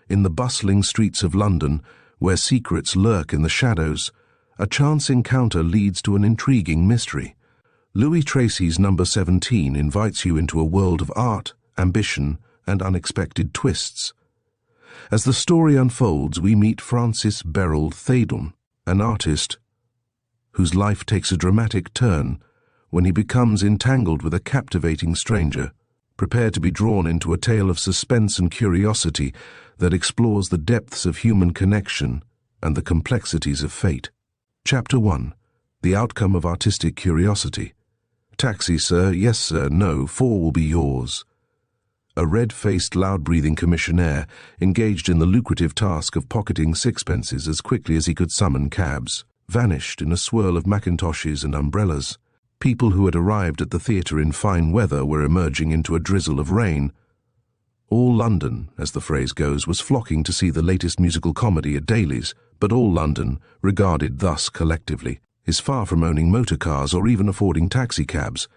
In the bustling streets of London, where secrets lurk in the shadows, a chance encounter leads to an intriguing mystery. Louis Tracy's Number 17 invites you into a world of art, ambition, and unexpected twists. As the story unfolds, we meet Francis Berrold Theydon, an artist whose life takes a dramatic turn when he becomes entangled with a captivating stranger. Prepare to be drawn into a tale of suspense and curiosity that explores the depths of human connection and the complexities of fate. Chapter 1. The Outcome of Artistic Curiosity. Taxi, sir. Yes, sir. No. 4 will be yours. A red-faced, loud-breathing commissionaire engaged in the lucrative task of pocketing sixpences as quickly as he could summon cabs, vanished in a swirl of mackintoshes and umbrellas. People who had arrived at the theatre in fine weather were emerging into a drizzle of rain. All London, as the phrase goes, was flocking to see the latest musical comedy at Daly's, but all London, regarded thus collectively, is far from owning motor cars or even affording taxicabs,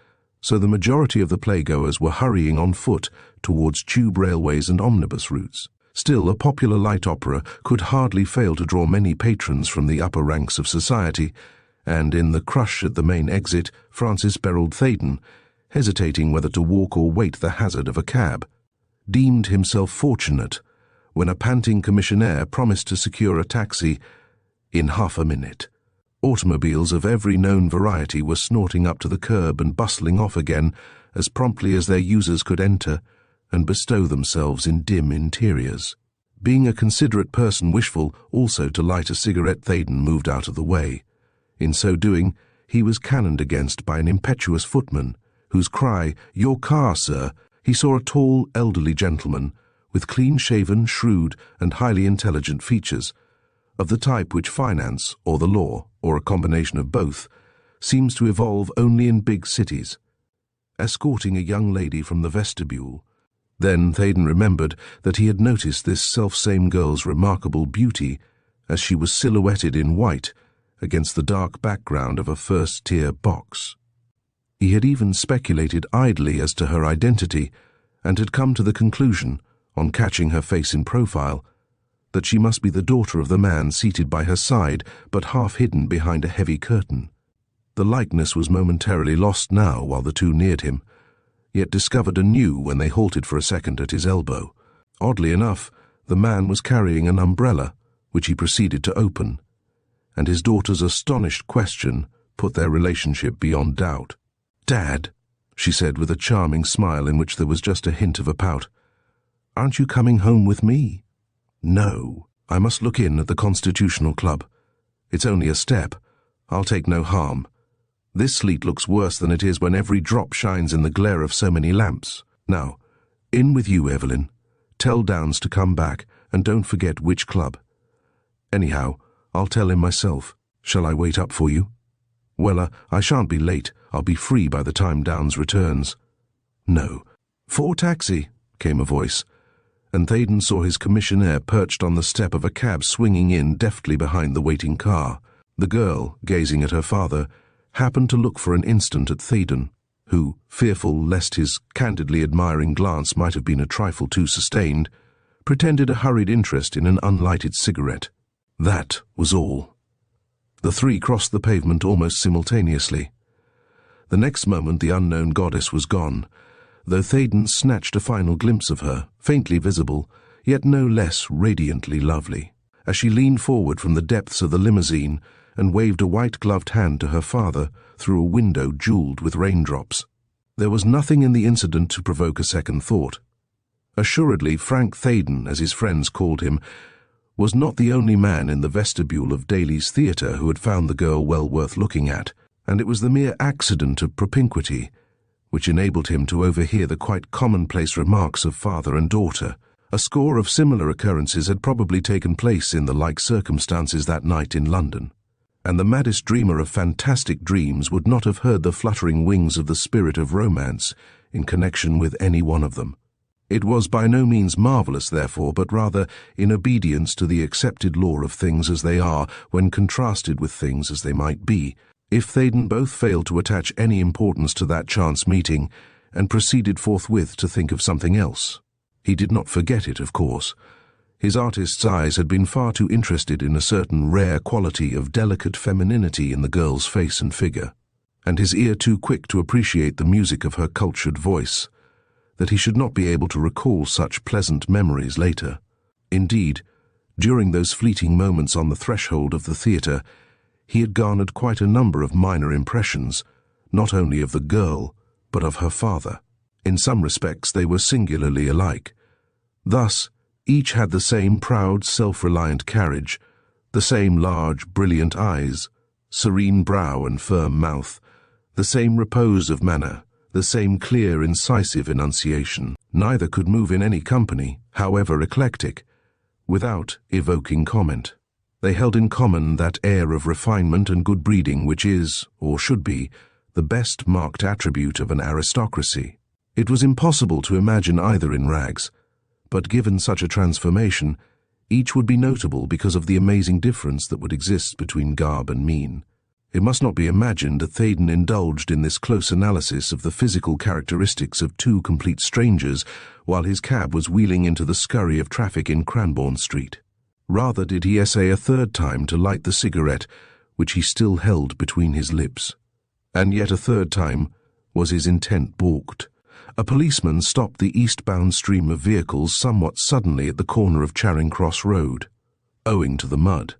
so the majority of the playgoers were hurrying on foot towards tube railways and omnibus routes. Still, a popular light opera could hardly fail to draw many patrons from the upper ranks of society, and in the crush at the main exit, Francis Berrold Theydon, hesitating whether to walk or wait the hazard of a cab, deemed himself fortunate when a panting commissionaire promised to secure a taxi in half a minute. Automobiles of every known variety were snorting up to the curb and bustling off again as promptly as their users could enter and bestow themselves in dim interiors. Being a considerate person wishful also to light a cigarette, Theydon moved out of the way. In so doing, he was cannoned against by an impetuous footman, whose cry, "Your car, sir!" He saw a tall, elderly gentleman, with clean-shaven, shrewd, and highly intelligent features, of the type which finance, or the law, or a combination of both, seems to evolve only in big cities, escorting a young lady from the vestibule. Then Theydon remembered that he had noticed this selfsame girl's remarkable beauty as she was silhouetted in white against the dark background of a first-tier box. He had even speculated idly as to her identity, and had come to the conclusion, on catching her face in profile, that she must be the daughter of the man seated by her side, but half hidden behind a heavy curtain. The likeness was momentarily lost now while the two neared him, yet discovered anew when they halted for a second at his elbow. Oddly enough, the man was carrying an umbrella, which he proceeded to open, and his daughter's astonished question put their relationship beyond doubt. "Dad," she said with a charming smile in which there was just a hint of a pout, "aren't you coming home with me?" "No, I must look in at the Constitutional Club. It's only a step. I'll take no harm. This sleet looks worse than it is when every drop shines in the glare of so many lamps. Now, in with you, Evelyn. Tell Downs to come back, and don't forget which club. Anyhow, I'll tell him myself. Shall I wait up for you?" "Well, I shan't be late. I'll be free by the time Downs returns." "No." "For taxi," came a voice, and Theydon saw his commissionaire perched on the step of a cab swinging in deftly behind the waiting car. The girl, gazing at her father, happened to look for an instant at Theydon, who, fearful lest his candidly admiring glance might have been a trifle too sustained, pretended a hurried interest in an unlighted cigarette. That was all. The three crossed the pavement almost simultaneously. The next moment the unknown goddess was gone, though Theydon snatched a final glimpse of her, faintly visible, yet no less radiantly lovely, as she leaned forward from the depths of the limousine and waved a white-gloved hand to her father through a window jewelled with raindrops. There was nothing in the incident to provoke a second thought. Assuredly, Frank Theydon, as his friends called him, was not the only man in the vestibule of Daly's theatre who had found the girl well worth looking at, and it was the mere accident of propinquity which enabled him to overhear the quite commonplace remarks of father and daughter. A score of similar occurrences had probably taken place in the like circumstances that night in London, and the maddest dreamer of fantastic dreams would not have heard the fluttering wings of the spirit of romance in connection with any one of them. It was by no means marvellous, therefore, but rather in obedience to the accepted law of things as they are when contrasted with things as they might be, if Theydon both failed to attach any importance to that chance meeting and proceeded forthwith to think of something else. He did not forget it, of course. His artist's eyes had been far too interested in a certain rare quality of delicate femininity in the girl's face and figure, and his ear too quick to appreciate the music of her cultured voice, that he should not be able to recall such pleasant memories later. Indeed, during those fleeting moments on the threshold of the theatre, he had garnered quite a number of minor impressions, not only of the girl, but of her father. In some respects they were singularly alike. Thus, each had the same proud, self-reliant carriage, the same large, brilliant eyes, serene brow and firm mouth, the same repose of manner, the same clear, incisive enunciation. Neither could move in any company, however eclectic, without evoking comment. They held in common that air of refinement and good breeding which is, or should be, the best marked attribute of an aristocracy. It was impossible to imagine either in rags, but given such a transformation, each would be notable because of the amazing difference that would exist between garb and mien. It must not be imagined that Theydon indulged in this close analysis of the physical characteristics of two complete strangers while his cab was wheeling into the scurry of traffic in Cranbourne Street. Rather did he essay a third time to light the cigarette which he still held between his lips. And yet a third time was his intent balked. A policeman stopped the eastbound stream of vehicles somewhat suddenly at the corner of Charing Cross Road, owing to the mud.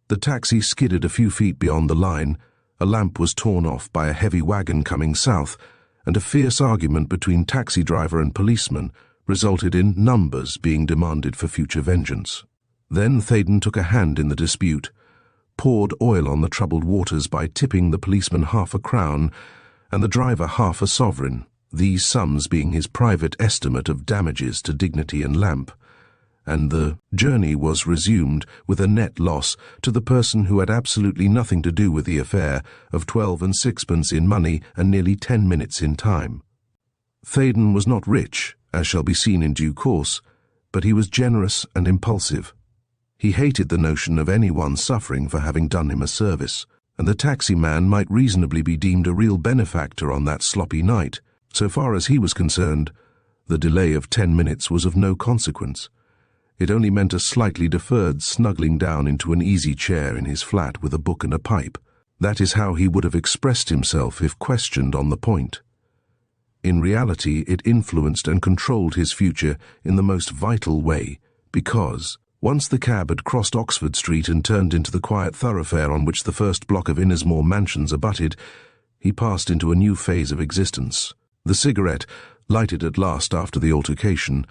The taxi skidded a few feet beyond the line, a lamp was torn off by a heavy wagon coming south, and a fierce argument between taxi driver and policeman resulted in numbers being demanded for future vengeance. Then Theydon took a hand in the dispute, poured oil on the troubled waters by tipping the policeman half a crown and the driver half a sovereign, these sums being his private estimate of damages to dignity and lamp, and the journey was resumed with a net loss to the person who had absolutely nothing to do with the affair of 12 and 6pence in money and nearly 10 minutes in time. Theydon was not rich, as shall be seen in due course, but he was generous and impulsive. He hated the notion of anyone suffering for having done him a service, and the taxi man might reasonably be deemed a real benefactor on that sloppy night. So far as he was concerned, the delay of 10 minutes was of no consequence. It only meant a slightly deferred snuggling down into an easy chair in his flat with a book and a pipe. That is how he would have expressed himself if questioned on the point. In reality, it influenced and controlled his future in the most vital way, because, once the cab had crossed Oxford Street and turned into the quiet thoroughfare on which the first block of Innismore mansions abutted, he passed into a new phase of existence. The cigarette, lighted at last after the altercation,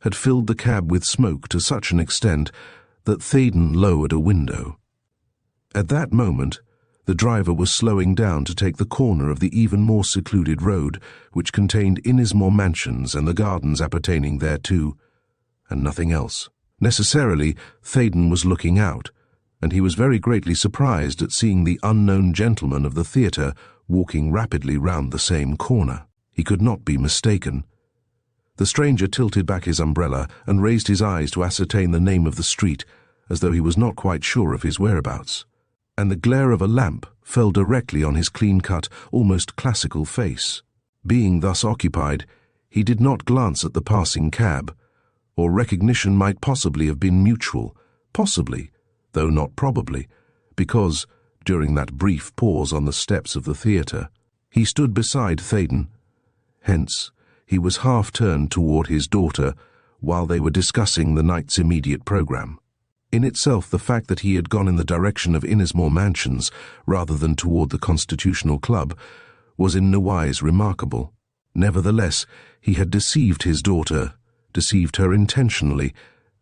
had filled the cab with smoke to such an extent that Theydon lowered a window. At that moment, the driver was slowing down to take the corner of the even more secluded road which contained Innismore mansions and the gardens appertaining thereto, and nothing else. Necessarily, Theydon was looking out, and he was very greatly surprised at seeing the unknown gentleman of the theatre walking rapidly round the same corner. He could not be mistaken. The stranger tilted back his umbrella and raised his eyes to ascertain the name of the street, as though he was not quite sure of his whereabouts, and the glare of a lamp fell directly on his clean-cut, almost classical face. Being thus occupied, he did not glance at the passing cab, or recognition might possibly have been mutual, possibly, though not probably, because, during that brief pause on the steps of the theatre, he stood beside Theydon. Hence, he was half-turned toward his daughter while they were discussing the night's immediate programme. In itself, the fact that he had gone in the direction of Innismore Mansions rather than toward the Constitutional Club was in no wise remarkable. Nevertheless, he had deceived his daughter, deceived her intentionally,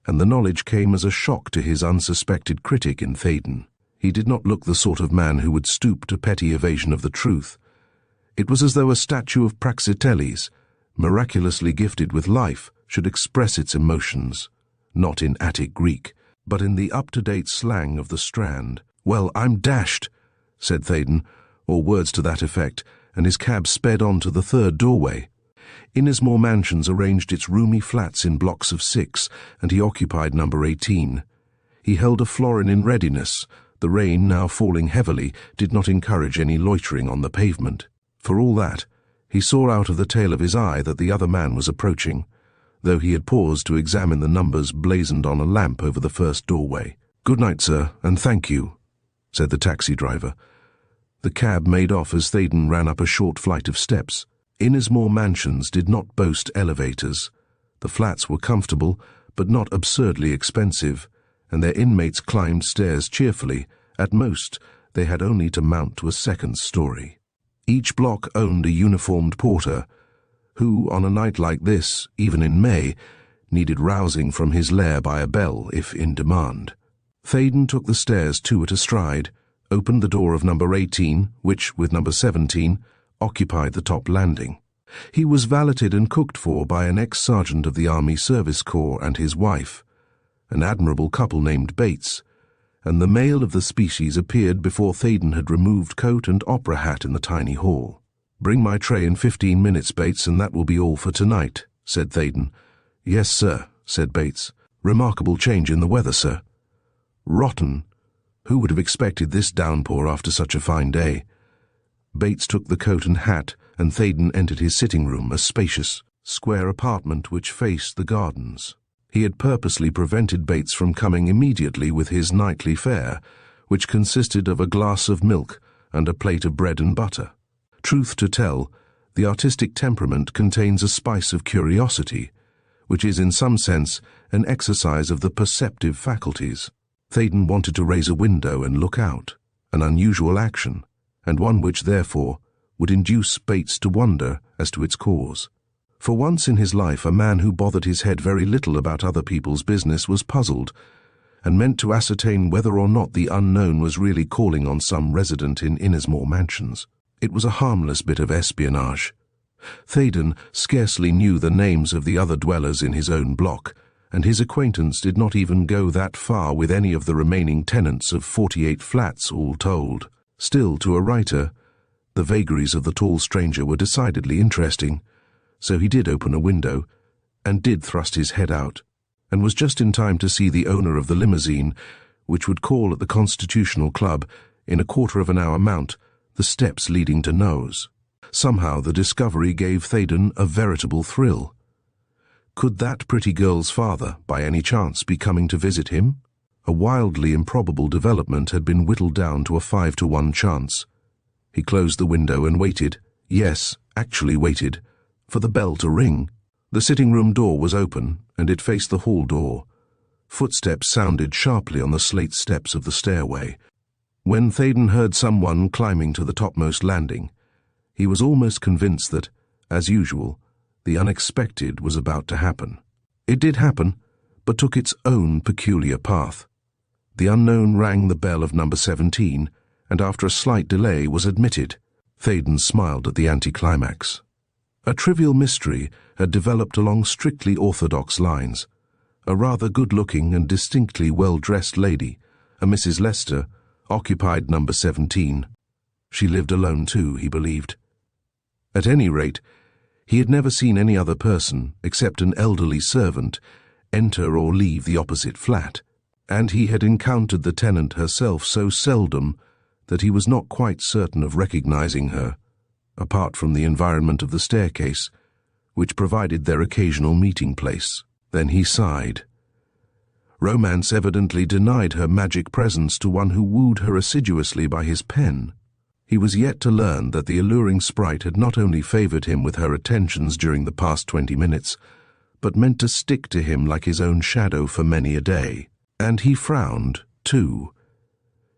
and the knowledge came as a shock to his unsuspected critic in Theydon. He did not look the sort of man who would stoop to petty evasion of the truth. It was as though a statue of Praxiteles, miraculously gifted with life, should express its emotions, not in Attic Greek, but in the up-to-date slang of the Strand. "Well, I'm dashed," said Theydon, or words to that effect, and his cab sped on to the third doorway. Innismore Mansions arranged its roomy flats in blocks of 6, and he occupied number 18. He held a florin in readiness. The rain, now falling heavily, did not encourage any loitering on the pavement. For all that, he saw out of the tail of his eye that the other man was approaching. though he had paused to examine the numbers blazoned on a lamp over the first doorway. "Good night, sir, and thank you," said the taxi driver. The cab made off as Theydon ran up a short flight of steps. Innismore Mansions did not boast elevators. The flats were comfortable, but not absurdly expensive, and their inmates climbed stairs cheerfully. At most, they had only to mount to a second story. Each block owned a uniformed porter, who, on a night like this, even in May, needed rousing from his lair by a bell if in demand. Theydon took the stairs two at a stride, opened the door of number 18, which, with number 17, occupied the top landing. He was valeted and cooked for by an ex-sergeant of the Army Service Corps and his wife, an admirable couple named Bates, and the male of the species appeared before Theydon had removed coat and opera hat in the tiny hall. "Bring my tray in 15 minutes, Bates, and that will be all for tonight," said Theydon. "Yes, sir," said Bates. "Remarkable change in the weather, sir." "Rotten. Who would have expected this downpour after such a fine day?" Bates took the coat and hat, and Theydon entered his sitting room, a spacious, square apartment which faced the gardens. He had purposely prevented Bates from coming immediately with his nightly fare, which consisted of a glass of milk and a plate of bread and butter. Truth to tell, the artistic temperament contains a spice of curiosity, which is in some sense an exercise of the perceptive faculties. Theydon wanted to raise a window and look out, an unusual action, and one which, therefore, would induce Bates to wonder as to its cause. For once in his life, a man who bothered his head very little about other people's business was puzzled, and meant to ascertain whether or not the unknown was really calling on some resident in Innismore Mansions. It was a harmless bit of espionage. Theydon scarcely knew the names of the other dwellers in his own block, and his acquaintance did not even go that far with any of the remaining tenants of 48 flats, all told. Still, to a writer, the vagaries of the tall stranger were decidedly interesting, so he did open a window, and did thrust his head out, and was just in time to see the owner of the limousine, which would call at the Constitutional Club, in a quarter of an hour mount the steps leading to Nose. Somehow the discovery gave Theydon a veritable thrill. Could that pretty girl's father, by any chance, be coming to visit him? A wildly improbable development had been whittled down to a 5-to-1 chance. He closed the window and waited, yes, actually waited, for the bell to ring. The sitting-room door was open, and it faced the hall door. Footsteps sounded sharply on the slate steps of the stairway. When Theydon heard someone climbing to the topmost landing, he was almost convinced that, as usual, the unexpected was about to happen. It did happen, but took its own peculiar path. The unknown rang the bell of number 17, and after a slight delay was admitted. Theydon smiled at the anticlimax. A trivial mystery had developed along strictly orthodox lines. A rather good-looking and distinctly well-dressed lady, a Mrs. Lester, occupied number 17. She lived alone too, he believed. At any rate, he had never seen any other person, except an elderly servant, enter or leave the opposite flat, and he had encountered the tenant herself so seldom that he was not quite certain of recognizing her, apart from the environment of the staircase, which provided their occasional meeting place. Then he sighed. Romance evidently denied her magic presence to one who wooed her assiduously by his pen. He was yet to learn that the alluring sprite had not only favored him with her attentions during the past 20 minutes, but meant to stick to him like his own shadow for many a day. And he frowned, too.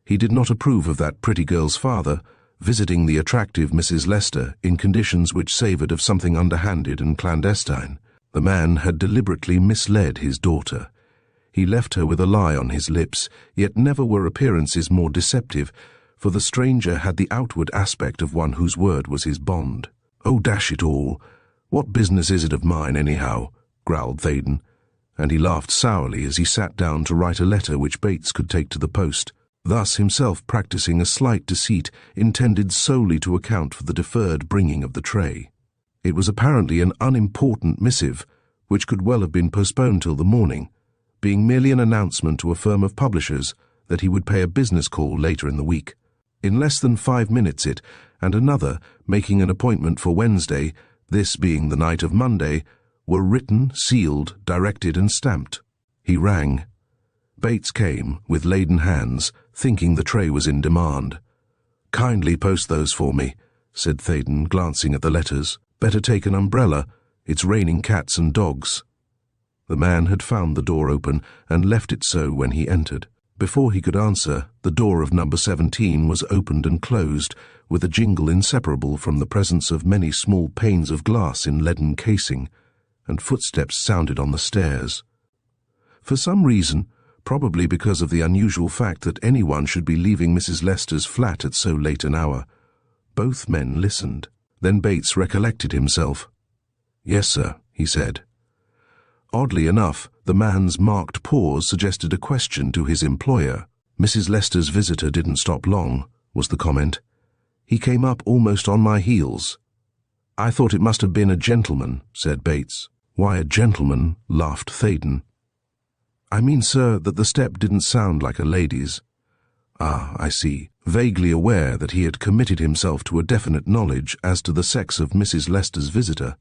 He did not approve of that pretty girl's father visiting the attractive Mrs. Lester in conditions which savored of something underhanded and clandestine. The man had deliberately misled his daughter. He left her with a lie on his lips, yet never were appearances more deceptive, for the stranger had the outward aspect of one whose word was his bond. "Oh, dash it all! What business is it of mine, anyhow?" growled Theydon, and he laughed sourly as he sat down to write a letter which Bates could take to the post, thus himself practicing a slight deceit intended solely to account for the deferred bringing of the tray. It was apparently an unimportant missive, which could well have been postponed till the morning, being merely an announcement to a firm of publishers that he would pay a business call later in the week. In less than 5 minutes and another, making an appointment for Wednesday, this being the night of Monday, were written, sealed, directed and stamped. He rang. Bates came, with laden hands, thinking the tray was in demand. "Kindly post those for me," said Theydon, glancing at the letters. "Better take an umbrella. It's raining cats and dogs." The man had found the door open and left it so when he entered. Before he could answer, the door of number 17 was opened and closed, with a jingle inseparable from the presence of many small panes of glass in leaden casing, and footsteps sounded on the stairs. For some reason, probably because of the unusual fact that anyone should be leaving Mrs. Lester's flat at so late an hour, both men listened. Then Bates recollected himself. "Yes, sir," he said. Oddly enough, the man's marked pause suggested a question to his employer. "Mrs. Lester's visitor didn't stop long," was the comment. "He came up almost on my heels." "I thought it must have been a gentleman," said Bates. "Why a gentleman?" laughed Theydon. "I mean, sir, that the step didn't sound like a lady's." "Ah, I see." Vaguely aware that he had committed himself to a definite knowledge as to the sex of Mrs. Lester's visitor,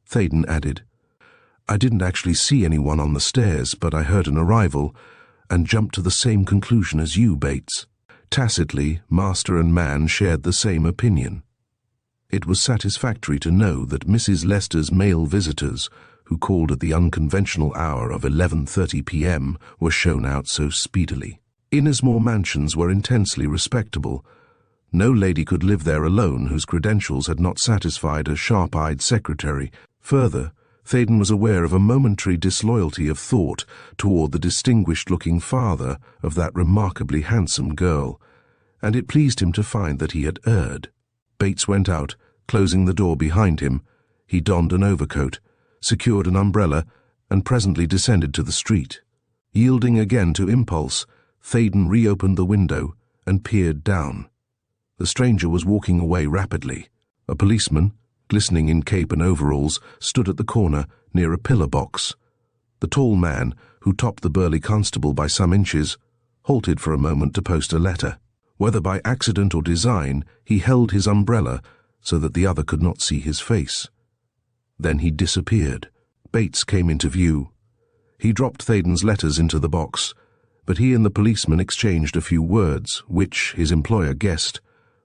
Theydon added, "I didn't actually see anyone on the stairs, but I heard an arrival, and jumped to the same conclusion as you, Bates." Tacitly, master and man shared the same opinion. It was satisfactory to know that Mrs. Lester's male visitors, who called at the unconventional hour of 11:30 p.m., were shown out so speedily. Innismore mansions were intensely respectable. No lady could live there alone whose credentials had not satisfied a sharp-eyed secretary. Further, Theydon was aware of a momentary disloyalty of thought toward the distinguished-looking father of that remarkably handsome girl, and it pleased him to find that he had erred. Bates went out, closing the door behind him. He donned an overcoat, secured an umbrella, and presently descended to the street. Yielding again to impulse, Theydon reopened the window and peered down. The stranger was walking away rapidly. A policeman, glistening in cape and overalls, stood at the corner near a pillar box. The tall man, who topped the burly constable by some inches, halted for a moment to post a letter. Whether by accident or design, he held his umbrella so that the other could not see his face. Then he disappeared. Bates came into view. He dropped Theydon's letters into the box, but he and the policeman exchanged a few words, which, his employer guessed,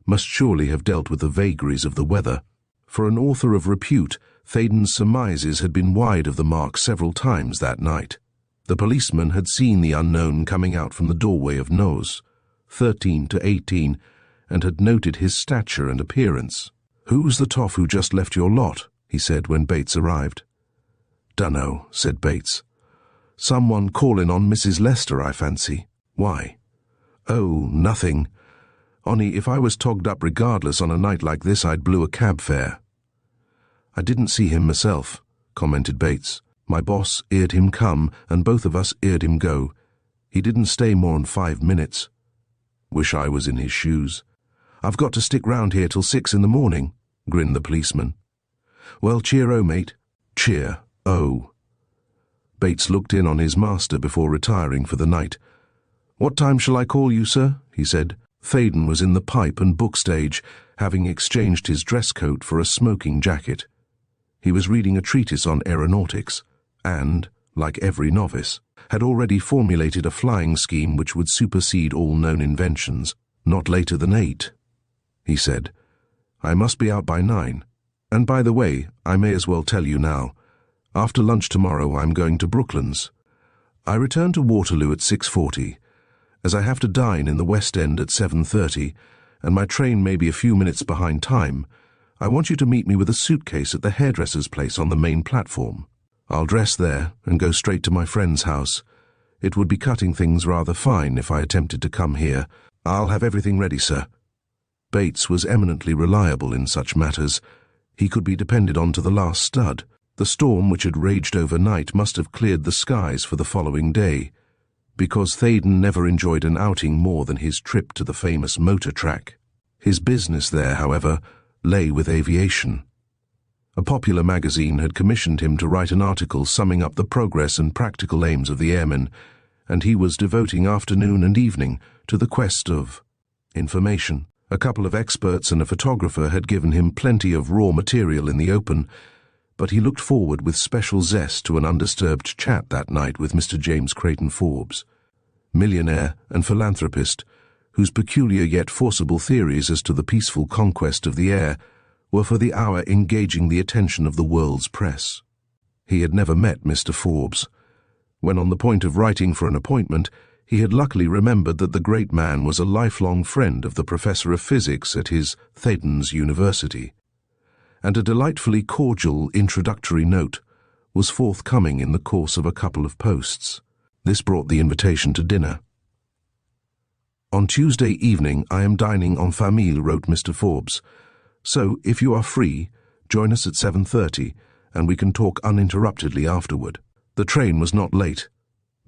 must surely have dealt with the vagaries of the weather. For an author of repute, Theydon's surmises had been wide of the mark several times that night. The policeman had seen the unknown coming out from the doorway of Nos, 13 to 18, and had noted his stature and appearance. "Who's the toff who just left your lot?" he said when Bates arrived. "Dunno," said Bates. "Someone calling on Mrs. Lester, I fancy." "Why?" "Oh, nothing. Only if I was togged up regardless on a night like this, I'd blew a cab fare." "I didn't see him myself," commented Bates. "My boss eared him come, and both of us eared him go. He didn't stay more'n 5 minutes. Wish I was in his shoes." "I've got to stick round here till 6 in the morning," grinned the policeman. "Well, cheer-o, mate." "Cheer-o." Bates looked in on his master before retiring for the night. "What time shall I call you, sir?" he said. Theydon was in the pipe and book stage, having exchanged his dress coat for a smoking jacket. He was reading a treatise on aeronautics, and, like every novice, had already formulated a flying scheme which would supersede all known inventions. "Not later than 8, he said. "I must be out by 9. And by the way, I may as well tell you now. After lunch tomorrow I'm going to Brooklands. I return to Waterloo at 6:40, as I have to dine in the West End at 7:30, and my train may be a few minutes behind time. I want you to meet me with a suitcase at the hairdresser's place on the main platform. I'll dress there and go straight to my friend's house. It would be cutting things rather fine if I attempted to come here. I'll have everything ready, sir." Bates was eminently reliable in such matters. He could be depended on to the last stud. The storm which had raged overnight must have cleared the skies for the following day, because Theydon never enjoyed an outing more than his trip to the famous motor track. His business there, however, lay with aviation. A popular magazine had commissioned him to write an article summing up the progress and practical aims of the airmen, and he was devoting afternoon and evening to the quest of information. A couple of experts and a photographer had given him plenty of raw material in the open, but he looked forward with special zest to an undisturbed chat that night with Mr. James Creighton Forbes, millionaire and philanthropist, whose peculiar yet forcible theories as to the peaceful conquest of the air were for the hour engaging the attention of the world's press. He had never met Mr. Forbes. When on the point of writing for an appointment, he had luckily remembered that the great man was a lifelong friend of the professor of physics at his Theydon's University, and a delightfully cordial introductory note was forthcoming in the course of a couple of posts. This brought the invitation to dinner. "On Tuesday evening I am dining en famille," wrote Mr. Forbes. "So, if you are free, join us at 7:30, and we can talk uninterruptedly afterward." The train was not late.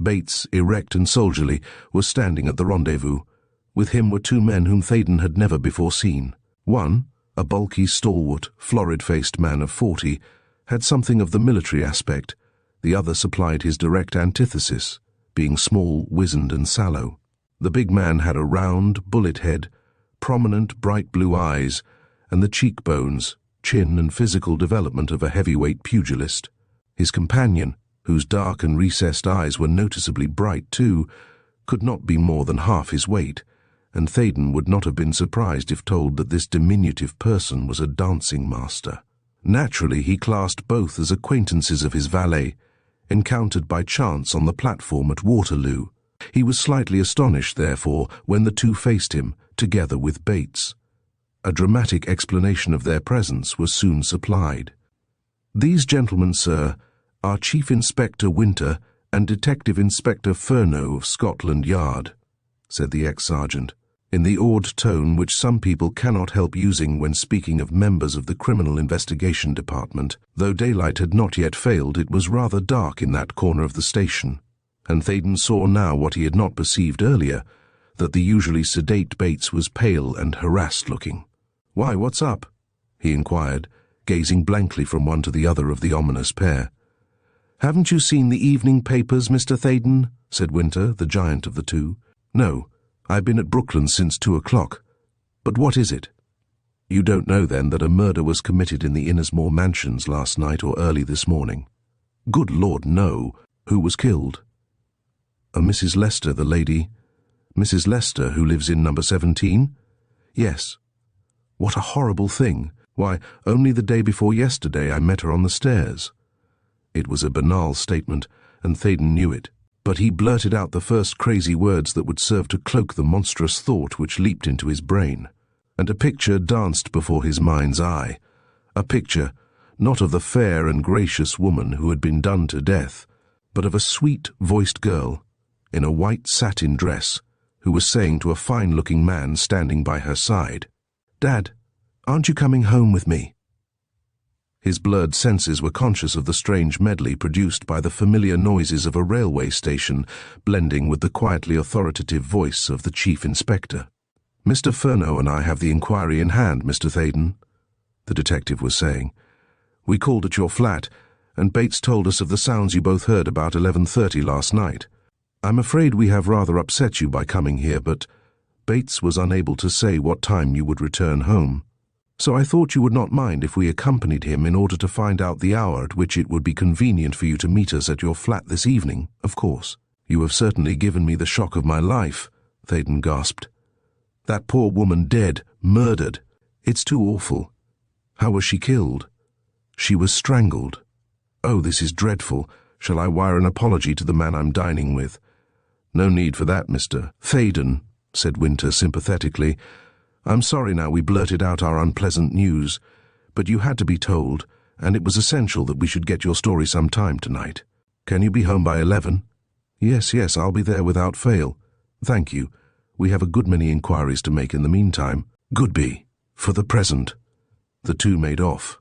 Bates, erect and soldierly, was standing at the rendezvous. With him were two men whom Theydon had never before seen. One, a bulky, stalwart, florid-faced man of 40, had something of the military aspect. The other supplied his direct antithesis, being small, wizened and sallow. The big man had a round, bullet head, prominent, bright blue eyes, and the cheekbones, chin and physical development of a heavyweight pugilist. His companion, whose dark and recessed eyes were noticeably bright too, could not be more than half his weight, and Theydon would not have been surprised if told that this diminutive person was a dancing master. Naturally, he classed both as acquaintances of his valet, encountered by chance on the platform at Waterloo. He was slightly astonished, therefore, when the two faced him, together with Bates. A dramatic explanation of their presence was soon supplied. "These gentlemen, sir, are Chief Inspector Winter and Detective Inspector Furneaux of Scotland Yard," said the ex-sergeant, in the awed tone which some people cannot help using when speaking of members of the Criminal Investigation Department. Though daylight had not yet failed, it was rather dark in that corner of the station, and Theydon saw now what he had not perceived earlier, that the usually sedate Bates was pale and harassed-looking. "Why, what's up?" he inquired, gazing blankly from one to the other of the ominous pair. "Haven't you seen the evening papers, Mr. Theydon?" said Winter, the giant of the two. "No, I've been at Brooklands since 2 o'clock. But what is it?" "You don't know, then, that a murder was committed in the Innersmore Mansions last night or early this morning?" "Good Lord, no. Who was killed?" "A Mrs. Lester, the lady—" "Mrs. Lester, who lives in number 17? "Yes." "What a horrible thing. Why, only the day before yesterday I met her on the stairs." It was a banal statement, and Theydon knew it, but he blurted out the first crazy words that would serve to cloak the monstrous thought which leaped into his brain, and a picture danced before his mind's eye. A picture, not of the fair and gracious woman who had been done to death, but of a sweet-voiced girl, in a white satin dress, who was saying to a fine-looking man standing by her side, "Dad, aren't you coming home with me?" His blurred senses were conscious of the strange medley produced by the familiar noises of a railway station blending with the quietly authoritative voice of the chief inspector. "Mr. Furneaux and I have the inquiry in hand, Mr. Theydon," the detective was saying. "We called at your flat, and Bates told us of the sounds you both heard about 11:30 last night. I'm afraid we have rather upset you by coming here, but Bates was unable to say what time you would return home. So I thought you would not mind if we accompanied him in order to find out the hour at which it would be convenient for you to meet us at your flat this evening, of course." "You have certainly given me the shock of my life," Theydon gasped. "That poor woman dead, murdered. It's too awful. How was she killed?" "She was strangled." "Oh, this is dreadful. Shall I wire an apology to the man I'm dining with?" "No need for that, Mr. Theydon," said Winter sympathetically. "I'm sorry now we blurted out our unpleasant news, but you had to be told, and it was essential that we should get your story some time tonight. Can you be home by 11? Yes, I'll be there without fail. Thank you. We have a good many inquiries to make in the meantime." "Good be. For the present." The two made off.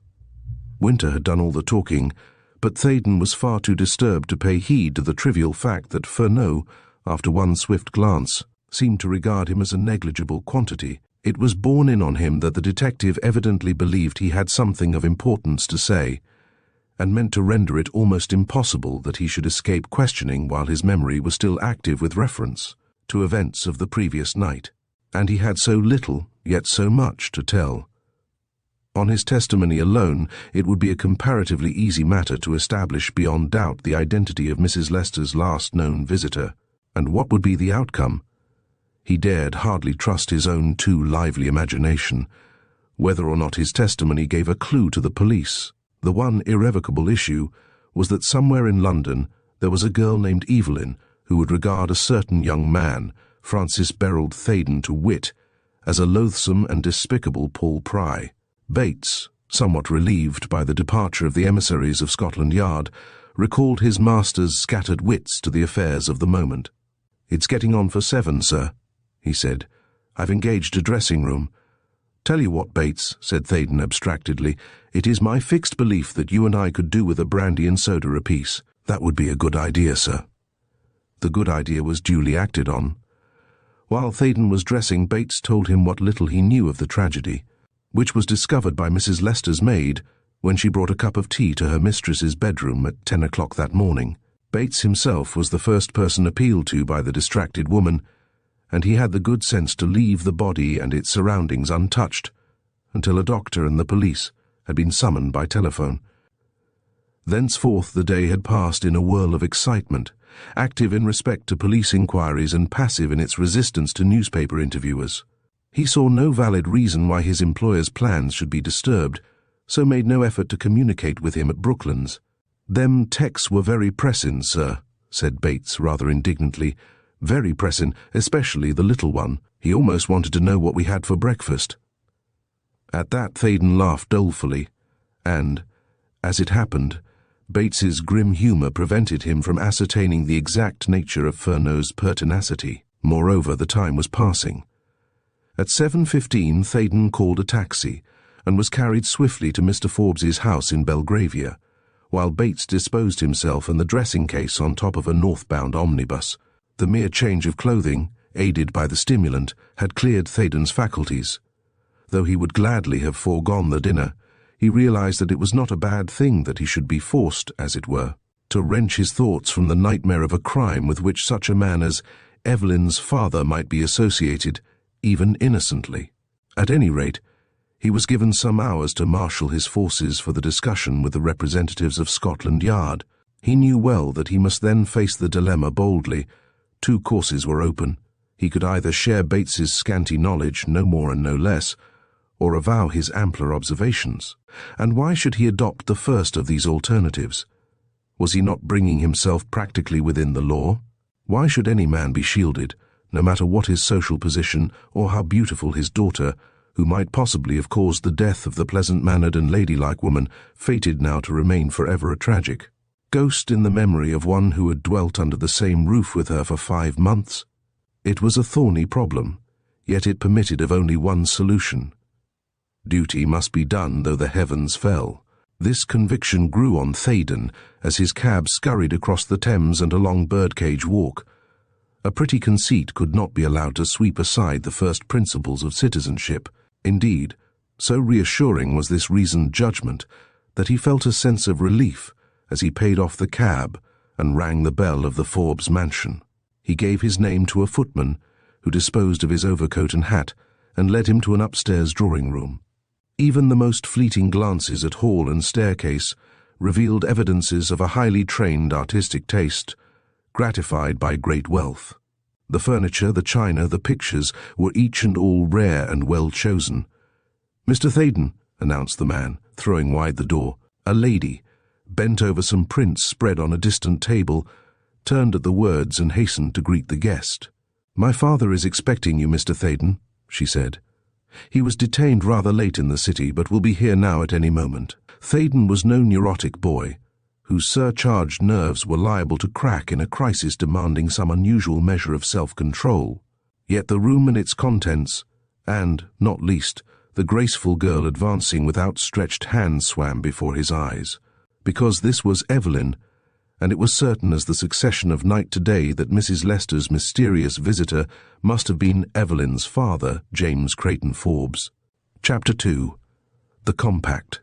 Winter had done all the talking, but Theydon was far too disturbed to pay heed to the trivial fact that Furneaux, after one swift glance, seemed to regard him as a negligible quantity. It was borne in on him that the detective evidently believed he had something of importance to say, and meant to render it almost impossible that he should escape questioning while his memory was still active with reference to events of the previous night. And he had so little, yet so much to tell. On his testimony alone, it would be a comparatively easy matter to establish beyond doubt the identity of Mrs. Lester's last known visitor. And what would be the outcome? He dared hardly trust his own too lively imagination. Whether or not his testimony gave a clue to the police, the one irrevocable issue was that somewhere in London there was a girl named Evelyn who would regard a certain young man, Francis Berrold Theydon to wit, as a loathsome and despicable Paul Pry. Bates, somewhat relieved by the departure of the emissaries of Scotland Yard, recalled his master's scattered wits to the affairs of the moment. "It's getting on for 7, sir," he said. "I've engaged a dressing room." "Tell you what, Bates," said Theydon abstractedly, "it is my fixed belief that you and I could do with a brandy and soda apiece. That would be a good idea, sir." The good idea was duly acted on. While Theydon was dressing, Bates told him what little he knew of the tragedy, which was discovered by Mrs. Lester's maid when she brought a cup of tea to her mistress's bedroom at 10 o'clock that morning. Bates himself was the first person appealed to by the distracted woman, and he had the good sense to leave the body and its surroundings untouched until a doctor and the police had been summoned by telephone. Thenceforth the day had passed in a whirl of excitement, active in respect to police inquiries and passive in its resistance to newspaper interviewers. He saw no valid reason why his employer's plans should be disturbed, so made no effort to communicate with him at Brooklands. "Them texts were very pressin', sir," said Bates rather indignantly. "Very pressin', especially the little one. He almost wanted to know what we had for breakfast." At that Theydon laughed dolefully, and, as it happened, Bates's grim humour prevented him from ascertaining the exact nature of Furneaux's pertinacity. Moreover, the time was passing. At 7:15 Theydon called a taxi and was carried swiftly to Mr. Forbes's house in Belgravia, while Bates disposed himself and the dressing case on top of a northbound omnibus. The mere change of clothing, aided by the stimulant, had cleared Theydon's faculties. Though he would gladly have foregone the dinner, he realized that it was not a bad thing that he should be forced, as it were, to wrench his thoughts from the nightmare of a crime with which such a man as Evelyn's father might be associated, even innocently. At any rate, he was given some hours to marshal his forces for the discussion with the representatives of Scotland Yard. He knew well that he must then face the dilemma boldly. Two courses were open. He could either share Bates's scanty knowledge, no more and no less, or avow his ampler observations. And why should he adopt the first of these alternatives? Was he not bringing himself practically within the law? Why should any man be shielded, no matter what his social position or how beautiful his daughter, who might possibly have caused the death of the pleasant-mannered and ladylike woman, fated now to remain forever a tragic ghost in the memory of one who had dwelt under the same roof with her for 5 months? It was a thorny problem, yet it permitted of only one solution. Duty must be done though the heavens fell. This conviction grew on Theydon as his cab scurried across the Thames and along Birdcage Walk. A pretty conceit could not be allowed to sweep aside the first principles of citizenship. Indeed, so reassuring was this reasoned judgment that he felt a sense of relief as he paid off the cab and rang the bell of the Forbes mansion. He gave his name to a footman, who disposed of his overcoat and hat and led him to an upstairs drawing-room. Even the most fleeting glances at hall and staircase revealed evidences of a highly trained artistic taste, gratified by great wealth. The furniture, the china, the pictures were each and all rare and well chosen. "Mr. Theydon," announced the man, throwing wide the door. A lady, bent over some prints spread on a distant table, turned at the words and hastened to greet the guest. "My father is expecting you, Mr. Theydon," she said. "He was detained rather late in the city, but will be here now at any moment." Theydon was no neurotic boy, whose surcharged nerves were liable to crack in a crisis demanding some unusual measure of self-control. Yet the room and its contents, and, not least, the graceful girl advancing with outstretched hands swam before his eyes. Because this was Evelyn, and it was certain as the succession of night to day that Mrs. Lester's mysterious visitor must have been Evelyn's father, James Creighton Forbes. Chapter 2. The Compact.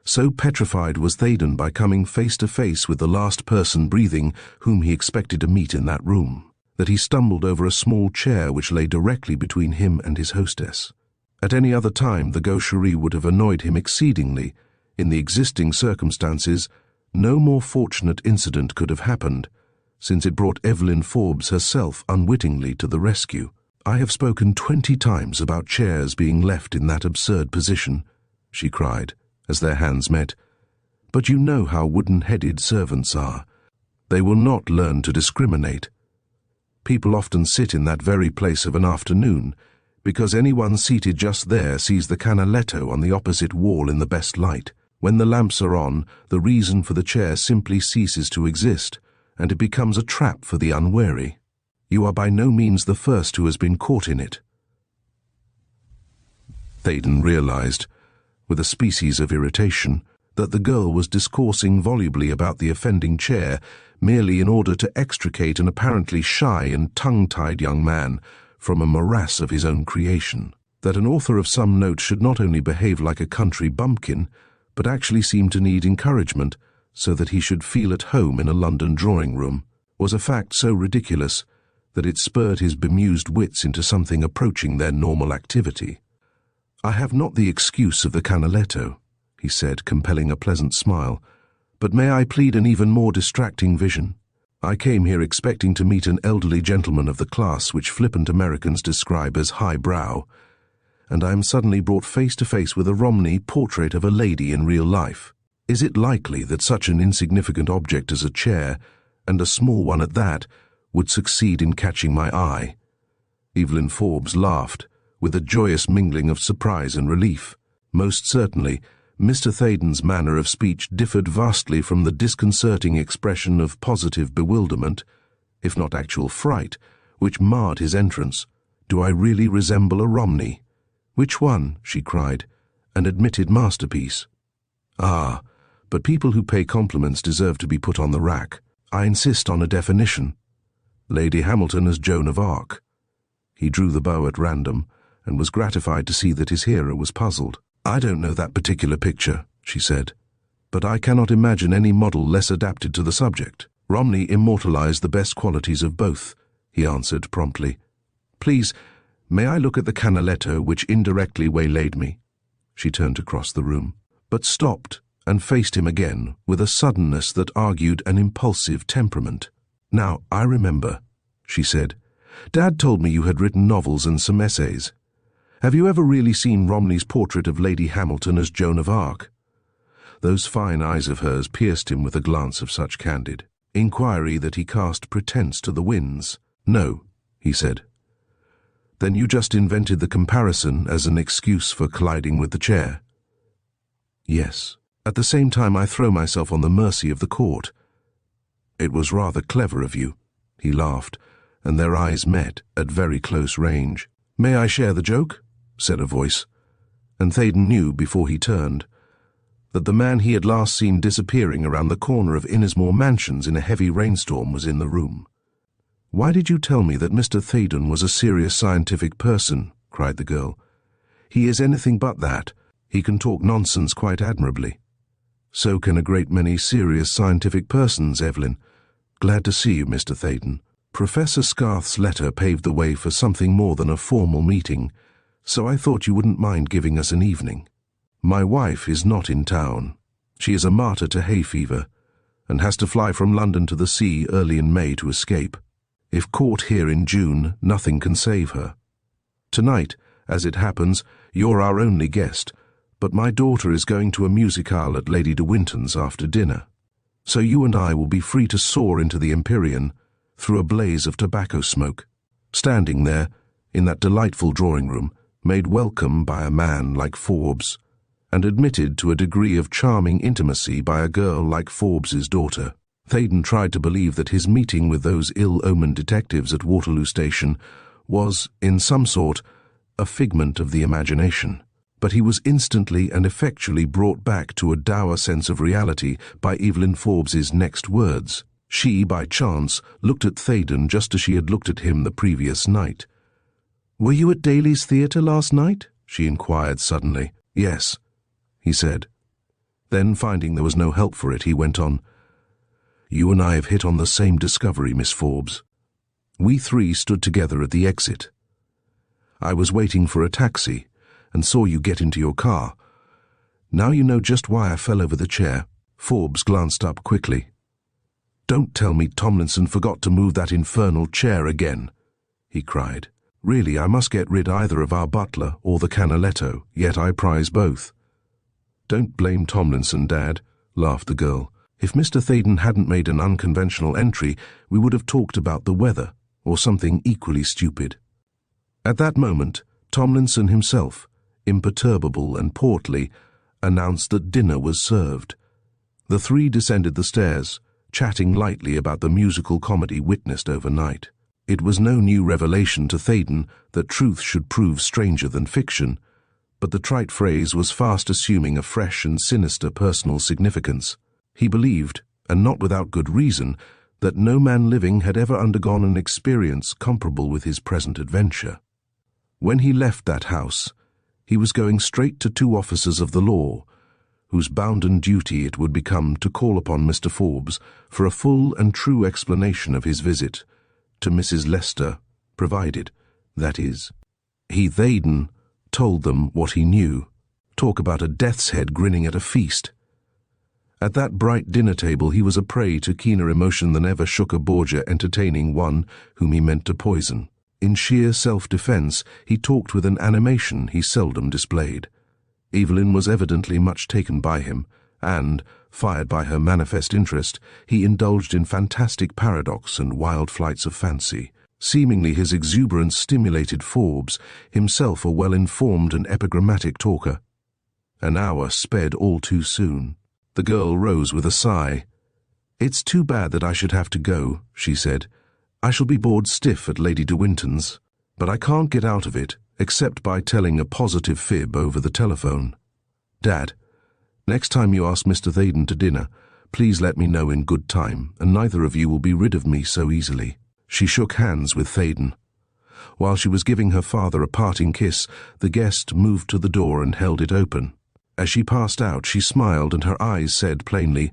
So petrified was Theydon by coming face to face with the last person breathing whom he expected to meet in that room, that he stumbled over a small chair which lay directly between him and his hostess. At any other time, the gaucherie would have annoyed him exceedingly. In the existing circumstances, no more fortunate incident could have happened, since it brought Evelyn Forbes herself unwittingly to the rescue. "I have spoken 20 times about chairs being left in that absurd position," she cried, as their hands met. "But you know how wooden-headed servants are. They will not learn to discriminate. People often sit in that very place of an afternoon, because anyone seated just there sees the canaletto on the opposite wall in the best light. When the lamps are on, the reason for the chair simply ceases to exist, and it becomes a trap for the unwary. You are by no means the first who has been caught in it." Theydon realized, with a species of irritation, that the girl was discoursing volubly about the offending chair merely in order to extricate an apparently shy and tongue-tied young man from a morass of his own creation. That an author of some note should not only behave like a country bumpkin, but actually seem to need encouragement so that he should feel at home in a London drawing-room, was a fact so ridiculous that it spurred his bemused wits into something approaching their normal activity. "I have not the excuse of the canaletto," he said, compelling a pleasant smile, "but may I plead an even more distracting vision? I came here expecting to meet an elderly gentleman of the class which flippant Americans describe as highbrow, and I am suddenly brought face to face with a Romney portrait of a lady in real life. Is it likely that such an insignificant object as a chair, and a small one at that, would succeed in catching my eye?" Evelyn Forbes laughed, with a joyous mingling of surprise and relief. Most certainly, Mr. Theydon's manner of speech differed vastly from the disconcerting expression of positive bewilderment, if not actual fright, which marred his entrance. "Do I really resemble a Romney?" "Which one?" she cried. "An admitted masterpiece." "Ah, but people who pay compliments deserve to be put on the rack. I insist on a definition." "Lady Hamilton as Joan of Arc." He drew the bow at random, and was gratified to see that his hearer was puzzled. "I don't know that particular picture," she said, "but I cannot imagine any model less adapted to the subject. Romney immortalized the best qualities of both," he answered promptly. "Please, may I look at the canaletto which indirectly waylaid me?" She turned across the room, but stopped and faced him again with a suddenness that argued an impulsive temperament. "Now, I remember," she said. "Dad told me you had written novels and some essays. Have you ever really seen Romney's portrait of Lady Hamilton as Joan of Arc?" Those fine eyes of hers pierced him with a glance of such candid inquiry that he cast pretense to the winds. "No," he said. "Then you just invented the comparison as an excuse for colliding with the chair?" "Yes. At the same time I throw myself on the mercy of the court." "It was rather clever of you," he laughed, and their eyes met at very close range. "May I share the joke?" said a voice, and Theydon knew before he turned that the man he had last seen disappearing around the corner of Innismore Mansions in a heavy rainstorm was in the room. "Why did you tell me that Mr. Theydon was a serious scientific person?" cried the girl. "He is anything but that. He can talk nonsense quite admirably." "So can a great many serious scientific persons, Evelyn. Glad to see you, Mr. Theydon. Professor Scarth's letter paved the way for something more than a formal meeting, so I thought you wouldn't mind giving us an evening. My wife is not in town. She is a martyr to hay fever, and has to fly from London to the sea early in May to escape. If caught here in June, nothing can save her. Tonight, as it happens, you're our only guest, but my daughter is going to a musicale at Lady de Winton's after dinner. So you and I will be free to soar into the Empyrean through a blaze of tobacco smoke, standing there, in that delightful drawing-room, made welcome by a man like Forbes, and admitted to a degree of charming intimacy by a girl like Forbes's daughter." Theydon tried to believe that his meeting with those ill-omened detectives at Waterloo Station was, in some sort, a figment of the imagination, but he was instantly and effectually brought back to a dour sense of reality by Evelyn Forbes's next words. She, by chance, looked at Theydon just as she had looked at him the previous night. "Were you at Daly's Theatre last night?" she inquired suddenly. "Yes," he said. Then, finding there was no help for it, he went on. "You and I have hit on the same discovery, Miss Forbes. We three stood together at the exit. I was waiting for a taxi, and saw you get into your car. Now you know just why I fell over the chair." Forbes glanced up quickly. "Don't tell me Tomlinson forgot to move that infernal chair again," he cried. "Really, I must get rid either of our butler or the Canaletto, yet I prize both." "Don't blame Tomlinson, Dad," laughed the girl. "If Mr. Theydon hadn't made an unconventional entry, we would have talked about the weather, or something equally stupid." At that moment, Tomlinson himself, imperturbable and portly, announced that dinner was served. The three descended the stairs, chatting lightly about the musical comedy witnessed overnight. It was no new revelation to Theydon that truth should prove stranger than fiction, but the trite phrase was fast assuming a fresh and sinister personal significance. He believed, and not without good reason, that no man living had ever undergone an experience comparable with his present adventure. When he left that house, he was going straight to two officers of the law, whose bounden duty it would become to call upon Mr. Forbes for a full and true explanation of his visit to Mrs. Lester, provided, that is, he, Theydon, told them what he knew. Talk about a death's head grinning at a feast. At that bright dinner table he was a prey to keener emotion than ever shook a Borgia entertaining one whom he meant to poison. In sheer self-defense, he talked with an animation he seldom displayed. Evelyn was evidently much taken by him, and, fired by her manifest interest, he indulged in fantastic paradox and wild flights of fancy. Seemingly his exuberance stimulated Forbes, himself a well-informed and epigrammatic talker. An hour sped all too soon. The girl rose with a sigh. "It's too bad that I should have to go," she said. "I shall be bored stiff at Lady de Winton's, but I can't get out of it except by telling a positive fib over the telephone. Dad, next time you ask Mr. Theydon to dinner, please let me know in good time, and neither of you will be rid of me so easily." She shook hands with Theydon. While she was giving her father a parting kiss, the guest moved to the door and held it open. As she passed out, she smiled, and her eyes said plainly,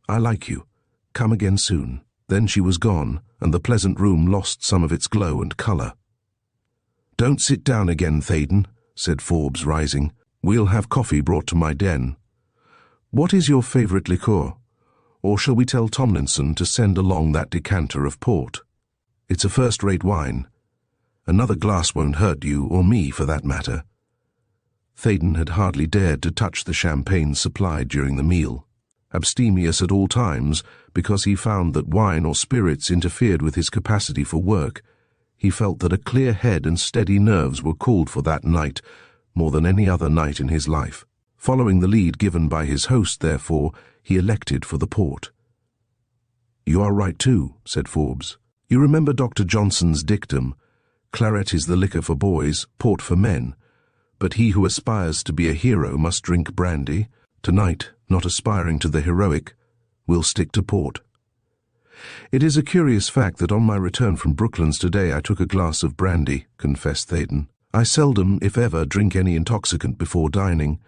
"I like you. Come again soon." Then she was gone, and the pleasant room lost some of its glow and colour. "Don't sit down again, Theydon," said Forbes, rising. "We'll have coffee brought to my den. What is your favourite liqueur? Or shall we tell Tomlinson to send along that decanter of port? It's a first-rate wine. Another glass won't hurt you, or me for that matter." Theydon had hardly dared to touch the champagne supplied during the meal. Abstemious at all times, because he found that wine or spirits interfered with his capacity for work, he felt that a clear head and steady nerves were called for that night more than any other night in his life. Following the lead given by his host, therefore, he elected for the port. "You are right too," said Forbes. "You remember Dr. Johnson's dictum, 'Claret is the liquor for boys, port for men, but he who aspires to be a hero must drink brandy. Tonight, not aspiring to the heroic, we'll stick to port.'" "It is a curious fact that on my return from Brooklands today I took a glass of brandy," confessed Theydon. "I seldom, if ever, drink any intoxicant before dining,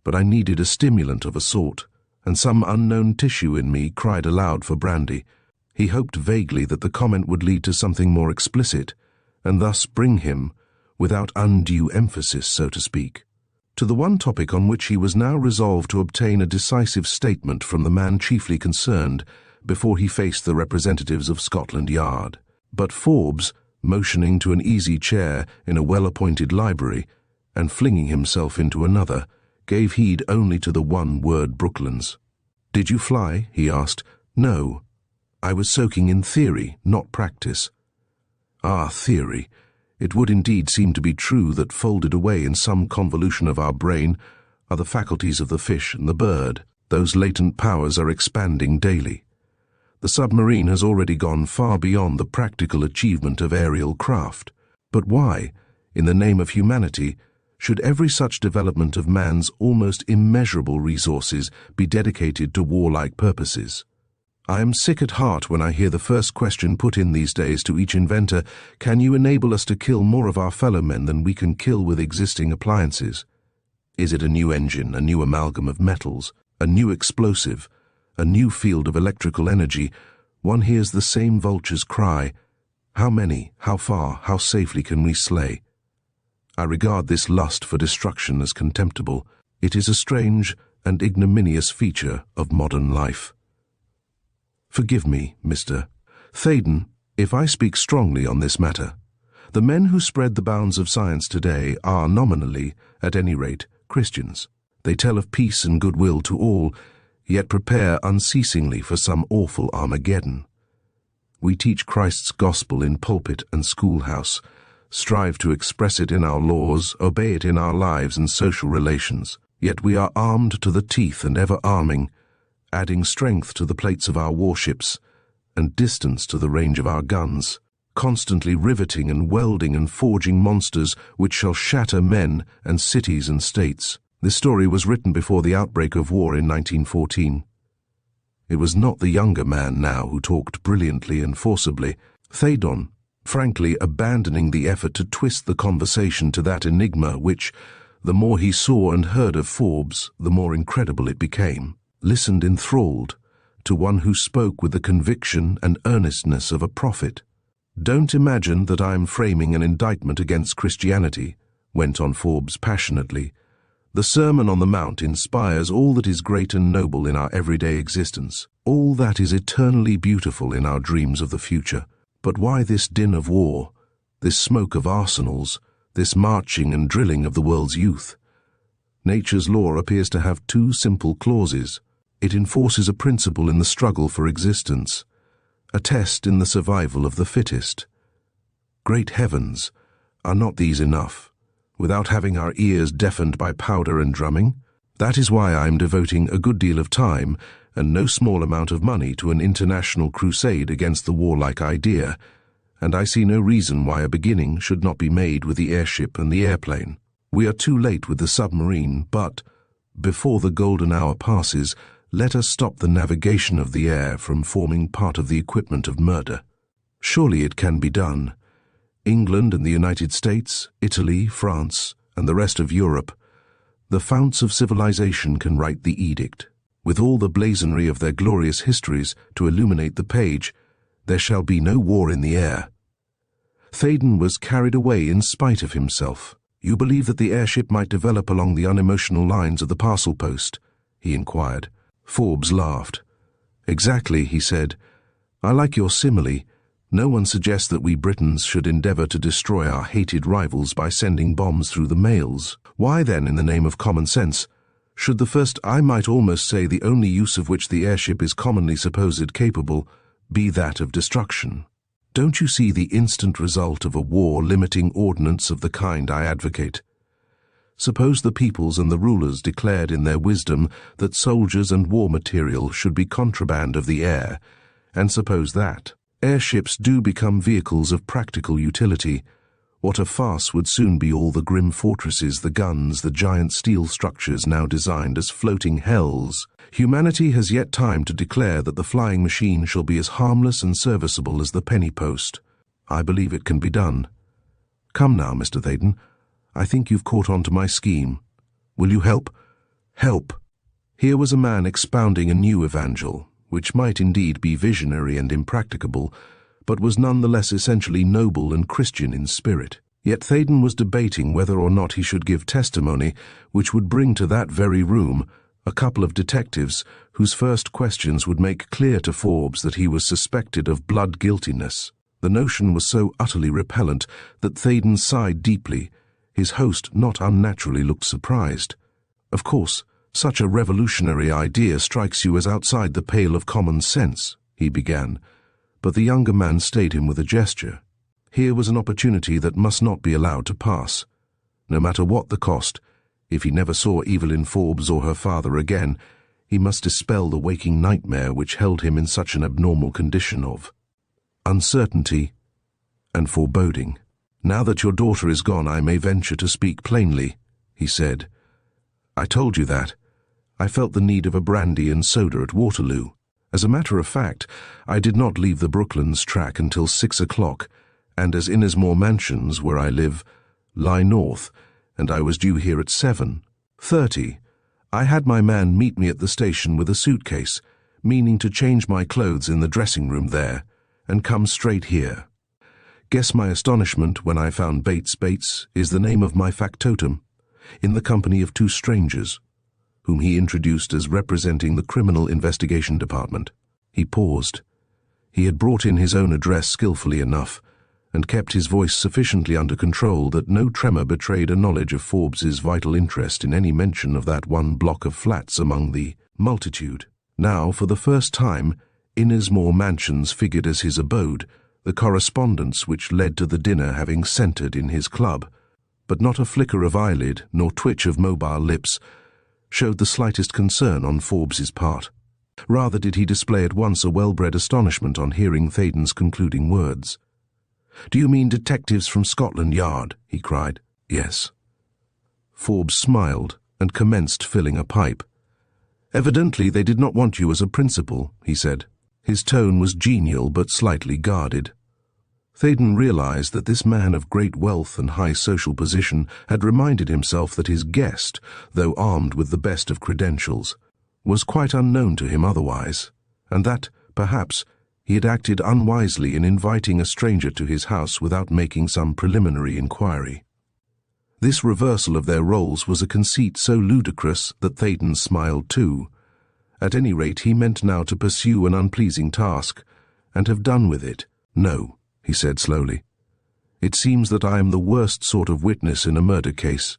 but I needed a stimulant of a sort, and some unknown tissue in me cried aloud for brandy." He hoped vaguely that the comment would lead to something more explicit, and thus bring him, without undue emphasis, so to speak, to the one topic on which he was now resolved to obtain a decisive statement from the man chiefly concerned before he faced the representatives of Scotland Yard. But Forbes, motioning to an easy chair in a well-appointed library, and flinging himself into another, gave heed only to the one word Brooklands. "Did you fly?" he asked. "No. I was soaking in theory, not practice." "Ah, theory. It would indeed seem to be true that folded away in some convolution of our brain are the faculties of the fish and the bird. Those latent powers are expanding daily. The submarine has already gone far beyond the practical achievement of aerial craft. But why, in the name of humanity, should every such development of man's almost immeasurable resources be dedicated to warlike purposes? I am sick at heart when I hear the first question put in these days to each inventor, "Can you enable us to kill more of our fellow men than we can kill with existing appliances?" Is it a new engine, a new amalgam of metals, a new explosive, a new field of electrical energy? One hears the same vulture's cry, "How many, how far, how safely can we slay?" I regard this lust for destruction as contemptible. It is a strange and ignominious feature of modern life. Forgive me, Mr. Theydon, if I speak strongly on this matter. The men who spread the bounds of science today are nominally, at any rate, Christians. They tell of peace and goodwill to all, yet prepare unceasingly for some awful Armageddon. We teach Christ's gospel in pulpit and schoolhouse, strive to express it in our laws, obey it in our lives and social relations. Yet we are armed to the teeth and ever arming, adding strength to the plates of our warships and distance to the range of our guns, constantly riveting and welding and forging monsters which shall shatter men and cities and states. This story was written before the outbreak of war in 1914. It was not the younger man now who talked brilliantly and forcibly. Theydon, frankly abandoning the effort to twist the conversation to that enigma which, the more he saw and heard of Forbes, the more incredible it became, listened enthralled to one who spoke with the conviction and earnestness of a prophet. "Don't imagine that I am framing an indictment against Christianity," went on Forbes passionately. "The Sermon on the Mount inspires all that is great and noble in our everyday existence, all that is eternally beautiful in our dreams of the future. But why this din of war, this smoke of arsenals, this marching and drilling of the world's youth? Nature's law appears to have two simple clauses. It enforces a principle in the struggle for existence, a test in the survival of the fittest. Great heavens, are not these enough, without having our ears deafened by powder and drumming? That is why I am devoting a good deal of time and no small amount of money to an international crusade against the warlike idea, and I see no reason why a beginning should not be made with the airship and the airplane. We are too late with the submarine, but, before the golden hour passes, let us stop the navigation of the air from forming part of the equipment of murder. Surely it can be done. England and the United States, Italy, France, and the rest of Europe, the founts of civilization can write the edict. With all the blazonry of their glorious histories to illuminate the page, there shall be no war in the air. Theydon was carried away in spite of himself. "You believe that the airship might develop along the unemotional lines of the parcel post?" he inquired. Forbes laughed. "Exactly," he said. "I like your simile. No one suggests that we Britons should endeavor to destroy our hated rivals by sending bombs through the mails. Why then, in the name of common sense, should the first, I might almost say the only use of which the airship is commonly supposed capable, be that of destruction? Don't you see the instant result of a war-limiting ordinance of the kind I advocate? Suppose the peoples and the rulers declared in their wisdom that soldiers and war material should be contraband of the air, and suppose that airships do become vehicles of practical utility. What a farce would soon be all the grim fortresses, the guns, the giant steel structures now designed as floating hells. Humanity has yet time to declare that the flying machine shall be as harmless and serviceable as the penny post. I believe it can be done. Come now, Mr. Theydon, I think you've caught on to my scheme. Will you help? Help!" Here was a man expounding a new evangel, which might indeed be visionary and impracticable, but was none the less essentially noble and Christian in spirit. Yet Theydon was debating whether or not he should give testimony which would bring to that very room a couple of detectives whose first questions would make clear to Forbes that he was suspected of blood guiltiness. The notion was so utterly repellent that Theydon sighed deeply. His host not unnaturally looked surprised. "Of course, such a revolutionary idea strikes you as outside the pale of common sense," he began, but the younger man stayed him with a gesture. Here was an opportunity that must not be allowed to pass. No matter what the cost, if he never saw Evelyn Forbes or her father again, he must dispel the waking nightmare which held him in such an abnormal condition of uncertainty and foreboding. "Now that your daughter is gone, I may venture to speak plainly," he said. "I told you that. I felt the need of a brandy and soda at Waterloo. As a matter of fact, I did not leave the Brooklands track until 6 o'clock, and as Innismore Mansions, where I live, lie north, and I was due here at 7:30, I had my man meet me at the station with a suitcase, meaning to change my clothes in the dressing room there, and come straight here. Guess my astonishment when I found Bates. Bates is the name of my factotum, in the company of two strangers, whom he introduced as representing the Criminal Investigation Department. He paused. He had brought in his own address skillfully enough, and kept his voice sufficiently under control that no tremor betrayed a knowledge of Forbes's vital interest in any mention of that one block of flats among the multitude. Now, for the first time, Innismore Mansions figured as his abode, the correspondence which led to the dinner having centered in his club, but not a flicker of eyelid nor twitch of mobile lips showed the slightest concern on Forbes's part. Rather did he display at once a well-bred astonishment on hearing Theydon's concluding words. "Do you mean detectives from Scotland Yard?" he cried. "Yes." Forbes smiled and commenced filling a pipe. "Evidently they did not want you as a principal," he said. His tone was genial but slightly guarded. Theydon realized that this man of great wealth and high social position had reminded himself that his guest, though armed with the best of credentials, was quite unknown to him otherwise, and that, perhaps, he had acted unwisely in inviting a stranger to his house without making some preliminary inquiry. This reversal of their roles was a conceit so ludicrous that Theydon smiled too. At any rate, he meant now to pursue an unpleasing task, and have done with it. "No," he said slowly. "It seems that I am the worst sort of witness in a murder case.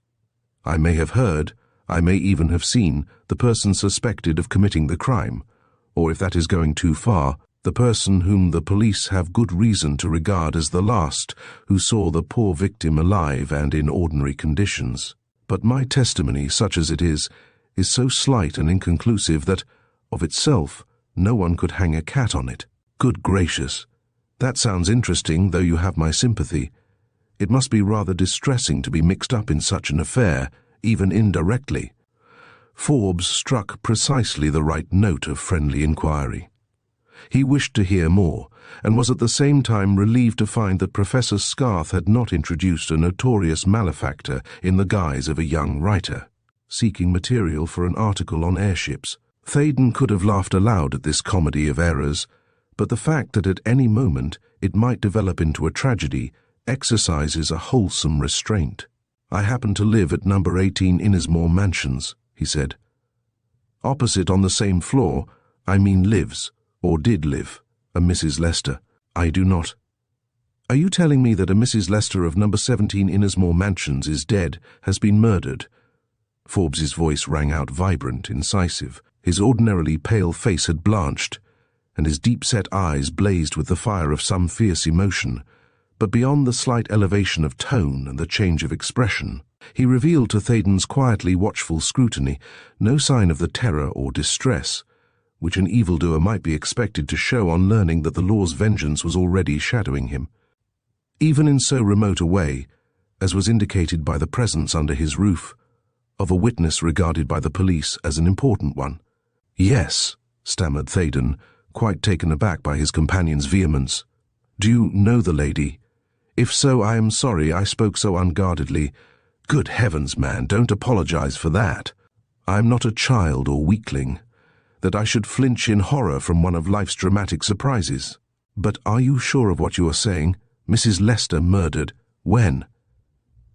I may have heard, I may even have seen, the person suspected of committing the crime, or if that is going too far, the person whom the police have good reason to regard as the last who saw the poor victim alive and in ordinary conditions. But my testimony, such as it is so slight and inconclusive that, of itself, no one could hang a cat on it. Good gracious! That sounds interesting, though you have my sympathy. It must be rather distressing to be mixed up in such an affair, even indirectly." Forbes struck precisely the right note of friendly inquiry. He wished to hear more, and was at the same time relieved to find that Professor Scarth had not introduced a notorious malefactor in the guise of a young writer, seeking material for an article on airships. Theydon could have laughed aloud at this comedy of errors, but the fact that at any moment it might develop into a tragedy exercises a wholesome restraint. "I happen to live at number 18 Innismore Mansions," he said. "Opposite on the same floor, I mean lives, or did live, a Mrs. Lester. I do not." "Are you telling me that a Mrs. Lester of number 17 Innismore Mansions is dead, has been murdered?" Forbes's voice rang out vibrant, incisive. His ordinarily pale face had blanched, and his deep-set eyes blazed with the fire of some fierce emotion, but beyond the slight elevation of tone and the change of expression, he revealed to Theydon's quietly watchful scrutiny no sign of the terror or distress which an evildoer might be expected to show on learning that the law's vengeance was already shadowing him. Even in so remote a way, as was indicated by the presence under his roof, of a witness regarded by the police as an important one. "Yes," stammered Theydon, quite taken aback by his companion's vehemence. "Do you know the lady? If so, I am sorry I spoke so unguardedly. Good heavens, man, don't apologize for that. I am not a child or weakling, that I should flinch in horror from one of life's dramatic surprises. But are you sure of what you are saying? Mrs. Lester murdered? When?"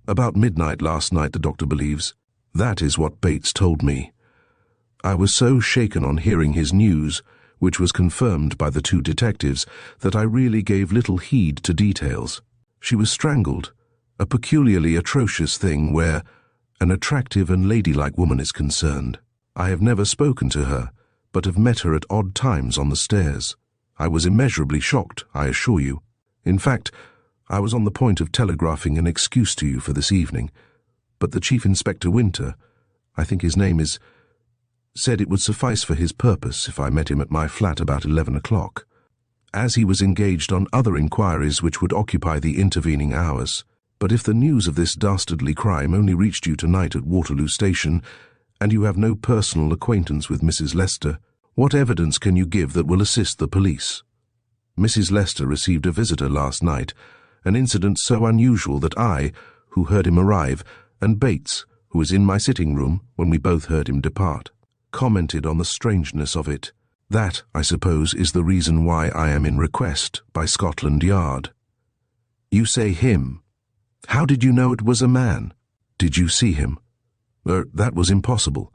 "About midnight last night, the doctor believes. That is what Bates told me. I was so shaken on hearing his news, which was confirmed by the two detectives, that I really gave little heed to details. She was strangled, a peculiarly atrocious thing where an attractive and ladylike woman is concerned. I have never spoken to her, but have met her at odd times on the stairs. I was immeasurably shocked, I assure you. In fact, I was on the point of telegraphing an excuse to you for this evening, but the Chief Inspector Winter, I think his name is, said it would suffice for his purpose if I met him at my flat about 11 o'clock, as he was engaged on other inquiries which would occupy the intervening hours. But if the news of this dastardly crime only reached you tonight at Waterloo Station, and you have no personal acquaintance with Mrs. Lester, what evidence can you give that will assist the police? Mrs. Lester received a visitor last night, an incident so unusual that I, who heard him arrive, and Bates, who was in my sitting room when we both heard him depart, commented on the strangeness of it. That, I suppose, is the reason why I am in request by Scotland Yard." You say him. How did you know it was a man? Did you see him? That was impossible.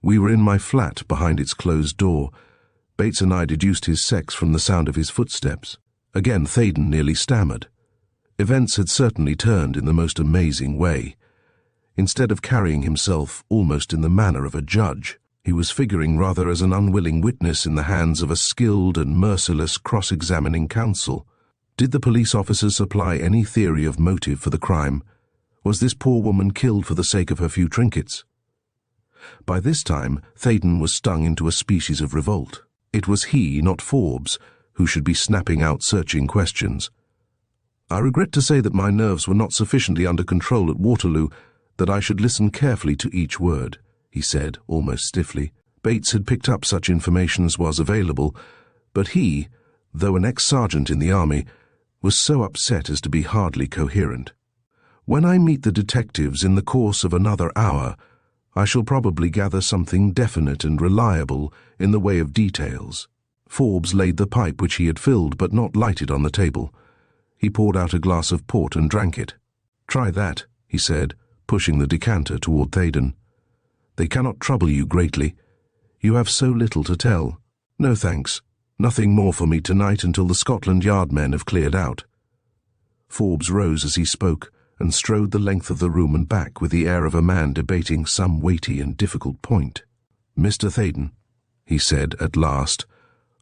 We were in my flat behind its closed door. Bates and I deduced his sex from the sound of his footsteps. Again, Theydon nearly stammered. Events had certainly turned in the most amazing way. Instead of carrying himself almost in the manner of a judge, he was figuring rather as an unwilling witness in the hands of a skilled and merciless cross-examining counsel. Did the police officers supply any theory of motive for the crime? Was this poor woman killed for the sake of her few trinkets? By this time, Theydon was stung into a species of revolt. It was he, not Forbes, who should be snapping out searching questions. I regret to say that my nerves were not sufficiently under control at Waterloo, that I should listen carefully to each word, he said, almost stiffly. Bates had picked up such information as was available, but he, though an ex-sergeant in the army, was so upset as to be hardly coherent. When I meet the detectives in the course of another hour, I shall probably gather something definite and reliable in the way of details. Forbes laid the pipe which he had filled but not lighted on the table. He poured out a glass of port and drank it. "Try that," he said, pushing the decanter toward Theydon. "They cannot trouble you greatly. You have so little to tell." "No thanks. Nothing more for me tonight until the Scotland Yard men have cleared out." Forbes rose as he spoke and strode the length of the room and back with the air of a man debating some weighty and difficult point. "Mr. Theydon," he said at last,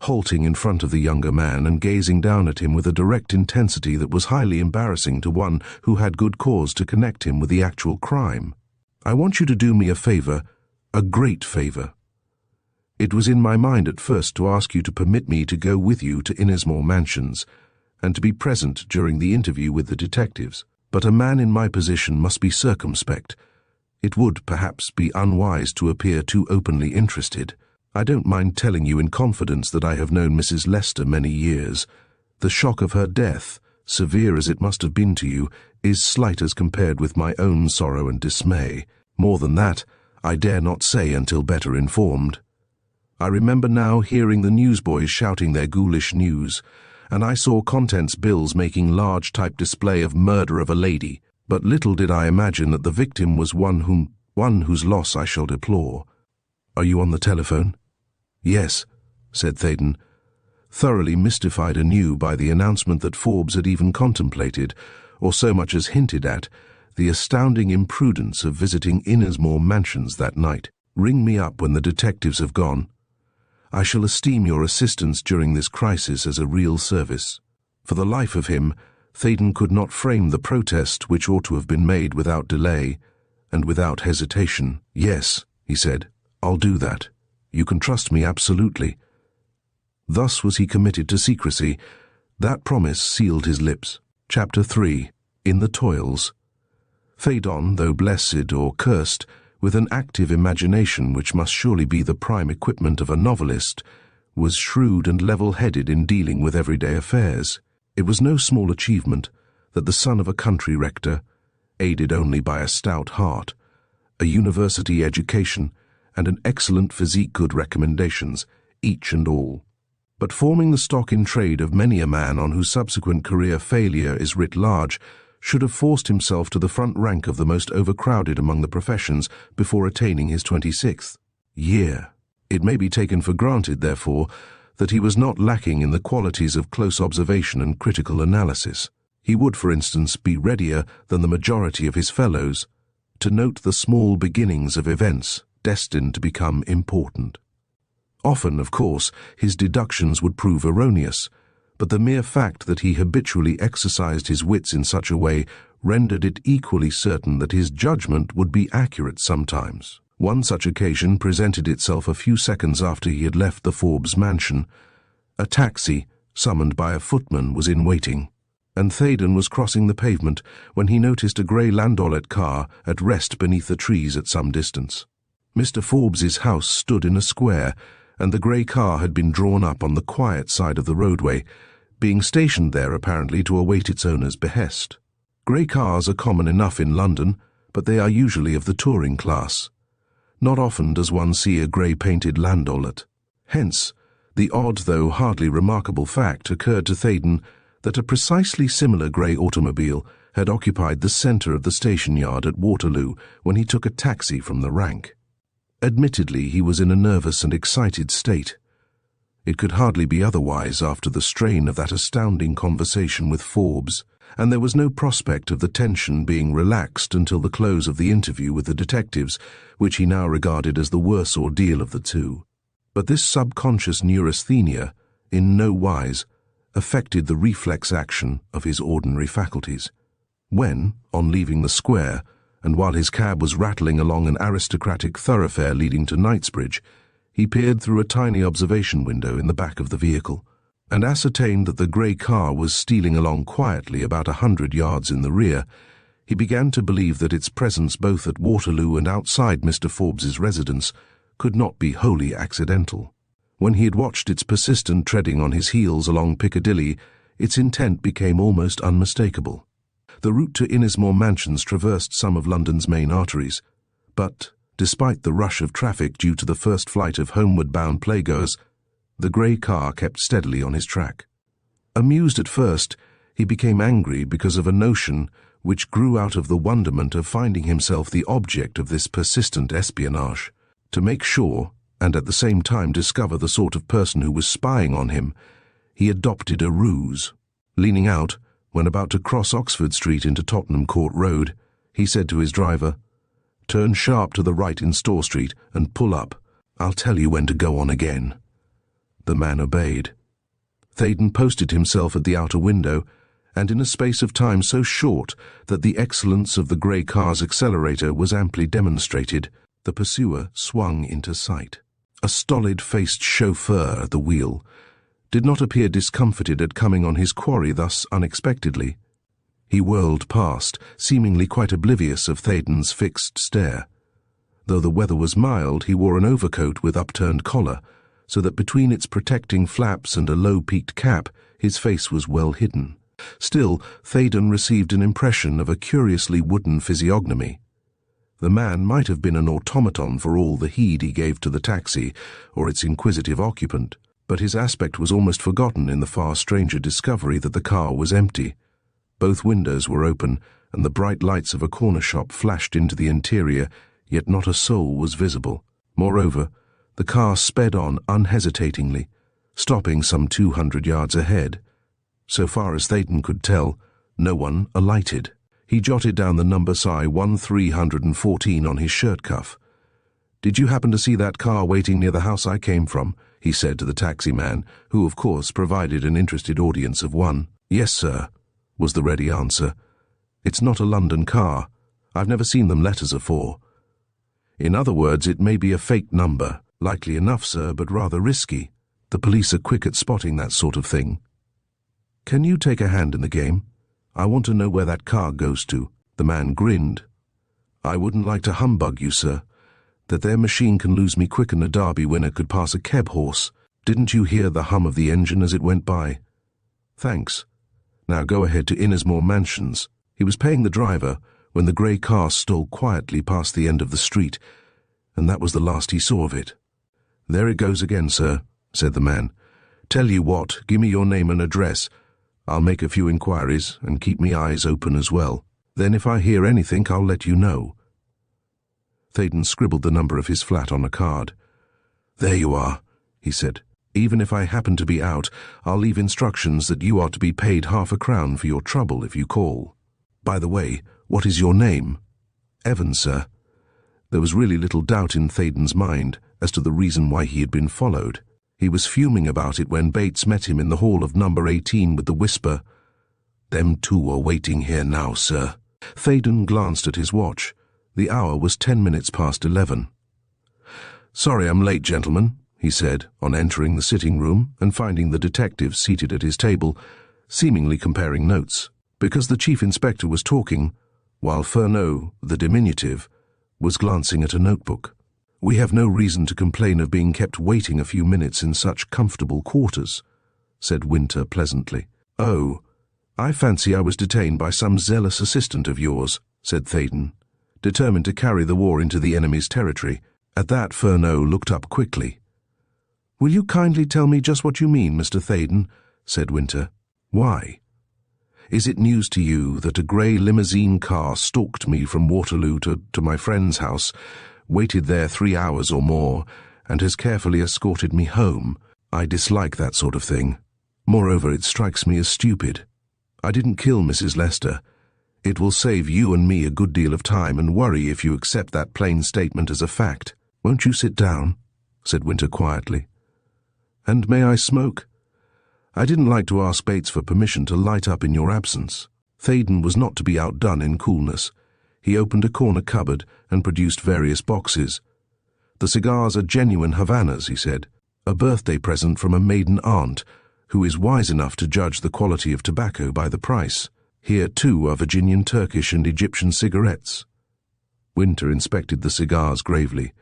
halting in front of the younger man and gazing down at him with a direct intensity that was highly embarrassing to one who had good cause to connect him with the actual crime. "I want you to do me a favor, a great favor. It was in my mind at first to ask you to permit me to go with you to Innismore Mansions and to be present during the interview with the detectives, but a man in my position must be circumspect. It would, perhaps, be unwise to appear too openly interested. I don't mind telling you in confidence that I have known Mrs. Lester many years. The shock of her death, severe as it must have been to you, is slight as compared with my own sorrow and dismay. More than that, I dare not say until better informed. I remember now hearing the newsboys shouting their ghoulish news, and I saw contents bills making large type display of murder of a lady, but little did I imagine that the victim was one whose loss I shall deplore. Are you on the telephone?" "Yes," said Theydon, thoroughly mystified anew by the announcement that Forbes had even contemplated, or so much as hinted at, the astounding imprudence of visiting Innismore Mansions that night. "Ring me up when the detectives have gone. I shall esteem your assistance during this crisis as a real service." For the life of him, Theydon could not frame the protest which ought to have been made without delay and without hesitation. "Yes," he said, "I'll do that. You can trust me absolutely." Thus was he committed to secrecy. That promise sealed his lips. Chapter 3. In the Toils. Theydon, though blessed or cursed, with an active imagination which must surely be the prime equipment of a novelist, was shrewd and level-headed in dealing with everyday affairs. It was no small achievement that the son of a country rector, aided only by a stout heart, a university education, and an excellent physique good recommendations, each and all. But forming the stock in trade of many a man on whose subsequent career failure is writ large, should have forced himself to the front rank of the most overcrowded among the professions before attaining his 26th year. It may be taken for granted, therefore, that he was not lacking in the qualities of close observation and critical analysis. He would, for instance, be readier than the majority of his fellows to note the small beginnings of events destined to become important. Often, of course, his deductions would prove erroneous, but the mere fact that he habitually exercised his wits in such a way rendered it equally certain that his judgment would be accurate sometimes. One such occasion presented itself a few seconds after he had left the Forbes mansion. A taxi, summoned by a footman, was in waiting, and Theydon was crossing the pavement when he noticed a grey landaulet car at rest beneath the trees at some distance. Mr. Forbes's house stood in a square, and the grey car had been drawn up on the quiet side of the roadway, being stationed there apparently to await its owner's behest. Grey cars are common enough in London, but they are usually of the touring class. Not often does one see a grey-painted landaulet. Hence, the odd though hardly remarkable fact occurred to Theydon that a precisely similar grey automobile had occupied the centre of the station yard at Waterloo when he took a taxi from the rank. Admittedly, he was in a nervous and excited state. It could hardly be otherwise after the strain of that astounding conversation with Forbes, and there was no prospect of the tension being relaxed until the close of the interview with the detectives, which he now regarded as the worse ordeal of the two. But this subconscious neurasthenia, in no wise, affected the reflex action of his ordinary faculties. When, on leaving the square, and while his cab was rattling along an aristocratic thoroughfare leading to Knightsbridge, he peered through a tiny observation window in the back of the vehicle, and ascertained that the grey car was stealing along quietly about 100 yards in the rear, he began to believe that its presence both at Waterloo and outside Mr. Forbes's residence could not be wholly accidental. When he had watched its persistent treading on his heels along Piccadilly, its intent became almost unmistakable. The route to Innismore Mansions traversed some of London's main arteries, but, despite the rush of traffic due to the first flight of homeward-bound playgoers, the grey car kept steadily on his track. Amused at first, he became angry because of a notion which grew out of the wonderment of finding himself the object of this persistent espionage. To make sure, and at the same time discover the sort of person who was spying on him, he adopted a ruse. Leaning out, when about to cross Oxford Street into Tottenham Court Road, he said to his driver, "Turn sharp to the right in Store Street and pull up. I'll tell you when to go on again." The man obeyed. Theydon posted himself at the outer window, and in a space of time so short that the excellence of the grey car's accelerator was amply demonstrated, the pursuer swung into sight. A stolid-faced chauffeur at the wheel did not appear discomfited at coming on his quarry thus unexpectedly. He whirled past, seemingly quite oblivious of Theydon's fixed stare. Though the weather was mild, he wore an overcoat with upturned collar, so that between its protecting flaps and a low-peaked cap, his face was well hidden. Still, Theydon received an impression of a curiously wooden physiognomy. The man might have been an automaton for all the heed he gave to the taxi or its inquisitive occupant, but his aspect was almost forgotten in the far stranger discovery that the car was empty. Both windows were open, and the bright lights of a corner shop flashed into the interior, yet not a soul was visible. Moreover, the car sped on unhesitatingly, stopping some 200 yards ahead. So far as Theydon could tell, no one alighted. He jotted down the number SI 1314 on his shirt cuff. "Did you happen to see that car waiting near the house I came from?" he said to the taxi man, who of course provided an interested audience of one. "Yes, sir," was the ready answer. "It's not a London car. I've never seen them letters afore." "In other words, it may be a fake number. Likely enough, sir, but rather risky. The police are quick at spotting that sort of thing." "Can you take a hand in the game? I want to know where that car goes to." The man grinned. "I wouldn't like to humbug you, sir. That there machine can lose me quicker than a Derby winner could pass a keb horse. Didn't you hear the hum of the engine as it went by?" "Thanks. Now go ahead to Innismore Mansions." He was paying the driver when the grey car stole quietly past the end of the street, and that was the last he saw of it. "There it goes again, sir," said the man. "Tell you what, give me your name and address. I'll make a few inquiries and keep me eyes open as well. Then if I hear anything, I'll let you know." Theydon scribbled the number of his flat on a card. "There you are," he said. "Even if I happen to be out, I'll leave instructions that you are to be paid £0.50 for your trouble if you call. By the way, what is your name?" "Evans, sir." There was really little doubt in Theydon's mind as to the reason why he had been followed. He was fuming about it when Bates met him in the hall of number 18 with the whisper, "Them two are waiting here now, sir." Theydon glanced at his watch. The hour was 10 minutes past 11. "Sorry I'm late, gentlemen," he said, on entering the sitting room and finding the detective seated at his table, seemingly comparing notes, because the chief inspector was talking, while Furneaux, the diminutive, was glancing at a notebook. "We have no reason to complain of being kept waiting a few minutes in such comfortable quarters," said Winter pleasantly. "Oh, I fancy I was detained by some zealous assistant of yours," said Theydon, determined to carry the war into the enemy's territory. At that, Furneaux looked up quickly. "Will you kindly tell me just what you mean, Mr. Theydon?" said Winter. "Why?" Is it news to you that a grey limousine car stalked me from Waterloo to my friend's house, waited there 3 hours or more, and has carefully escorted me home? I dislike that sort of thing. Moreover, it strikes me as stupid. I didn't kill Mrs. Lester. It will save you and me a good deal of time and worry if you accept that plain statement as a fact. Won't you sit down? Said Winter quietly. And may I smoke? I didn't like to ask Bates for permission to light up in your absence. Theydon was not to be outdone in coolness. He opened a corner cupboard and produced various boxes. The cigars are genuine Havanas, he said. A birthday present from a maiden aunt, who is wise enough to judge the quality of tobacco by the price. Here, too, are Virginian, Turkish, and Egyptian cigarettes. Winter inspected the cigars gravely.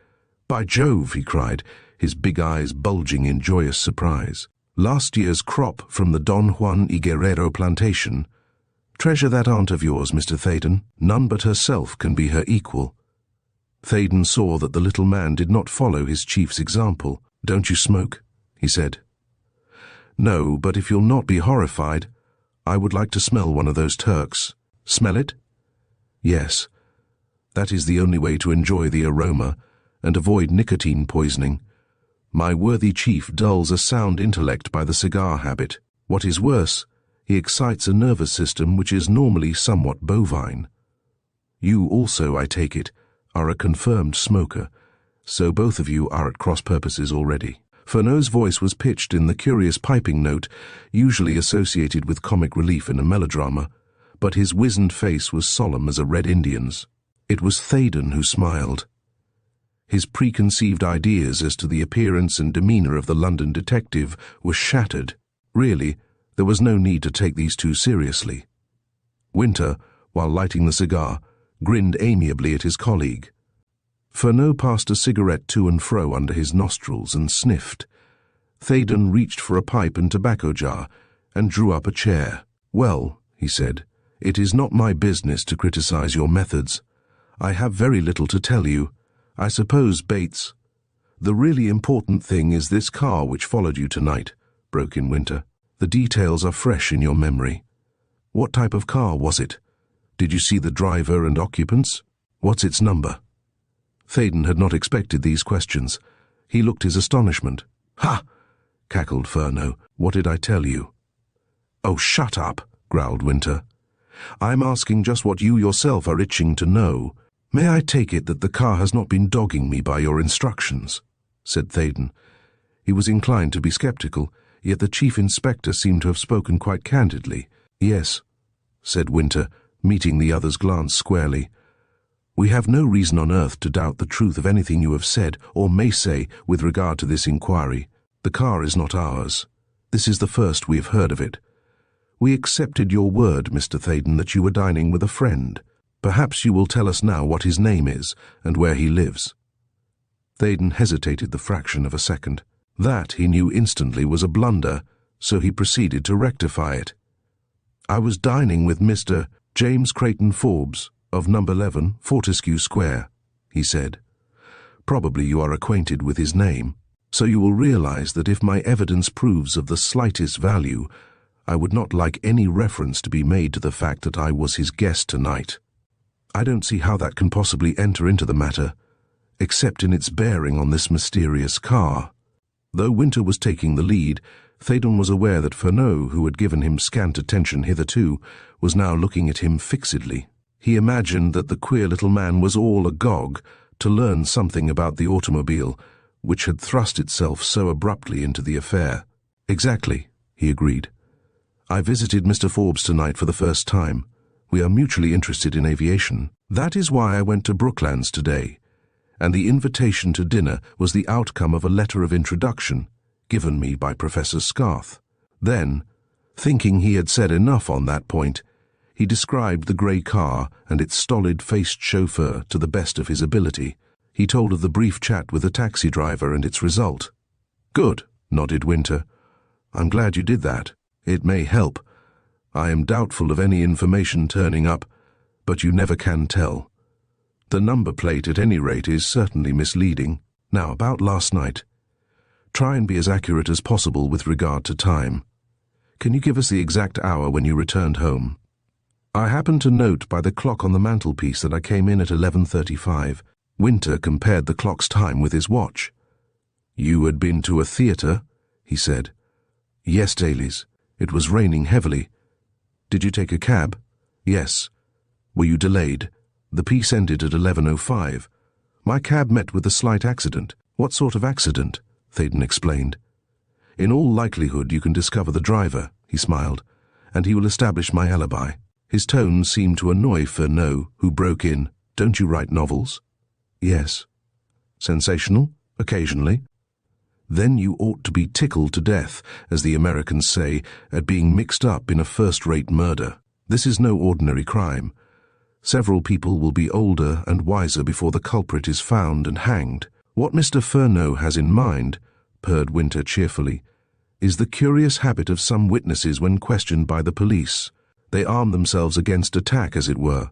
By Jove, he cried, his big eyes bulging in joyous surprise. Last year's crop from the Don Juan y Guerrero plantation. Treasure that aunt of yours, Mr. Theydon. None but herself can be her equal. Theydon saw that the little man did not follow his chief's example. Don't you smoke? He said. No, but if you'll not be horrified, I would like to smell one of those Turks. Smell it? Yes. That is the only way to enjoy the aroma and avoid nicotine poisoning. My worthy chief dulls a sound intellect by the cigar habit. What is worse, he excites a nervous system which is normally somewhat bovine. You also, I take it, are a confirmed smoker, so both of you are at cross purposes already. Fernaux's voice was pitched in the curious piping note usually associated with comic relief in a melodrama, but his wizened face was solemn as a Red Indian's. It was Theydon who smiled. His preconceived ideas as to the appearance and demeanour of the London detective were shattered. Really, there was no need to take these two seriously. Winter, while lighting the cigar, grinned amiably at his colleague. Fernaux passed a cigarette to and fro under his nostrils and sniffed. Theydon reached for a pipe and tobacco jar and drew up a chair. Well, he said, it is not my business to criticize your methods. I have very little to tell you. I suppose, Bates— The really important thing is this car which followed you tonight, broke in Winter. The details are fresh in your memory. What type of car was it? Did you see the driver and occupants? What's its number? Theydon had not expected these questions. He looked his astonishment. Ha! Cackled Fernaux. What did I tell you? Oh, shut up, growled Winter. I'm asking just what you yourself are itching to know. May I take it that the car has not been dogging me by your instructions? Said Theydon. He was inclined to be sceptical, yet the chief inspector seemed to have spoken quite candidly. Yes, said Winter, meeting the other's glance squarely. We have no reason on earth to doubt the truth of anything you have said or may say with regard to this inquiry. The car is not ours. This is the first we have heard of it. We accepted your word, Mr. Theydon, that you were dining with a friend. Perhaps you will tell us now what his name is and where he lives. Theydon hesitated the fraction of a second. That, he knew instantly, was a blunder, so he proceeded to rectify it. I was dining with Mr. James Creighton Forbes, of No. 11, Fortescue Square, he said. Probably you are acquainted with his name, so you will realize that if my evidence proves of the slightest value, I would not like any reference to be made to the fact that I was his guest tonight. I don't see how that can possibly enter into the matter, except in its bearing on this mysterious car. Though Winter was taking the lead, Theydon was aware that Fernaux, who had given him scant attention hitherto, was now looking at him fixedly. He imagined that the queer little man was all agog to learn something about the automobile, which had thrust itself so abruptly into the affair. Exactly, he agreed. I visited Mr. Forbes tonight for the first time. We are mutually interested in aviation. That is why I went to Brooklands today, and the invitation to dinner was the outcome of a letter of introduction given me by Professor Scarth. Then, thinking he had said enough on that point, he described the grey car and its stolid-faced chauffeur to the best of his ability. He told of the brief chat with the taxi driver and its result. Good, nodded Winter. I'm glad you did that. It may help. I am doubtful of any information turning up, but you never can tell. The number plate, at any rate, is certainly misleading. Now, about last night. Try and be as accurate as possible with regard to time. Can you give us the exact hour when you returned home? I happened to note by the clock on the mantelpiece that I came in at 11:35. Winter compared the clock's time with his watch. You had been to a theatre, he said. Yes, Daly's. It was raining heavily. Did you take a cab? Yes. Were you delayed? The piece ended at 11:05. My cab met with a slight accident. What sort of accident? Theydon explained. In all likelihood you can discover the driver, he smiled, and he will establish my alibi. His tone seemed to annoy Ferneau, who broke in. Don't you write novels? Yes. Sensational? Occasionally. Then you ought to be tickled to death, as the Americans say, at being mixed up in a first-rate murder. This is no ordinary crime. Several people will be older and wiser before the culprit is found and hanged. What Mr. Ferneau has in mind, purred Winter cheerfully, is the curious habit of some witnesses when questioned by the police. They arm themselves against attack, as it were.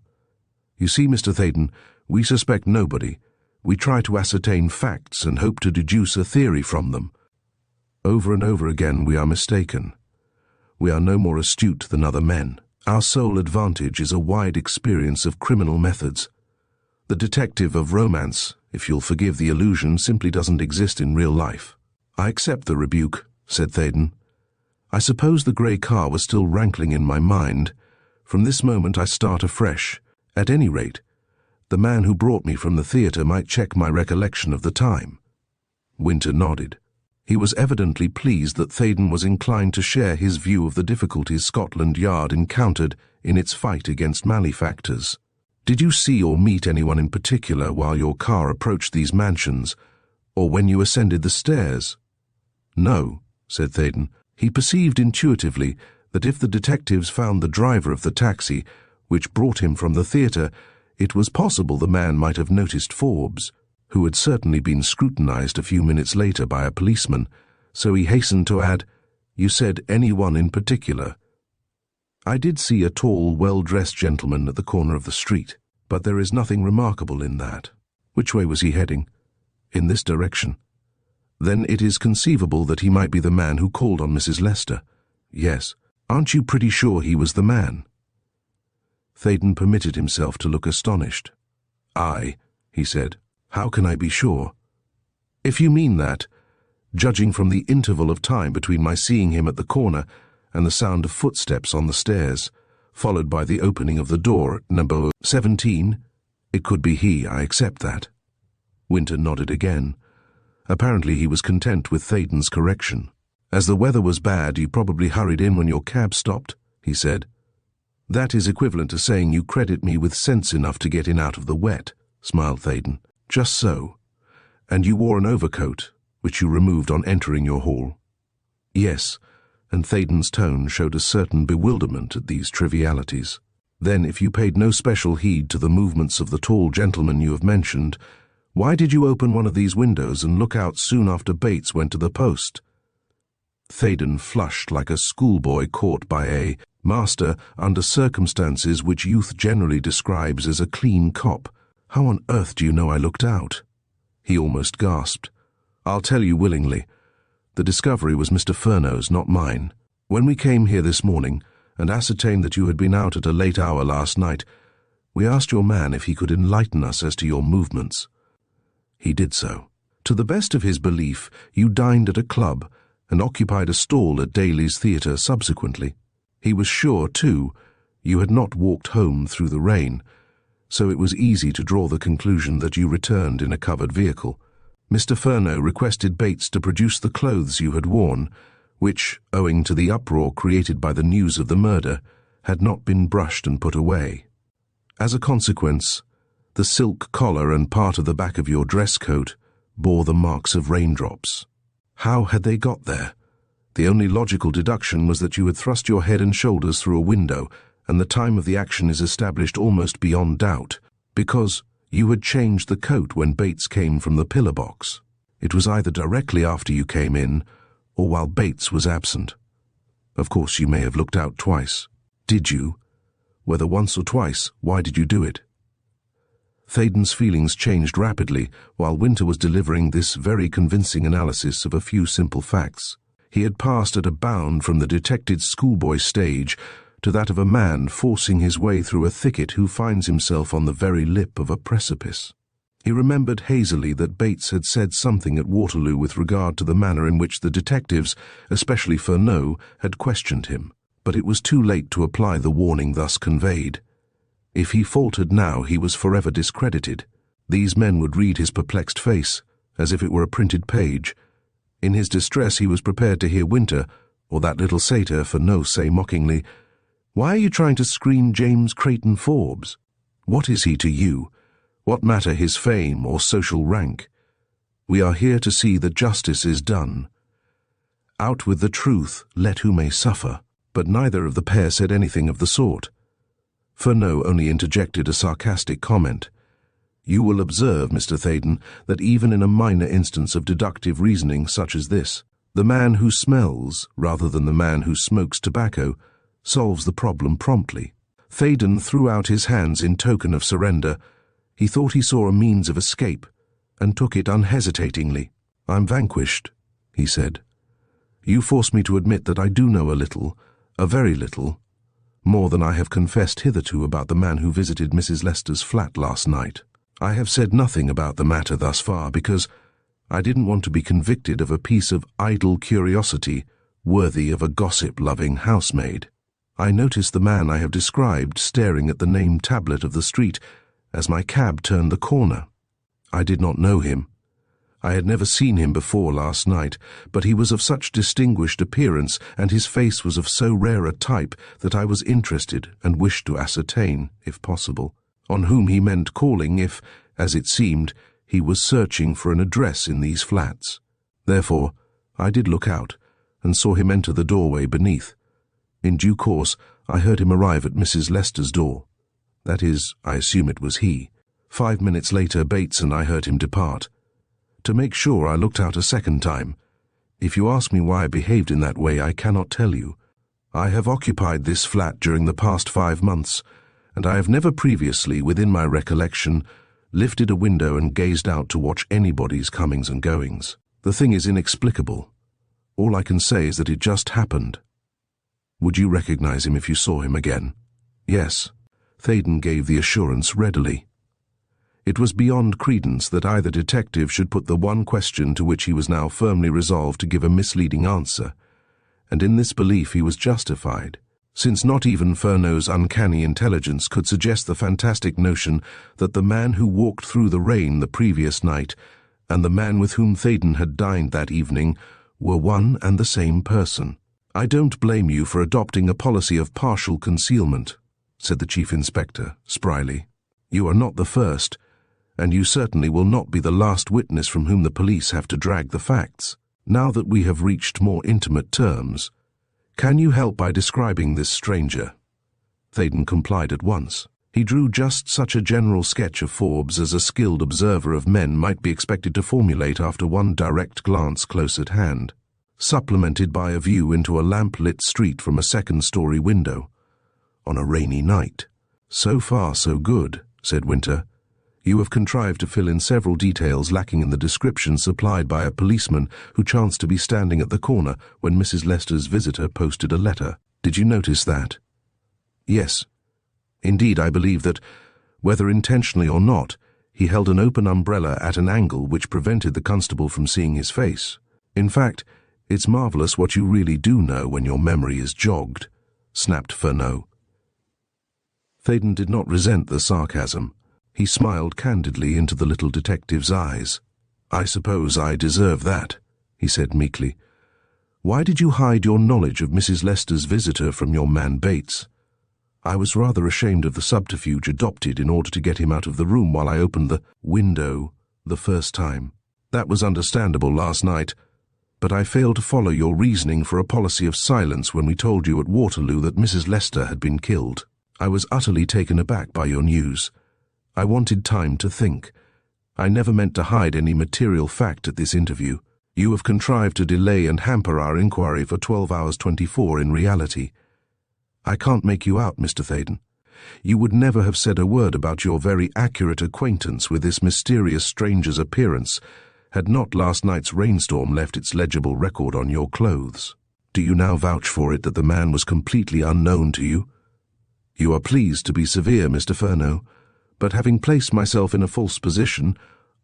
You see, Mr. Theydon, we suspect nobody. We try to ascertain facts and hope to deduce a theory from them. Over and over again we are mistaken. We are no more astute than other men. Our sole advantage is a wide experience of criminal methods. The detective of romance, if you'll forgive the allusion, simply doesn't exist in real life. I accept the rebuke, said Theydon. I suppose the grey car was still rankling in my mind. From this moment I start afresh. At any rate, the man who brought me from the theatre might check my recollection of the time. Winter nodded. He was evidently pleased that Theydon was inclined to share his view of the difficulties Scotland Yard encountered in its fight against malefactors. Did you see or meet anyone in particular while your car approached these mansions, or when you ascended the stairs? No, said Theydon. He perceived intuitively that if the detectives found the driver of the taxi, which brought him from the theatre, it was possible the man might have noticed Forbes, who had certainly been scrutinized a few minutes later by a policeman, so he hastened to add, You said anyone in particular. I did see a tall, well-dressed gentleman at the corner of the street, but there is nothing remarkable in that. Which way was he heading? In this direction. Then it is conceivable that he might be the man who called on Mrs. Lester. Yes. Aren't you pretty sure he was the man? Theydon permitted himself to look astonished. Aye, he said. How can I be sure? If you mean that, judging from the interval of time between my seeing him at the corner and the sound of footsteps on the stairs, followed by the opening of the door at number 17, it could be he, I accept that. Winter nodded again. Apparently he was content with Theydon's correction. As the weather was bad, you probably hurried in when your cab stopped, he said. That is equivalent to saying you credit me with sense enough to get in out of the wet, smiled Theydon. Just so. And you wore an overcoat, which you removed on entering your hall. Yes, and Theydon's tone showed a certain bewilderment at these trivialities. Then, if you paid no special heed to the movements of the tall gentleman you have mentioned, why did you open one of these windows and look out soon after Bates went to the post? Theydon flushed like a schoolboy caught by a master under circumstances which youth generally describes as a clean cop. How on earth do you know I looked out? He almost gasped. I'll tell you willingly. The discovery was Mr. Ferneau's, not mine. When we came here this morning and ascertained that you had been out at a late hour last night, we asked your man if he could enlighten us as to your movements. He did so. To the best of his belief, you dined at a club and occupied a stall at Daly's Theatre subsequently. He was sure, too, you had not walked home through the rain, so it was easy to draw the conclusion that you returned in a covered vehicle. Mr. Ferneau requested Bates to produce the clothes you had worn, which, owing to the uproar created by the news of the murder, had not been brushed and put away. As a consequence, the silk collar and part of the back of your dress coat bore the marks of raindrops. How had they got there? The only logical deduction was that you had thrust your head and shoulders through a window, and the time of the action is established almost beyond doubt, because you had changed the coat when Bates came from the pillar box. It was either directly after you came in, or while Bates was absent. Of course, you may have looked out twice. Did you? Whether once or twice, why did you do it? Theydon's feelings changed rapidly while Winter was delivering this very convincing analysis of a few simple facts. He had passed at a bound from the detected schoolboy stage to that of a man forcing his way through a thicket who finds himself on the very lip of a precipice. He remembered hazily that Bates had said something at Waterloo with regard to the manner in which the detectives, especially Furneaux, had questioned him, but it was too late to apply the warning thus conveyed. If he faltered now, he was forever discredited. These men would read his perplexed face, as if it were a printed page. In his distress he was prepared to hear Winter, or that little satyr Furneaux, say mockingly, "Why are you trying to screen James Creighton Forbes? What is he to you? What matter his fame or social rank? We are here to see that justice is done. Out with the truth, let who may suffer." But neither of the pair said anything of the sort. Furneaux only interjected a sarcastic comment. "You will observe, Mr. Theydon, that even in a minor instance of deductive reasoning such as this, the man who smells, rather than the man who smokes tobacco, solves the problem promptly." Theydon threw out his hands in token of surrender. He thought he saw a means of escape, and took it unhesitatingly. "I'm vanquished," he said. "You force me to admit that I do know a little, a very little, more than I have confessed hitherto about the man who visited Mrs. Lester's flat last night. I have said nothing about the matter thus far because I didn't want to be convicted of a piece of idle curiosity worthy of a gossip-loving housemaid. I noticed the man I have described staring at the name tablet of the street as my cab turned the corner. I did not know him. I had never seen him before last night, but he was of such distinguished appearance, and his face was of so rare a type that I was interested and wished to ascertain, if possible, on whom he meant calling if, as it seemed, he was searching for an address in these flats. Therefore, I did look out, and saw him enter the doorway beneath. In due course, I heard him arrive at Mrs. Lester's door. That is, I assume it was he. 5 minutes later, Bates and I heard him depart. To make sure, I looked out a second time. If you ask me why I behaved in that way, I cannot tell you. I have occupied this flat during the past 5 months, and I have never previously, within my recollection, lifted a window and gazed out to watch anybody's comings and goings. The thing is inexplicable. All I can say is that it just happened. Would you recognize him if you saw him again? Yes. Theydon gave the assurance readily. It was beyond credence that either detective should put the one question to which he was now firmly resolved to give a misleading answer, and in this belief he was justified, since not even Furneaux's uncanny intelligence could suggest the fantastic notion that the man who walked through the rain the previous night and the man with whom Theydon had dined that evening were one and the same person. "I don't blame you for adopting a policy of partial concealment," said the Chief Inspector, spryly. "You are not the first, and you certainly will not be the last witness from whom the police have to drag the facts. Now that we have reached more intimate terms, can you help by describing this stranger?" Theydon complied at once. He drew just such a general sketch of Forbes as a skilled observer of men might be expected to formulate after one direct glance close at hand, supplemented by a view into a lamp-lit street from a second-story window, on a rainy night. "So far, so good," said Winter. "You have contrived to fill in several details lacking in the description supplied by a policeman who chanced to be standing at the corner when Mrs. Lester's visitor posted a letter. Did you notice that?" "Yes. Indeed, I believe that, whether intentionally or not, he held an open umbrella at an angle which prevented the constable from seeing his face. In fact, it's marvelous what you really do know when your memory is jogged," snapped Furneaux. Theydon did not resent the sarcasm. He smiled candidly into the little detective's eyes. "I suppose I deserve that," he said meekly. "Why did you hide your knowledge of Mrs. Lester's visitor from your man Bates?" "I was rather ashamed of the subterfuge adopted in order to get him out of the room while I opened the window the first time. That was understandable last night, but I failed to follow your reasoning for a policy of silence when we told you at Waterloo that Mrs. Lester had been killed. I was utterly taken aback by your news. I wanted time to think. I never meant to hide any material fact at this interview. You have contrived to delay and hamper our inquiry for 12 hours 24 in reality. I can't make you out, Mr. Theydon. You would never have said a word about your very accurate acquaintance with this mysterious stranger's appearance had not last night's rainstorm left its legible record on your clothes. Do you now vouch for it that the man was completely unknown to you? You are pleased to be severe, Mr. Furneaux, but having placed myself in a false position,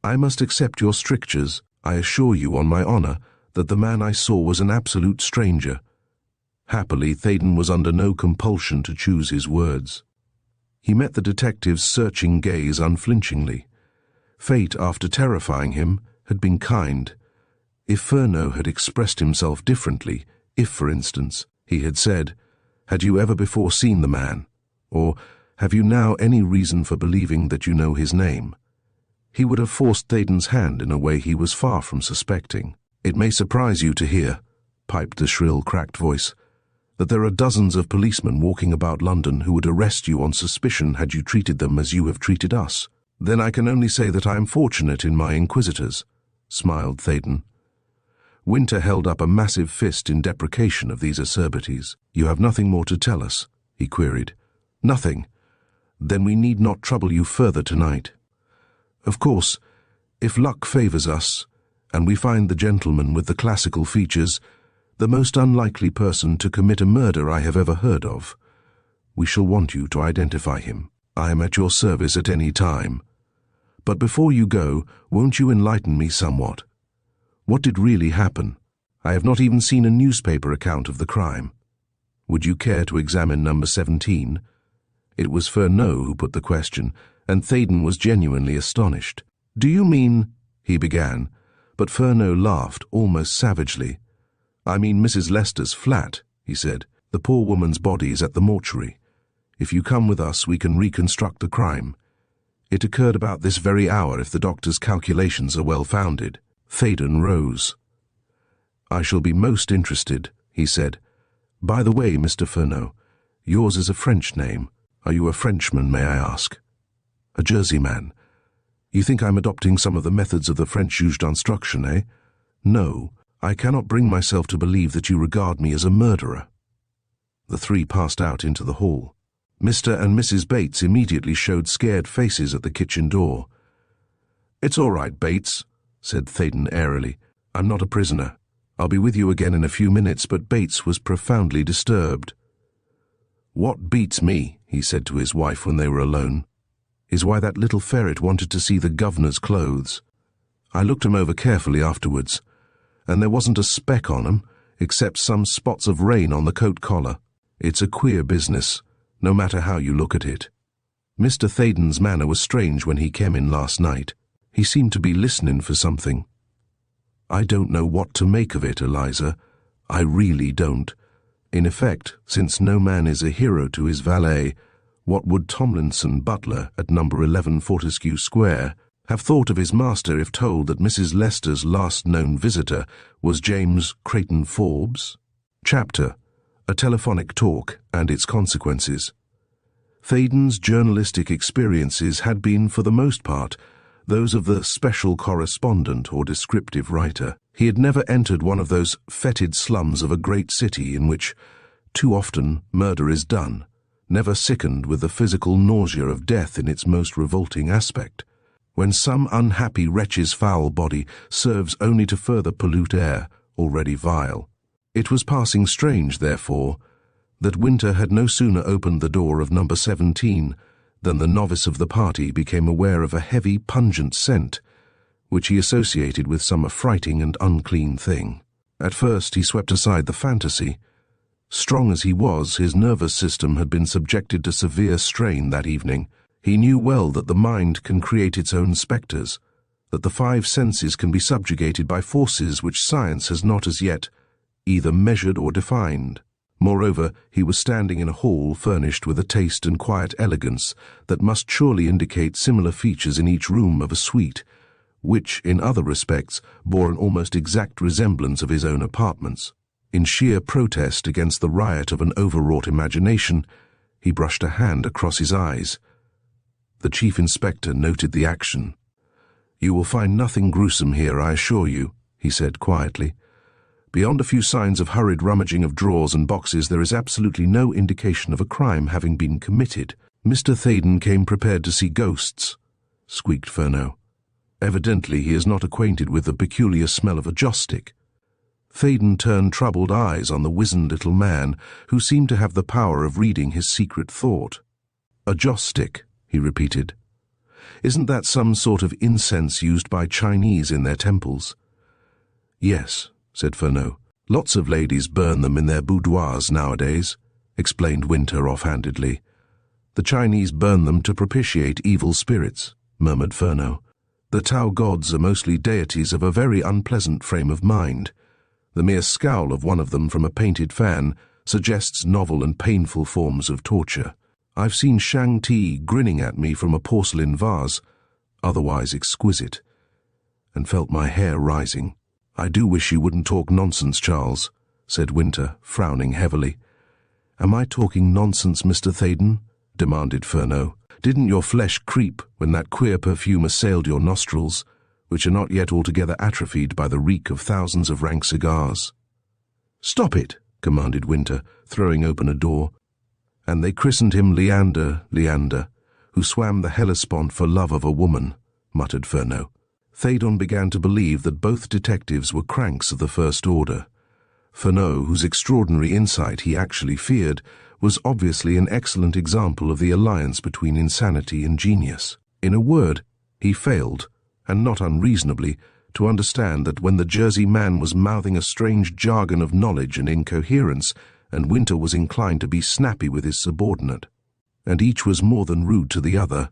I must accept your strictures. I assure you on my honor that the man I saw was an absolute stranger. Happily, Theydon was under no compulsion to choose his words. He met the detective's searching gaze unflinchingly. Fate, after terrifying him, had been kind. If Furneaux had expressed himself differently, if, for instance, he had said, "Had you ever before seen the man?" or "Have you now any reason for believing that you know his name?" he would have forced Theydon's hand in a way he was far from suspecting. "It may surprise you to hear," piped the shrill, cracked voice, "that there are dozens of policemen walking about London who would arrest you on suspicion had you treated them as you have treated us." "Then I can only say that I am fortunate in my inquisitors," smiled Theydon. Winter held up a massive fist in deprecation of these acerbities. "You have nothing more to tell us?" he queried. "Nothing. Then we need not trouble you further tonight. Of course, if luck favors us, and we find the gentleman with the classical features, the most unlikely person to commit a murder I have ever heard of, we shall want you to identify him. I am at your service at any time. But before you go, won't you enlighten me somewhat? What did really happen? I have not even seen a newspaper account of the crime. Would you care to examine number 17? It was Furneaux who put the question, and Theydon was genuinely astonished. "Do you mean—" he began, but Furneaux laughed almost savagely. "I mean Mrs. Lester's flat," he said. "The poor woman's body is at the mortuary. If you come with us, we can reconstruct the crime. It occurred about this very hour if the doctor's calculations are well-founded." Theydon rose. "I shall be most interested," he said. "By the way, Mr. Furneaux, yours is a French name. Are you a Frenchman, may I ask?" "A Jersey man. You think I'm adopting some of the methods of the French juge d'instruction, eh? No, I cannot bring myself to believe that you regard me as a murderer." The three passed out into the hall. Mr. and Mrs. Bates immediately showed scared faces at the kitchen door. "It's all right, Bates," said Theydon airily. "I'm not a prisoner. I'll be with you again in a few minutes," but Bates was profoundly disturbed. "What beats me," he said to his wife when they were alone, "is why that little ferret wanted to see the governor's clothes. I looked him over carefully afterwards, and there wasn't a speck on 'em, except some spots of rain on the coat collar. It's a queer business, no matter how you look at it. Mr. Theydon's manner was strange when he came in last night. He seemed to be listening for something. I don't know what to make of it, Eliza. I really don't. In effect, since no man is a hero to his valet, what would Tomlinson, butler, at number 11 Fortescue Square, have thought of his master if told that Mrs. Lester's last known visitor was James Creighton Forbes? Chapter: A Telephonic Talk and Its Consequences. Theydon's journalistic experiences had been, for the most part, those of the special correspondent or descriptive writer. He had never entered one of those fetid slums of a great city in which, too often, murder is done, never sickened with the physical nausea of death in its most revolting aspect, when some unhappy wretch's foul body serves only to further pollute air, already vile. It was passing strange, therefore, that Winter had no sooner opened the door of number 17 than the novice of the party became aware of a heavy, pungent scent, which he associated with some affrighting and unclean thing. At first he swept aside the fantasy. Strong as he was, his nervous system had been subjected to severe strain that evening. He knew well that the mind can create its own spectres, that the five senses can be subjugated by forces which science has not as yet either measured or defined. Moreover, he was standing in a hall furnished with a taste and quiet elegance that must surely indicate similar features in each room of a suite, which, in other respects, bore an almost exact resemblance of his own apartments. In sheer protest against the riot of an overwrought imagination, he brushed a hand across his eyes. The chief inspector noted the action. "You will find nothing gruesome here, I assure you," he said quietly. "Beyond a few signs of hurried rummaging of drawers and boxes, there is absolutely no indication of a crime having been committed." "Mr. Theydon came prepared to see ghosts," squeaked Furneaux. Evidently he is not acquainted with the peculiar smell of a joss stick. Theydon turned troubled eyes on the wizened little man, who seemed to have the power of reading his secret thought. A joss stick, he repeated. Isn't that some sort of incense used by Chinese in their temples? Yes, said Fernot. Lots of ladies burn them in their boudoirs nowadays, explained Winter offhandedly. The Chinese burn them to propitiate evil spirits, murmured Fernot. The Tao gods are mostly deities of a very unpleasant frame of mind. The mere scowl of one of them from a painted fan suggests novel and painful forms of torture. I've seen Shang-Ti grinning at me from a porcelain vase, otherwise exquisite, and felt my hair rising. I do wish you wouldn't talk nonsense, Charles, said Winter, frowning heavily. Am I talking nonsense, Mr. Theydon? Demanded Fernot. Didn't your flesh creep when that queer perfume assailed your nostrils, which are not yet altogether atrophied by the reek of thousands of rank cigars? Stop it, commanded Winter, throwing open a door. And they christened him Leander, who swam the Hellespont for love of a woman, muttered Fernot. Theydon began to believe that both detectives were cranks of the first order. Fernot, whose extraordinary insight he actually feared, was obviously an excellent example of the alliance between insanity and genius. In a word, he failed, and not unreasonably, to understand that when the Jersey man was mouthing a strange jargon of knowledge and incoherence, and Winter was inclined to be snappy with his subordinate, and each was more than rude to the other,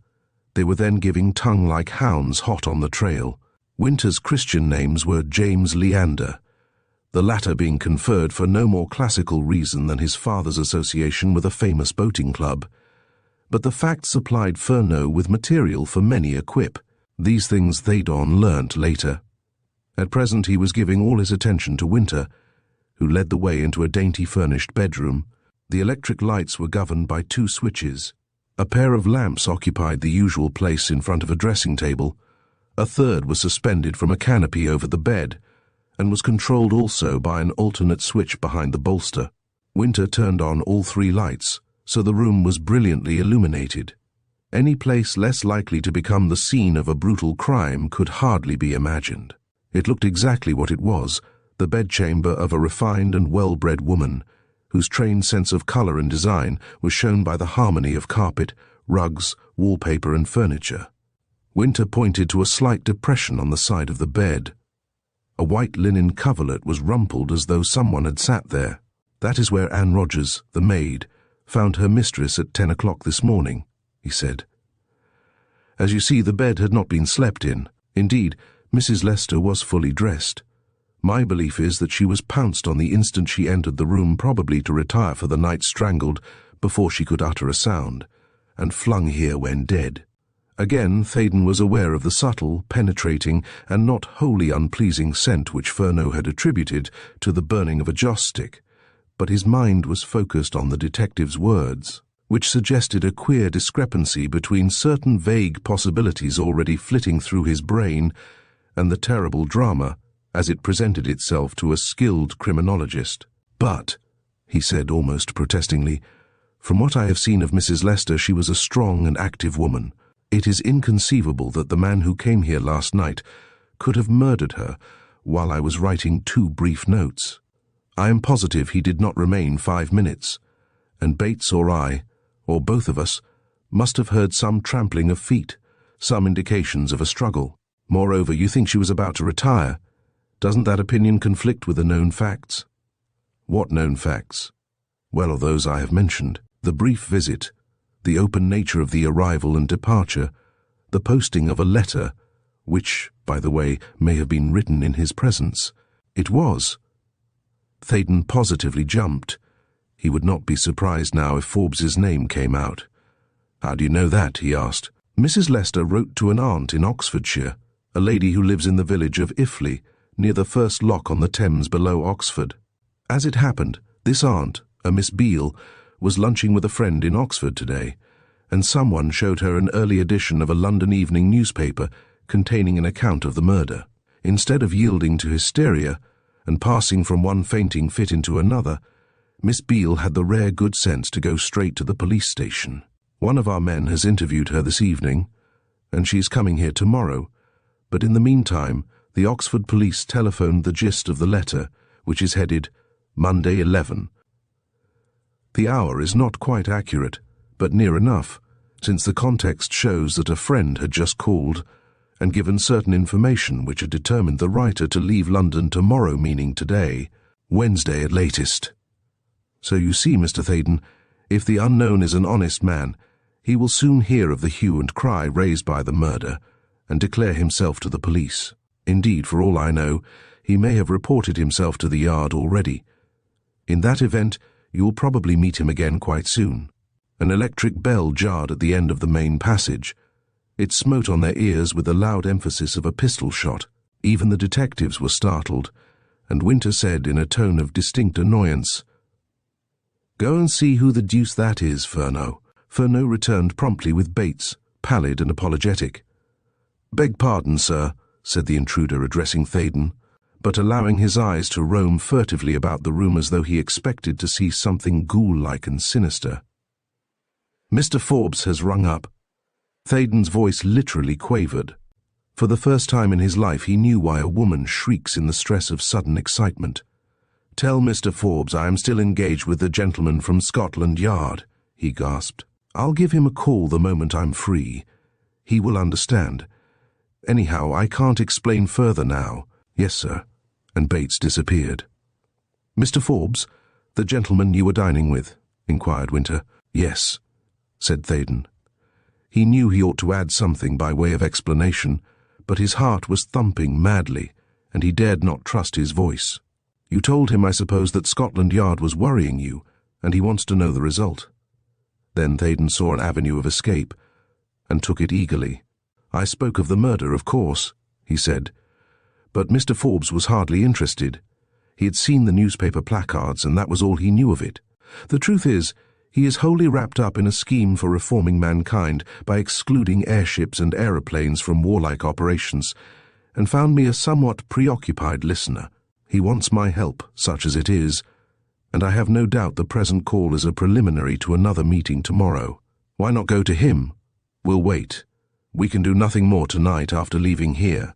they were then giving tongue like hounds hot on the trail. Winter's Christian names were James Leander, the latter being conferred for no more classical reason than his father's association with a famous boating club. But the fact supplied Fernot with material for many a quip. These things Theydon learnt later. At present he was giving all his attention to Winter, who led the way into a dainty furnished bedroom. The electric lights were governed by 2 switches. A pair of lamps occupied the usual place in front of a dressing table. A third was suspended from a canopy over the bed, and was controlled also by an alternate switch behind the bolster. Winter turned on all 3 lights, so the room was brilliantly illuminated. Any place less likely to become the scene of a brutal crime could hardly be imagined. It looked exactly what it was, the bedchamber of a refined and well-bred woman, whose trained sense of colour and design was shown by the harmony of carpet, rugs, wallpaper and furniture. Winter pointed to a slight depression on the side of the bed. A white linen coverlet was rumpled as though someone had sat there. That is where Anne Rogers, the maid, found her mistress at 10 o'clock this morning, he said. As you see, the bed had not been slept in. Indeed, Mrs. Lester was fully dressed. My belief is that she was pounced on the instant she entered the room, probably to retire for the night strangled before she could utter a sound, and flung here when dead. Again, Theydon was aware of the subtle, penetrating, and not wholly unpleasing scent which Fernot had attributed to the burning of a joss stick, but his mind was focused on the detective's words, which suggested a queer discrepancy between certain vague possibilities already flitting through his brain and the terrible drama as it presented itself to a skilled criminologist. But, he said almost protestingly, from what I have seen of Mrs. Lester, she was a strong and active woman. It is inconceivable that the man who came here last night could have murdered her while I was writing 2 brief notes. I am positive he did not remain 5 minutes, and Bates or I, or both of us, must have heard some trampling of feet, some indications of a struggle. Moreover, you think she was about to retire. Doesn't that opinion conflict with the known facts? What known facts? Well, those I have mentioned. The brief visit, the open nature of the arrival and departure, the posting of a letter, which, by the way, may have been written in his presence. It was. Theydon positively jumped. He would not be surprised now if Forbes's name came out. How do you know that? He asked. Mrs. Lester wrote to an aunt in Oxfordshire, a lady who lives in the village of Iffley, near the first lock on the Thames below Oxford. As it happened, this aunt, a Miss Beale, was lunching with a friend in Oxford today, and someone showed her an early edition of a London evening newspaper containing an account of the murder. Instead of yielding to hysteria and passing from one fainting fit into another, Miss Beale had the rare good sense to go straight to the police station. One of our men has interviewed her this evening, and she's coming here tomorrow, But in the meantime, the Oxford police telephoned the gist of the letter, which is headed Monday 11. The hour is not quite accurate, but near enough, since the context shows that a friend had just called and given certain information which had determined the writer to leave London tomorrow, meaning today, Wednesday at latest. So you see, Mr. Theydon, if the unknown is an honest man, he will soon hear of the hue and cry raised by the murder and declare himself to the police. Indeed, for all I know, he may have reported himself to the Yard already. In that event, you will probably meet him again quite soon. An electric bell jarred at the end of the main passage. It smote on their ears with the loud emphasis of a pistol shot. Even the detectives were startled, and Winter said in a tone of distinct annoyance, "Go and see who the deuce that is, Furneaux." Furneaux returned promptly with Bates, pallid and apologetic. "Beg pardon, sir," said the intruder, addressing Theydon, but allowing his eyes to roam furtively about the room as though he expected to see something ghoul-like and sinister. "Mr. Forbes has rung up." Theydon's voice literally quavered. For the first time in his life he knew why a woman shrieks in the stress of sudden excitement. "Tell Mr. Forbes I am still engaged with the gentleman from Scotland Yard," he gasped. "I'll give him a call the moment I'm free. He will understand. Anyhow, I can't explain further now." "Yes, sir," and Bates disappeared. "Mr. Forbes, the gentleman you were dining with?" inquired Winter. "Yes," said Theydon. He knew he ought to add something by way of explanation, but his heart was thumping madly, and he dared not trust his voice. "You told him, I suppose, that Scotland Yard was worrying you, and he wants to know the result." Then Theydon saw an avenue of escape, and took it eagerly. "I spoke of the murder, of course," he said, but Mr. Forbes was hardly interested. He had seen the newspaper placards, and that was all he knew of it. The truth is, he is wholly wrapped up in a scheme for reforming mankind by excluding airships and aeroplanes from warlike operations, and found me a somewhat preoccupied listener. He wants my help, such as it is, and I have no doubt the present call is a preliminary to another meeting tomorrow. Why not go to him? We'll wait. We can do nothing more tonight after leaving here.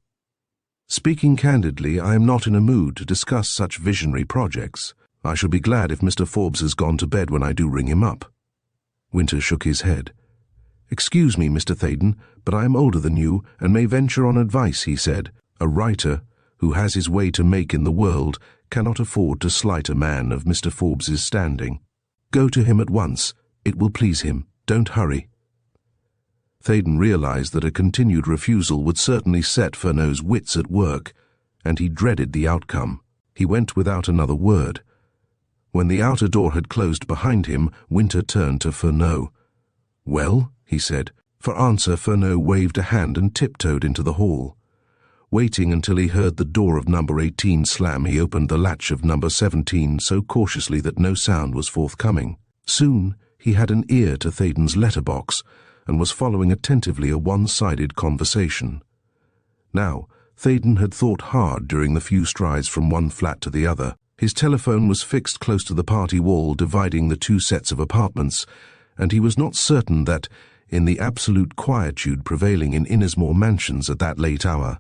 Speaking candidly, I am not in a mood to discuss such visionary projects. I shall be glad if Mr. Forbes has gone to bed when I do ring him up." Winter shook his head. "Excuse me, Mr. Theydon, but I am older than you and may venture on advice," he said. "A writer, who has his way to make in the world, cannot afford to slight a man of Mr. Forbes's standing. Go to him at once. It will please him. Don't hurry." Theydon realized that a continued refusal would certainly set Furneaux's wits at work, and he dreaded the outcome. He went without another word. When the outer door had closed behind him, Winter turned to Furneaux. "Well?" he said. For answer, Furneaux waved a hand and tiptoed into the hall. Waiting until he heard the door of number 18 slam, he opened the latch of number 17 so cautiously that no sound was forthcoming. Soon he had an ear to Theydon's letterbox and was following attentively a one-sided conversation. Now, Theydon had thought hard during the few strides from one flat to the other. His telephone was fixed close to the party wall dividing the two sets of apartments, and he was not certain that, in the absolute quietude prevailing in Innismore Mansions at that late hour,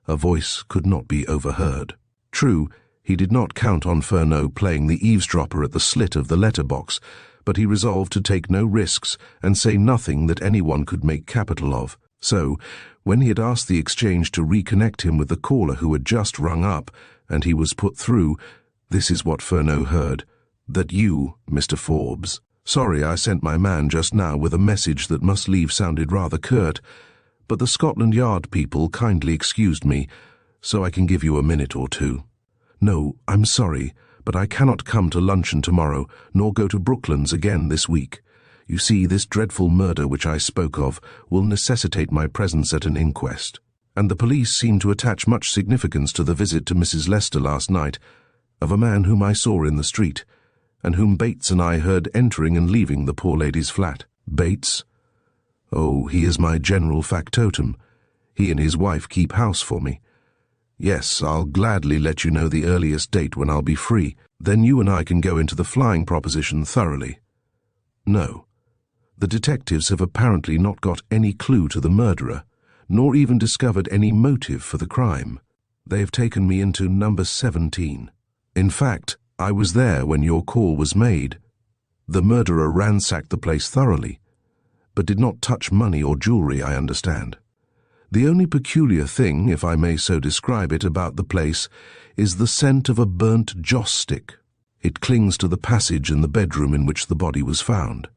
a voice could not be overheard. True, he did not count on Furneaux playing the eavesdropper at the slit of the letterbox, but he resolved to take no risks and say nothing that anyone could make capital of. So, when he had asked the exchange to reconnect him with the caller who had just rung up, and he was put through, this is what Furneaux heard. "That you, Mr. Forbes. Sorry I sent my man just now with a message that must leave sounded rather curt, but the Scotland Yard people kindly excused me, so I can give you a minute or two. No, I'm sorry, but I cannot come to luncheon tomorrow, nor go to Brooklands again this week. You see, this dreadful murder which I spoke of will necessitate my presence at an inquest, and the police seem to attach much significance to the visit to Mrs. Lester last night, of a man whom I saw in the street, and whom Bates and I heard entering and leaving the poor lady's flat." "Bates? Oh, he is my general factotum. He and his wife keep house for me. Yes, I'll gladly let you know the earliest date when I'll be free. Then you and I can go into the flying proposition thoroughly." "No. The detectives have apparently not got any clue to the murderer. nor even discovered any motive for the crime. They have taken me into number 17. In fact, I was there when your call was made. The murderer ransacked the place thoroughly, but did not touch money or jewelry, I understand. The only peculiar thing, if I may so describe it, about the place is the scent of a burnt joss stick. It clings to the passage in the bedroom in which the body was found.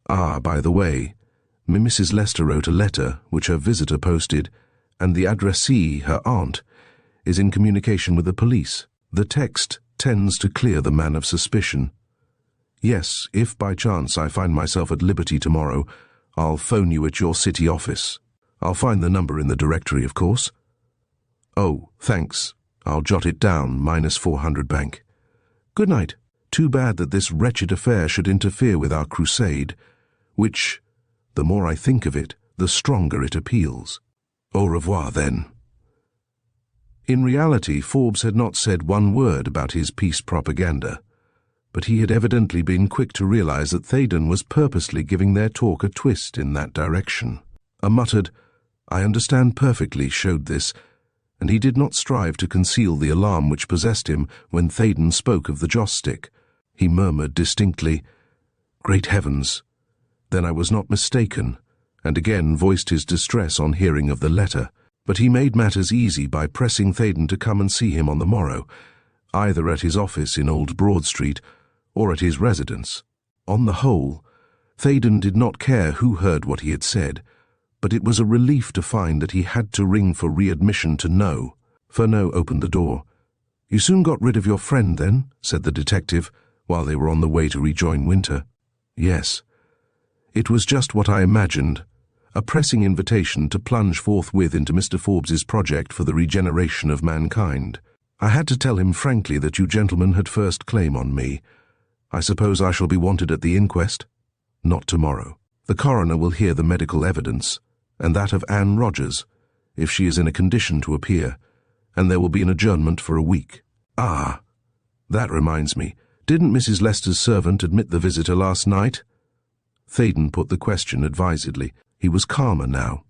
Ah, by the way, Mrs. Lester wrote a letter which her visitor posted, and the addressee, her aunt, is in communication with the police. The text tends to clear the man of suspicion. Yes, if by chance I find myself at liberty tomorrow, I'll phone you at your city office. I'll find the number in the directory, of course. Oh, thanks. I'll jot it down, -400 bank. Good night. Too bad that this wretched affair should interfere with our crusade, which, the more I think of it, the stronger it appeals. Au revoir, then. In reality, Forbes had not said one word about his peace propaganda, but he had evidently been quick to realize that Theydon was purposely giving their talk a twist in that direction. A muttered, "I understand perfectly," showed this, and he did not strive to conceal the alarm which possessed him when Theydon spoke of the joss stick. He murmured distinctly, "Great heavens! Then I was not mistaken," and again voiced his distress on hearing of the letter. But he made matters easy by pressing Theydon to come and see him on the morrow, either at his office in Old Broad Street or at his residence. On the whole, Theydon did not care who heard what he had said, but it was a relief to find that he had to ring for readmission to No. Furneaux opened the door. "You soon got rid of your friend, then?" said the detective, while they were on the way to rejoin Winter. "Yes. It was just what I imagined, a pressing invitation to plunge forthwith into Mr. Forbes's project for the regeneration of mankind. I had to tell him frankly that you gentlemen had first claim on me. I suppose I shall be wanted at the inquest?" "Not tomorrow. The coroner will hear the medical evidence, and that of Anne Rogers, if she is in a condition to appear, and there will be an adjournment for a week." "Ah, that reminds me. Didn't Mrs. Lester's servant admit the visitor last night?" Theydon put the question advisedly. He was calmer now,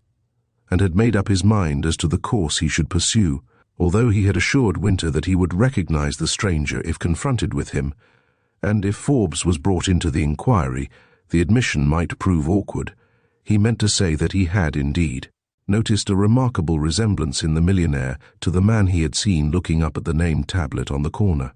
and had made up his mind as to the course he should pursue, although he had assured Winter that he would recognize the stranger if confronted with him, and if Forbes was brought into the inquiry, the admission might prove awkward. He meant to say that he had indeed noticed a remarkable resemblance in the millionaire to the man he had seen looking up at the name tablet on the corner,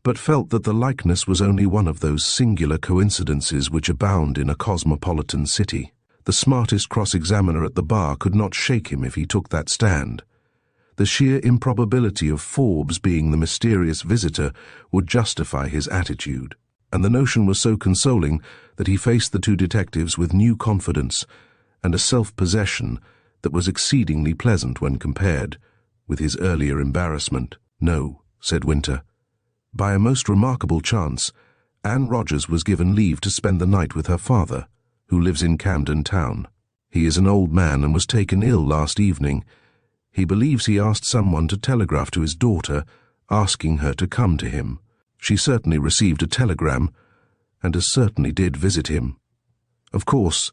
but felt that the likeness was only one of those singular coincidences which abound in a cosmopolitan city. The smartest cross-examiner at the bar could not shake him if he took that stand. The sheer improbability of Forbes being the mysterious visitor would justify his attitude, and the notion was so consoling that he faced the two detectives with new confidence and a self-possession that was exceedingly pleasant when compared with his earlier embarrassment. "No," said Winter. "By a most remarkable chance, Anne Rogers was given leave to spend the night with her father, who lives in Camden Town. He is an old man and was taken ill last evening. He believes he asked someone to telegraph to his daughter, asking her to come to him. She certainly received a telegram, and as certainly did visit him. Of course,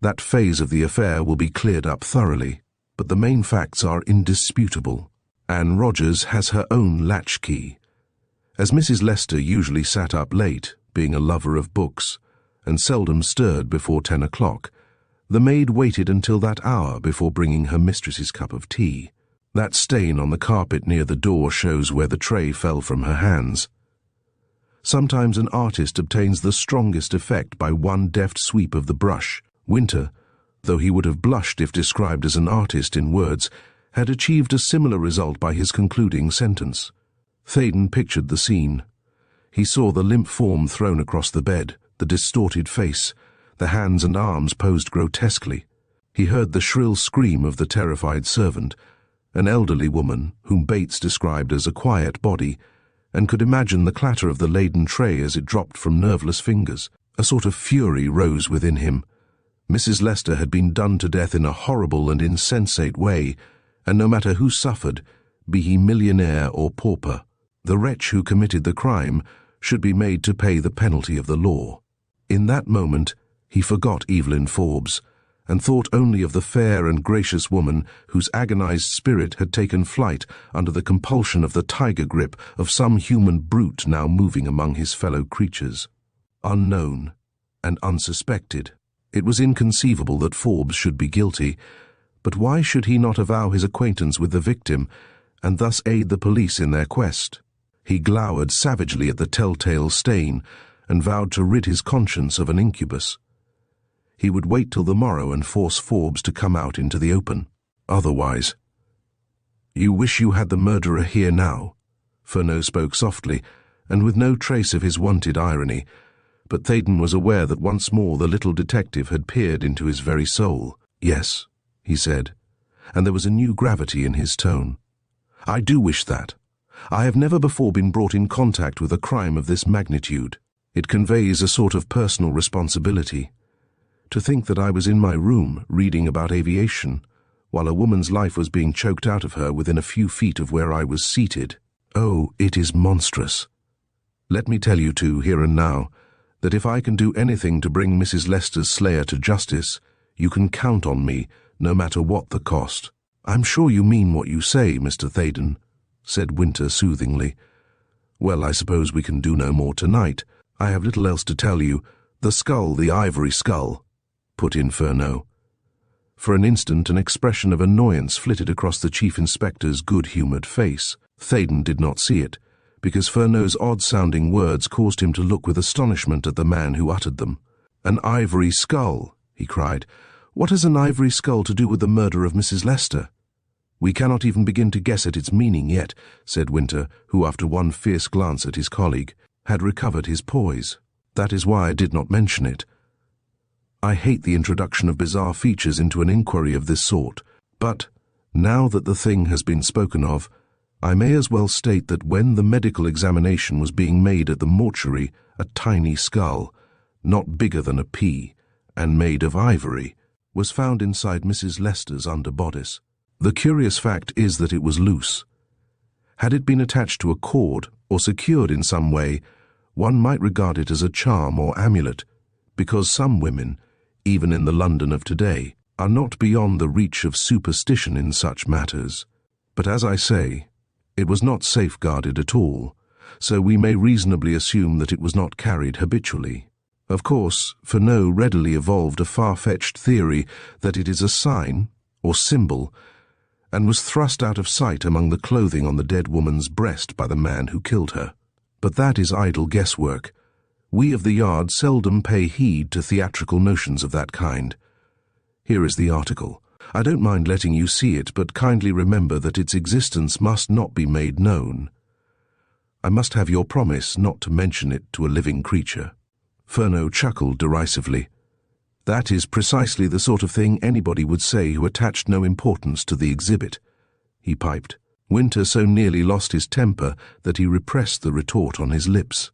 that phase of the affair will be cleared up thoroughly, but the main facts are indisputable. Anne Rogers has her own latchkey. As Mrs. Lester usually sat up late, being a lover of books, and seldom stirred before 10 o'clock, the maid waited until that hour before bringing her mistress's cup of tea. That stain on the carpet near the door shows where the tray fell from her hands. Sometimes an artist obtains the strongest effect by one deft sweep of the brush. Winter, though he would have blushed if described as an artist in words, had achieved a similar result by his concluding sentence. Theydon pictured the scene. He saw the limp form thrown across the bed, the distorted face, the hands and arms posed grotesquely. He heard the shrill scream of the terrified servant, an elderly woman whom Bates described as a quiet body, and could imagine the clatter of the laden tray as it dropped from nerveless fingers. A sort of fury rose within him. Mrs. Lester had been done to death in a horrible and insensate way, and no matter who suffered, be he millionaire or pauper, the wretch who committed the crime should be made to pay the penalty of the law. In that moment, he forgot Evelyn Forbes, and thought only of the fair and gracious woman whose agonized spirit had taken flight under the compulsion of the tiger grip of some human brute now moving among his fellow creatures. Unknown and unsuspected. It was inconceivable that Forbes should be guilty, but why should he not avow his acquaintance with the victim and thus aid the police in their quest? He glowered savagely at the telltale stain and vowed to rid his conscience of an incubus. He would wait till the morrow and force Forbes to come out into the open. Otherwise— "You wish you had the murderer here now?" Furneaux spoke softly, and with no trace of his wonted irony, but Theydon was aware that once more the little detective had peered into his very soul. "Yes," he said, and there was a new gravity in his tone. "I do wish that. I have never before been brought in contact with a crime of this magnitude. It conveys a sort of personal responsibility. To think that I was in my room reading about aviation, while a woman's life was being choked out of her within a few feet of where I was seated. Oh, it is monstrous. Let me tell you two, here and now, that if I can do anything to bring Mrs. Lester's slayer to justice, you can count on me, no matter what the cost." "I'm sure you mean what you say, Mr. Theydon," said Winter soothingly. "Well, I suppose we can do no more tonight. I have little else to tell you." "The skull, the ivory skull," put in Furneaux. For an instant an expression of annoyance flitted across the Chief Inspector's good-humoured face. Theydon did not see it, because Furneaux's odd-sounding words caused him to look with astonishment at the man who uttered them. "An ivory skull," he cried. "What has an ivory skull to do with the murder of Mrs. Lester?" "We cannot even begin to guess at its meaning yet," said Winter, who, after one fierce glance at his colleague, had recovered his poise. "That is why I did not mention it. I hate the introduction of bizarre features into an inquiry of this sort, but, now that the thing has been spoken of, I may as well state that when the medical examination was being made at the mortuary, a tiny skull, not bigger than a pea, and made of ivory, was found inside Mrs. Lester's underbodice. The curious fact is that it was loose. Had it been attached to a cord or secured in some way, one might regard it as a charm or amulet, because some women, even in the London of today, are not beyond the reach of superstition in such matters. But as I say, it was not safeguarded at all, so we may reasonably assume that it was not carried habitually. Of course, Furneaux readily evolved a far-fetched theory that it is a sign, or symbol, and was thrust out of sight among the clothing on the dead woman's breast by the man who killed her. But that is idle guesswork. We of the Yard seldom pay heed to theatrical notions of that kind. Here is the article. I don't mind letting you see it, but kindly remember that its existence must not be made known. I must have your promise not to mention it to a living creature." Furneaux chuckled derisively. "That is precisely the sort of thing anybody would say who attached no importance to the exhibit," he piped. Winter so nearly lost his temper that he repressed the retort on his lips.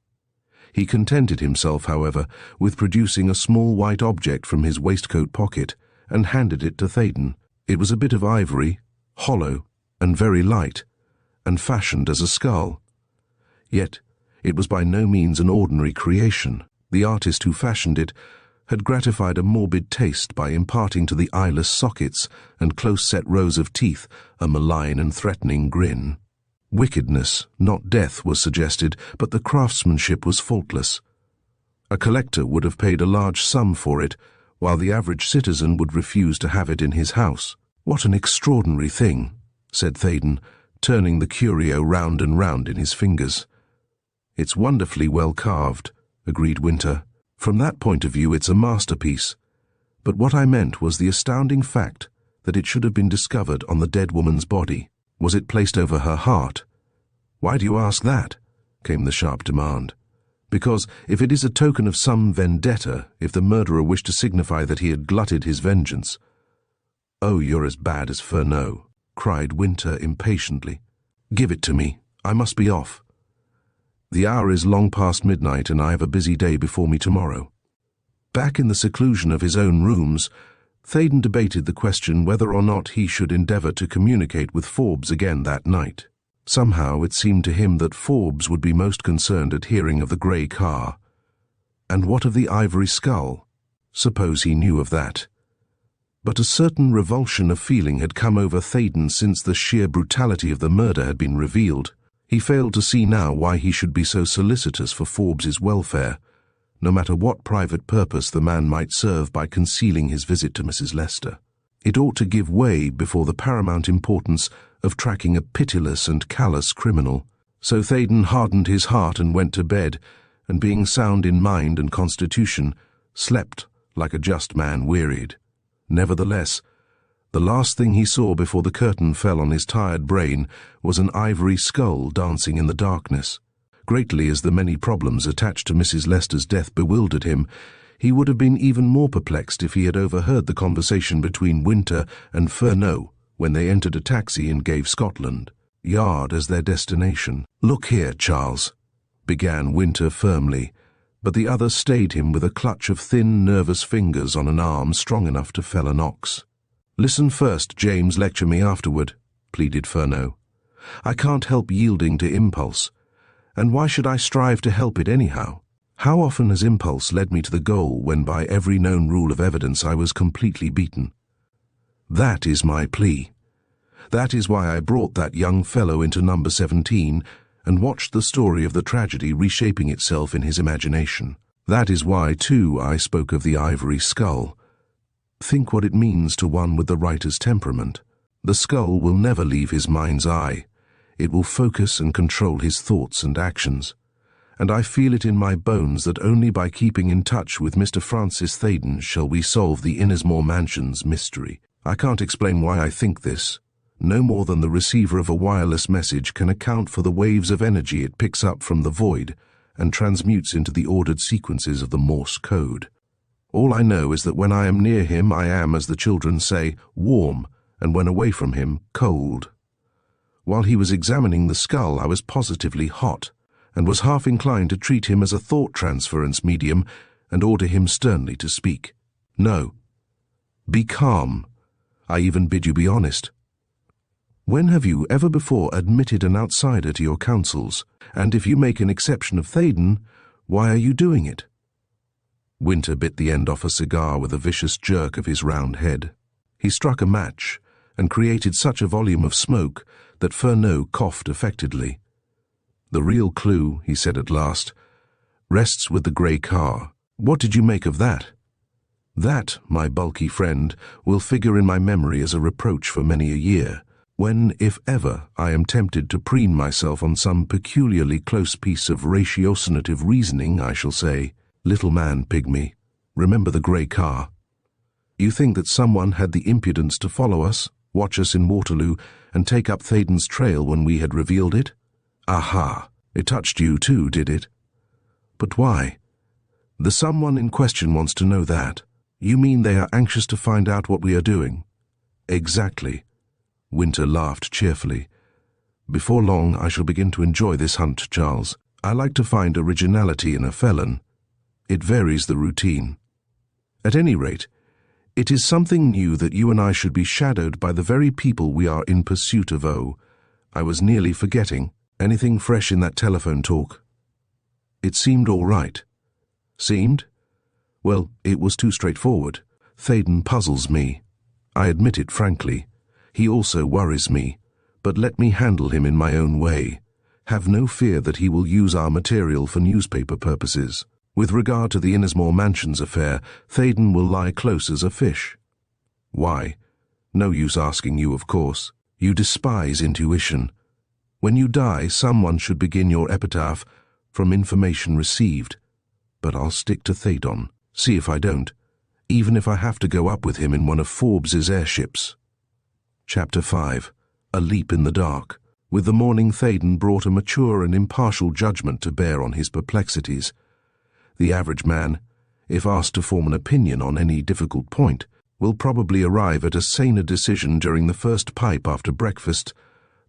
He contented himself, however, with producing a small white object from his waistcoat pocket and handed it to Theydon. It was a bit of ivory, hollow and very light, and fashioned as a skull. Yet it was by no means an ordinary creation. The artist who fashioned it had gratified a morbid taste by imparting to the eyeless sockets and close-set rows of teeth a malign and threatening grin. Wickedness, not death, was suggested, but the craftsmanship was faultless. A collector would have paid a large sum for it, while the average citizen would refuse to have it in his house. "What an extraordinary thing," said Theydon, turning the curio round and round in his fingers. "It's wonderfully well carved," agreed Winter. "From that point of view it's a masterpiece. But what I meant was the astounding fact that it should have been discovered on the dead woman's body. Was it placed over her heart?" "Why do you ask that?" came the sharp demand. "Because if it is a token of some vendetta, if the murderer wished to signify that he had glutted his vengeance—" "Oh, you're as bad as Furneaux," cried Winter impatiently. "Give it to me. I must be off. The hour is long past midnight, and I have a busy day before me tomorrow." Back in the seclusion of his own rooms, Theydon debated the question whether or not he should endeavour to communicate with Forbes again that night. Somehow it seemed to him that Forbes would be most concerned at hearing of the grey car. And what of the ivory skull? Suppose he knew of that? But a certain revulsion of feeling had come over Theydon since the sheer brutality of the murder had been revealed. He failed to see now why he should be so solicitous for Forbes's welfare, no matter what private purpose the man might serve by concealing his visit to Mrs. Lester. It ought to give way before the paramount importance of tracking a pitiless and callous criminal. So Theydon hardened his heart and went to bed, and being sound in mind and constitution, slept like a just man wearied. Nevertheless, the last thing he saw before the curtain fell on his tired brain was an ivory skull dancing in the darkness. Greatly as the many problems attached to Mrs. Lester's death bewildered him, he would have been even more perplexed if he had overheard the conversation between Winter and Furneaux when they entered a taxi and gave Scotland Yard as their destination. "Look here, Charles," began Winter firmly, but the other stayed him with a clutch of thin, nervous fingers on an arm strong enough to fell an ox. "Listen first, James, lecture me afterward," pleaded Furneaux. "I can't help yielding to impulse, and why should I strive to help it anyhow? How often has impulse led me to the goal when by every known rule of evidence I was completely beaten? That is my plea. That is why I brought that young fellow into number 17 and watched the story of the tragedy reshaping itself in his imagination. That is why, too, I spoke of the ivory skull. Think what it means to one with the writer's temperament. The skull will never leave his mind's eye. It will focus and control his thoughts and actions. And I feel it in my bones that only by keeping in touch with Mr. Francis Theydon shall we solve the Innismore Mansion's mystery. I can't explain why I think this. No more than the receiver of a wireless message can account for the waves of energy it picks up from the void and transmutes into the ordered sequences of the Morse code. All I know is that when I am near him I am, as the children say, warm, and when away from him, cold. While he was examining the skull I was positively hot, and was half inclined to treat him as a thought transference medium and order him sternly to speak. No. Be calm. I even bid you be honest. When have you ever before admitted an outsider to your counsels? And if you make an exception of Theydon, why are you doing it? Winter bit the end off a cigar with a vicious jerk of his round head. He struck a match and created such a volume of smoke that Furneaux coughed affectedly. "The real clue," he said at last, "rests with the grey car. What did you make of that? That, my bulky friend, will figure in my memory as a reproach for many a year, when, if ever, I am tempted to preen myself on some peculiarly close piece of ratiocinative reasoning, I shall say, 'Little man, pygmy, remember the grey car.' You think that someone had the impudence to follow us, watch us in Waterloo, and take up Theydon's trail when we had revealed it? Aha! It touched you too, did it? But why? The someone in question wants to know that. You mean they are anxious to find out what we are doing?" "Exactly." Winter laughed cheerfully. "Before long I shall begin to enjoy this hunt, Charles. I like to find originality in a felon. It varies the routine. At any rate, it is something new that you and I should be shadowed by the very people we are in pursuit of. Oh, I was nearly forgetting. Anything fresh in that telephone talk?" "It seemed all right." "Seemed? Well, it was too straightforward. Theydon puzzles me. I admit it frankly. He also worries me, but let me handle him in my own way. Have no fear that he will use our material for newspaper purposes. With regard to the Innismore Mansions affair, Theydon will lie close as a fish." "Why? No use asking you, of course. You despise intuition. When you die, someone should begin your epitaph, 'From information received.' But I'll stick to Theydon. See if I don't, even if I have to go up with him in one of Forbes's airships." Chapter 5. A Leap in the Dark. With the morning, Theydon brought a mature and impartial judgment to bear on his perplexities. The average man, if asked to form an opinion on any difficult point, will probably arrive at a saner decision during the first pipe after breakfast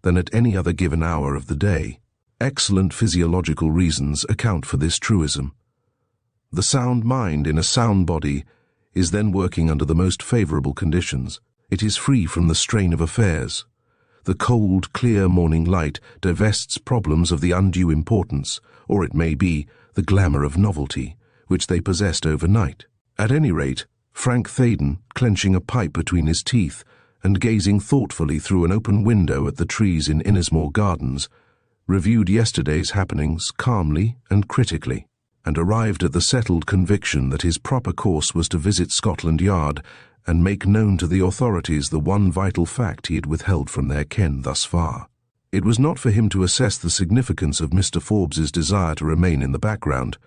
than at any other given hour of the day. Excellent physiological reasons account for this truism. The sound mind in a sound body is then working under the most favorable conditions. It is free from the strain of affairs. The cold, clear morning light divests problems of the undue importance, or it may be, the glamour of novelty, which they possessed overnight. At any rate, Frank Theydon, clenching a pipe between his teeth and gazing thoughtfully through an open window at the trees in Innismore Gardens, reviewed yesterday's happenings calmly and critically, and arrived at the settled conviction that his proper course was to visit Scotland Yard and make known to the authorities the one vital fact he had withheld from their ken thus far. It was not for him to assess the significance of Mr. Forbes's desire to remain in the background.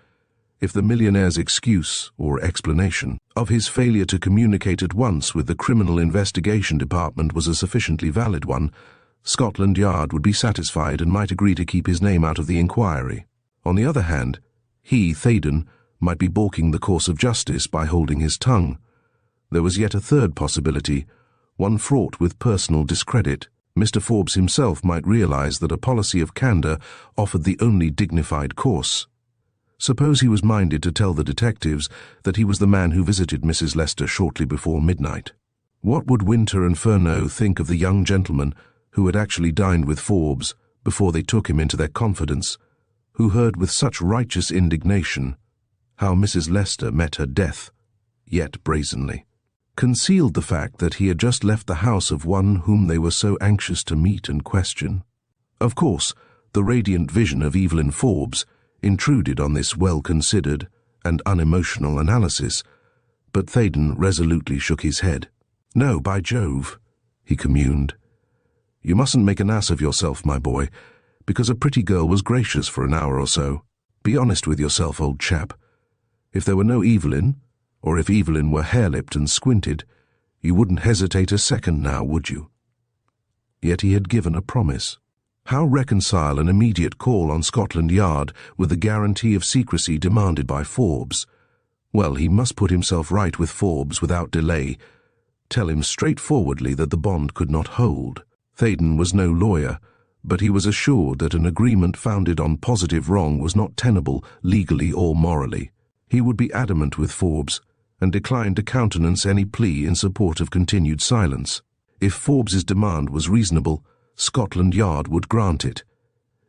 If the millionaire's excuse, or explanation, of his failure to communicate at once with the Criminal Investigation Department was a sufficiently valid one, Scotland Yard would be satisfied and might agree to keep his name out of the inquiry. On the other hand, he, Theydon, might be balking the course of justice by holding his tongue. There was yet a third possibility, one fraught with personal discredit. Mr. Forbes himself might realize that a policy of candor offered the only dignified course. Suppose he was minded to tell the detectives that he was the man who visited Mrs. Lester shortly before midnight. What would Winter and Furneaux think of the young gentleman who had actually dined with Forbes before they took him into their confidence, who heard with such righteous indignation how Mrs. Lester met her death, yet brazenly concealed the fact that he had just left the house of one whom they were so anxious to meet and question? Of course, the radiant vision of Evelyn Forbes intruded on this well-considered and unemotional analysis, but Theydon resolutely shook his head. "No, by Jove," he communed. "You mustn't make an ass of yourself, my boy, because a pretty girl was gracious for an hour or so. Be honest with yourself, old chap. If there were no Evelyn, or if Evelyn were hair-lipped and squinted, you wouldn't hesitate a second now, would you?" Yet he had given a promise. How reconcile an immediate call on Scotland Yard with the guarantee of secrecy demanded by Forbes? Well, he must put himself right with Forbes without delay, tell him straightforwardly that the bond could not hold. Theydon was no lawyer, but he was assured that an agreement founded on positive wrong was not tenable legally or morally. He would be adamant with Forbes, and declined to countenance any plea in support of continued silence. If Forbes's demand was reasonable, Scotland Yard would grant it.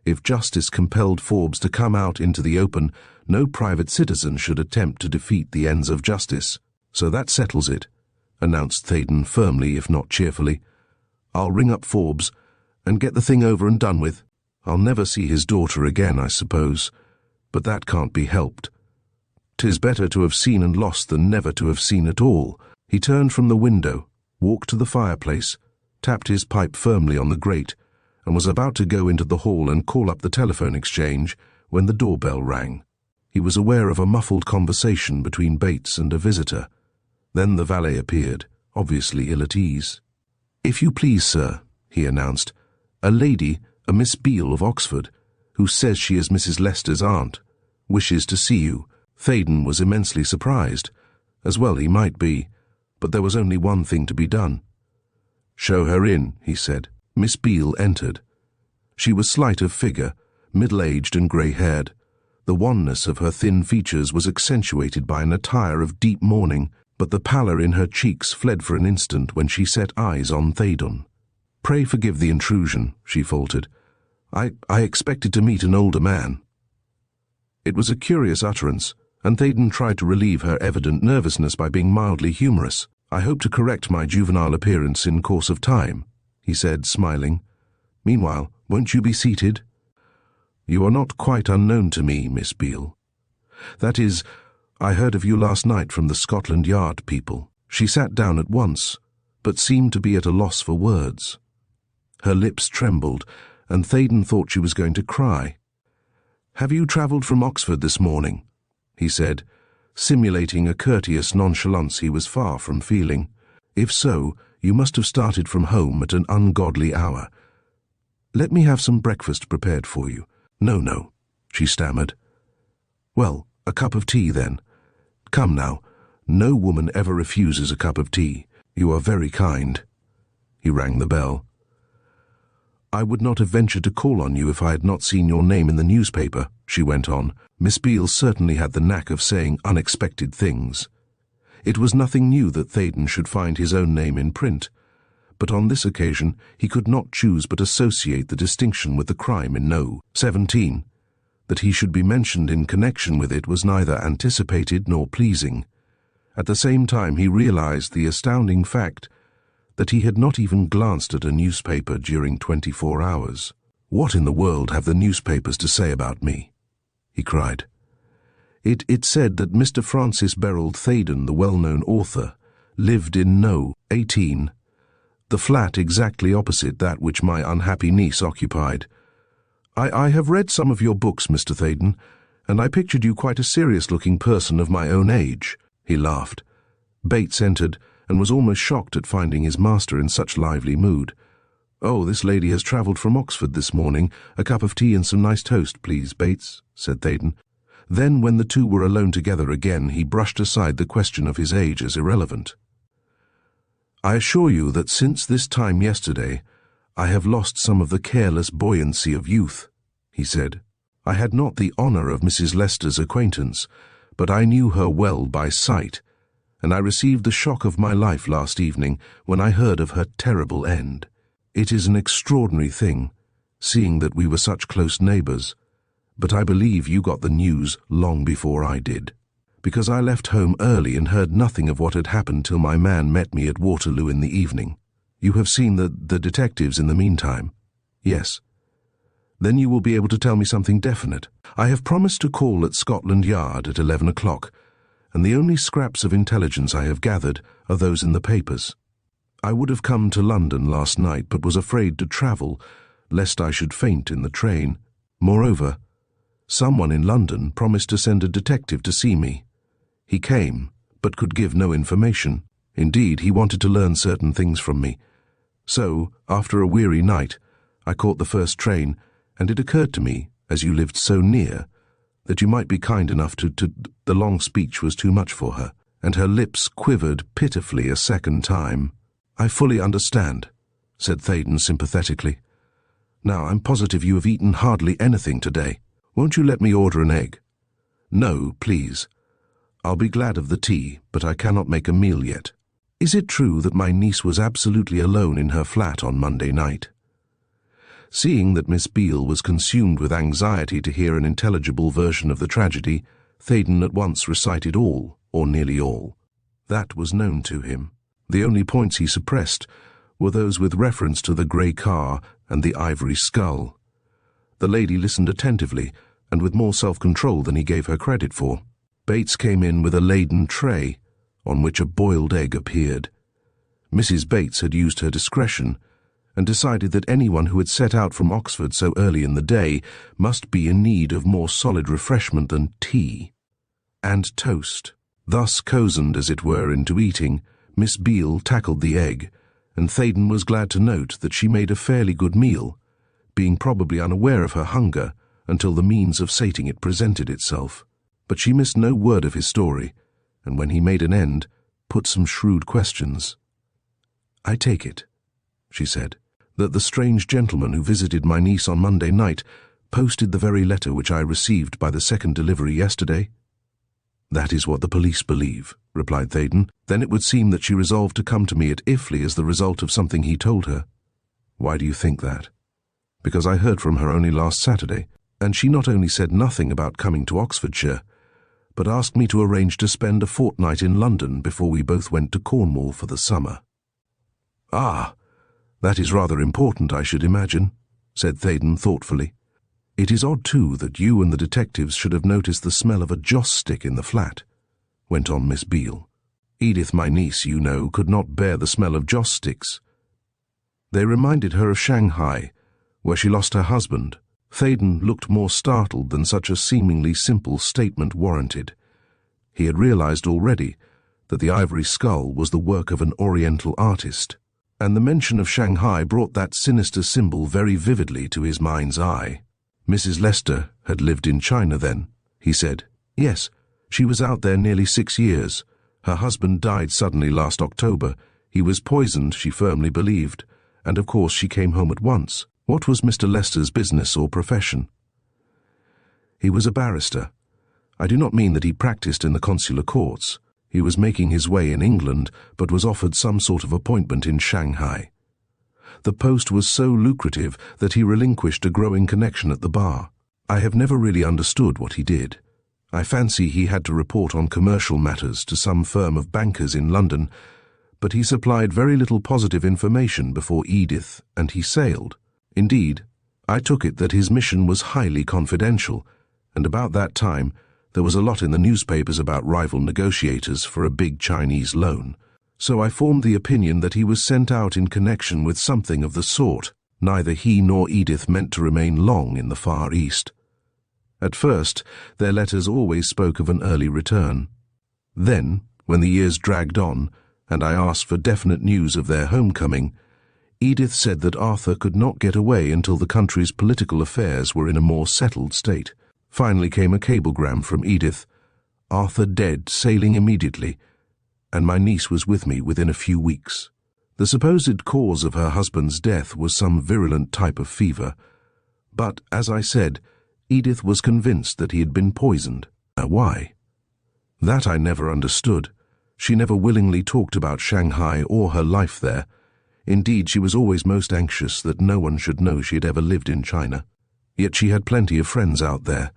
If justice compelled Forbes to come out into the open, no private citizen should attempt to defeat the ends of justice. "So that settles it," announced Theydon firmly, if not cheerfully. "I'll ring up Forbes and get the thing over and done with. I'll never see his daughter again, I suppose, but that can't be helped. 'Tis better to have seen and lost than never to have seen at all." He turned from the window, walked to the fireplace, tapped his pipe firmly on the grate, and was about to go into the hall and call up the telephone exchange when the doorbell rang. He was aware of a muffled conversation between Bates and a visitor. Then the valet appeared, obviously ill at ease. "If you please, sir," he announced, "a lady, a Miss Beale of Oxford, who says she is Mrs. Lester's aunt, wishes to see you." Theydon was immensely surprised. As well he might be, but there was only one thing to be done. "Show her in," he said. Miss Beale entered. She was slight of figure, middle-aged and grey-haired. The wanness of her thin features was accentuated by an attire of deep mourning, but the pallor in her cheeks fled for an instant when she set eyes on Theydon. "Pray forgive the intrusion," she faltered. I expected to meet an older man." It was a curious utterance, and Theydon tried to relieve her evident nervousness by being mildly humorous. "I hope to correct my juvenile appearance in course of time," he said, smiling. "Meanwhile, won't you be seated?" "You are not quite unknown to me, Miss Beale. That is, I heard of you last night from the Scotland Yard people." She sat down at once, but seemed to be at a loss for words. Her lips trembled, and Theydon thought she was going to cry. "Have you travelled from Oxford this morning?" he said, simulating a courteous nonchalance he was far from feeling. "If so, you must have started from home at an ungodly hour. Let me have some breakfast prepared for you." No, she stammered. "Well, a cup of tea, then. Come now, no woman ever refuses a cup of tea. You are very kind." He rang the bell. "I would not have ventured to call on you if I had not seen your name in the newspaper," she went on. Miss Beale certainly had the knack of saying unexpected things. It was nothing new that Theydon should find his own name in print, but on this occasion he could not choose but associate the distinction with the crime in No. 17. That he should be mentioned in connection with it was neither anticipated nor pleasing, At the same time, he realized the astounding fact that he had not even glanced at a newspaper during 24 hours. "What in the world have the newspapers to say about me?" he cried. It said that Mr. Francis Berrold Theydon, the well-known author, lived in No. 18, the flat exactly opposite that which my unhappy niece occupied. I have read some of your books, Mr. Theydon, and I pictured you quite a serious-looking person of my own age." He laughed. Bates entered and was almost shocked at finding his master in such lively mood. "Oh, this lady has travelled from Oxford this morning. A cup of tea and some nice toast, please, Bates," said Theydon. Then, when the two were alone together again, he brushed aside the question of his age as irrelevant. "I assure you that since this time yesterday, I have lost some of the careless buoyancy of youth," he said. "I had not the honour of Mrs. Leicester's acquaintance, but I knew her well by sight, and I received the shock of my life last evening when I heard of her terrible end. It is an extraordinary thing, seeing that we were such close neighbours, but I believe you got the news long before I did, because I left home early and heard nothing of what had happened till my man met me at Waterloo in the evening. You have seen the detectives in the meantime?" "Yes." "Then you will be able to tell me something definite. I have promised to call at Scotland Yard at 11 o'clock, and the only scraps of intelligence I have gathered are those in the papers. I would have come to London last night, but was afraid to travel, lest I should faint in the train. Moreover, someone in London promised to send a detective to see me. He came, but could give no information. Indeed, he wanted to learn certain things from me. So, after a weary night, I caught the first train, and it occurred to me, as you lived so near, that you might be kind enough to— The long speech was too much for her, and her lips quivered pitifully a second time. "I fully understand," said Theydon sympathetically. "Now, I'm positive you have eaten hardly anything today. Won't you let me order an egg?" "No, please. I'll be glad of the tea, but I cannot make a meal yet. Is it true that my niece was absolutely alone in her flat on Monday night?" Seeing that Miss Beale was consumed with anxiety to hear an intelligible version of the tragedy, Theydon at once recited all, or nearly all, that was known to him. The only points he suppressed were those with reference to the grey car and the ivory skull. The lady listened attentively, and with more self-control than he gave her credit for. Bates came in with a laden tray, on which a boiled egg appeared. Mrs. Bates had used her discretion, and decided that anyone who had set out from Oxford so early in the day must be in need of more solid refreshment than tea and toast. Thus cozened, as it were, into eating, Miss Beale tackled the egg, and Theydon was glad to note that she made a fairly good meal, being probably unaware of her hunger until the means of sating it presented itself. But she missed no word of his story, and when he made an end, put some shrewd questions. "I take it," she said, "that the strange gentleman who visited my niece on Monday night posted the very letter which I received by the second delivery yesterday?" "That is what the police believe," replied Theydon. "Then it would seem that she resolved to come to me at Iffley as the result of something he told her." "Why do you think that?" "Because I heard from her only last Saturday, and she not only said nothing about coming to Oxfordshire, but asked me to arrange to spend a fortnight in London before we both went to Cornwall for the summer." "Ah, that is rather important, I should imagine," said Theydon thoughtfully. "It is odd, too, that you and the detectives should have noticed the smell of a joss stick in the flat," went on Miss Beale. "Edith, my niece, you know, could not bear the smell of joss sticks. They reminded her of Shanghai, where she lost her husband." Theydon looked more startled than such a seemingly simple statement warranted. He had realized already that the ivory skull was the work of an Oriental artist, and the mention of Shanghai brought that sinister symbol very vividly to his mind's eye. "Mrs. Leicester had lived in China then," he said. "Yes, she was out there nearly 6 years. Her husband died suddenly last October. He was poisoned, she firmly believed, and of course she came home at once." "What was Mr. Leicester's business or profession?" "He was a barrister. I do not mean that he practiced in the consular courts. He was making his way in England, but was offered some sort of appointment in Shanghai. The post was so lucrative that he relinquished a growing connection at the bar. I have never really understood what he did. I fancy he had to report on commercial matters to some firm of bankers in London, but he supplied very little positive information before Edith, and he sailed. Indeed, I took it that his mission was highly confidential, and about that time there was a lot in the newspapers about rival negotiators for a big Chinese loan. So I formed the opinion that he was sent out in connection with something of the sort. Neither he nor Edith meant to remain long in the Far East. At first, their letters always spoke of an early return. Then, when the years dragged on, and I asked for definite news of their homecoming, Edith said that Arthur could not get away until the country's political affairs were in a more settled state. Finally came a cablegram from Edith, "Arthur dead, sailing immediately," and my niece was with me within a few weeks. The supposed cause of her husband's death was some virulent type of fever, but, as I said, Edith was convinced that he had been poisoned. Why? That I never understood. She never willingly talked about Shanghai or her life there. Indeed, she was always most anxious that no one should know she had ever lived in China. Yet she had plenty of friends out there.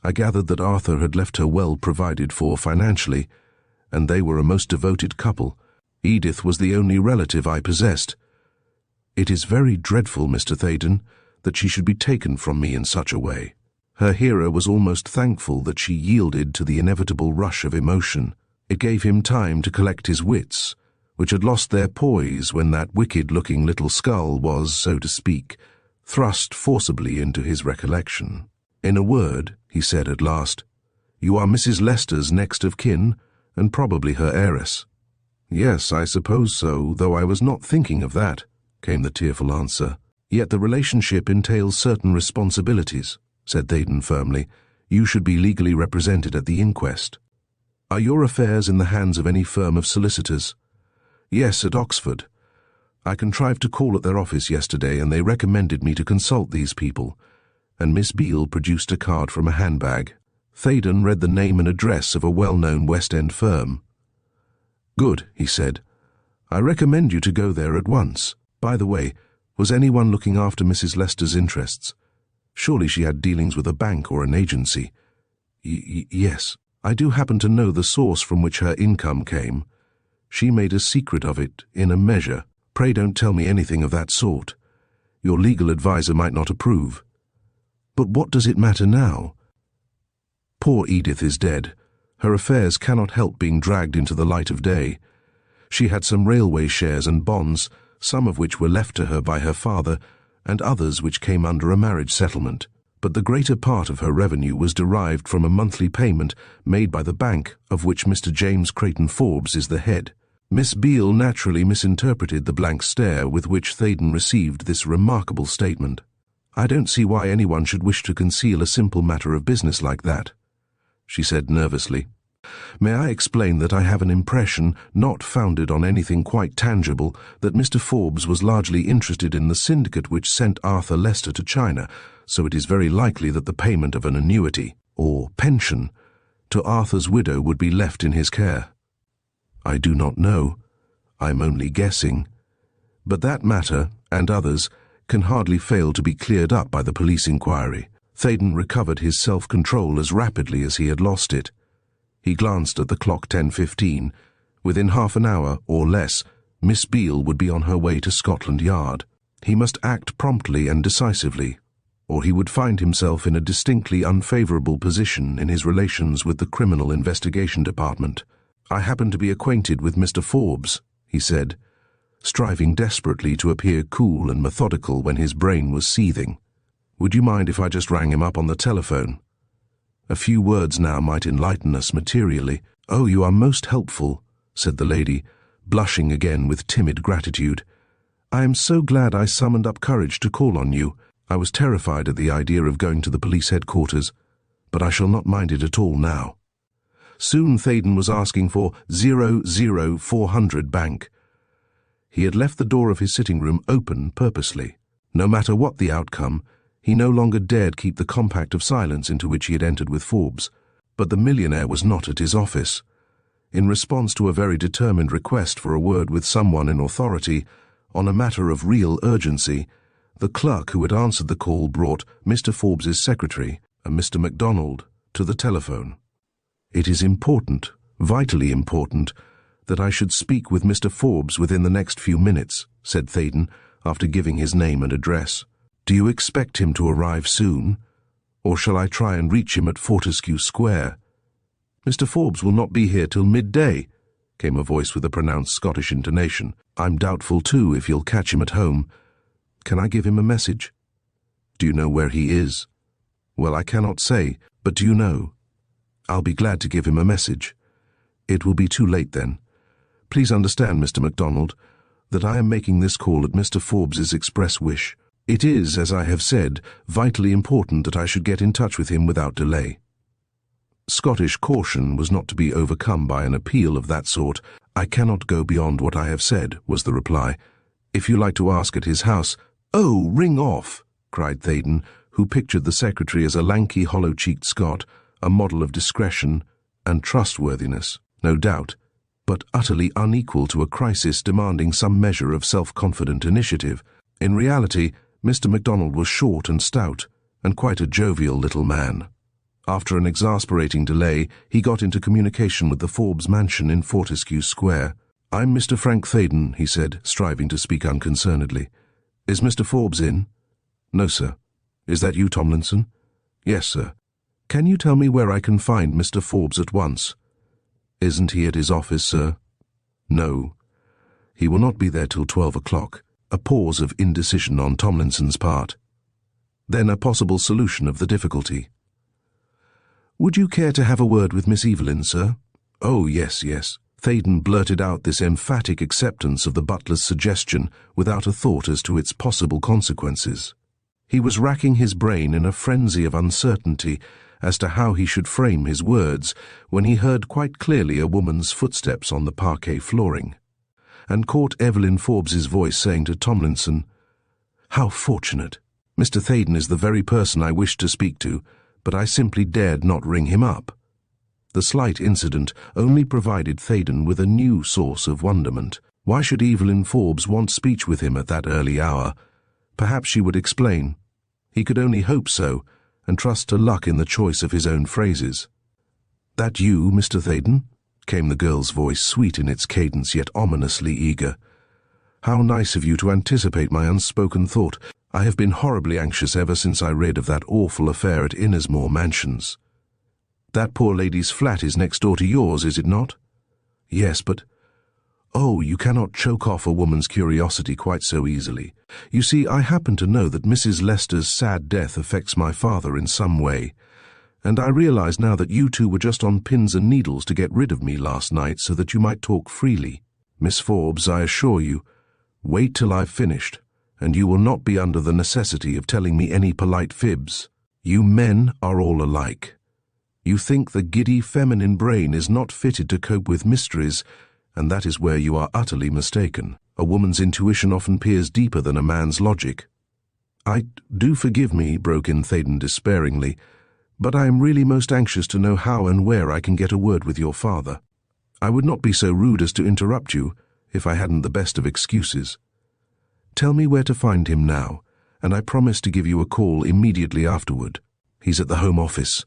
I gathered that Arthur had left her well provided for financially, and they were a most devoted couple. Edith was the only relative I possessed. It is very dreadful, Mr. Theydon, that she should be taken from me in such a way. Her hearer was almost thankful that she yielded to the inevitable rush of emotion. It gave him time to collect his wits, which had lost their poise when that wicked-looking little skull was, so to speak, thrust forcibly into his recollection. "In a word," he said at last, "you are Mrs. Lester's next of kin, and probably her heiress." "Yes, I suppose so, though I was not thinking of that," came the tearful answer. "Yet the relationship entails certain responsibilities," said Theydon firmly. "You should be legally represented at the inquest." "Are your affairs in the hands of any firm of solicitors?" "Yes, at Oxford. I contrived to call at their office yesterday, and they recommended me to consult these people," and Miss Beale produced a card from a handbag. Theydon read the name and address of a well-known West End firm. "Good," he said. "I recommend you to go there at once. By the way, was anyone looking after Mrs. Lester's interests? Surely she had dealings with a bank or an agency." Yes. I do happen to know the source from which her income came. She made a secret of it, in a measure. Pray don't tell me anything of that sort. Your legal adviser might not approve." "But what does it matter now?" "Poor Edith is dead. Her affairs cannot help being dragged into the light of day. She had some railway shares and bonds, some of which were left to her by her father, and others which came under a marriage settlement. But the greater part of her revenue was derived from a monthly payment made by the bank of which Mr. James Creighton Forbes is the head." Miss Beale naturally misinterpreted the blank stare with which Theydon received this remarkable statement. "I don't see why anyone should wish to conceal a simple matter of business like that," she said nervously. "May I explain that I have an impression, not founded on anything quite tangible, that Mr. Forbes was largely interested in the syndicate which sent Arthur Lester to China, so it is very likely that the payment of an annuity, or pension, to Arthur's widow would be left in his care. I do not know. I'm only guessing. But that matter, and others, can hardly fail to be cleared up by the police inquiry." Theydon recovered his self-control as rapidly as he had lost it. He glanced at the clock. 10:15. Within half an hour, or less, Miss Beale would be on her way to Scotland Yard. He must act promptly and decisively, or he would find himself in a distinctly unfavourable position in his relations with the Criminal Investigation Department. "I happen to be acquainted with Mr. Forbes," he said, striving desperately to appear cool and methodical when his brain was seething. "Would you mind if I just rang him up on the telephone? A few words now might enlighten us materially." "Oh, you are most helpful," said the lady, blushing again with timid gratitude. "I am so glad I summoned up courage to call on you. I was terrified at the idea of going to the police headquarters, but I shall not mind it at all now." Soon Theydon was asking for 00400 bank. He had left the door of his sitting room open purposely. No matter what the outcome, he no longer dared keep the compact of silence into which he had entered with Forbes. But the millionaire was not at his office. In response to a very determined request for a word with someone in authority, on a matter of real urgency, the clerk who had answered the call brought Mr. Forbes's secretary, a Mr. MacDonald, to the telephone. "It is important, vitally important, that I should speak with Mr. Forbes within the next few minutes," said Theydon, after giving his name and address. "Do you expect him to arrive soon? Or shall I try and reach him at Fortescue Square?" "Mr. Forbes will not be here till midday," came a voice with a pronounced Scottish intonation. "I'm doubtful, too, if you'll catch him at home. Can I give him a message?" "Do you know where he is?" "Well, I cannot say, but do you know?" "I'll be glad to give him a message." "It will be too late then. Please understand, Mr. MacDonald, that I am making this call at Mr. Forbes's express wish. It is, as I have said, vitally important that I should get in touch with him without delay." Scottish caution was not to be overcome by an appeal of that sort. "I cannot go beyond what I have said," was the reply. "If you like to ask at his house—" "Oh, ring off!" cried Theydon, who pictured the secretary as a lanky, hollow-cheeked Scot, a model of discretion and trustworthiness, no doubt, but utterly unequal to a crisis demanding some measure of self-confident initiative. In reality, Mr. MacDonald was short and stout, and quite a jovial little man. After an exasperating delay, he got into communication with the Forbes mansion in Fortescue Square. "I'm Mr. Frank Theydon," he said, striving to speak unconcernedly. "Is Mr. Forbes in?" "No, sir." "Is that you, Tomlinson?" "Yes, sir." "Can you tell me where I can find Mr. Forbes at once?" "Isn't he at his office, sir?" "No. He will not be there till 12 o'clock. A pause of indecision on Tomlinson's part. Then a possible solution of the difficulty. "Would you care to have a word with Miss Evelyn, sir?" "Oh, yes, yes." Theydon blurted out this emphatic acceptance of the butler's suggestion without a thought as to its possible consequences. He was racking his brain in a frenzy of uncertainty as to how he should frame his words when he heard quite clearly a woman's footsteps on the parquet flooring, and caught Evelyn Forbes's voice saying to Tomlinson, "How fortunate! Mr. Theydon is the very person I wished to speak to, but I simply dared not ring him up." The slight incident only provided Theydon with a new source of wonderment. Why should Evelyn Forbes want speech with him at that early hour? Perhaps she would explain. He could only hope so, and trust to luck in the choice of his own phrases. "That you, Mr. Theydon?" came the girl's voice, sweet in its cadence yet ominously eager. "How nice of you to anticipate my unspoken thought. I have been horribly anxious ever since I read of that awful affair at Innismore Mansions. That poor lady's flat is next door to yours, is it not?" "Yes, but—" "Oh, you cannot choke off a woman's curiosity quite so easily. You see, I happen to know that Mrs. Lester's sad death affects my father in some way, and I realize now that you two were just on pins and needles to get rid of me last night so that you might talk freely. Miss Forbes, I assure you, wait till I've finished, and you will not be under the necessity of telling me any polite fibs. You men are all alike. You think the giddy feminine brain is not fitted to cope with mysteries, and that is where you are utterly mistaken. A woman's intuition often peers deeper than a man's logic." "Do forgive me," broke in Theydon despairingly, "but I am really most anxious to know how and where I can get a word with your father. I would not be so rude as to interrupt you if I hadn't the best of excuses. Tell me where to find him now, and I promise to give you a call immediately afterward. He's at the Home Office."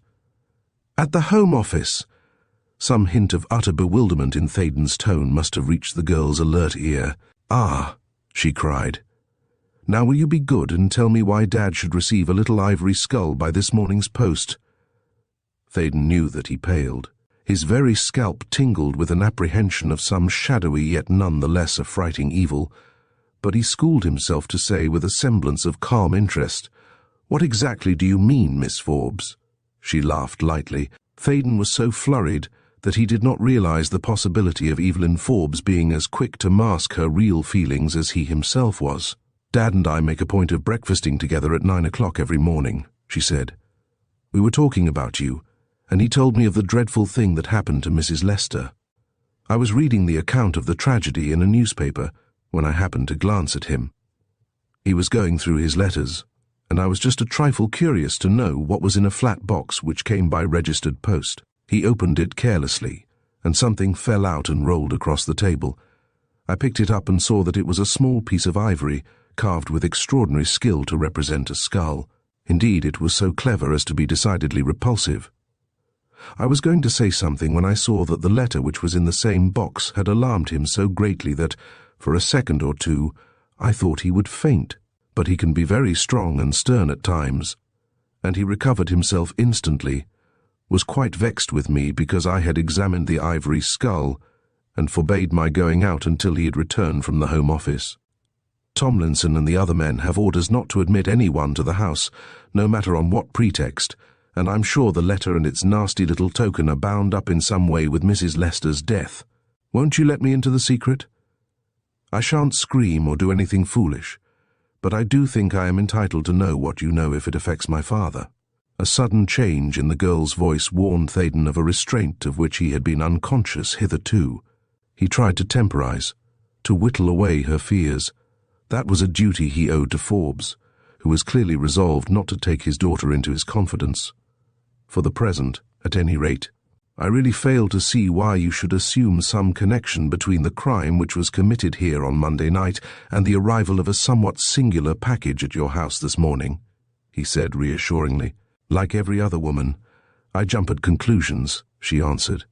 "At the Home Office?" Some hint of utter bewilderment in Theydon's tone must have reached the girl's alert ear. "Ah," she cried. "Now will you be good and tell me why Dad should receive a little ivory skull by this morning's post?" Theydon knew that he paled. His very scalp tingled with an apprehension of some shadowy yet none the less affrighting evil, but he schooled himself to say with a semblance of calm interest, "What exactly do you mean, Miss Forbes?" She laughed lightly. Theydon was so flurried that he did not realize the possibility of Evelyn Forbes being as quick to mask her real feelings as he himself was. "Dad and I make a point of breakfasting together at 9 o'clock every morning," she said. "We were talking about you, and he told me of the dreadful thing that happened to Mrs. Lester. I was reading the account of the tragedy in a newspaper when I happened to glance at him. He was going through his letters, and I was just a trifle curious to know what was in a flat box which came by registered post. He opened it carelessly, and something fell out and rolled across the table. I picked it up and saw that it was a small piece of ivory, carved with extraordinary skill to represent a skull. Indeed, it was so clever as to be decidedly repulsive. I was going to say something when I saw that the letter which was in the same box had alarmed him so greatly that, for a second or two, I thought he would faint. But he can be very strong and stern at times, and he recovered himself instantly, was quite vexed with me because I had examined the ivory skull, and forbade my going out until he had returned from the Home Office. Tomlinson and the other men have orders not to admit anyone to the house, no matter on what pretext, and I'm sure the letter and its nasty little token are bound up in some way with Mrs. Lester's death. Won't you let me into the secret? I shan't scream or do anything foolish, but I do think I am entitled to know what you know if it affects my father." A sudden change in the girl's voice warned Theydon of a restraint of which he had been unconscious hitherto. He tried to temporize, to whittle away her fears. That was a duty he owed to Forbes, who was clearly resolved not to take his daughter into his confidence. For the present, at any rate, I really fail to see why you should assume some connection between the crime which was committed here on Monday night and the arrival of a somewhat singular package at your house this morning, he said reassuringly. "Like every other woman, I jump at conclusions," she answered.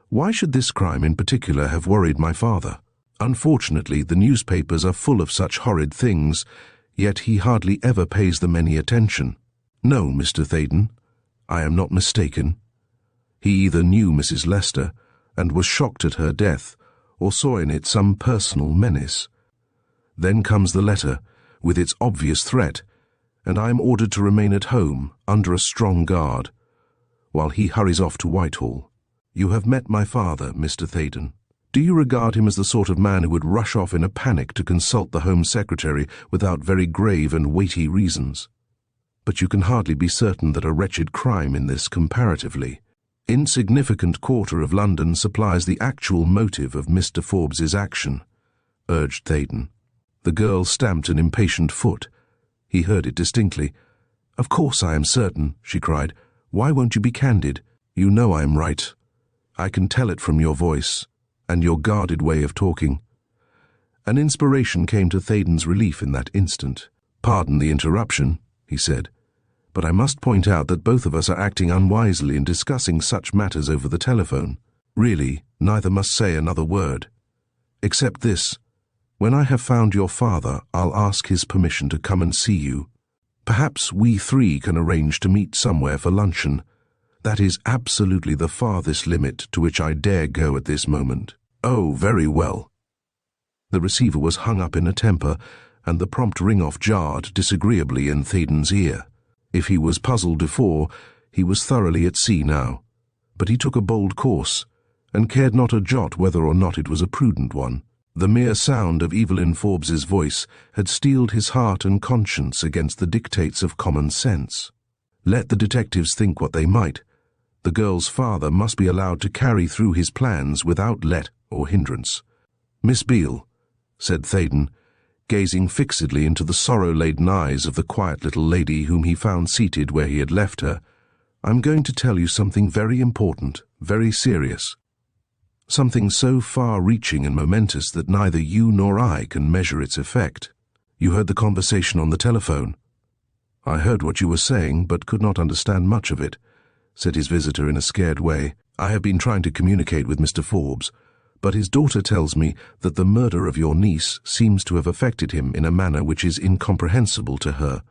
"Why should this crime in particular have worried my father? Unfortunately, the newspapers are full of such horrid things, yet he hardly ever pays them any attention. No, Mr. Theydon, I am not mistaken. He either knew Mrs. Lester and was shocked at her death, or saw in it some personal menace. Then comes the letter, with its obvious threat, and I am ordered to remain at home, under a strong guard, while he hurries off to Whitehall. You have met my father, Mr. Theydon. Do you regard him as the sort of man who would rush off in a panic to consult the Home Secretary without very grave and weighty reasons? But you can hardly be certain that a wretched crime in this comparatively insignificant quarter of London supplies the actual motive of Mr. Forbes's action," urged Theydon. The girl stamped an impatient foot. He heard it distinctly. "Of course I am certain," she cried. "Why won't you be candid? You know I am right. I can tell it from your voice, and your guarded way of talking." An inspiration came to Theydon's relief in that instant. "Pardon the interruption," he said, "but I must point out that both of us are acting unwisely in discussing such matters over the telephone. Really, neither must say another word. Except this, when I have found your father, I'll ask his permission to come and see you. Perhaps we three can arrange to meet somewhere for luncheon. That is absolutely the farthest limit to which I dare go at this moment." "Oh, very well." The receiver was hung up in a temper, and the prompt ring-off jarred disagreeably in Theydon's ear. If he was puzzled before, he was thoroughly at sea now. But he took a bold course, and cared not a jot whether or not it was a prudent one. The mere sound of Evelyn Forbes's voice had steeled his heart and conscience against the dictates of common sense. Let the detectives think what they might, the girl's father must be allowed to carry through his plans without let or hindrance. "Miss Beale," said Theydon, gazing fixedly into the sorrow-laden eyes of the quiet little lady whom he found seated where he had left her, "I'm going to tell you something very important, very serious. Something so far-reaching and momentous that neither you nor I can measure its effect. You heard the conversation on the telephone." "I heard what you were saying, but could not understand much of it," said his visitor in a scared way. "I have been trying to communicate with Mr. Forbes, but his daughter tells me that the murder of your niece seems to have affected him in a manner which is incomprehensible to her,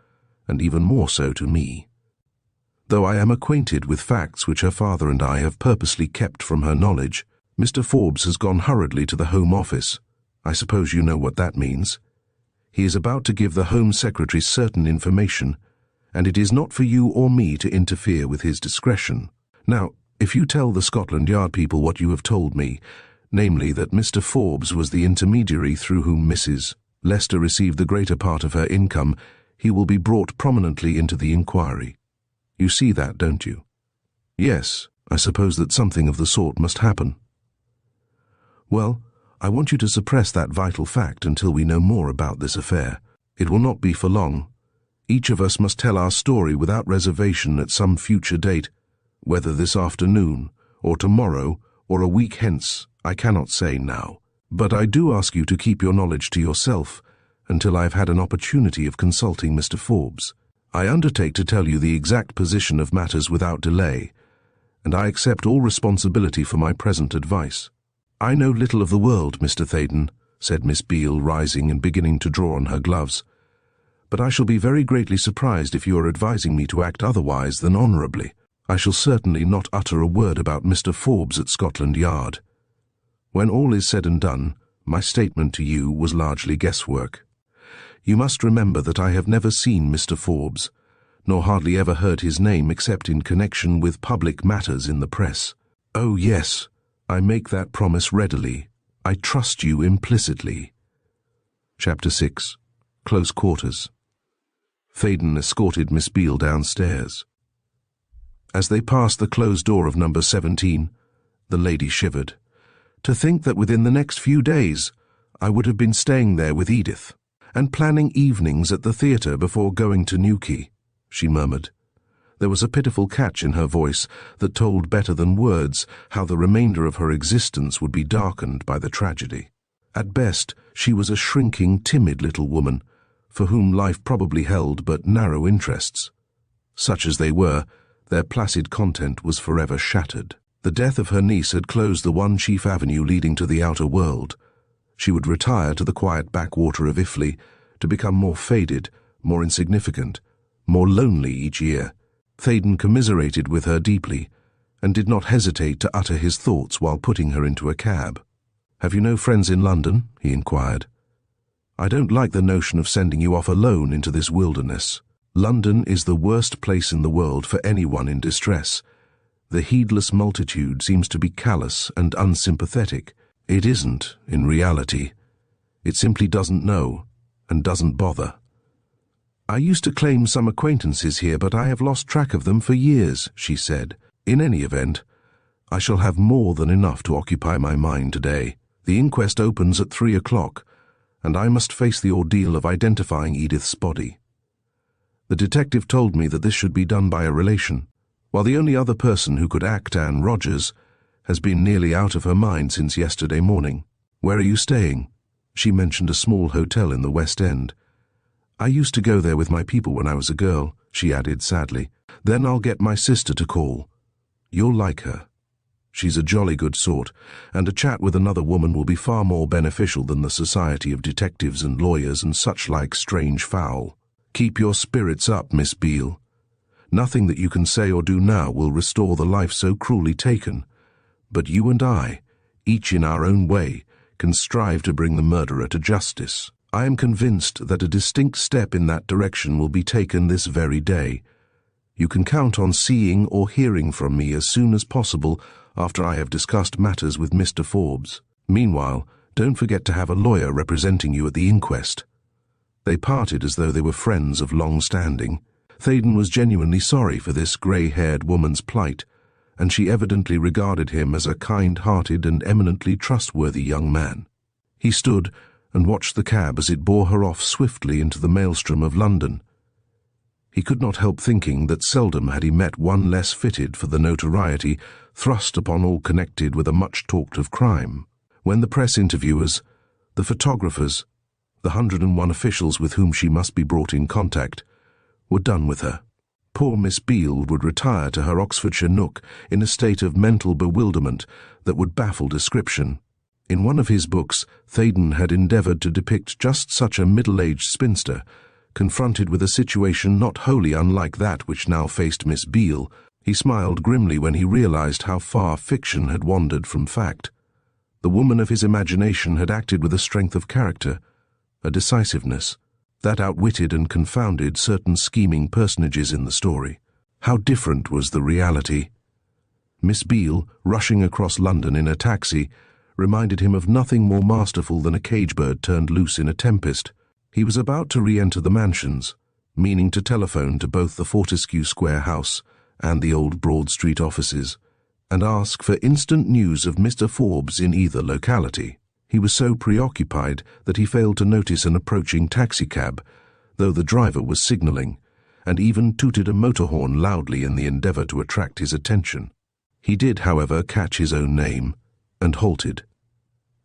and even more so to me. Though I am acquainted with facts which her father and I have purposely kept from her knowledge, Mr. Forbes has gone hurriedly to the Home Office. I suppose you know what that means. He is about to give the Home Secretary certain information, and it is not for you or me to interfere with his discretion. Now, if you tell the Scotland Yard people what you have told me, namely that Mr. Forbes was the intermediary through whom Mrs. Lester received the greater part of her income, he will be brought prominently into the inquiry. You see that, don't you?" "Yes, I suppose that something of the sort must happen." "Well, I want you to suppress that vital fact until we know more about this affair. It will not be for long. Each of us must tell our story without reservation at some future date, whether this afternoon, or tomorrow, or a week hence, I cannot say now. But I do ask you to keep your knowledge to yourself until I have had an opportunity of consulting Mr. Forbes. I undertake to tell you the exact position of matters without delay, and I accept all responsibility for my present advice." "I know little of the world, Mr. Theydon," said Miss Beale, rising and beginning to draw on her gloves. "But I shall be very greatly surprised if you are advising me to act otherwise than honourably. I shall certainly not utter a word about Mr. Forbes at Scotland Yard. When all is said and done, my statement to you was largely guesswork. You must remember that I have never seen Mr. Forbes, nor hardly ever heard his name except in connection with public matters in the press. Oh yes, I make that promise readily. I trust you implicitly." Chapter 6. Close Quarters. Theydon escorted Miss Beale downstairs. As they passed the closed door of number 17, the lady shivered. "To think that within the next few days I would have been staying there with Edith, and planning evenings at the theatre before going to Newquay," she murmured. There was a pitiful catch in her voice that told better than words how the remainder of her existence would be darkened by the tragedy. At best, she was a shrinking, timid little woman, for whom life probably held but narrow interests. Such as they were, their placid content was forever shattered. The death of her niece had closed the one chief avenue leading to the outer world. She would retire to the quiet backwater of Iffley to become more faded, more insignificant, more lonely each year. Theydon commiserated with her deeply, and did not hesitate to utter his thoughts while putting her into a cab. "Have you no friends in London?" he inquired. "I don't like the notion of sending you off alone into this wilderness. London is the worst place in the world for anyone in distress. The heedless multitude seems to be callous and unsympathetic. It isn't, in reality. It simply doesn't know, and doesn't bother. I used to claim some acquaintances here, but I have lost track of them for years," she said. "In any event, I shall have more than enough to occupy my mind today. The inquest opens at 3 o'clock, and I must face the ordeal of identifying Edith's body. The detective told me that this should be done by a relation, while the only other person who could act, Anne Rogers, has been nearly out of her mind since yesterday morning. Where are you staying?" She mentioned a small hotel in the West End. "I used to go there with my people when I was a girl," she added sadly. "Then I'll get my sister to call. You'll like her. She's a jolly good sort, and a chat with another woman will be far more beneficial than the society of detectives and lawyers and such like strange fowl. Keep your spirits up, Miss Beale. Nothing that you can say or do now will restore the life so cruelly taken, but you and I, each in our own way, can strive to bring the murderer to justice. I am convinced that a distinct step in that direction will be taken this very day. You can count on seeing or hearing from me as soon as possible after I have discussed matters with Mr. Forbes. Meanwhile, don't forget to have a lawyer representing you at the inquest." They parted as though they were friends of long standing. Theydon was genuinely sorry for this grey-haired woman's plight, and she evidently regarded him as a kind-hearted and eminently trustworthy young man. He stood and watched the cab as it bore her off swiftly into the maelstrom of London. He could not help thinking that seldom had he met one less fitted for the notoriety thrust upon all connected with a much-talked-of crime. When the press interviewers, the photographers, the 101 officials with whom she must be brought in contact, were done with her, poor Miss Beale would retire to her Oxfordshire nook in a state of mental bewilderment that would baffle description. In one of his books, Theydon had endeavoured to depict just such a middle-aged spinster, confronted with a situation not wholly unlike that which now faced Miss Beale. He smiled grimly when he realised how far fiction had wandered from fact. The woman of his imagination had acted with a strength of character, a decisiveness, that outwitted and confounded certain scheming personages in the story. How different was the reality! Miss Beale, rushing across London in a taxi, reminded him of nothing more masterful than a cage-bird turned loose in a tempest. He was about to re-enter the mansions, meaning to telephone to both the Fortescue Square house and the old Broad Street offices, and ask for instant news of Mr. Forbes in either locality. He was so preoccupied that he failed to notice an approaching taxicab, though the driver was signalling, and even tooted a motor horn loudly in the endeavour to attract his attention. He did, however, catch his own name, and halted.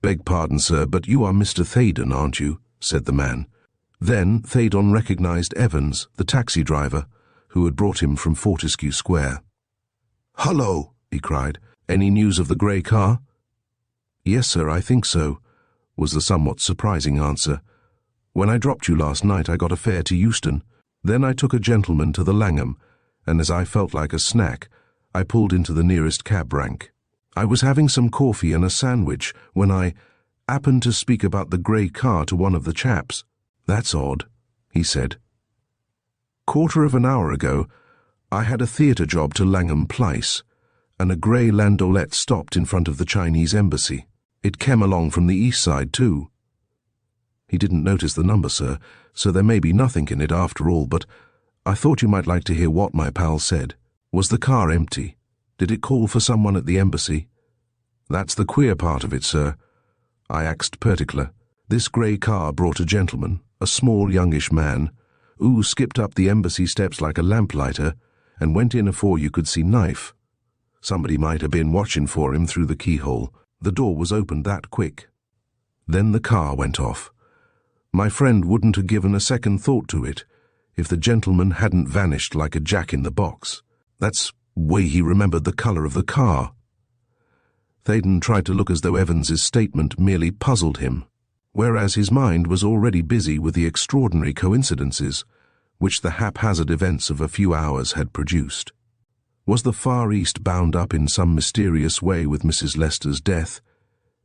"Beg pardon, sir, but you are Mr. Theydon, aren't you?" said the man. Then Theydon recognised Evans, the taxi driver, who had brought him from Fortescue Square. "Hullo," he cried. "Any news of the grey car?" "Yes, sir, I think so," was the somewhat surprising answer. "When I dropped you last night, I got a fare to Euston. Then I took a gentleman to the Langham, and as I felt like a snack, I pulled into the nearest cab rank. I was having some coffee and a sandwich when I happened to speak about the grey car to one of the chaps. 'That's odd,' he said. 'Quarter of an hour ago, I had a theatre job to Langham Place, and a grey landaulet stopped in front of the Chinese embassy. It came along from the east side, too.' He didn't notice the number, sir, so there may be nothing in it after all, but I thought you might like to hear what my pal said. Was the car empty? Did it call for someone at the embassy?" "That's the queer part of it, sir," I axed particular. "This grey car brought a gentleman, a small youngish man, who skipped up the embassy steps like a lamplighter and went in afore you could see knife. Somebody might have been watching for him through the keyhole. The door was opened that quick. Then the car went off. My friend wouldn't have given a second thought to it if the gentleman hadn't vanished like a jack-in-the-box. That's way he remembered the colour of the car." Theydon tried to look as though Evans's statement merely puzzled him, whereas his mind was already busy with the extraordinary coincidences which the haphazard events of a few hours had produced. Was the Far East bound up in some mysterious way with Mrs. Lester's death?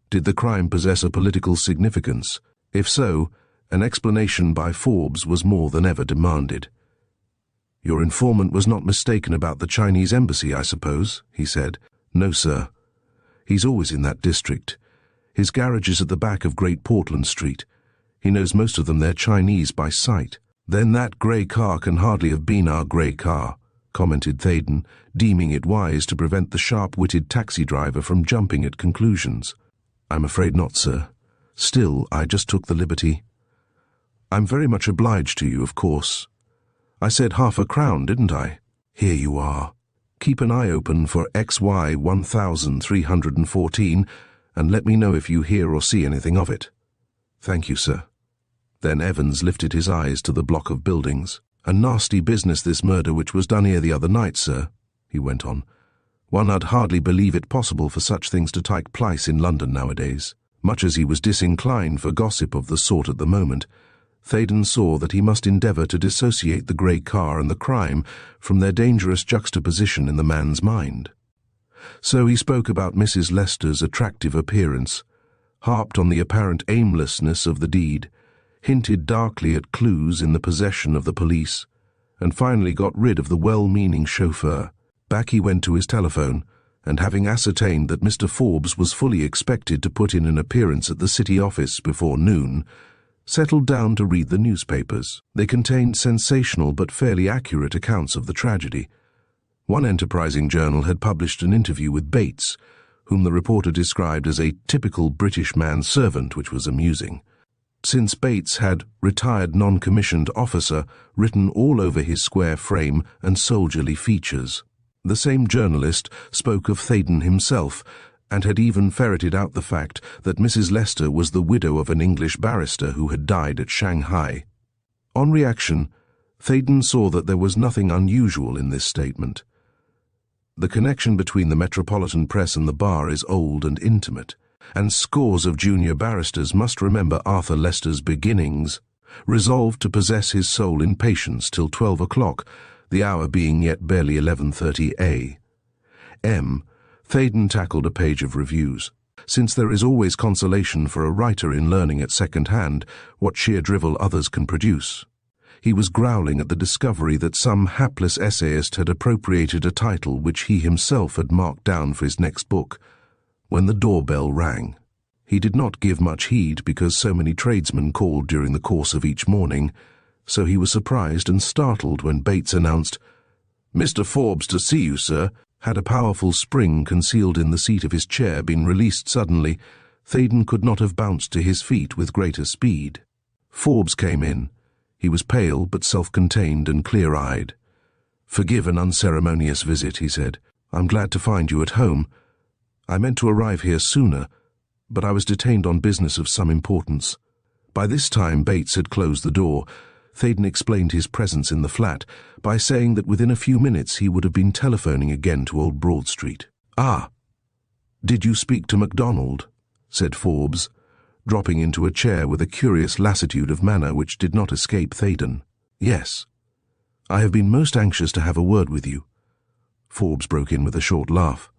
Did the crime possess a political significance? If so, an explanation by Forbes was more than ever demanded. "Your informant was not mistaken about the Chinese embassy, I suppose?" he said. "No, sir. He's always in that district. His garage is at the back of Great Portland Street. He knows most of them. They're Chinese by sight." "Then that grey car can hardly have been our grey car," commented Theydon, deeming it wise to prevent the sharp-witted taxi driver from jumping at conclusions. "I'm afraid not, sir. Still, I just took the liberty." "I'm very much obliged to you, of course. I said £50, didn't I? Here you are. Keep an eye open for XY 1314 and let me know if you hear or see anything of it." "Thank you, sir." Then Evans lifted his eyes to the block of buildings. "A nasty business, this murder which was done here the other night, sir," he went on. "One 'ud hardly believe it possible for such things to take place in London nowadays." Much as he was disinclined for gossip of the sort at the moment, Theydon saw that he must endeavour to dissociate the grey car and the crime from their dangerous juxtaposition in the man's mind. So he spoke about Mrs. Lester's attractive appearance, harped on the apparent aimlessness of the deed, hinted darkly at clues in the possession of the police, and finally got rid of the well-meaning chauffeur. Back he went to his telephone, and having ascertained that Mr. Forbes was fully expected to put in an appearance at the city office before noon, settled down to read the newspapers. They contained sensational but fairly accurate accounts of the tragedy. One enterprising journal had published an interview with Bates, whom the reporter described as a typical British manservant, which was amusing, since Bates had "retired non-commissioned officer" written all over his square frame and soldierly features. The same journalist spoke of Theydon himself, and had even ferreted out the fact that Mrs. Lester was the widow of an English barrister who had died at Shanghai. On reaction, Theydon saw that there was nothing unusual in this statement. The connection between the metropolitan press and the bar is old and intimate, and scores of junior barristers must remember Arthur Lester's beginnings, resolved to possess his soul in patience till 12 o'clock, the hour being yet barely 11:30 a.m. Theydon tackled a page of reviews. Since there is always consolation for a writer in learning at second hand what sheer drivel others can produce, he was growling at the discovery that some hapless essayist had appropriated a title which he himself had marked down for his next book, when the doorbell rang. He did not give much heed because so many tradesmen called during the course of each morning, so he was surprised and startled when Bates announced, "Mr. Forbes to see you, sir." Had a powerful spring concealed in the seat of his chair been released suddenly, Theydon could not have bounced to his feet with greater speed. Forbes came in. He was pale but self-contained and clear-eyed. "Forgive an unceremonious visit," he said. "I'm glad to find you at home. I meant to arrive here sooner, but I was detained on business of some importance." By this time Bates had closed the door. Theydon explained his presence in the flat by saying that within a few minutes he would have been telephoning again to Old Broad Street. "Ah, did you speak to MacDonald?" said Forbes, dropping into a chair with a curious lassitude of manner which did not escape Theydon. "Yes. I have been most anxious to have a word with you." Forbes broke in with a short laugh.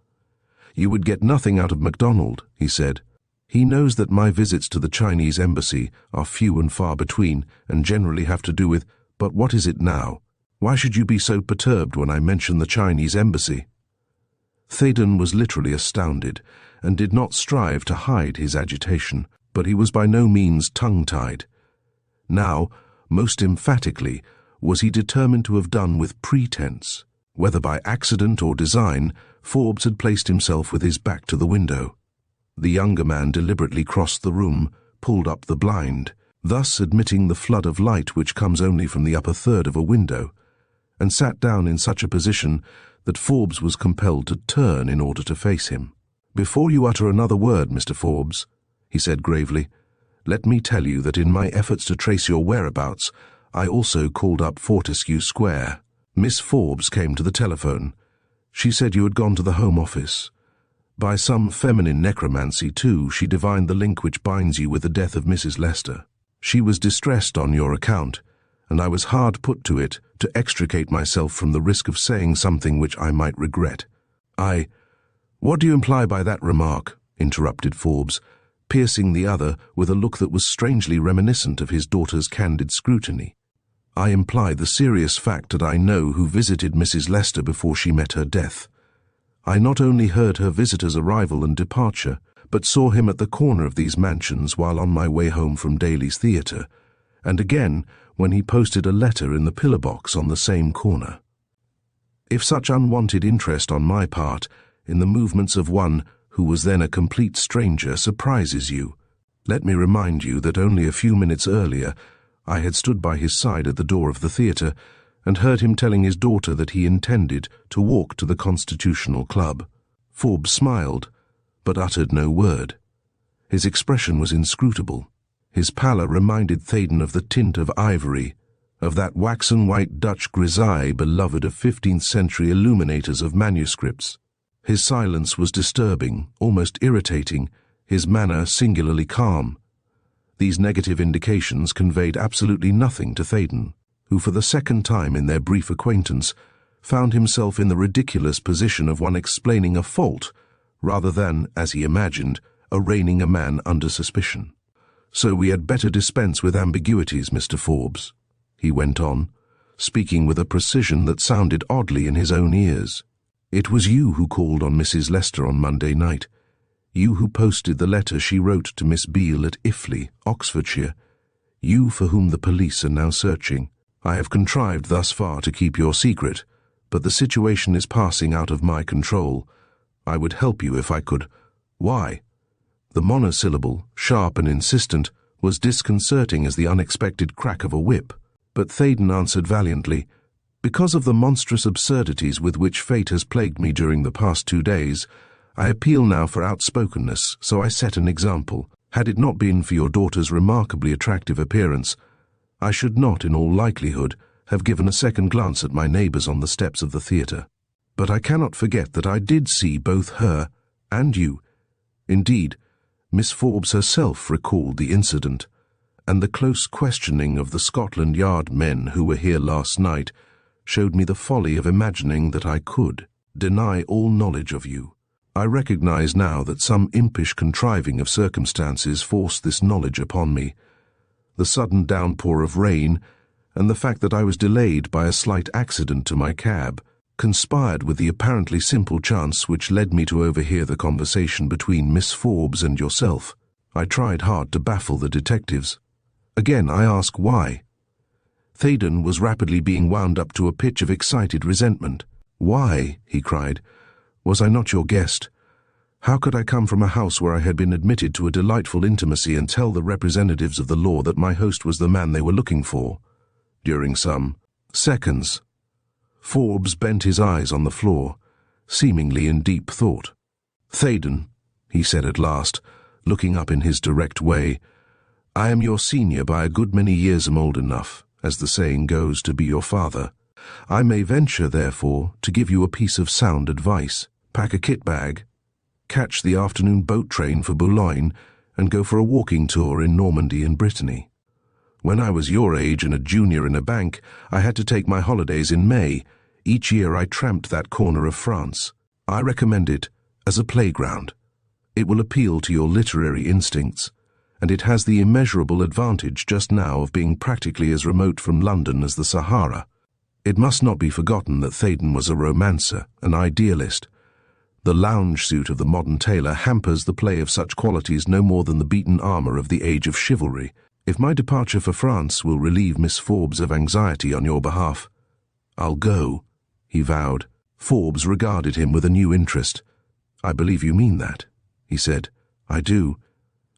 "You would get nothing out of MacDonald," he said. "He knows that my visits to the Chinese embassy are few and far between and generally have to do with— But what is it now? Why should you be so perturbed when I mention the Chinese embassy?" Theydon was literally astounded and did not strive to hide his agitation, but he was by no means tongue-tied. Now, most emphatically, was he determined to have done with pretense. Whether by accident or design, Forbes had placed himself with his back to the window. The younger man deliberately crossed the room, pulled up the blind, thus admitting the flood of light which comes only from the upper third of a window, and sat down in such a position that Forbes was compelled to turn in order to face him. "Before you utter another word, Mr. Forbes," he said gravely, "let me tell you that in my efforts to trace your whereabouts, I also called up Fortescue Square. Miss Forbes came to the telephone. She said you had gone to the Home Office. By some feminine necromancy, too, she divined the link which binds you with the death of Mrs. Lester. She was distressed on your account, and I was hard put to it to extricate myself from the risk of saying something which I might regret. What do you imply by that remark?" interrupted Forbes, piercing the other with a look that was strangely reminiscent of his daughter's candid scrutiny. "I imply the serious fact that I know who visited Mrs. Lester before she met her death. I not only heard her visitor's arrival and departure, but saw him at the corner of these mansions while on my way home from Daly's Theatre, and again when he posted a letter in the pillar box on the same corner. If such unwanted interest on my part in the movements of one who was then a complete stranger surprises you, let me remind you that only a few minutes earlier I had stood by his side at the door of the theatre and heard him telling his daughter that he intended to walk to the Constitutional Club." Forbes smiled, but uttered no word. His expression was inscrutable. His pallor reminded Theydon of the tint of ivory, of that waxen-white Dutch grisaille beloved of 15th-century illuminators of manuscripts. His silence was disturbing, almost irritating, his manner singularly calm. These negative indications conveyed absolutely nothing to Theydon, who for the second time in their brief acquaintance found himself in the ridiculous position of one explaining a fault, rather than, as he imagined, arraigning a man under suspicion. "So we had better dispense with ambiguities, Mr. Forbes," he went on, speaking with a precision that sounded oddly in his own ears. "It was you who called on Mrs. Lester on Monday night. You who posted the letter she wrote to Miss Beale at Iffley, Oxfordshire. You for whom the police are now searching. I have contrived thus far to keep your secret, but the situation is passing out of my control. I would help you if I could." "Why?" The monosyllable, sharp and insistent, was disconcerting as the unexpected crack of a whip, but Theydon answered valiantly, "Because of the monstrous absurdities with which fate has plagued me during the past 2 days, I appeal now for outspokenness, so I set an example. Had it not been for your daughter's remarkably attractive appearance, I should not, in all likelihood, have given a second glance at my neighbours on the steps of the theatre. But I cannot forget that I did see both her and you. Indeed, Miss Forbes herself recalled the incident, and the close questioning of the Scotland Yard men who were here last night showed me the folly of imagining that I could deny all knowledge of you. I recognize now that some impish contriving of circumstances forced this knowledge upon me. The sudden downpour of rain, and the fact that I was delayed by a slight accident to my cab, conspired with the apparently simple chance which led me to overhear the conversation between Miss Forbes and yourself. I tried hard to baffle the detectives. Again, I ask why?" Theydon was rapidly being wound up to a pitch of excited resentment. "Why?" he cried. "Was I not your guest? How could I come from a house where I had been admitted to a delightful intimacy and tell the representatives of the law that my host was the man they were looking for?" During some seconds, Forbes bent his eyes on the floor, seemingly in deep thought. "Theydon," he said at last, looking up in his direct way, "I am your senior by a good many years am old enough, as the saying goes, to be your father. I may venture, therefore, to give you a piece of sound advice. pack a kit bag, catch the afternoon boat train for Boulogne, and go for a walking tour in Normandy and Brittany. When I was your age and a junior in a bank, I had to take my holidays in May. Each year I tramped that corner of France. I recommend it as a playground. It will appeal to your literary instincts, and it has the immeasurable advantage just now of being practically as remote from London as the Sahara. It must not be forgotten that Theydon was a romancer, an idealist. The lounge suit of the modern tailor hampers the play of such qualities no more than the beaten armour of the age of chivalry. If my departure for France will relieve Miss Forbes of anxiety on your behalf, I'll go, he vowed. Forbes regarded him with a new interest. I believe you mean that, he said. I do.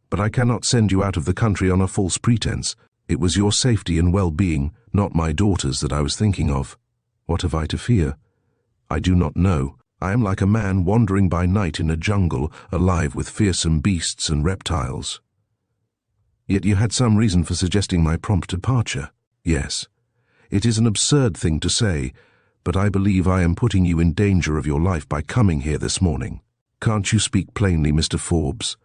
But I cannot send you out of the country on a false pretense. It was your safety and well-being, not my daughter's, that I was thinking of. What have I to fear? I do not know. I am like a man wandering by night in a jungle, alive with fearsome beasts and reptiles. Yet you had some reason for suggesting my prompt departure. Yes. It is an absurd thing to say, but I believe I am putting you in danger of your life by coming here this morning. Can't you speak plainly, Mr. Forbes?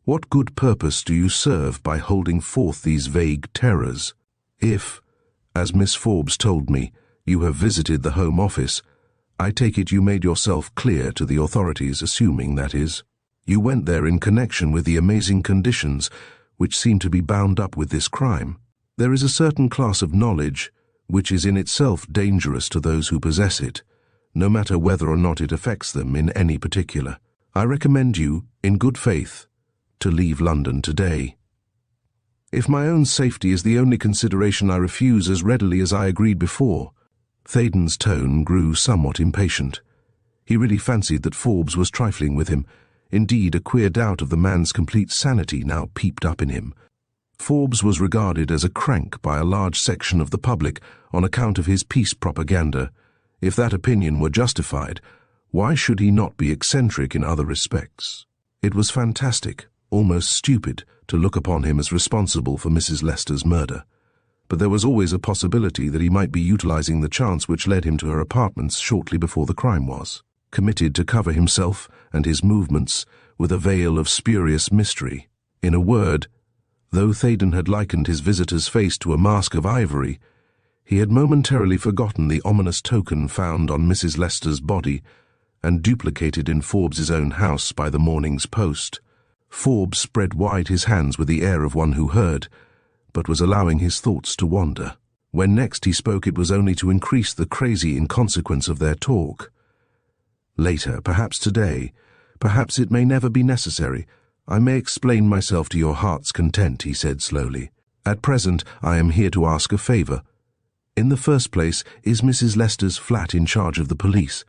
What good purpose do you serve by holding forth these vague terrors? If, as Miss Forbes told me, you have visited the Home Office, I take it you made yourself clear to the authorities, assuming, that is, you went there in connection with the amazing conditions which seem to be bound up with this crime. There is a certain class of knowledge which is in itself dangerous to those who possess it, no matter whether or not it affects them in any particular. I recommend you, in good faith, to leave London today. If my own safety is the only consideration, I refuse as readily as I agreed before. Theydon's tone grew somewhat impatient. He really fancied that Forbes was trifling with him. Indeed, a queer doubt of the man's complete sanity now peeped up in him. Forbes was regarded as a crank by a large section of the public on account of his peace propaganda. If that opinion were justified, why should he not be eccentric in other respects? It was fantastic, almost stupid, to look upon him as responsible for Mrs. Leicester's murder. But there was always a possibility that he might be utilizing the chance which led him to her apartments shortly before the crime was, committed to cover himself and his movements with a veil of spurious mystery. In a word, though Theydon had likened his visitor's face to a mask of ivory, he had momentarily forgotten the ominous token found on Mrs. Leicester's body and duplicated in Forbes's own house by the morning's post. Forbes spread wide his hands with the air of one who heard, but was allowing his thoughts to wander. When next he spoke, it was only to increase the crazy inconsequence of their talk. Later, perhaps today, perhaps it may never be necessary, I may explain myself to your heart's content, he said slowly. At present, I am here to ask a favour. In the first place, is Mrs. Leicester's flat in charge of the police?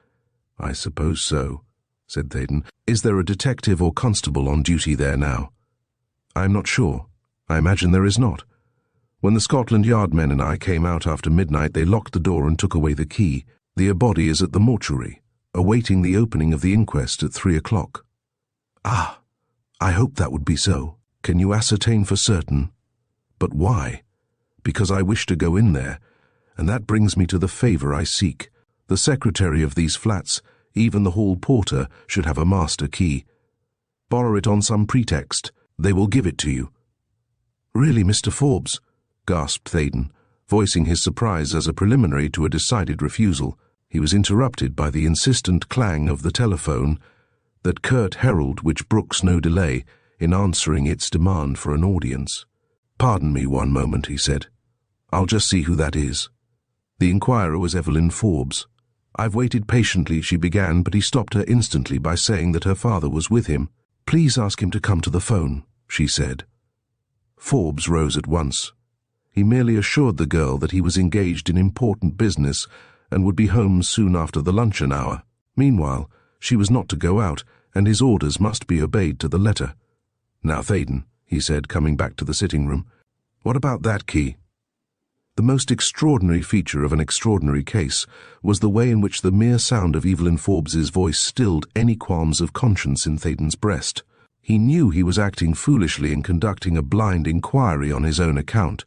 I suppose so, said Theydon. Is there a detective or constable on duty there now? I am not sure. I imagine there is not. When the Scotland Yard men and I came out after midnight, they locked the door and took away the key. The body is at the mortuary, awaiting the opening of the inquest at 3 o'clock. Ah, I hope that would be so. Can you ascertain for certain? But why? Because I wish to go in there, and that brings me to the favour I seek. The secretary of these flats, even the hall porter, should have a master key. Borrow it on some pretext. They will give it to you. Really, Mr. Forbes, gasped Theydon, voicing his surprise as a preliminary to a decided refusal. He was interrupted by the insistent clang of the telephone, that curt herald which brooks no delay in answering its demand for an audience. Pardon me one moment, he said. I'll just see who that is. The inquirer was Evelyn Forbes. I've waited patiently, she began, but he stopped her instantly by saying that her father was with him. Please ask him to come to the phone, she said. Forbes rose at once. He merely assured the girl that he was engaged in important business and would be home soon after the luncheon hour. Meanwhile, she was not to go out, and his orders must be obeyed to the letter. Now, Theydon, he said, coming back to the sitting room, what about that key? The most extraordinary feature of an extraordinary case was the way in which the mere sound of Evelyn Forbes's voice stilled any qualms of conscience in Theydon's breast. He knew he was acting foolishly in conducting a blind inquiry on his own account,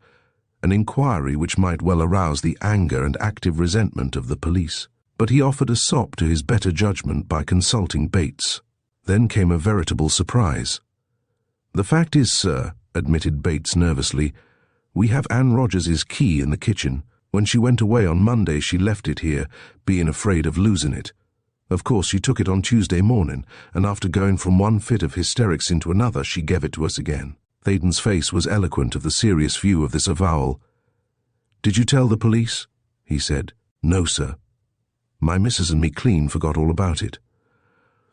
an inquiry which might well arouse the anger and active resentment of the police. but he offered a sop to his better judgment by consulting Bates. Then came a veritable surprise. "The fact is, sir," admitted Bates nervously, "we have Anne Rogers's key in the kitchen. When she went away on Monday, she left it here, being afraid of losing it. Of course, she took it on Tuesday morning, and after going from one fit of hysterics into another, she gave it to us again." Theydon's face was eloquent of the serious view of this avowal. "Did you tell the police?" he said. "No, sir. My missus and me clean forgot all about it."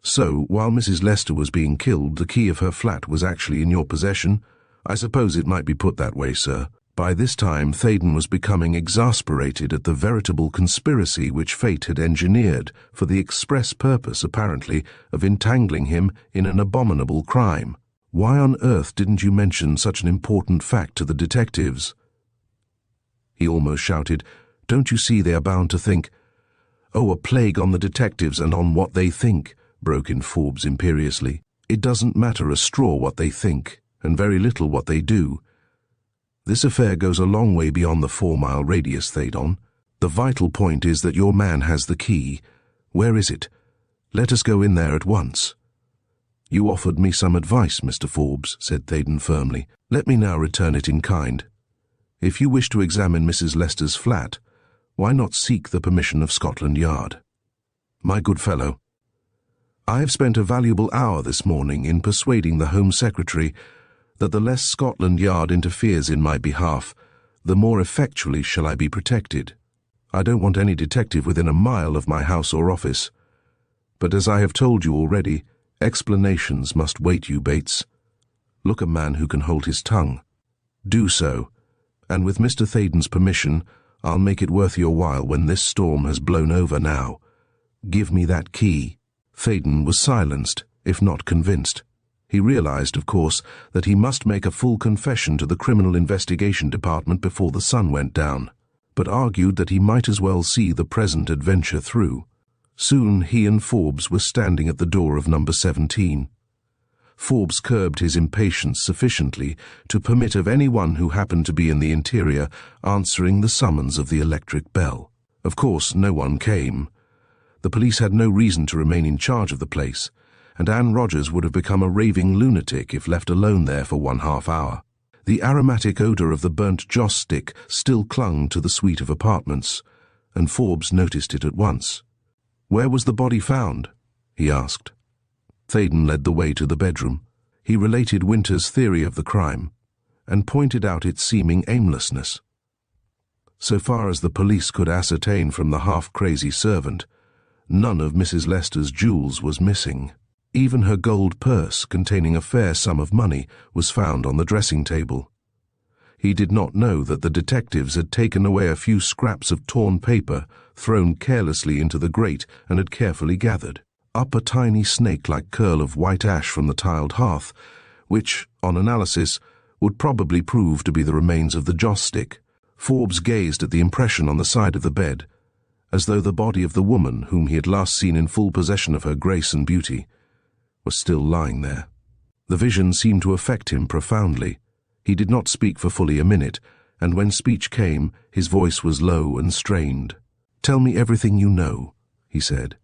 "So, while Mrs. Lester was being killed, the key of her flat was actually in your possession? I suppose it might be put that way, sir." By this time, Theydon was becoming exasperated at the veritable conspiracy which fate had engineered for the express purpose, apparently, of entangling him in an abominable crime. "Why on earth didn't you mention such an important fact to the detectives?" he almost shouted. "Don't you see they are bound to think—" "Oh, a plague on the detectives and on what they think," broke in Forbes imperiously. "It doesn't matter a straw what they think, and very little what they do. This affair goes a long way beyond the 4-mile radius, Theydon. The vital point is that your man has the key. Where is it? Let us go in there at once." "You offered me some advice, Mr. Forbes," said Theydon firmly. "Let me now return it in kind. If you wish to examine Mrs. Lester's flat, why not seek the permission of Scotland Yard? My good fellow, I have spent a valuable hour this morning in persuading the Home Secretary that the less Scotland Yard interferes in my behalf, the more effectually shall I be protected. I don't want any detective within a mile of my house or office. But as I have told you already, explanations must wait you, Bates. Look a man who can hold his tongue. Do so, and with Mr. Theydon's permission, I'll make it worth your while when this storm has blown over now. Give me that key." Theydon was silenced, if not convinced. He realized, of course, that he must make a full confession to the Criminal Investigation Department before the sun went down, but argued that he might as well see the present adventure through. Soon he and Forbes were standing at the door of number 17. Forbes curbed his impatience sufficiently to permit of anyone who happened to be in the interior answering the summons of the electric bell. Of course, no one came. The police had no reason to remain in charge of the place, and Anne Rogers would have become a raving lunatic if left alone there for 1/2 hour. The aromatic odor of the burnt joss stick still clung to the suite of apartments, and Forbes noticed it at once. "Where was the body found?" he asked. Theydon led the way to the bedroom. He related Winter's theory of the crime, and pointed out its seeming aimlessness. So far as the police could ascertain from the half-crazy servant, none of Mrs. Lester's jewels was missing. Even her gold purse, containing a fair sum of money, was found on the dressing table. He did not know that the detectives had taken away a few scraps of torn paper, thrown carelessly into the grate, and had carefully gathered up a tiny snake-like curl of white ash from the tiled hearth, which, on analysis, would probably prove to be the remains of the joss stick. Forbes gazed at the impression on the side of the bed, as though the body of the woman whom he had last seen in full possession of her grace and beauty was still lying there. The vision seemed to affect him profoundly. He did not speak for fully a minute, and when speech came, his voice was low and strained. "Tell me everything you know," he said.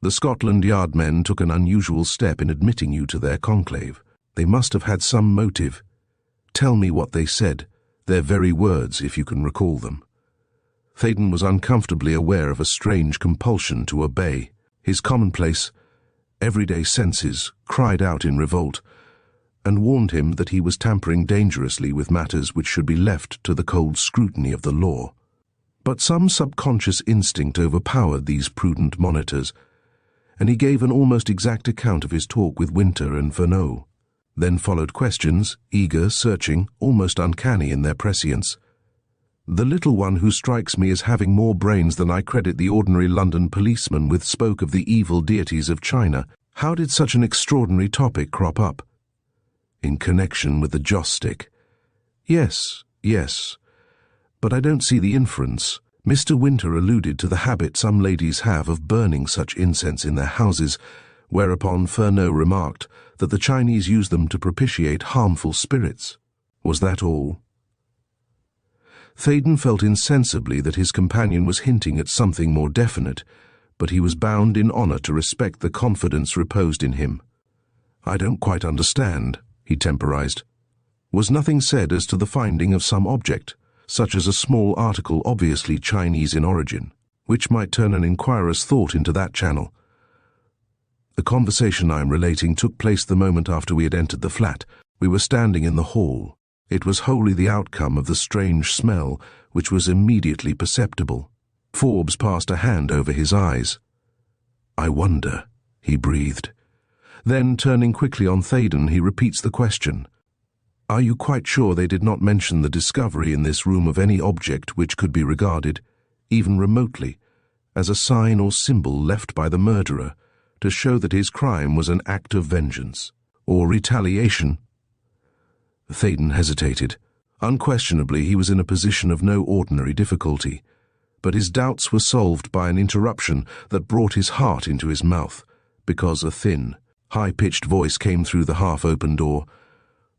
"The Scotland Yard men took an unusual step in admitting you to their conclave. They must have had some motive. Tell me what they said, their very words, if you can recall them." Theydon was uncomfortably aware of a strange compulsion to obey. His commonplace, everyday senses cried out in revolt, and warned him that he was tampering dangerously with matters which should be left to the cold scrutiny of the law. But some subconscious instinct overpowered these prudent monitors, and he gave an almost exact account of his talk with Winter and Vernot. Then followed questions, eager, searching, almost uncanny in their prescience. "The little one who strikes me as having more brains than I credit the ordinary London policeman with spoke of the evil deities of China. How did such an extraordinary topic crop up?" "In connection with the joss stick." Yes, but I don't see the inference. Mr. Winter alluded to the habit some ladies have of burning such incense in their houses, whereupon Vernot remarked that the Chinese use them to propitiate harmful spirits. Was that all?" Theydon felt insensibly that his companion was hinting at something more definite, but he was bound in honor to respect the confidence reposed in him. "I don't quite understand," he temporized. "Was nothing said as to the finding of some object, such as a small article obviously Chinese in origin, which might turn an inquirer's thought into that channel?" "The conversation I am relating took place the moment after we had entered the flat. We were standing in the hall. It was wholly the outcome of the strange smell, which was immediately perceptible." Forbes passed a hand over his eyes. "I wonder," he breathed. Then, turning quickly on Theydon, he repeats the question. "Are you quite sure they did not mention the discovery in this room of any object which could be regarded, even remotely, as a sign or symbol left by the murderer to show that his crime was an act of vengeance or retaliation?" Theydon hesitated. Unquestionably, he was in a position of no ordinary difficulty, but his doubts were solved by an interruption that brought his heart into his mouth, because a thin, high-pitched voice came through the half-open door.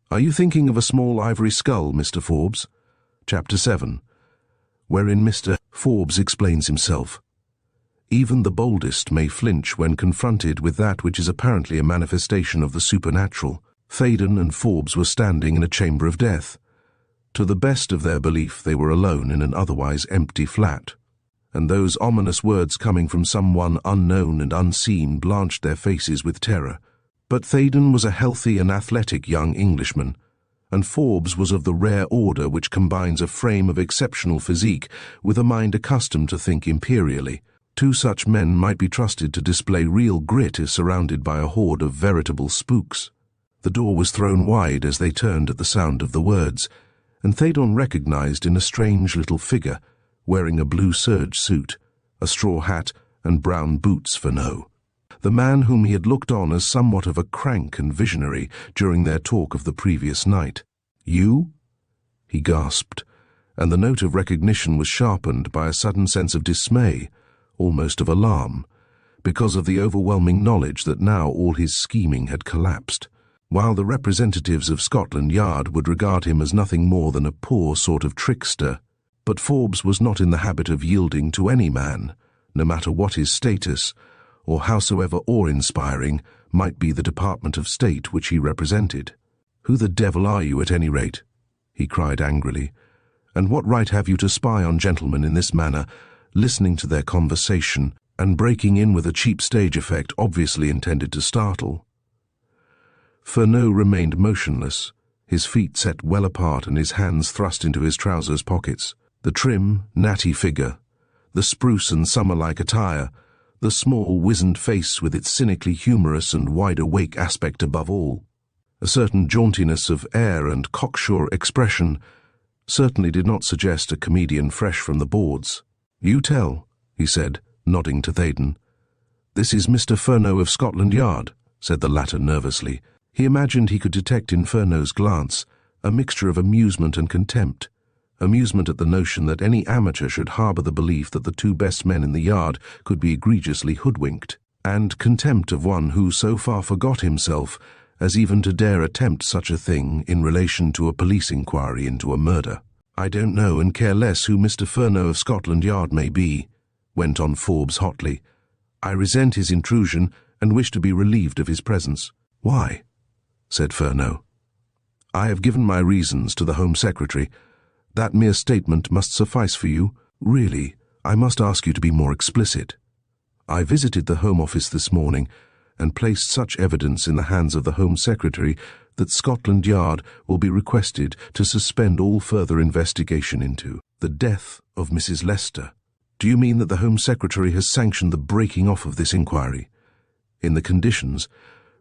"Are you thinking of a small ivory skull, Mr. Forbes? Chapter 7, wherein Mr. Forbes explains himself. Even the boldest may flinch when confronted with that which is apparently a manifestation of the supernatural." Theydon and Forbes were standing in a chamber of death. To the best of their belief, they were alone in an otherwise empty flat, and those ominous words coming from someone unknown and unseen blanched their faces with terror. But Theydon was a healthy and athletic young Englishman, and Forbes was of the rare order which combines a frame of exceptional physique with a mind accustomed to think imperially. Two such men might be trusted to display real grit if surrounded by a horde of veritable spooks. The door was thrown wide as they turned at the sound of the words, and Theydon recognized in a strange little figure, wearing a blue serge suit, a straw hat, and brown boots for the man whom he had looked on as somewhat of a crank and visionary during their talk of the previous night. "You?" he gasped, and the note of recognition was sharpened by a sudden sense of dismay, almost of alarm, because of the overwhelming knowledge that now all his scheming had collapsed. While the representatives of Scotland Yard would regard him as nothing more than a poor sort of trickster, but Forbes was not in the habit of yielding to any man, no matter what his status, or howsoever awe-inspiring might be the Department of State which he represented. "Who the devil are you, at any rate?" he cried angrily. "And what right have you to spy on gentlemen in this manner, listening to their conversation, and breaking in with a cheap stage effect obviously intended to startle?" Furneaux remained motionless, his feet set well apart and his hands thrust into his trousers pockets. The trim, natty figure, the spruce and summer-like attire, the small, wizened face with its cynically humorous and wide-awake aspect above all, a certain jauntiness of air and cocksure expression, certainly did not suggest a comedian fresh from the boards. "You tell," he said, nodding to Theydon. "This is Mr. Furneaux of Scotland Yard," said the latter nervously. He imagined he could detect in Furneaux's glance a mixture of amusement and contempt. Amusement at the notion that any amateur should harbour the belief that the two best men in the yard could be egregiously hoodwinked, and contempt of one who so far forgot himself as even to dare attempt such a thing in relation to a police inquiry into a murder. "I don't know and care less who Mr. Furneaux of Scotland Yard may be," went on Forbes hotly. "I resent his intrusion and wish to be relieved of his presence." "Why?" said Furneaux. "I have given my reasons to the Home Secretary. That mere statement must suffice for you. Really, I must ask you to be more explicit. I visited the Home Office this morning and placed such evidence in the hands of the Home Secretary that Scotland Yard will be requested to suspend all further investigation into the death of Mrs. Lester." "Do you mean that the Home Secretary has sanctioned the breaking off of this inquiry? In the conditions?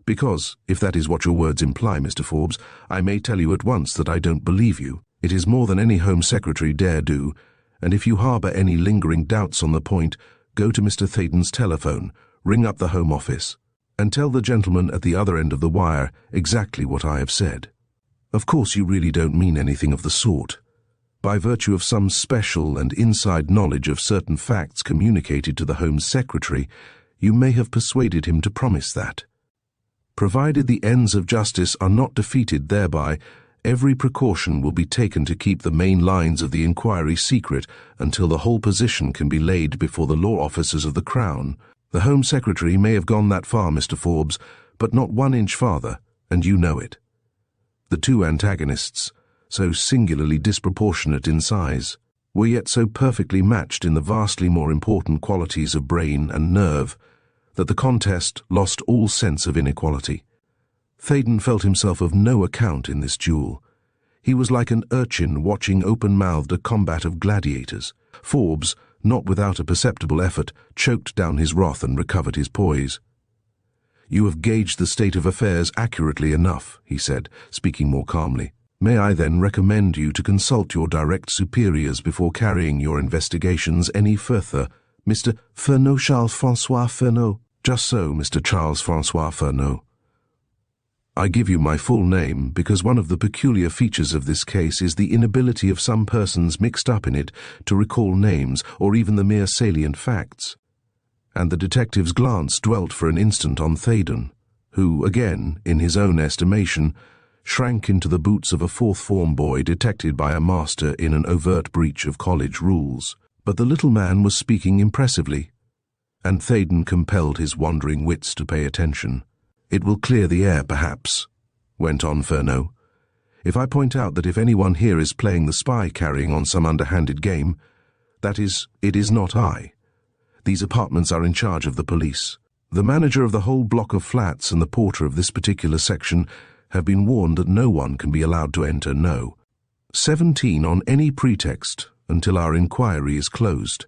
Because, if that is what your words imply, Mr. Forbes, I may tell you at once that I don't believe you. It is more than any Home Secretary dare do, and if you harbour any lingering doubts on the point, go to Mr. Theydon's telephone, ring up the Home Office, and tell the gentleman at the other end of the wire exactly what I have said. Of course you really don't mean anything of the sort. By virtue of some special and inside knowledge of certain facts communicated to the Home Secretary, you may have persuaded him to promise that. Provided the ends of justice are not defeated thereby, Every precaution will be taken to keep the main lines of the inquiry secret until the whole position can be laid before the law officers of the Crown. The Home Secretary may have gone that far, Mr. Forbes, but not 1 inch farther, and you know it. The two antagonists, so singularly disproportionate in size, were yet so perfectly matched in the vastly more important qualities of brain and nerve that the contest lost all sense of inequality. Theydon felt himself of no account in this duel. He was like an urchin watching open-mouthed a combat of gladiators. Forbes, not without a perceptible effort, choked down his wrath and recovered his poise. "You have gauged the state of affairs accurately enough," he said, speaking more calmly. "May I then recommend you to consult your direct superiors before carrying your investigations any further? Mr. Fernot, Charles-François Fernot." "Just so, Mr. Charles-François Fernot. I give you my full name because one of the peculiar features of this case is the inability of some persons mixed up in it to recall names or even the mere salient facts." And the detective's glance dwelt for an instant on Theydon, who, again, in his own estimation, shrank into the boots of a fourth-form boy detected by a master in an overt breach of college rules. But the little man was speaking impressively, and Theydon compelled his wandering wits to pay attention. "It will clear the air, perhaps," went on Fernot, "if I point out that if anyone here is playing the spy carrying on some underhanded game, that is, it is not I. These apartments are in charge of the police. The manager of the whole block of flats and the porter of this particular section have been warned that no one can be allowed to enter No. 17 on any pretext until our inquiry is closed.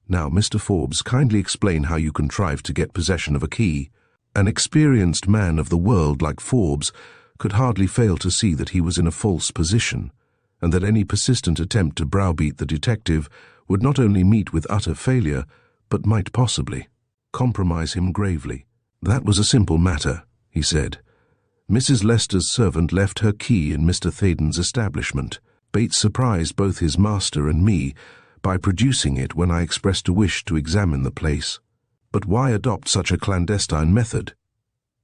Now, Mr. Forbes, kindly explain how you contrived to get possession of a key." An experienced man of the world like Forbes could hardly fail to see that he was in a false position, and that any persistent attempt to browbeat the detective would not only meet with utter failure, but might possibly compromise him gravely. "That was a simple matter," he said. "Mrs. Lester's servant left her key in Mr. Theydon's establishment. Bates surprised both his master and me by producing it when I expressed a wish to examine the place. But why adopt such a clandestine method?"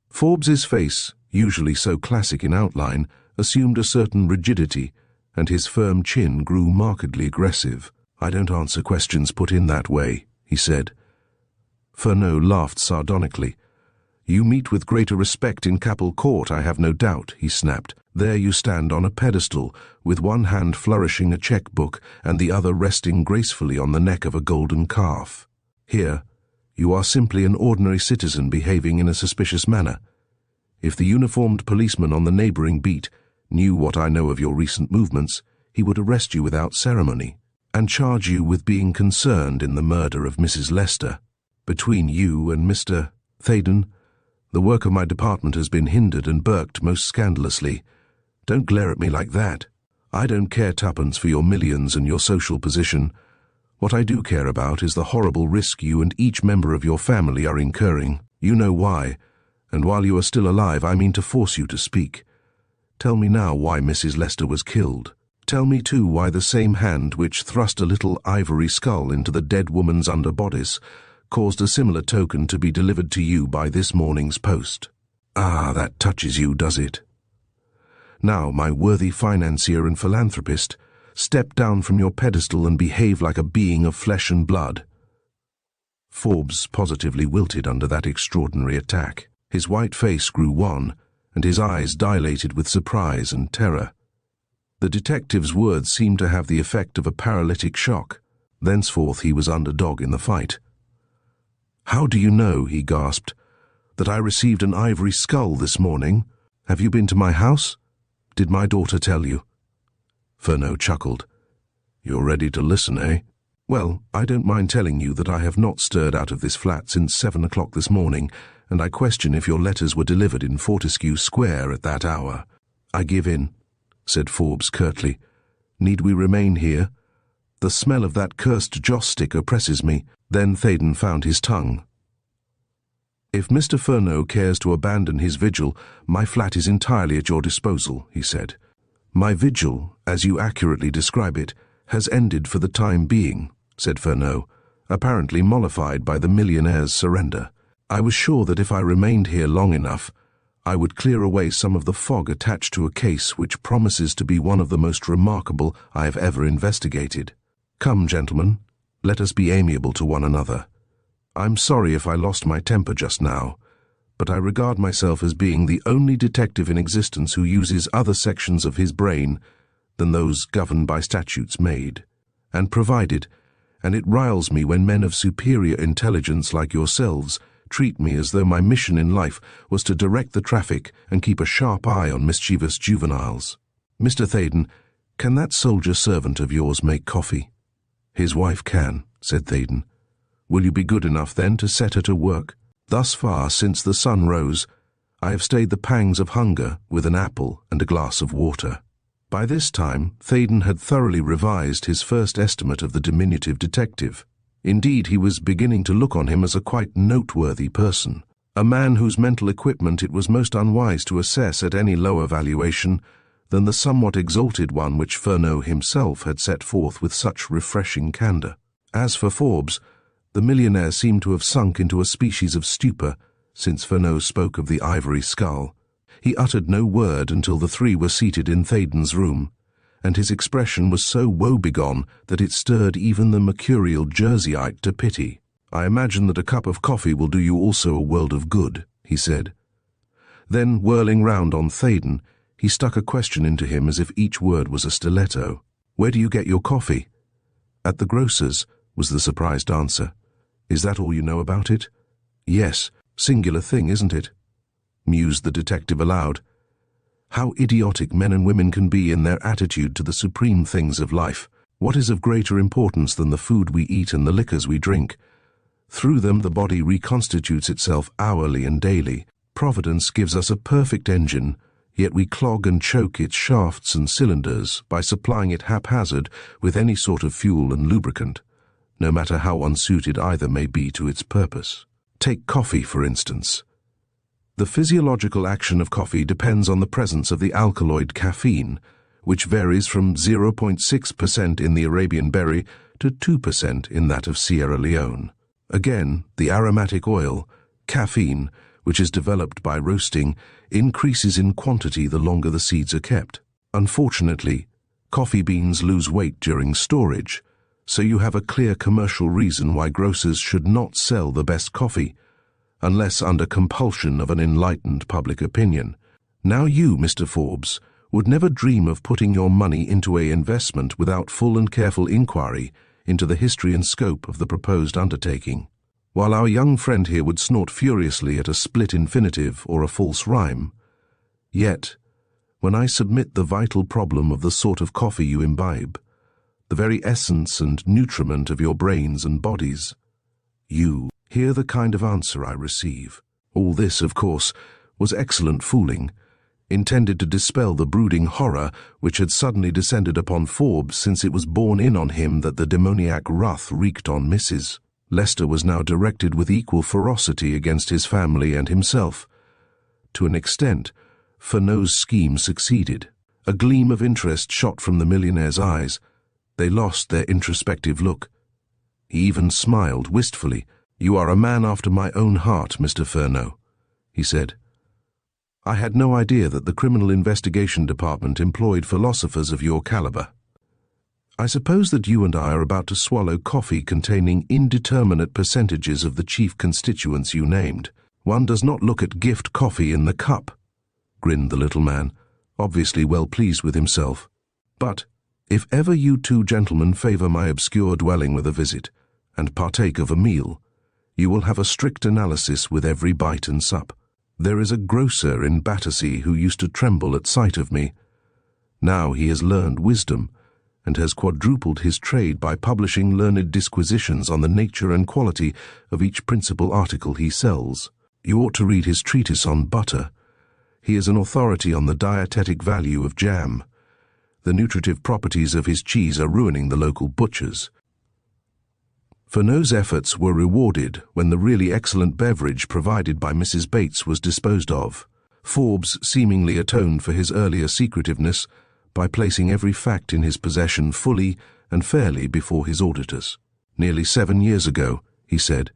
Forbes's face, usually so classic in outline, assumed a certain rigidity, and his firm chin grew markedly aggressive. "I don't answer questions put in that way," he said. Fernot laughed sardonically. "You meet with greater respect in Capel Court, I have no doubt," he snapped. "There you stand on a pedestal, with one hand flourishing a cheque-book and the other resting gracefully on the neck of a golden calf. Here, you are simply an ordinary citizen behaving in a suspicious manner. If the uniformed policeman on the neighbouring beat knew what I know of your recent movements, he would arrest you without ceremony, and charge you with being concerned in the murder of Mrs. Lester. Between you and Mr. Theydon, the work of my department has been hindered and burked most scandalously. Don't glare at me like that. I don't care tuppence for your millions and your social position. What I do care about is the horrible risk you and each member of your family are incurring. You know why, and while you are still alive I mean to force you to speak. Tell me now why Mrs. Lester was killed. Tell me too why the same hand which thrust a little ivory skull into the dead woman's underbodice caused a similar token to be delivered to you by this morning's post. Ah, that touches you, does it? Now, my worthy financier and philanthropist, step down from your pedestal and behave like a being of flesh and blood." Forbes positively wilted under that extraordinary attack. His white face grew wan, and his eyes dilated with surprise and terror. The detective's words seemed to have the effect of a paralytic shock. Thenceforth he was underdog in the fight. "How do you know," he gasped, "that I received an ivory skull this morning? Have you been to my house? Did my daughter tell you?" Fernot chuckled. "You're ready to listen, eh? Well, I don't mind telling you that I have not stirred out of this flat since 7 o'clock this morning, and I question if your letters were delivered in Fortescue Square at that hour." "I give in," said Forbes curtly. "Need we remain here? The smell of that cursed joss stick oppresses me." Then Theydon found his tongue. "If Mr. Fernot cares to abandon his vigil, my flat is entirely at your disposal," he said. "My vigil, as you accurately describe it, has ended for the time being," said Fernot, apparently mollified by the millionaire's surrender. "I was sure that if I remained here long enough, I would clear away some of the fog attached to a case which promises to be one of the most remarkable I have ever investigated. Come, gentlemen, let us be amiable to one another. I'm sorry if I lost my temper just now, but I regard myself as being the only detective in existence who uses other sections of his brain than those governed by statutes made, and provided, and it riles me when men of superior intelligence like yourselves treat me as though my mission in life was to direct the traffic and keep a sharp eye on mischievous juveniles. Mr. Theydon, can that soldier servant of yours make coffee? His wife can, said Theydon. Will you be good enough then to set her to work? Thus far, since the sun rose, I have stayed the pangs of hunger with an apple and a glass of water. By this time, Theydon had thoroughly revised his first estimate of the diminutive detective. Indeed, he was beginning to look on him as a quite noteworthy person, a man whose mental equipment it was most unwise to assess at any lower valuation than the somewhat exalted one which Furneaux himself had set forth with such refreshing candour. As for Forbes, the millionaire seemed to have sunk into a species of stupor since Furneaux spoke of the ivory skull. He uttered no word until the three were seated in Theydon's room, and his expression was so woebegone that it stirred even the mercurial Jerseyite to pity. I imagine that a cup of coffee will do you also a world of good, he said. Then, whirling round on Theydon, he stuck a question into him as if each word was a stiletto. Where do you get your coffee? At the grocer's, was the surprised answer. Is that all you know about it? Yes, singular thing, isn't it? Mused the detective aloud. How idiotic men and women can be in their attitude to the supreme things of life. What is of greater importance than the food we eat and the liquors we drink? Through them the body reconstitutes itself hourly and daily. Providence gives us a perfect engine, yet we clog and choke its shafts and cylinders by supplying it haphazard with any sort of fuel and lubricant, no matter how unsuited either may be to its purpose. Take coffee, for instance. The physiological action of coffee depends on the presence of the alkaloid caffeine, which varies from 0.6% in the Arabian berry to 2% in that of Sierra Leone. Again, the aromatic oil, caffeine, which is developed by roasting, increases in quantity the longer the seeds are kept. Unfortunately, coffee beans lose weight during storage, so you have a clear commercial reason why grocers should not sell the best coffee, unless under compulsion of an enlightened public opinion. Now you, Mr. Forbes, would never dream of putting your money into an investment without full and careful inquiry into the history and scope of the proposed undertaking. While our young friend here would snort furiously at a split infinitive or a false rhyme, yet, when I submit the vital problem of the sort of coffee you imbibe, the very essence and nutriment of your brains and bodies, you hear the kind of answer I receive. All this, of course, was excellent fooling, intended to dispel the brooding horror which had suddenly descended upon Forbes since it was borne in on him that the demoniac wrath wreaked on Mrs. Lester was now directed with equal ferocity against his family and himself. To an extent, Furneaux's scheme succeeded. A gleam of interest shot from the millionaire's eyes. They lost their introspective look. He even smiled wistfully. "You are a man after my own heart, Mr. Furneaux," he said. "I had no idea that the Criminal Investigation Department employed philosophers of your caliber. I suppose that you and I are about to swallow coffee containing indeterminate percentages of the chief constituents you named. One does not look at gift coffee in the cup," grinned the little man, obviously well pleased with himself. "But if ever you two gentlemen favour my obscure dwelling with a visit, and partake of a meal, you will have a strict analysis with every bite and sup. There is a grocer in Battersea who used to tremble at sight of me. Now he has learned wisdom, and has quadrupled his trade by publishing learned disquisitions on the nature and quality of each principal article he sells. You ought to read his treatise on butter. He is an authority on the dietetic value of jam. The nutritive properties of his cheese are ruining the local butchers." Furneaux's efforts were rewarded when the really excellent beverage provided by Mrs. Bates was disposed of. Forbes seemingly atoned for his earlier secretiveness by placing every fact in his possession fully and fairly before his auditors. "Nearly 7 years ago," he said,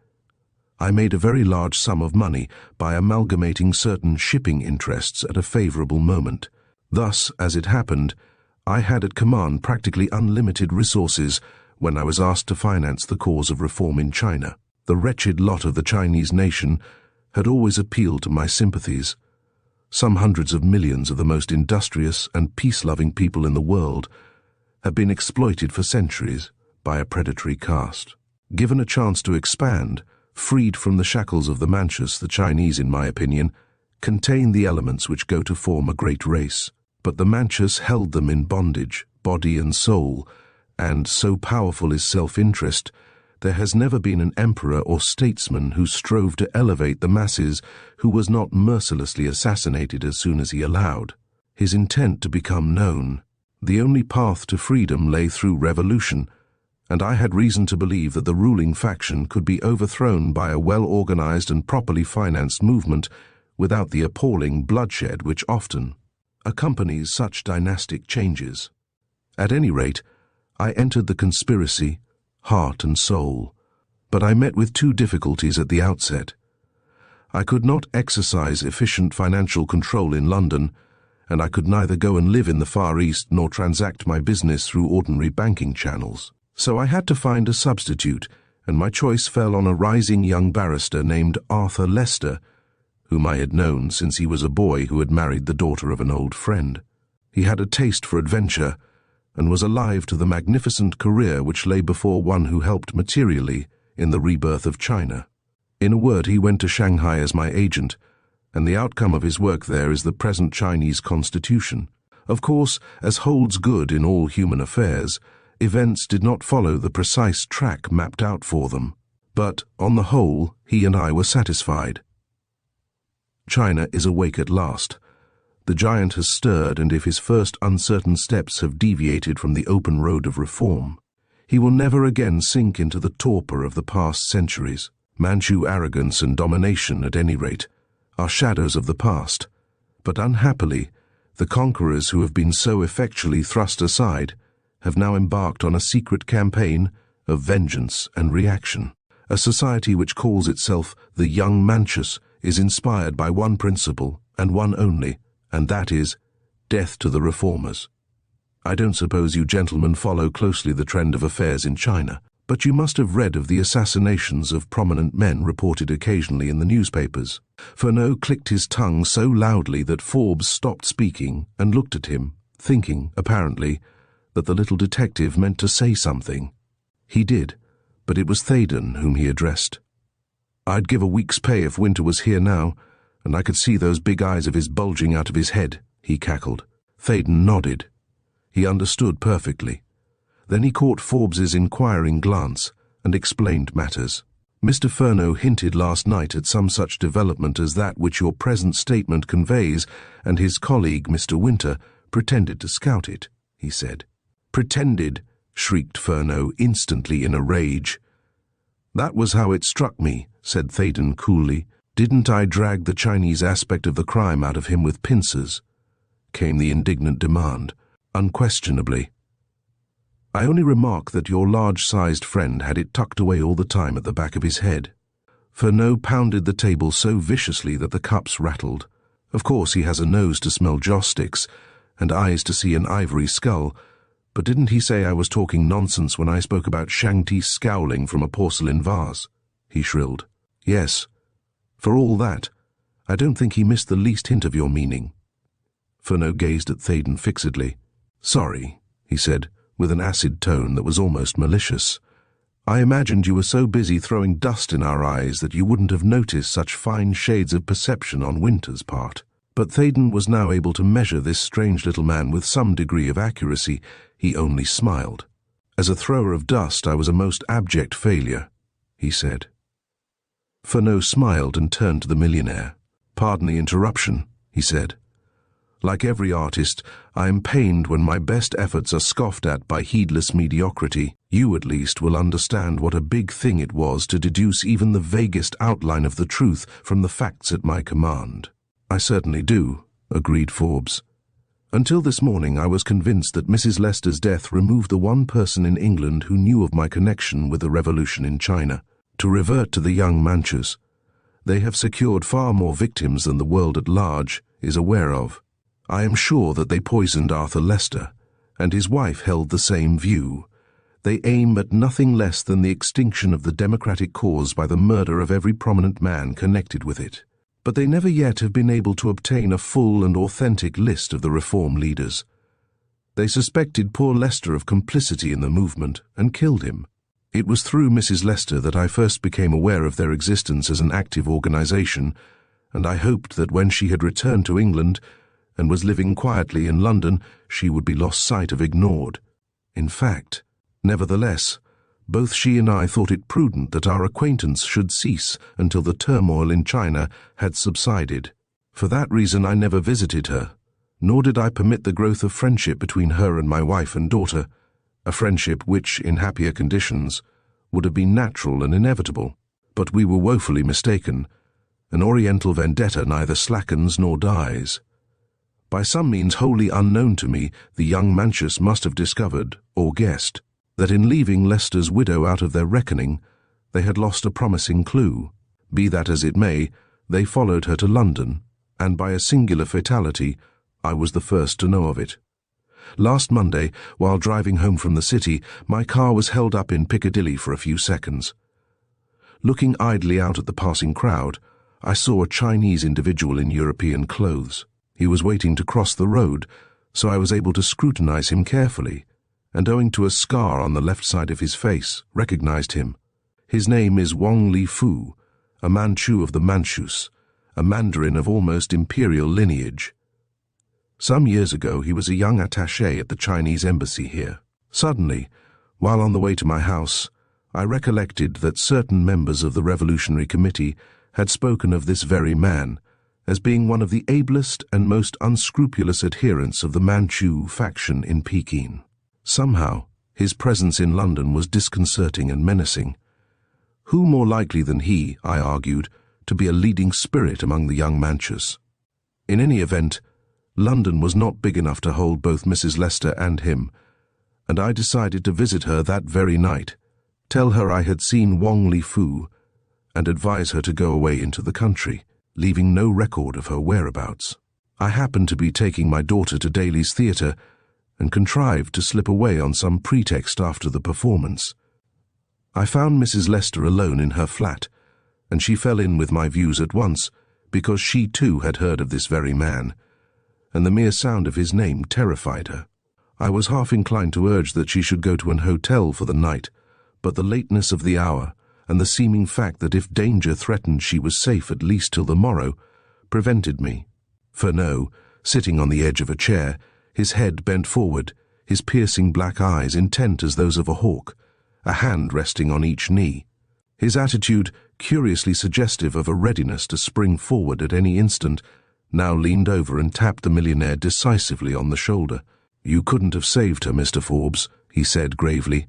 I made a very large sum of money by amalgamating certain shipping interests at a favorable moment. Thus, as it happened, I had at command practically unlimited resources when I was asked to finance the cause of reform in China. The wretched lot of the Chinese nation had always appealed to my sympathies. Some hundreds of millions of the most industrious and peace-loving people in the world have been exploited for centuries by a predatory caste. Given a chance to expand, freed from the shackles of the Manchus, the Chinese, in my opinion, contain the elements which go to form a great race. But the Manchus held them in bondage, body and soul, and so powerful is self-interest, there has never been an emperor or statesman who strove to elevate the masses who was not mercilessly assassinated as soon as he allowed his intent to become known. The only path to freedom lay through revolution, and I had reason to believe that the ruling faction could be overthrown by a well-organized and properly financed movement without the appalling bloodshed which often accompanies such dynastic changes. At any rate, I entered the conspiracy, heart and soul, but I met with two difficulties at the outset. I could not exercise efficient financial control in London, and I could neither go and live in the Far East nor transact my business through ordinary banking channels. So I had to find a substitute, and my choice fell on a rising young barrister named Arthur Lester, whom I had known since he was a boy who had married the daughter of an old friend. He had a taste for adventure, and was alive to the magnificent career which lay before one who helped materially in the rebirth of China. In a word, he went to Shanghai as my agent, and the outcome of his work there is the present Chinese constitution. Of course, as holds good in all human affairs, events did not follow the precise track mapped out for them. But, on the whole, he and I were satisfied. China is awake at last. The giant has stirred, and if his first uncertain steps have deviated from the open road of reform, he will never again sink into the torpor of the past centuries. Manchu arrogance and domination, at any rate, are shadows of the past, but unhappily, the conquerors who have been so effectually thrust aside have now embarked on a secret campaign of vengeance and reaction. A society which calls itself the Young Manchus is inspired by one principle, and one only, and that is death to the reformers. I don't suppose you gentlemen follow closely the trend of affairs in China, but you must have read of the assassinations of prominent men reported occasionally in the newspapers. Furneaux clicked his tongue so loudly that Forbes stopped speaking and looked at him, thinking, apparently, that the little detective meant to say something. He did, but it was Theydon whom he addressed. I'd give a week's pay if Winter was here now, and I could see those big eyes of his bulging out of his head, he cackled. Theydon nodded. He understood perfectly. Then he caught Forbes's inquiring glance and explained matters. Mr. Furneaux hinted last night at some such development as that which your present statement conveys, and his colleague, Mr. Winter, pretended to scout it, he said. Pretended, shrieked Furneaux, instantly in a rage. That was how it struck me, said Theydon coolly. Didn't I drag the Chinese aspect of the crime out of him with pincers? Came the indignant demand. Unquestionably. I only remark that your large-sized friend had it tucked away all the time at the back of his head. Furneaux pounded the table so viciously that the cups rattled. Of course he has a nose to smell joss sticks, and eyes to see an ivory skull, but didn't he say I was talking nonsense when I spoke about Shang-Ti scowling from a porcelain vase? He shrilled. Yes. For all that, I don't think he missed the least hint of your meaning. Furneaux gazed at Theydon fixedly. Sorry, he said, with an acid tone that was almost malicious. I imagined you were so busy throwing dust in our eyes that you wouldn't have noticed such fine shades of perception on Winter's part. But Theydon was now able to measure this strange little man with some degree of accuracy. He only smiled. As a thrower of dust, I was a most abject failure, he said. Furneaux smiled and turned to the millionaire. Pardon the interruption, he said. Like every artist, I am pained when my best efforts are scoffed at by heedless mediocrity. You, at least, will understand what a big thing it was to deduce even the vaguest outline of the truth from the facts at my command. I certainly do, agreed Forbes. Until this morning I was convinced that Mrs. Lester's death removed the one person in England who knew of my connection with the revolution in China. To revert to the young Manchus, they have secured far more victims than the world at large is aware of. I am sure that they poisoned Arthur Lester, and his wife held the same view. They aim at nothing less than the extinction of the democratic cause by the murder of every prominent man connected with it. But they never yet have been able to obtain a full and authentic list of the reform leaders. They suspected poor Lester of complicity in the movement and killed him. It was through Mrs. Lester that I first became aware of their existence as an active organization, and I hoped that when she had returned to England and was living quietly in London, she would be lost sight of, ignored. In fact, nevertheless, both she and I thought it prudent that our acquaintance should cease until the turmoil in China had subsided. For that reason I never visited her, nor did I permit the growth of friendship between her and my wife and daughter, a friendship which, in happier conditions, would have been natural and inevitable. But we were woefully mistaken. An Oriental vendetta neither slackens nor dies. By some means wholly unknown to me, the young Manchus must have discovered, or guessed, that in leaving Leicester's widow out of their reckoning, they had lost a promising clue. Be that as it may, they followed her to London, and by a singular fatality, I was the first to know of it. Last Monday, while driving home from the city, my car was held up in Piccadilly for a few seconds. Looking idly out at the passing crowd, I saw a Chinese individual in European clothes. He was waiting to cross the road, so I was able to scrutinize him carefully, and owing to a scar on the left side of his face, recognized him. His name is Wong Li Fu, a Manchu of the Manchus, a Mandarin of almost imperial lineage. Some years ago he was a young attaché at the Chinese embassy here. Suddenly, while on the way to my house, I recollected that certain members of the Revolutionary Committee had spoken of this very man as being one of the ablest and most unscrupulous adherents of the Manchu faction in Peking. Somehow, his presence in London was disconcerting and menacing. Who more likely than he, I argued, to be a leading spirit among the young Manchus? In any event, London was not big enough to hold both Mrs. Lester and him, and I decided to visit her that very night, tell her I had seen Wong Li Fu, and advise her to go away into the country, leaving no record of her whereabouts. I happened to be taking my daughter to Daly's Theatre, and contrived to slip away on some pretext after the performance. I found Mrs. Lester alone in her flat, and she fell in with my views at once, because she too had heard of this very man, and the mere sound of his name terrified her. I was half inclined to urge that she should go to an hotel for the night, but the lateness of the hour, and the seeming fact that if danger threatened she was safe at least till the morrow, prevented me. Fernot, sitting on the edge of a chair, his head bent forward, his piercing black eyes intent as those of a hawk, a hand resting on each knee. His attitude, curiously suggestive of a readiness to spring forward at any instant, now leaned over and tapped the millionaire decisively on the shoulder. "You couldn't have saved her, Mr. Forbes," he said gravely.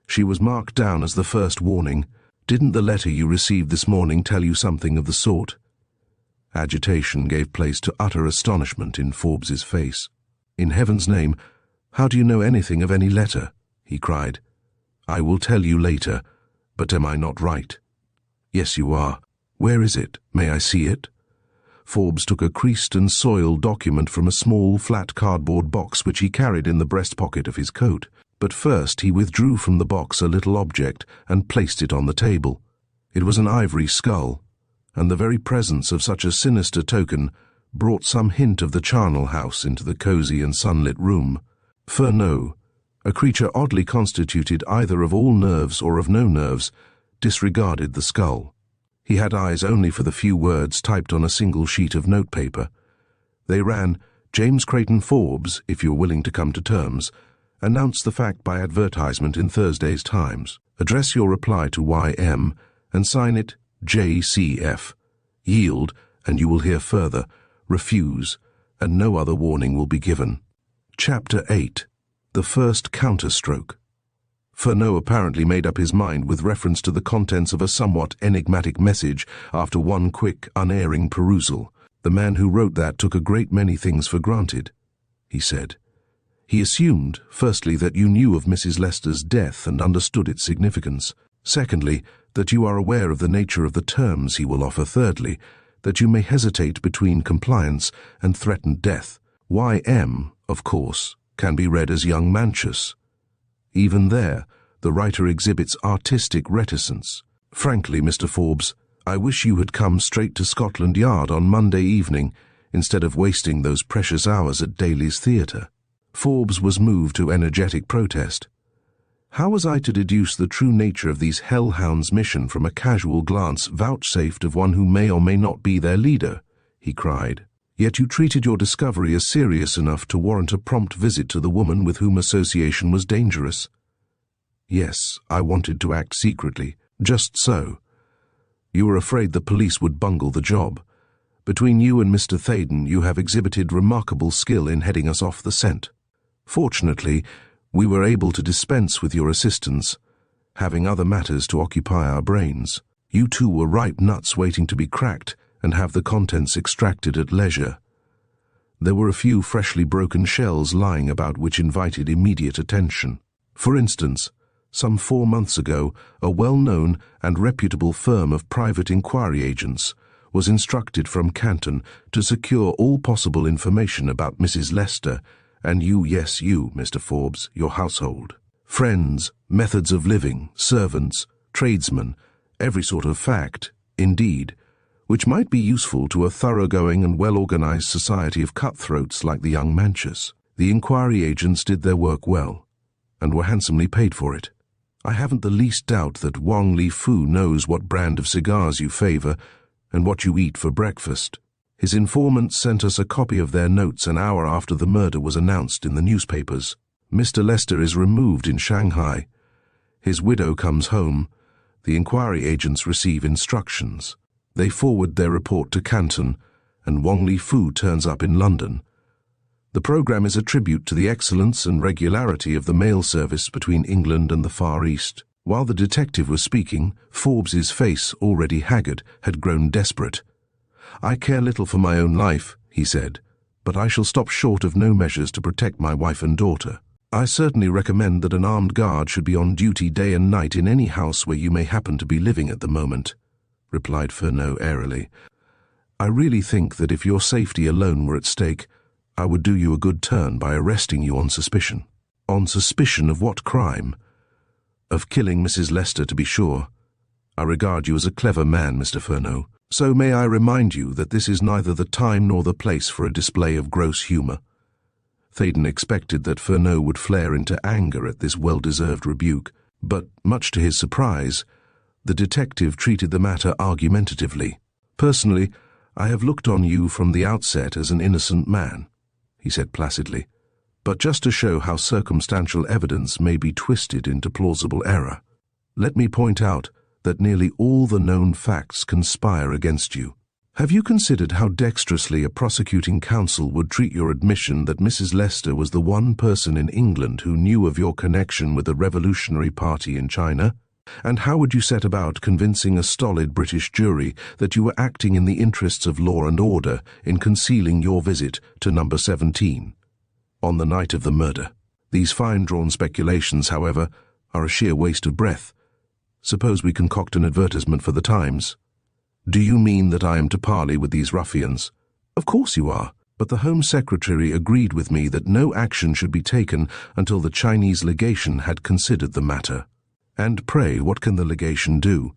"She was marked down as the first warning. Didn't the letter you received this morning tell you something of the sort?" Agitation gave place to utter astonishment in Forbes's face. "In heaven's name, how do you know anything of any letter?" he cried. "I will tell you later, but am I not right?" "Yes, you are. Where is it? May I see it?" Forbes took a creased and soiled document from a small, flat cardboard box which he carried in the breast pocket of his coat. But first he withdrew from the box a little object and placed it on the table. It was an ivory skull, and the very presence of such a sinister token brought some hint of the charnel house into the cosy and sunlit room. Fernot, a creature oddly constituted either of all nerves or of no nerves, disregarded the skull. He had eyes only for the few words typed on a single sheet of notepaper. They ran, "James Creighton Forbes, if you're willing to come to terms, announce the fact by advertisement in Thursday's Times. Address your reply to YM and sign it JCF. Yield, and you will hear further. Refuse, and no other warning will be given." Chapter 8. The First Counterstroke. Fernot apparently made up his mind with reference to the contents of a somewhat enigmatic message after one quick, unerring perusal. "The man who wrote that took a great many things for granted," he said. "He assumed, firstly, that you knew of Mrs. Lester's death and understood its significance. Secondly, that you are aware of the nature of the terms he will offer. Thirdly, that you may hesitate between compliance and threatened death. YM, of course, can be read as young Manchus. Even there, the writer exhibits artistic reticence. Frankly, Mr. Forbes, I wish you had come straight to Scotland Yard on Monday evening instead of wasting those precious hours at Daly's Theatre. Forbes was moved to energetic protest. How was I to deduce the true nature of these hellhounds' mission from a casual glance vouchsafed of one who may or may not be their leader? He cried. Yet you treated your discovery as serious enough to warrant a prompt visit to the woman with whom association was dangerous. Yes, I wanted to act secretly, just so. You were afraid the police would bungle the job. Between you and Mr. Theydon, you have exhibited remarkable skill in heading us off the scent. Fortunately, we were able to dispense with your assistance, having other matters to occupy our brains. You two were ripe nuts waiting to be cracked and have the contents extracted at leisure. There were a few freshly broken shells lying about which invited immediate attention. For instance, some 4 months ago, a well-known and reputable firm of private inquiry agents was instructed from Canton to secure all possible information about Mrs. Lester and you, yes, you, Mr. Forbes, your household. Friends, methods of living, servants, tradesmen, every sort of fact, indeed, which might be useful to a thoroughgoing and well-organized society of cutthroats like the young Manchus. The inquiry agents did their work well, and were handsomely paid for it. I haven't the least doubt that Wang Li Fu knows what brand of cigars you favor and what you eat for breakfast. His informant sent us a copy of their notes an hour after the murder was announced in the newspapers. Mr. Lester is removed in Shanghai. His widow comes home. The inquiry agents receive instructions. They forward their report to Canton, and Wang Li Fu turns up in London. The program is a tribute to the excellence and regularity of the mail service between England and the Far East. While the detective was speaking, Forbes's face, already haggard, had grown desperate. I care little for my own life, he said, but I shall stop short of no measures to protect my wife and daughter. I certainly recommend that an armed guard should be on duty day and night in any house where you may happen to be living at the moment, replied Furneaux airily. I really think that if your safety alone were at stake, I would do you a good turn by arresting you on suspicion. On suspicion of what crime? Of killing Mrs. Lester, to be sure. I regard you as a clever man, Mr. Furneaux. So may I remind you that this is neither the time nor the place for a display of gross humour. Theydon expected that Furneaux would flare into anger at this well-deserved rebuke, but, much to his surprise, the detective treated the matter argumentatively. Personally, I have looked on you from the outset as an innocent man, he said placidly, but just to show how circumstantial evidence may be twisted into plausible error, let me point out that nearly all the known facts conspire against you. Have you considered how dexterously a prosecuting counsel would treat your admission that Mrs. Lester was the one person in England who knew of your connection with the revolutionary party in China? And how would you set about convincing a stolid British jury that you were acting in the interests of law and order in concealing your visit to number 17 on the night of the murder? These fine-drawn speculations, however, are a sheer waste of breath. Suppose we concoct an advertisement for the Times. Do you mean that I am to parley with these ruffians? Of course you are, but the Home Secretary agreed with me that no action should be taken until the Chinese legation had considered the matter. And pray, what can the legation do?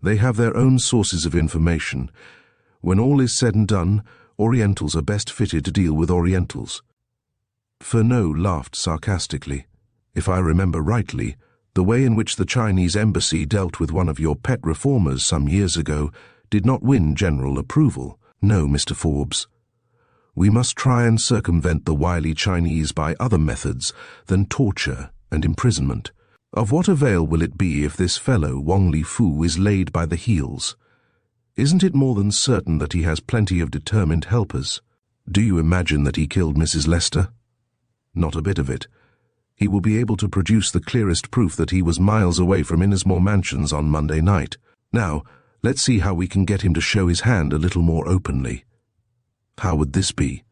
They have their own sources of information. When all is said and done, Orientals are best fitted to deal with Orientals. Furneaux laughed sarcastically. If I remember rightly, the way in which the Chinese embassy dealt with one of your pet reformers some years ago did not win general approval. No, Mr. Forbes. We must try and circumvent the wily Chinese by other methods than torture and imprisonment. Of what avail will it be if this fellow, Wang Li Fu, is laid by the heels? Isn't it more than certain that he has plenty of determined helpers? Do you imagine that he killed Mrs. Lester? Not a bit of it. He will be able to produce the clearest proof that he was miles away from Innismore Mansions on Monday night. Now, let's see how we can get him to show his hand a little more openly. How would this be?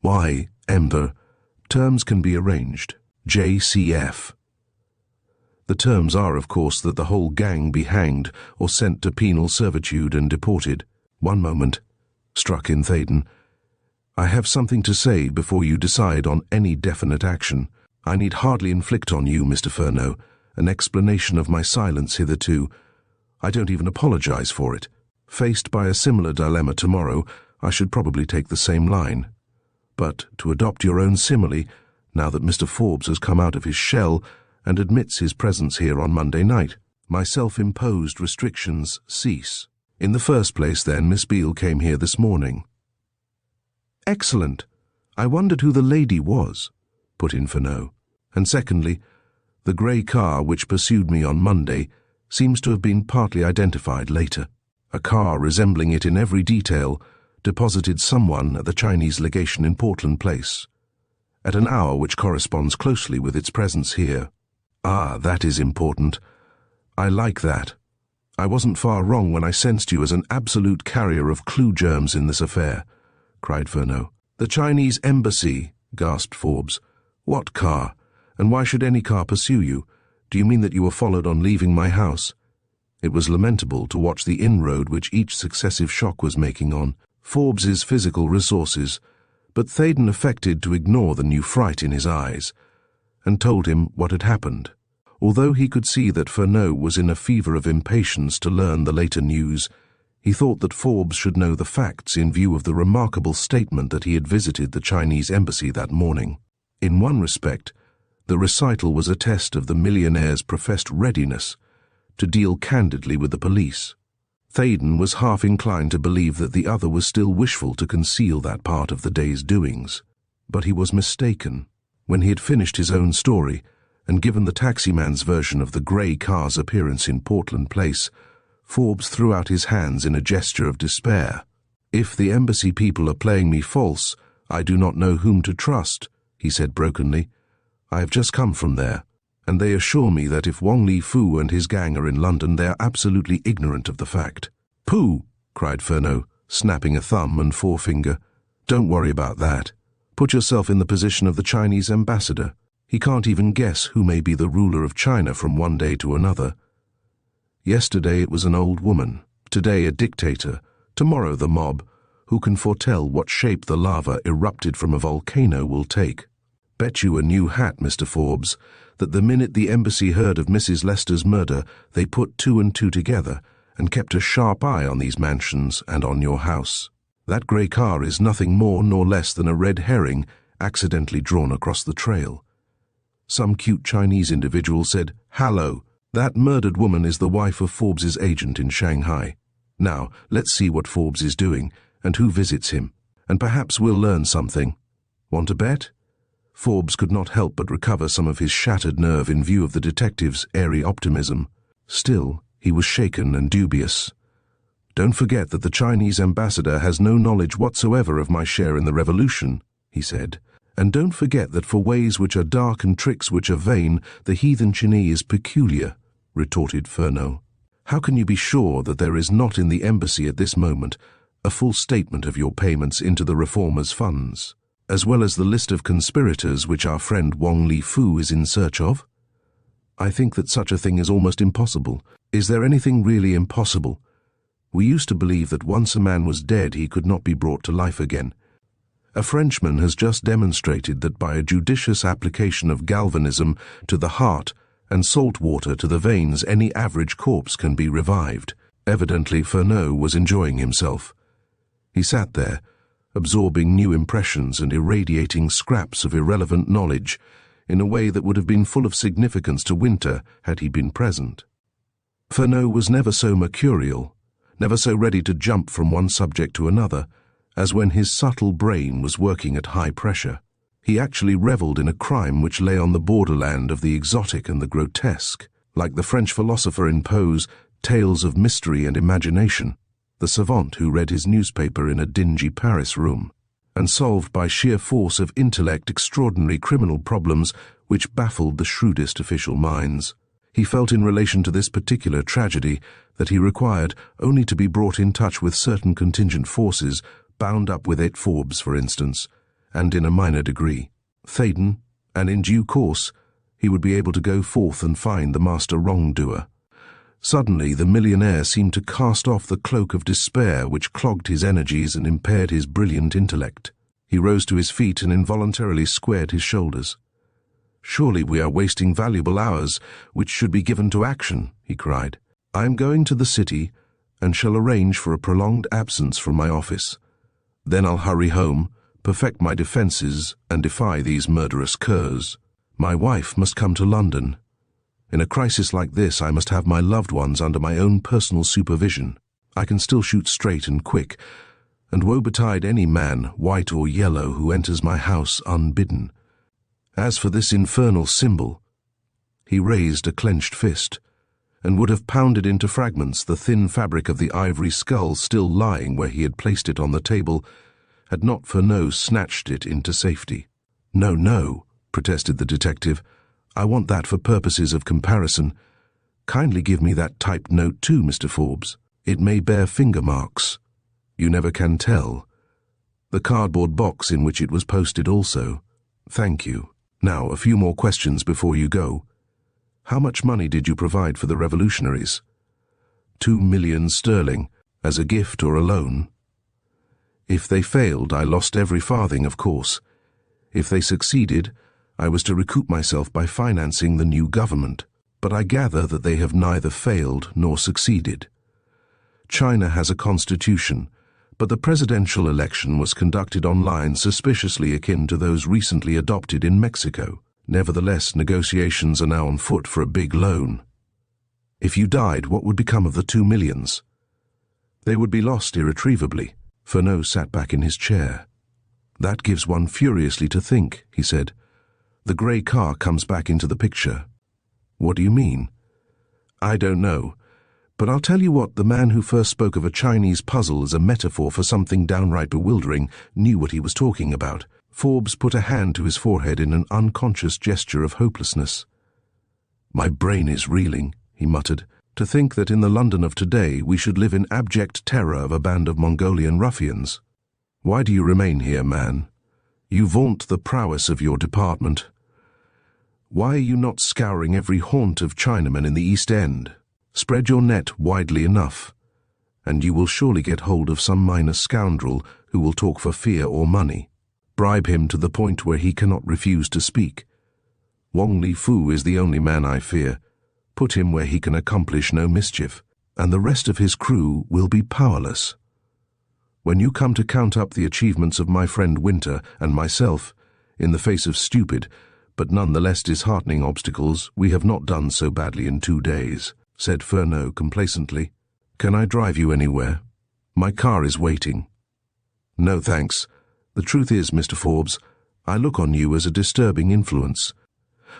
Why, Ember, terms can be arranged. JCF. The terms are, of course, that the whole gang be hanged or sent to penal servitude and deported. "One moment," struck in Theydon. "I have something to say before you decide on any definite action. I need hardly inflict on you, Mr. Furneaux, an explanation of my silence hitherto. I don't even apologize for it. Faced by a similar dilemma tomorrow, I should probably take the same line. But to adopt your own simile, now that Mr. Forbes has come out of his shell and admits his presence here on Monday night, my self-imposed restrictions cease. In the first place, then, Miss Beale came here this morning." "Excellent. I wondered who the lady was," put in Furneaux. "And secondly, the grey car which pursued me on Monday seems to have been partly identified later. A car resembling it in every detail deposited someone at the Chinese legation in Portland Place, at an hour which corresponds closely with its presence here." "Ah, that is important. I like that. I wasn't far wrong when I sensed you as an absolute carrier of clue germs in this affair," cried Furneaux. "The Chinese embassy," gasped Forbes. "What car? And why should any car pursue you? Do you mean that you were followed on leaving my house?" It was lamentable to watch the inroad which each successive shock was making on Forbes's physical resources, but Theydon affected to ignore the new fright in his eyes, and told him what had happened. Although he could see that Furneaux was in a fever of impatience to learn the later news, he thought that Forbes should know the facts in view of the remarkable statement that he had visited the Chinese embassy that morning. In one respect, the recital was a test of the millionaire's professed readiness to deal candidly with the police. Theydon was half inclined to believe that the other was still wishful to conceal that part of the day's doings. But he was mistaken. When he had finished his own story, and given the taximan's version of the grey car's appearance in Portland Place, Forbes threw out his hands in a gesture of despair. "If the embassy people are playing me false, I do not know whom to trust," he said brokenly. "I have just come from there, and they assure me that if Wong Li Fu and his gang are in London, they are absolutely ignorant of the fact." "Pooh!" cried Furneaux, snapping a thumb and forefinger. "Don't worry about that. Put yourself in the position of the Chinese ambassador. He can't even guess who may be the ruler of China from one day to another. Yesterday it was an old woman, today a dictator, tomorrow the mob. Who can foretell what shape the lava erupted from a volcano will take? Bet you a new hat, Mr. Forbes, that the minute the embassy heard of Mrs. Lester's murder, they put two and two together and kept a sharp eye on these mansions and on your house. That grey car is nothing more nor less than a red herring accidentally drawn across the trail. Some cute Chinese individual said, 'Hallo, that murdered woman is the wife of Forbes's agent in Shanghai. Now, let's see what Forbes is doing and who visits him, and perhaps we'll learn something. Want to bet?' Forbes could not help but recover some of his shattered nerve in view of the detective's airy optimism. Still, he was shaken and dubious. "Don't forget that the Chinese ambassador has no knowledge whatsoever of my share in the revolution," he said. "And don't forget that for ways which are dark and tricks which are vain, the heathen Chinese is peculiar," retorted Furneaux. "How can you be sure that there is not in the embassy at this moment a full statement of your payments into the reformers' funds, as well as the list of conspirators which our friend Wong Li Fu is in search of? I think that such a thing is almost impossible. Is there anything really impossible? We used to believe that once a man was dead he could not be brought to life again. A Frenchman has just demonstrated that by a judicious application of galvanism to the heart and salt water to the veins, any average corpse can be revived." Evidently Furneaux was enjoying himself. He sat there, absorbing new impressions and irradiating scraps of irrelevant knowledge in a way that would have been full of significance to Winter had he been present. Furneaux was never so mercurial, never so ready to jump from one subject to another, as when his subtle brain was working at high pressure. He actually revelled in a crime which lay on the borderland of the exotic and the grotesque, like the French philosopher in Poe's Tales of Mystery and Imagination, the savant who read his newspaper in a dingy Paris room, and solved by sheer force of intellect extraordinary criminal problems which baffled the shrewdest official minds. He felt in relation to this particular tragedy that he required only to be brought in touch with certain contingent forces, bound up with Forbes, for instance, and in a minor degree, Theydon, and in due course, He would be able to go forth and find the master wrongdoer. Suddenly, the millionaire seemed to cast off the cloak of despair which clogged his energies and impaired his brilliant intellect. He rose to his feet and involuntarily squared his shoulders. "Surely we are wasting valuable hours, which should be given to action," he cried. "I am going to the city and shall arrange for a prolonged absence from my office. Then I'll hurry home, perfect my defences, and defy these murderous curs. My wife must come to London. In a crisis like this, I must have my loved ones under my own personal supervision. I can still shoot straight and quick, and woe betide any man, white or yellow, who enters my house unbidden. As for this infernal symbol—" He raised a clenched fist, and would have pounded into fragments the thin fabric of the ivory skull still lying where he had placed it on the table, had not Furneaux snatched it into safety. "No, no," protested the detective. "I want that for purposes of comparison. Kindly give me that typed note too, Mr. Forbes. It may bear finger marks. You never can tell. The cardboard box in which it was posted also. Thank you. Now, a few more questions before you go. How much money did you provide for the revolutionaries? 2 million sterling, as a gift or a loan? If they failed, I lost every farthing, of course. If they succeeded, I was to recoup myself by financing the new government, but I gather that they have neither failed nor succeeded. China has a constitution, but the presidential election was conducted on lines suspiciously akin to those recently adopted in Mexico. Nevertheless, negotiations are now on foot for a big loan. If you died, what would become of the 2 millions? They would be lost irretrievably. Furneaux sat back in his chair. That gives one furiously to think, he said. The grey car comes back into the picture. What do you mean? I don't know, but I'll tell you what, the man who first spoke of a Chinese puzzle as a metaphor for something downright bewildering knew what he was talking about. Forbes put a hand to his forehead in an unconscious gesture of hopelessness. My brain is reeling, he muttered. To think that in the London of today we should live in abject terror of a band of Mongolian ruffians. Why do you remain here, man? You vaunt the prowess of your department. Why are you not scouring every haunt of Chinamen in the East End? Spread your net widely enough, and you will surely get hold of some minor scoundrel who will talk for fear or money. Bribe him to the point where he cannot refuse to speak. Wong Li Fu is the only man I fear. Put him where he can accomplish no mischief, and the rest of his crew will be powerless. When you come to count up the achievements of my friend Winter and myself, in the face of stupid, but none the less disheartening obstacles, we have not done so badly in 2 days, said Furneaux complacently. Can I drive you anywhere? My car is waiting. No, thanks. The truth is, Mr. Forbes, I look on you as a disturbing influence.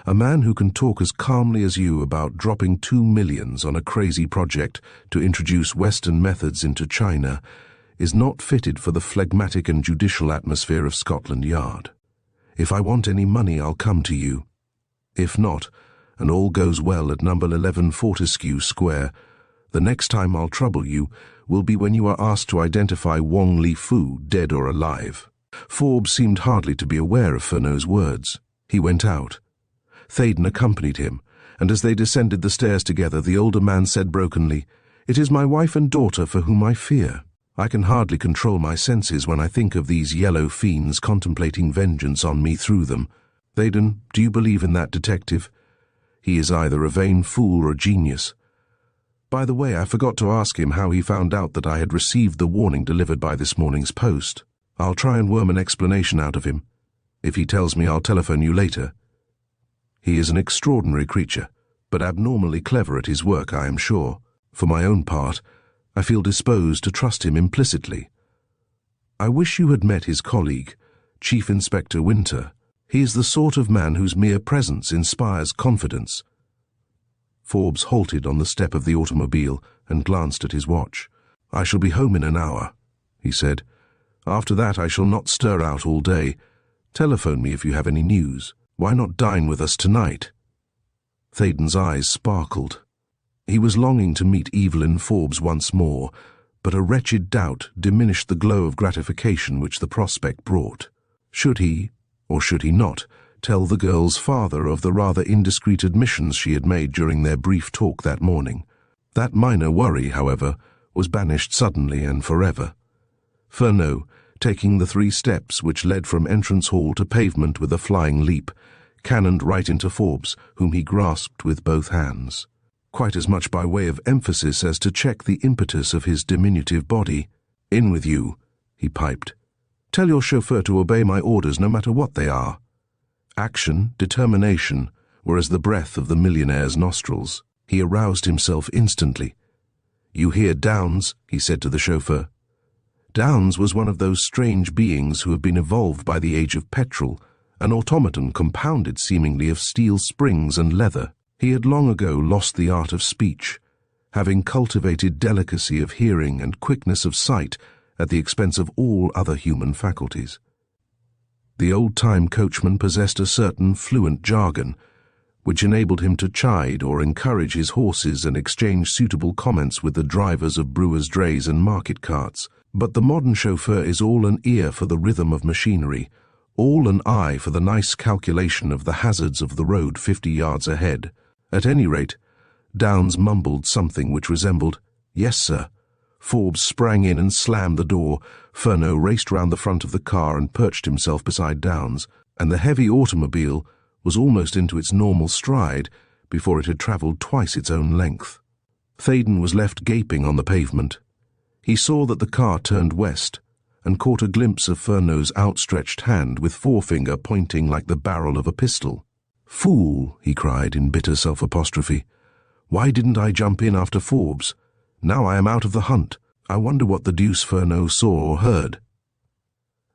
A man who can talk as calmly as you about dropping 2 millions on a crazy project to introduce Western methods into China is not fitted for the phlegmatic and judicial atmosphere of Scotland Yard. If I want any money, I'll come to you. If not, and all goes well at number 11 Fortescue Square, the next time I'll trouble you will be when you are asked to identify Wong Li Fu, dead or alive. Forbes seemed hardly to be aware of Furneaux's words. He went out. Theydon accompanied him, and as they descended the stairs together, the older man said brokenly, "It is my wife and daughter for whom I fear. I can hardly control my senses when I think of these yellow fiends contemplating vengeance on me through them. Theydon, do you believe in that detective? He is either a vain fool or a genius. By the way, I forgot to ask him how he found out that I had received the warning delivered by this morning's post. I'll try and worm an explanation out of him. If he tells me, I'll telephone you later. He is an extraordinary creature, but abnormally clever at his work, I am sure. For my own part, I feel disposed to trust him implicitly. I wish you had met his colleague, Chief Inspector Winter. He is the sort of man whose mere presence inspires confidence." Forbes halted on the step of the automobile and glanced at his watch. "I shall be home in an hour," he said. "After that I shall not stir out all day. Telephone me if you have any news. Why not dine with us tonight?" Theydon's eyes sparkled. He was longing to meet Evelyn Forbes once more, but a wretched doubt diminished the glow of gratification which the prospect brought. Should he, or should he not, tell the girl's father of the rather indiscreet admissions she had made during their brief talk that morning. That minor worry, however, was banished suddenly and forever. Furneaux, taking the 3 steps which led from entrance hall to pavement with a flying leap, cannoned right into Forbes, whom he grasped with both hands, quite as much by way of emphasis as to check the impetus of his diminutive body. "In with you," he piped. "Tell your chauffeur to obey my orders no matter what they are." Action, determination, were as the breath of the millionaire's nostrils. He aroused himself instantly. "You hear Downs?" he said to the chauffeur. Downs was one of those strange beings who have been evolved by the age of petrol, an automaton compounded seemingly of steel springs and leather. He had long ago lost the art of speech, having cultivated delicacy of hearing and quickness of sight at the expense of all other human faculties. The old-time coachman possessed a certain fluent jargon, which enabled him to chide or encourage his horses and exchange suitable comments with the drivers of brewers' drays and market carts. But the modern chauffeur is all an ear for the rhythm of machinery, all an eye for the nice calculation of the hazards of the road 50 yards ahead. At any rate, Downs mumbled something which resembled, "Yes, sir." Forbes sprang in and slammed the door. Furneaux raced round the front of the car and perched himself beside Downs, and the heavy automobile was almost into its normal stride before it had travelled twice its own length. Theydon was left gaping on the pavement. He saw that the car turned west and caught a glimpse of Furneaux's outstretched hand with forefinger pointing like the barrel of a pistol. "Fool," he cried in bitter self-apostrophe. "Why didn't I jump in after Forbes? Now I am out of the hunt. I wonder what the deuce Furneaux saw or heard."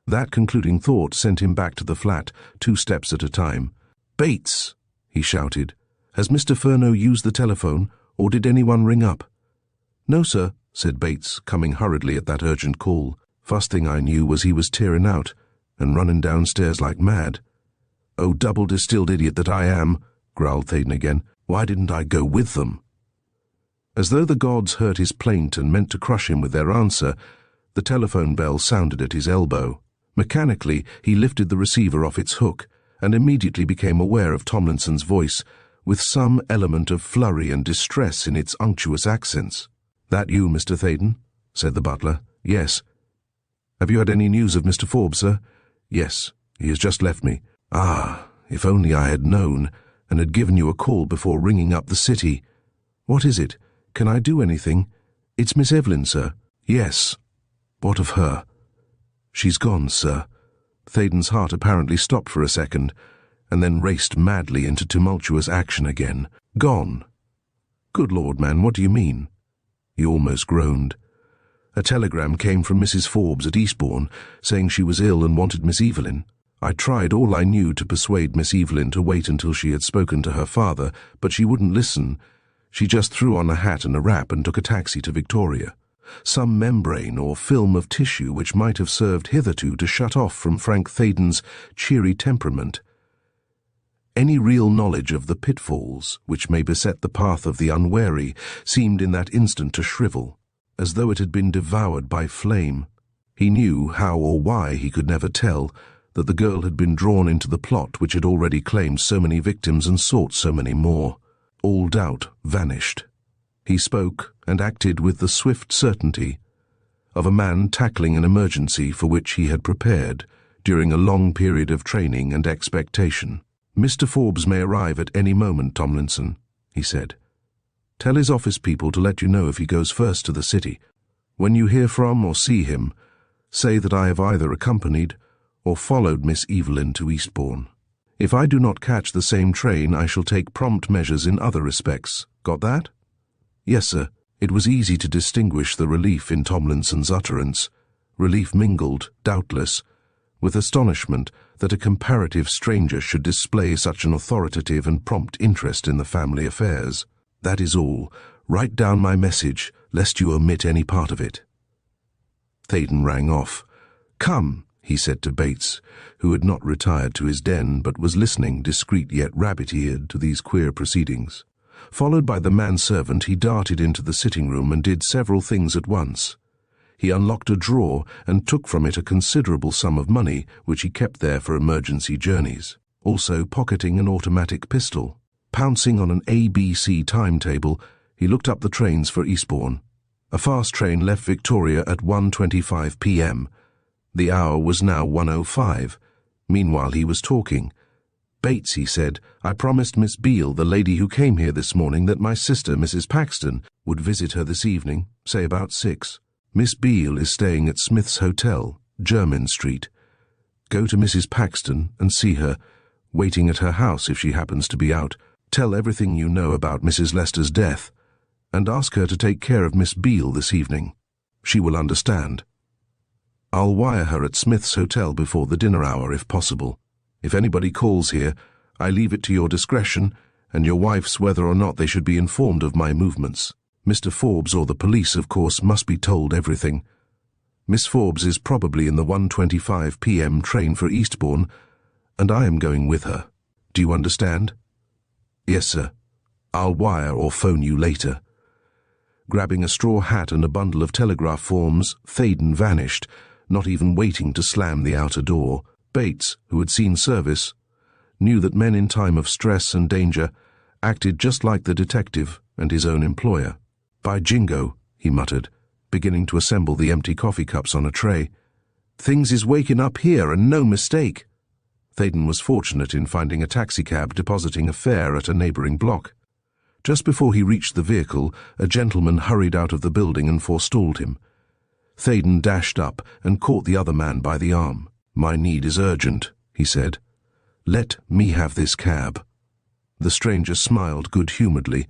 That concluding thought sent him back to the flat, 2 steps at a time. "Bates," he shouted, "has Mr. Furneaux used the telephone, or did anyone ring up?" "No, sir," said Bates, coming hurriedly at that urgent call. "First thing I knew was he was tearing out and running downstairs like mad." "Oh, double-distilled idiot that I am," growled Theydon again. "Why didn't I go with them?" As though the gods heard his plaint and meant to crush him with their answer, the telephone bell sounded at his elbow. Mechanically, he lifted the receiver off its hook and immediately became aware of Tomlinson's voice, with some element of flurry and distress in its unctuous accents. "That you, Mr. Theydon?" said the butler. "Yes." "Have you had any news of Mr. Forbes, sir?" "Yes, he has just left me." "Ah, if only I had known, and had given you a call before ringing up the city." "What is it? Can I do anything?" "It's Miss Evelyn, sir." "Yes. What of her?" "She's gone, sir." Theydon's heart apparently stopped for a second, and then raced madly into tumultuous action again. "Gone? Good Lord, man, what do you mean?" He almost groaned. "A telegram came from Mrs. Forbes at Eastbourne, saying she was ill and wanted Miss Evelyn. I tried all I knew to persuade Miss Evelyn to wait until she had spoken to her father, but she wouldn't listen. She just threw on a hat and a wrap and took a taxi to Victoria. Some membrane or film of tissue which might have served hitherto to shut off from Frank Theydon's cheery temperament any real knowledge of the pitfalls which may beset the path of the unwary seemed in that instant to shrivel, as though it had been devoured by flame. He knew, how or why he could never tell, that the girl had been drawn into the plot which had already claimed so many victims and sought so many more. All doubt vanished. He spoke and acted with the swift certainty of a man tackling an emergency for which he had prepared during a long period of training and expectation. "Mr. Forbes may arrive at any moment, Tomlinson," he said. "Tell his office people to let you know if he goes first to the city. When you hear from or see him, say that I have either accompanied or followed Miss Evelyn to Eastbourne. If I do not catch the same train, I shall take prompt measures in other respects. Got that?" "Yes, sir." It was easy to distinguish the relief in Tomlinson's utterance, relief mingled, doubtless, with astonishment that a comparative stranger should display such an authoritative and prompt interest in the family affairs. "That is all. Write down my message, lest you omit any part of it." Theydon rang off. "Come," he said to Bates, who had not retired to his den but was listening, discreet yet rabbit-eared, to these queer proceedings. Followed by the manservant, he darted into the sitting-room and did several things at once. He unlocked a drawer and took from it a considerable sum of money, which he kept there for emergency journeys. also pocketing an automatic pistol. Pouncing on an ABC timetable, he looked up the trains for Eastbourne. A fast train left Victoria at 1:25 p.m. The hour was now 1:05. Meanwhile he was talking. "Bates," he said, "I promised Miss Beale, the lady who came here this morning, that my sister, Mrs. Paxton, would visit her this evening, say about 6. Miss Beale is staying at Smith's Hotel, Jermyn Street. Go to Mrs. Paxton and see her, waiting at her house if she happens to be out. Tell everything you know about Mrs. Lester's death, and ask her to take care of Miss Beale this evening. She will understand. I'll wire her at Smith's Hotel before the dinner hour if possible. If anybody calls here, I leave it to your discretion and your wife's whether or not they should be informed of my movements. Mr. Forbes or the police, of course, must be told everything. Miss Forbes is probably in the 1:25 p.m. train for Eastbourne, and I am going with her. Do you understand?" "Yes, sir. I'll wire or phone you later." Grabbing a straw hat and a bundle of telegraph forms, Theydon vanished, not even waiting to slam the outer door. Bates, who had seen service, knew that men in time of stress and danger acted just like the detective and his own employer. "By jingo," he muttered, beginning to assemble the empty coffee cups on a tray. "Things is waking up here, and no mistake." Theydon was fortunate in finding a taxicab depositing a fare at a neighbouring block. Just before he reached the vehicle, a gentleman hurried out of the building and forestalled him. Theydon dashed up and caught the other man by the arm. "My need is urgent," he said. "Let me have this cab." The stranger smiled good-humouredly.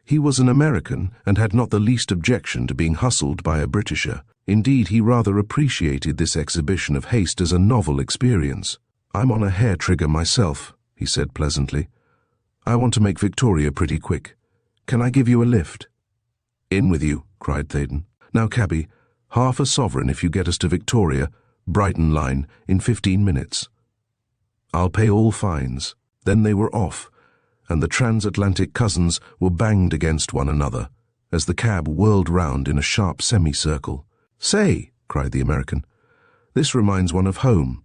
He was an American and had not the least objection to being hustled by a Britisher. Indeed, he rather appreciated this exhibition of haste as a novel experience. "I'm on a hair-trigger myself," he said pleasantly. "I want to make Victoria pretty quick. Can I give you a lift?" "In with you," cried Theydon. "Now, cabby, half a sovereign if you get us to Victoria, Brighton line, in 15 minutes. I'll pay all fines." Then they were off, and the transatlantic cousins were banged against one another as the cab whirled round in a sharp semicircle. "Say," cried the American, "this reminds one of home.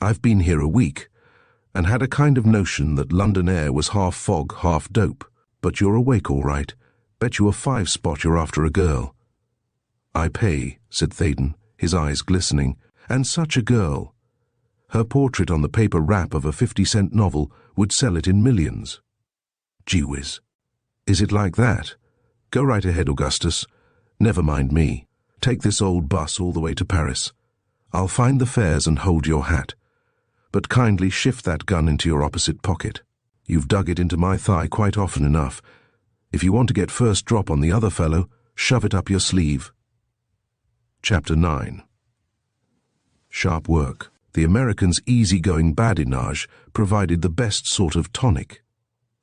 I've been here a week, and had a kind of notion that London air was half fog, half dope. But you're awake all right. Bet you a 5-spot you're after a girl." "I pay," said Theydon, his eyes glistening. "And such a girl. Her portrait on the paper wrap of a 50-cent novel would sell it in millions." "Gee whiz. Is it like that? Go right ahead, Augustus. Never mind me. Take this old bus all the way to Paris. I'll find the fares and hold your hat. But kindly shift that gun into your opposite pocket. You've dug it into my thigh quite often enough. If you want to get first drop on the other fellow, shove it up your sleeve." Chapter 9. Sharp work. The American's easy-going badinage provided the best sort of tonic.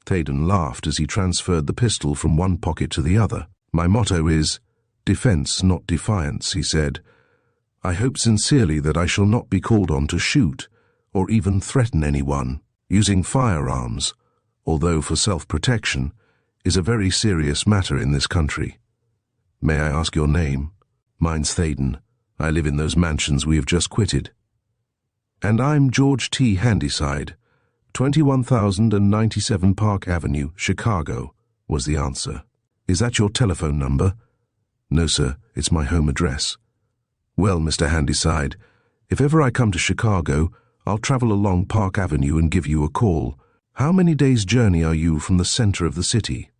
Theydon laughed as he transferred the pistol from one pocket to the other. "My motto is, defence, not defiance," he said. "I hope sincerely that I shall not be called on to shoot, or even threaten anyone. Using firearms, although for self-protection, is a very serious matter in this country. May I ask your name?" "Mine's Theydon. I live in those mansions we have just quitted." "And I'm George T. Handyside, 21,097 Park Avenue, Chicago," was the answer. "Is that your telephone number?" "No, sir. It's my home address." "Well, Mr. Handyside, if ever I come to Chicago, I'll travel along Park Avenue and give you a call. How many days' journey are you from the center of the city?"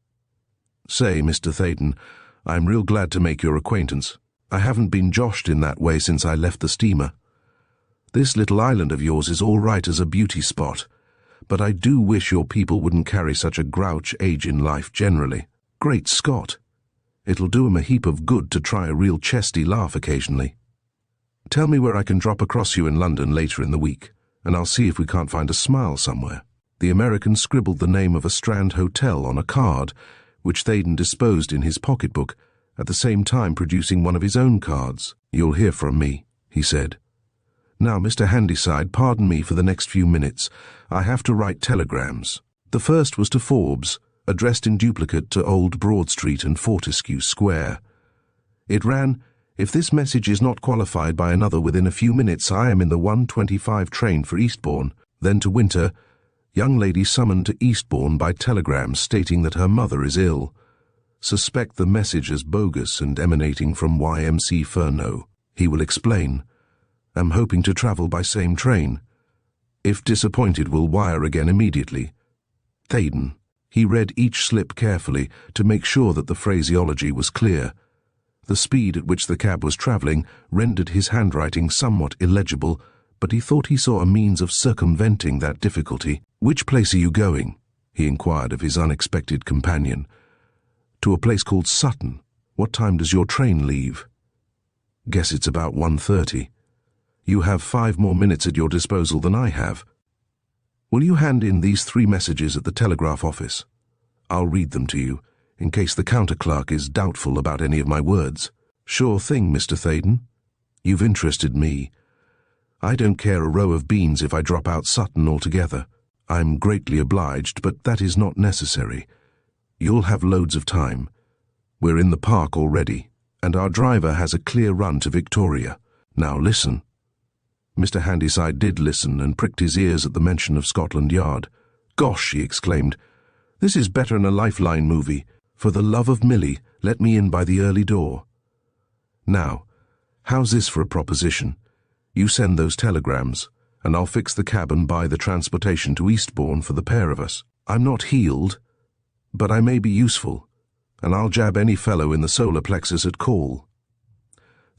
"Say, Mr. Theydon, I'm real glad to make your acquaintance. I haven't been joshed in that way since I left the steamer. This little island of yours is all right as a beauty spot, but I do wish your people wouldn't carry such a grouch age in life generally. Great Scott! It'll do 'em a heap of good to try a real chesty laugh occasionally. Tell me where I can drop across you in London later in the week, and I'll see if we can't find a smile somewhere." The American scribbled the name of a Strand hotel on a card, which Theydon disposed in his pocketbook, at the same time producing one of his own cards. "You'll hear from me," he said. "Now, Mr. Handyside, pardon me for the next few minutes. I have to write telegrams." The first was to Forbes, addressed in duplicate to Old Broad Street and Fortescue Square. It ran, "If this message is not qualified by another within a few minutes, I am in the 1:25 train for Eastbourne." Then to Winter, young lady summoned to Eastbourne by telegram stating that her mother is ill. Suspect the message as bogus and emanating from YMC Furneaux. He will explain. Am hoping to travel by same train. If disappointed, will wire again immediately. Theydon. He read each slip carefully to make sure that the phraseology was clear. The speed at which the cab was travelling rendered his handwriting somewhat illegible, but he thought he saw a means of circumventing that difficulty. "Which place are you going?" he inquired of his unexpected companion. "To a place called Sutton. What time does your train leave?" "Guess it's about 1:30. You have 5 more minutes at your disposal than I have. Will you hand in these 3 messages at the telegraph office? I'll read them to you, in case the counter-clerk is doubtful about any of my words." "Sure thing, Mr. Theydon. You've interested me. I don't care a row of beans if I drop out Sutton altogether. I'm greatly obliged, but that is not necessary. You'll have loads of time. We're in the park already, and our driver has a clear run to Victoria. Now listen." Mr. Handyside did listen and pricked his ears at the mention of Scotland Yard. "Gosh," he exclaimed, "this is better'n a Lifeline movie. For the love of Millie, let me in by the early door. Now, how's this for a proposition? You send those telegrams, and I'll fix the cab and buy the transportation to Eastbourne for the pair of us. I'm not healed, but I may be useful, and I'll jab any fellow in the solar plexus at call."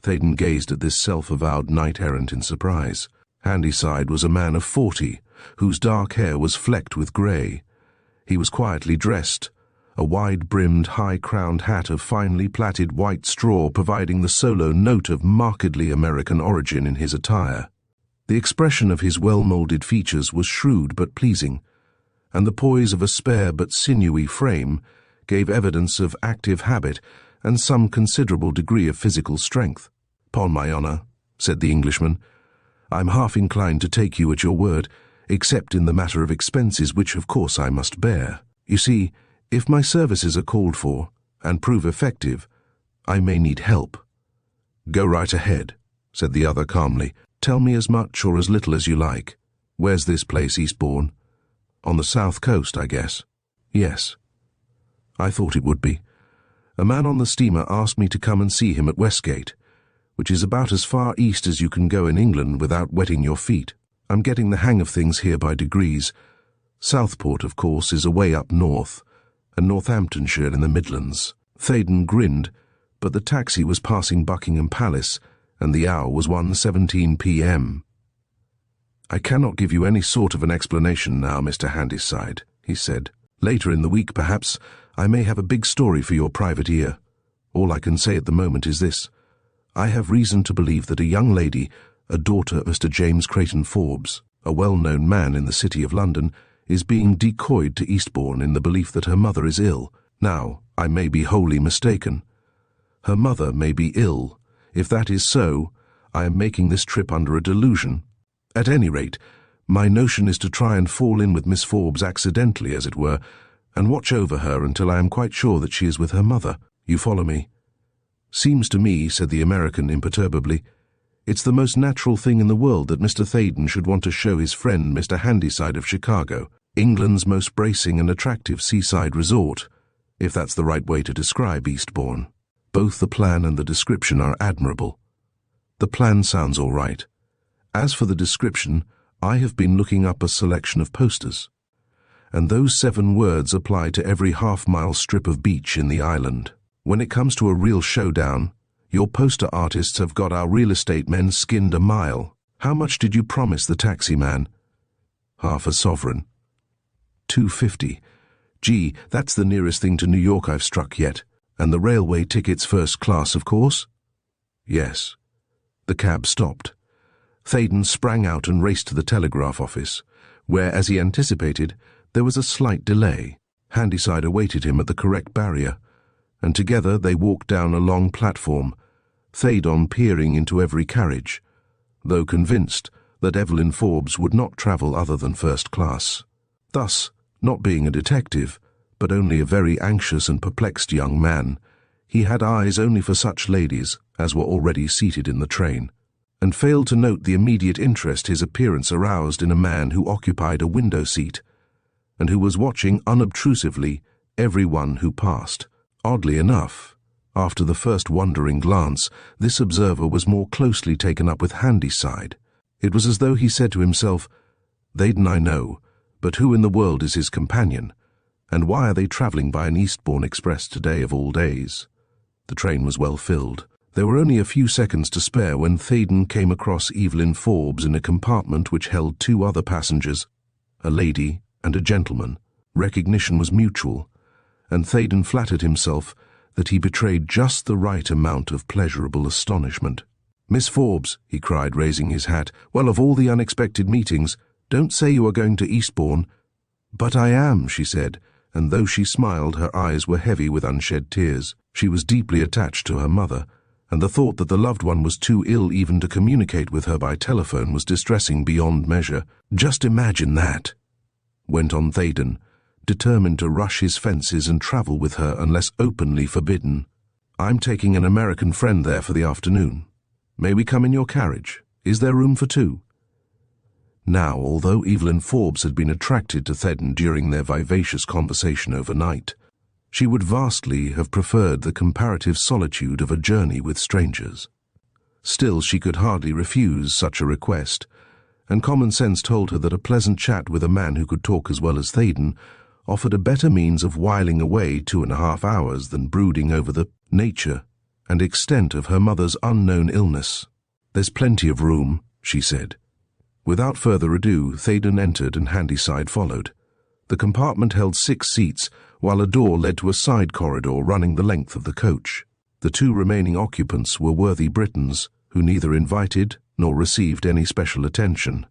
Theydon gazed at this self-avowed knight-errant in surprise. Handyside was a man of 40, whose dark hair was flecked with grey. He was quietly dressed, a wide-brimmed, high-crowned hat of finely plaited white straw providing the solo note of markedly American origin in his attire. The expression of his well-moulded features was shrewd but pleasing, and the poise of a spare but sinewy frame gave evidence of active habit and some considerable degree of physical strength. "'Pon my honour," said the Englishman, "I'm half inclined to take you at your word, except in the matter of expenses, which of course I must bear. You see, if my services are called for, and prove effective, I may need help." "Go right ahead," said the other calmly. "Tell me as much or as little as you like. Where's this place, Eastbourne? On the south coast, I guess." "Yes." "I thought it would be. A man on the steamer asked me to come and see him at Westgate, which is about as far east as you can go in England without wetting your feet. I'm getting the hang of things here by degrees. Southport, of course, is away up north, and Northamptonshire in the Midlands." Theydon grinned, but the taxi was passing Buckingham Palace, and the hour was 1:17 p.m. "I cannot give you any sort of an explanation now, Mr. Handyside," he said. "Later in the week, perhaps, I may have a big story for your private ear. All I can say at the moment is this. I have reason to believe that a young lady, a daughter of Mr. James Creighton Forbes, a well-known man in the City of London, is being decoyed to Eastbourne in the belief that her mother is ill. Now, I may be wholly mistaken. Her mother may be ill. If that is so, I am making this trip under a delusion. At any rate, my notion is to try and fall in with Miss Forbes accidentally, as it were, and watch over her until I am quite sure that she is with her mother. You follow me?" "Seems to me," said the American imperturbably, "it's the most natural thing in the world that Mr. Theydon should want to show his friend Mr. Handyside of Chicago, England's most bracing and attractive seaside resort, if that's the right way to describe Eastbourne. Both the plan and the description are admirable. The plan sounds all right. As for the description, I have been looking up a selection of posters, and those 7 words apply to every half-mile strip of beach in the island. When it comes to a real showdown, your poster artists have got our real estate men skinned a mile. How much did you promise the taxi man?" "Half a sovereign." $2.50. Gee, that's the nearest thing to New York I've struck yet. And the railway tickets first class, of course?" "Yes." The cab stopped. Theydon sprang out and raced to the telegraph office, where, as he anticipated, there was a slight delay. Handyside awaited him at the correct barrier, and together they walked down a long platform, Theydon peering into every carriage, though convinced that Evelyn Forbes would not travel other than first class. Thus, not being a detective, but only a very anxious and perplexed young man, he had eyes only for such ladies as were already seated in the train. and failed to note the immediate interest his appearance aroused in a man who occupied a window seat, and who was watching unobtrusively everyone who passed. Oddly enough, after the first wondering glance, this observer was more closely taken up with Handy's side. It was as though he said to himself, "Theydon I know, but who in the world is his companion? And why are they travelling by an Eastbourne express today of all days?" The train was well filled. There were only a few seconds to spare when Theydon came across Evelyn Forbes in a compartment which held 2 other passengers, a lady and a gentleman. Recognition was mutual, and Theydon flattered himself that he betrayed just the right amount of pleasurable astonishment. "Miss Forbes," he cried, raising his hat, "well, of all the unexpected meetings, don't say you are going to Eastbourne." "But I am," she said, and though she smiled, her eyes were heavy with unshed tears. She was deeply attached to her mother, and the thought that the loved one was too ill even to communicate with her by telephone was distressing beyond measure. "Just imagine that," went on Theydon, determined to rush his fences and travel with her unless openly forbidden. "I'm taking an American friend there for the afternoon. May we come in your carriage? Is there room for 2? Now, although Evelyn Forbes had been attracted to Theydon during their vivacious conversation overnight, she would vastly have preferred the comparative solitude of a journey with strangers. Still, she could hardly refuse such a request, and common sense told her that a pleasant chat with a man who could talk as well as Theydon offered a better means of whiling away 2.5 hours than brooding over the nature and extent of her mother's unknown illness. "There's plenty of room," she said. Without further ado, Theydon entered and Handyside followed. The compartment held 6 seats, while a door led to a side corridor running the length of the coach. The 2 remaining occupants were worthy Britons, who neither invited nor received any special attention.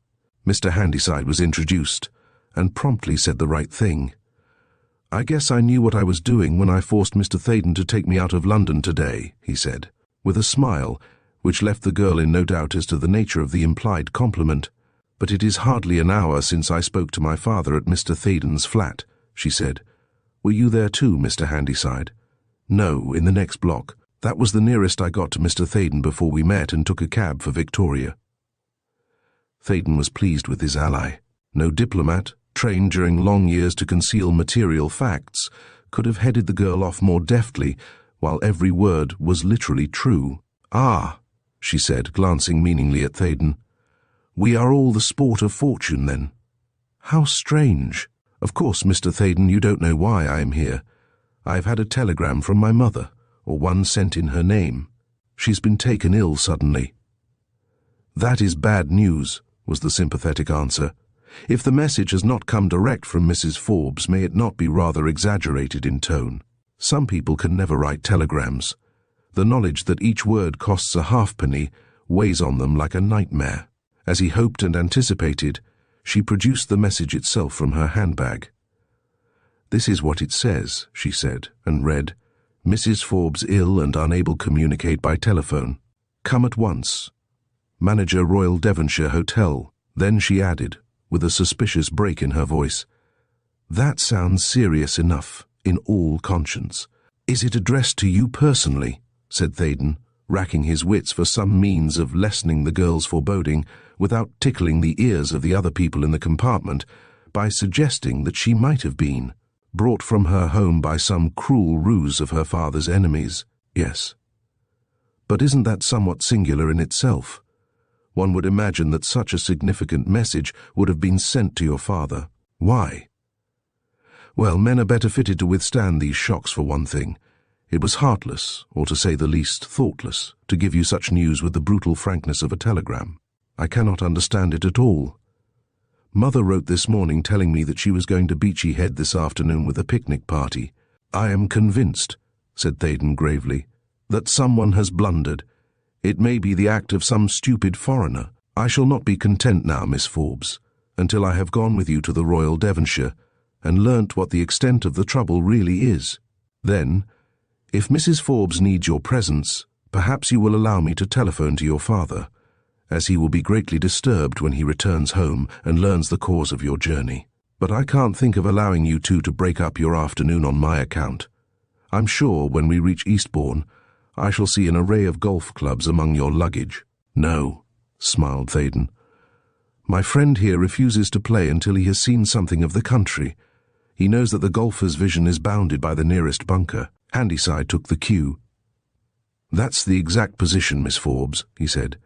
Mr. Handyside was introduced, and promptly said the right thing. "I guess I knew what I was doing when I forced Mr. Theydon to take me out of London today," he said, with a smile which left the girl in no doubt as to the nature of the implied compliment. "But it is hardly an hour since I spoke to my father at Mr. Theydon's flat," she said. "Were you there too, Mr. Handyside?" "No, in the next block. That was the nearest I got to Mr. Theydon before we met and took a cab for Victoria." Theydon was pleased with his ally. No diplomat, trained during long years to conceal material facts, could have headed the girl off more deftly, while every word was literally true. "Ah," she said, glancing meaningly at Theydon. "We are all the sport of fortune, then. How strange. Of course, Mr. Theydon, you don't know why I am here. I've had a telegram from my mother, or one sent in her name. She's been taken ill suddenly." "That is bad news," was the sympathetic answer. "If the message has not come direct from Mrs. Forbes, may it not be rather exaggerated in tone? Some people can never write telegrams. The knowledge that each word costs a halfpenny weighs on them like a nightmare." As he hoped and anticipated, she produced the message itself from her handbag. "This is what it says," she said, and read, "Mrs. Forbes ill and unable to communicate by telephone. Come at once. Manager Royal Devonshire Hotel." Then she added, with a suspicious break in her voice, "That sounds serious enough, in all conscience." "Is it addressed to you personally?" said Theydon, racking his wits for some means of lessening the girl's foreboding without tickling the ears of the other people in the compartment by suggesting that she might have been brought from her home by some cruel ruse of her father's enemies. "Yes." "But isn't that somewhat singular in itself? One would imagine that such a significant message would have been sent to your father. Why?" "Well, men are better fitted to withstand these shocks for one thing. It was heartless, or to say the least thoughtless, to give you such news with the brutal frankness of a telegram. I cannot understand it at all. Mother wrote this morning telling me that she was going to Beachy Head this afternoon with a picnic party. I am convinced," said Theydon gravely, "that someone has blundered. It may be the act of some stupid foreigner. I shall not be content now, Miss Forbes, until I have gone with you to the Royal Devonshire and learnt what the extent of the trouble really is. Then, if Mrs. Forbes needs your presence, perhaps you will allow me to telephone to your father, as he will be greatly disturbed when he returns home and learns the cause of your journey. But I can't think of allowing you two to break up your afternoon on my account. I'm sure when we reach Eastbourne, I shall see an array of golf clubs among your luggage." "No," smiled Theydon. "My friend here refuses to play until he has seen something of the country. He knows that the golfer's vision is bounded by the nearest bunker." Handyside took the cue. "That's the exact position, Miss Forbes," he said.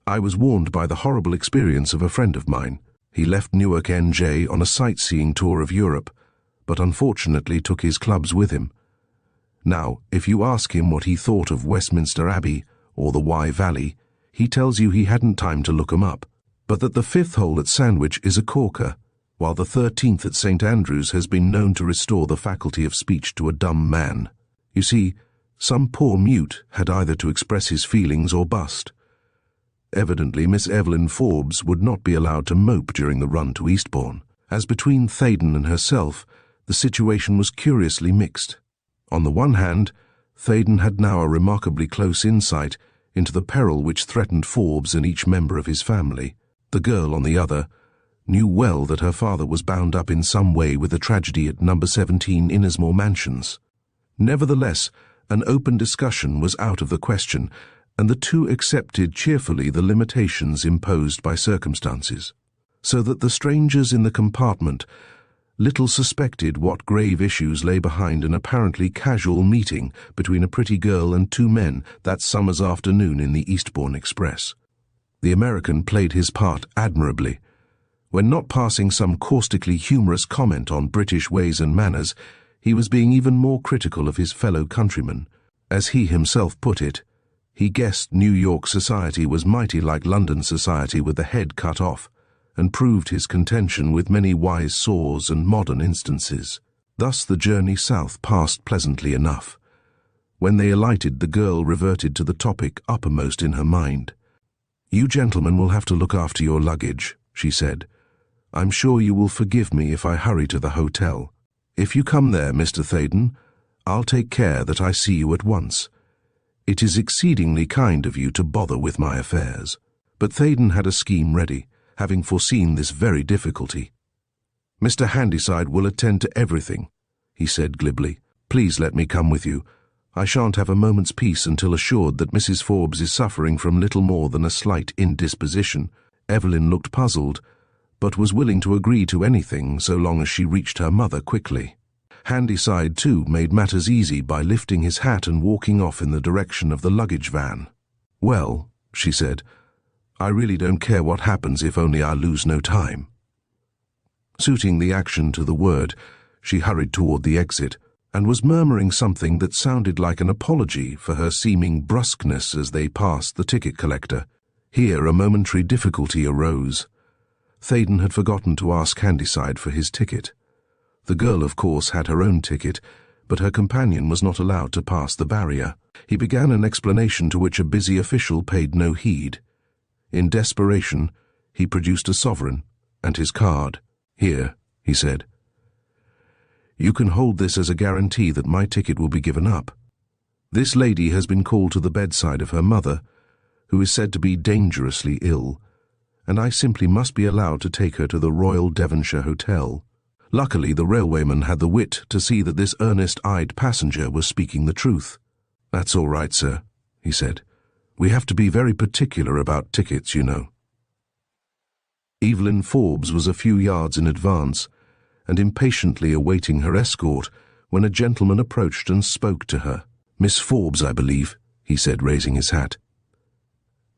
"I was warned by the horrible experience of a friend of mine. He left Newark, NJ, on a sightseeing tour of Europe, but unfortunately took his clubs with him. Now, if you ask him what he thought of Westminster Abbey or the Wye Valley, he tells you he hadn't time to look 'em up, but that the 5th hole at Sandwich is a corker, while the 13th at St. Andrews has been known to restore the faculty of speech to a dumb man. You see, some poor mute had either to express his feelings or bust. Evidently, Miss Evelyn Forbes would not be allowed to mope during the run to Eastbourne, as between Theydon and herself, the situation was curiously mixed. On the one hand, Theydon had now a remarkably close insight into the peril which threatened Forbes and each member of his family. The girl, on the other, knew well that her father was bound up in some way with the tragedy at No. 17 Innismore Mansions. Nevertheless, an open discussion was out of the question, and the two accepted cheerfully the limitations imposed by circumstances, so that the strangers in the compartment little suspected what grave issues lay behind an apparently casual meeting between a pretty girl and two men that summer's afternoon in the Eastbourne Express. The American played his part admirably. When not passing some caustically humorous comment on British ways and manners, he was being even more critical of his fellow countrymen. As he himself put it, he guessed New York society was mighty like London society with the head cut off, and proved his contention with many wise saws and modern instances. Thus the journey south passed pleasantly enough. When they alighted, the girl reverted to the topic uppermost in her mind. "You gentlemen will have to look after your luggage," she said. "I'm sure you will forgive me if I hurry to the hotel. If you come there, Mr. Theydon, I'll take care that I see you at once. It is exceedingly kind of you to bother with my affairs." But Theydon had a scheme ready, having foreseen this very difficulty. "Mr. Handyside will attend to everything," he said glibly. "Please let me come with you. I shan't have a moment's peace until assured that Mrs. Forbes is suffering from little more than a slight indisposition." Evelyn looked puzzled, but was willing to agree to anything so long as she reached her mother quickly. Handyside, too, made matters easy by lifting his hat and walking off in the direction of the luggage van. "Well," she said, "I really don't care what happens if only I lose no time." Suiting the action to the word, she hurried toward the exit, and was murmuring something that sounded like an apology for her seeming brusqueness as they passed the ticket collector. Here a momentary difficulty arose. Theydon had forgotten to ask Handyside for his ticket. The girl, of course, had her own ticket, but her companion was not allowed to pass the barrier. He began an explanation to which a busy official paid no heed. In desperation, he produced a sovereign and his card. "Here," he said. "You can hold this as a guarantee that my ticket will be given up. This lady has been called to the bedside of her mother, who is said to be dangerously ill, and I simply must be allowed to take her to the Royal Devonshire Hotel." Luckily, the railwayman had the wit to see that this earnest-eyed passenger was speaking the truth. "That's all right, sir," he said. "We have to be very particular about tickets, you know." Evelyn Forbes was a few yards in advance, and impatiently awaiting her escort, when a gentleman approached and spoke to her. "Miss Forbes, I believe," he said, raising his hat.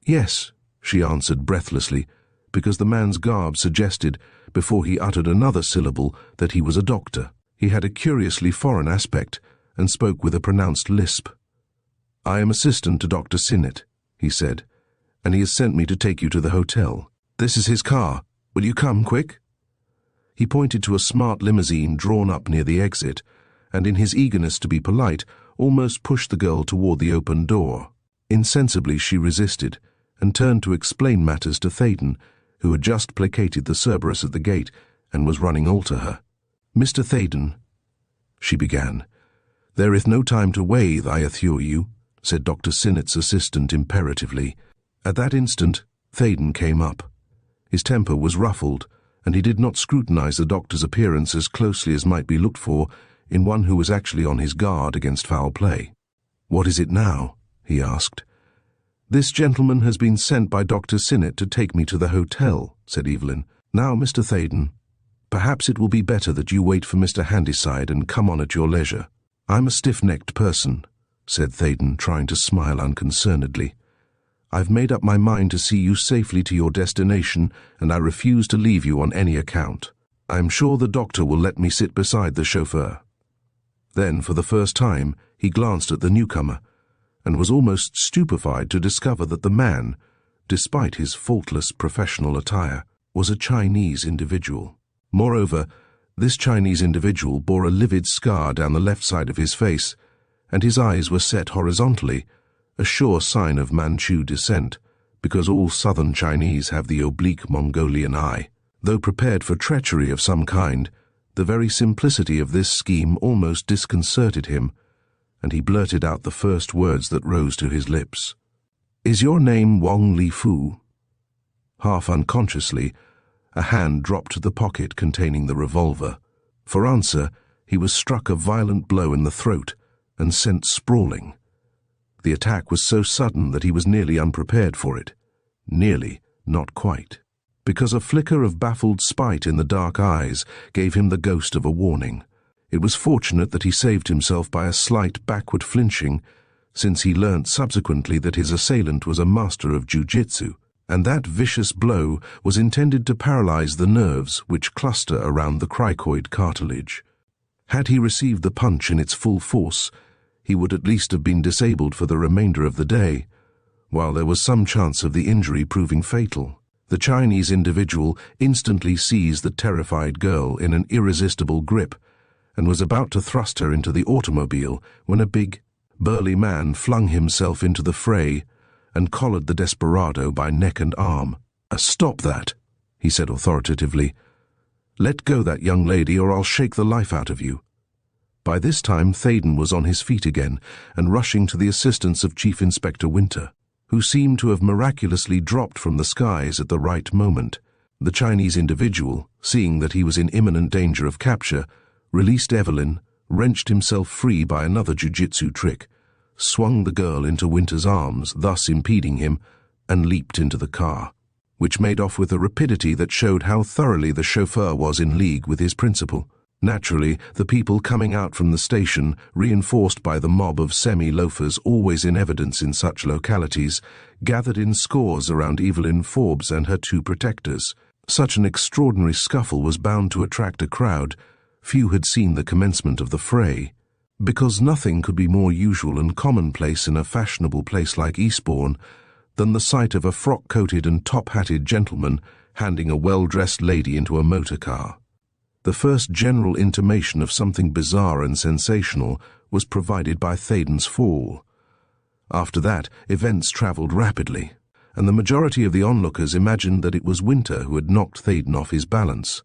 "Yes," she answered breathlessly, because the man's garb suggested, before he uttered another syllable, that he was a doctor. He had a curiously foreign aspect, and spoke with a pronounced lisp. "I am assistant to Dr. Sinnett," he said, "and he has sent me to take you to the hotel. This is his car. Will you come, quick?" He pointed to a smart limousine drawn up near the exit, and in his eagerness to be polite, almost pushed the girl toward the open door. Insensibly she resisted, and turned to explain matters to Theydon, who had just placated the Cerberus at the gate and was running all to her. "Mr. Theydon," she began. "There is no time to wait, I assure you," said Dr. Sinnett's assistant imperatively. At that instant, Theydon came up. His temper was ruffled, and he did not scrutinize the doctor's appearance as closely as might be looked for in one who was actually on his guard against foul play. "What is it now?" he asked. "This gentleman has been sent by Dr. Sinnett to take me to the hotel," said Evelyn. "Now, Mr. Theydon, perhaps it will be better that you wait for Mr. Handyside and come on at your leisure." "I'm a stiff-necked person," said Theydon, trying to smile unconcernedly. "I've made up my mind to see you safely to your destination, and I refuse to leave you on any account. I'm sure the doctor will let me sit beside the chauffeur." Then, for the first time, he glanced at the newcomer, and was almost stupefied to discover that the man, despite his faultless professional attire, was a Chinese individual. Moreover, this Chinese individual bore a livid scar down the left side of his face, and his eyes were set horizontally, a sure sign of Manchu descent, because all southern Chinese have the oblique Mongolian eye. Though prepared for treachery of some kind, the very simplicity of this scheme almost disconcerted him, and he blurted out the first words that rose to his lips. "Is your name Wong Li Fu?" Half unconsciously, a hand dropped to the pocket containing the revolver. For answer, he was struck a violent blow in the throat and sent sprawling. The attack was so sudden that he was nearly unprepared for it. Nearly, not quite. Because a flicker of baffled spite in the dark eyes gave him the ghost of a warning. It was fortunate that he saved himself by a slight backward flinching, since he learnt subsequently that his assailant was a master of jiu-jitsu, and that vicious blow was intended to paralyze the nerves which cluster around the cricoid cartilage. Had he received the punch in its full force, he would at least have been disabled for the remainder of the day, while there was some chance of the injury proving fatal. The Chinese individual instantly seized the terrified girl in an irresistible grip and was about to thrust her into the automobile when a big, burly man flung himself into the fray and collared the desperado by neck and arm. "Stop that," he said authoritatively. "Let go that young lady or I'll shake the life out of you." By this time Theydon was on his feet again and rushing to the assistance of Chief Inspector Winter, who seemed to have miraculously dropped from the skies at the right moment. The Chinese individual, seeing that he was in imminent danger of capture, released Evelyn, wrenched himself free by another jiu-jitsu trick, swung the girl into Winter's arms, thus impeding him, and leaped into the car, which made off with a rapidity that showed how thoroughly the chauffeur was in league with his principal. Naturally, the people coming out from the station, reinforced by the mob of semi-loafers always in evidence in such localities, gathered in scores around Evelyn Forbes and her two protectors. Such an extraordinary scuffle was bound to attract a crowd. Few had seen the commencement of the fray, because nothing could be more usual and commonplace in a fashionable place like Eastbourne than the sight of a frock-coated and top-hatted gentleman handing a well-dressed lady into a motor car. The first general intimation of something bizarre and sensational was provided by Theydon's fall. After that, events travelled rapidly, and the majority of the onlookers imagined that it was Winter who had knocked Theydon off his balance,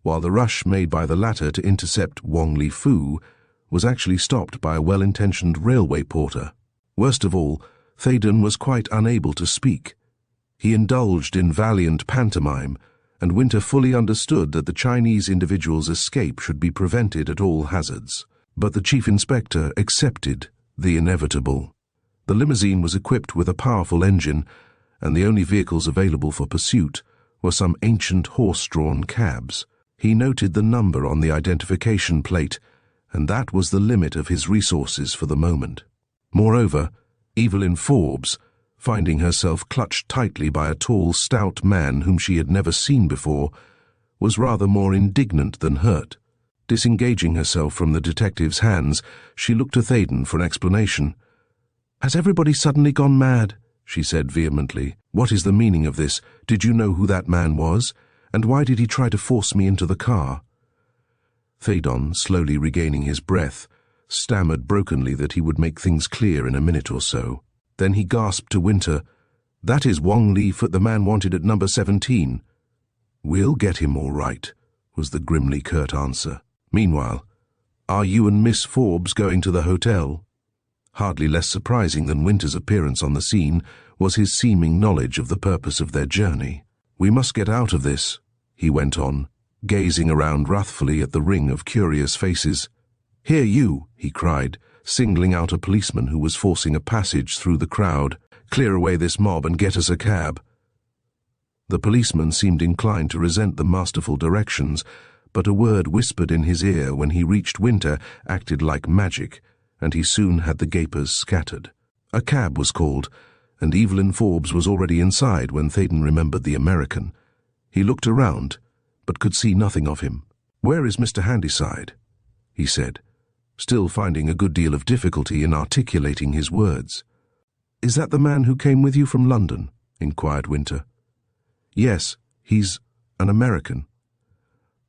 while the rush made by the latter to intercept Wong Li Fu was actually stopped by a well-intentioned railway porter. Worst of all, Theydon was quite unable to speak. He indulged in valiant pantomime, and Winter fully understood that the Chinese individual's escape should be prevented at all hazards. But the Chief Inspector accepted the inevitable. The limousine was equipped with a powerful engine, and the only vehicles available for pursuit were some ancient horse-drawn cabs. He noted the number on the identification plate, and that was the limit of his resources for the moment. Moreover, Evelyn Forbes, finding herself clutched tightly by a tall, stout man whom she had never seen before, was rather more indignant than hurt. Disengaging herself from the detective's hands, she looked to Theydon for an explanation. "Has everybody suddenly gone mad?" she said vehemently. "What is the meaning of this? Did you know who that man was? And why did he try to force me into the car?" Theydon, slowly regaining his breath, stammered brokenly that he would make things clear in a minute or so. Then he gasped to Winter, "That is Wong Li Fu, the man wanted at number 17. "We'll get him all right," was the grimly curt answer. "Meanwhile, are you and Miss Forbes going to the hotel?" Hardly less surprising than Winter's appearance on the scene was his seeming knowledge of the purpose of their journey. "We must get out of this," he went on, gazing around wrathfully at the ring of curious faces. "Here you," he cried, singling out a policeman who was forcing a passage through the crowd. Clear away this mob and get us a cab." The policeman seemed inclined to resent the masterful directions, but a word whispered in his ear when he reached Winter acted like magic, and he soon had the gapers scattered. A cab was called, and Evelyn Forbes was already inside when Theydon remembered the American. He looked around, but could see nothing of him. "Where is Mr. Handyside?" he said, still finding a good deal of difficulty in articulating his words. "Is that the man who came with you from London?" inquired Winter. "Yes, he's an American."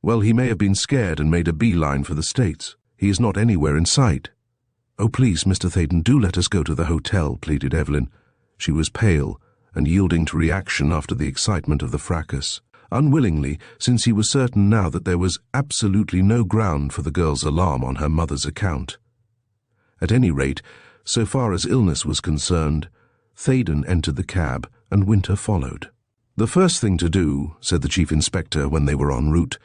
"Well, he may have been scared and made a beeline for the States. He is not anywhere in sight." "Oh, please, Mr. Theydon, do let us go to the hotel," pleaded Evelyn. She was pale and yielding to reaction after the excitement of the fracas. Unwillingly, since he was certain now that there was absolutely no ground for the girl's alarm on her mother's account. At any rate, so far as illness was concerned, Theydon entered the cab and Winter followed. "The first thing to do," said the Chief Inspector when they were en route,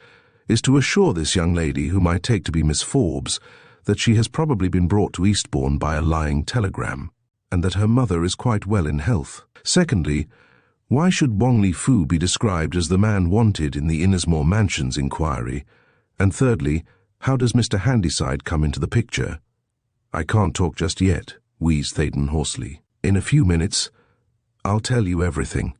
"is to assure this young lady, whom I take to be Miss Forbes, that she has probably been brought to Eastbourne by a lying telegram, and that her mother is quite well in health. Secondly, why should Wongley Fu be described as the man wanted in the Innismore Mansions inquiry? And thirdly, how does Mr. Handyside come into the picture?" "I can't talk just yet," wheezed Theydon hoarsely. "In a few minutes, I'll tell you everything."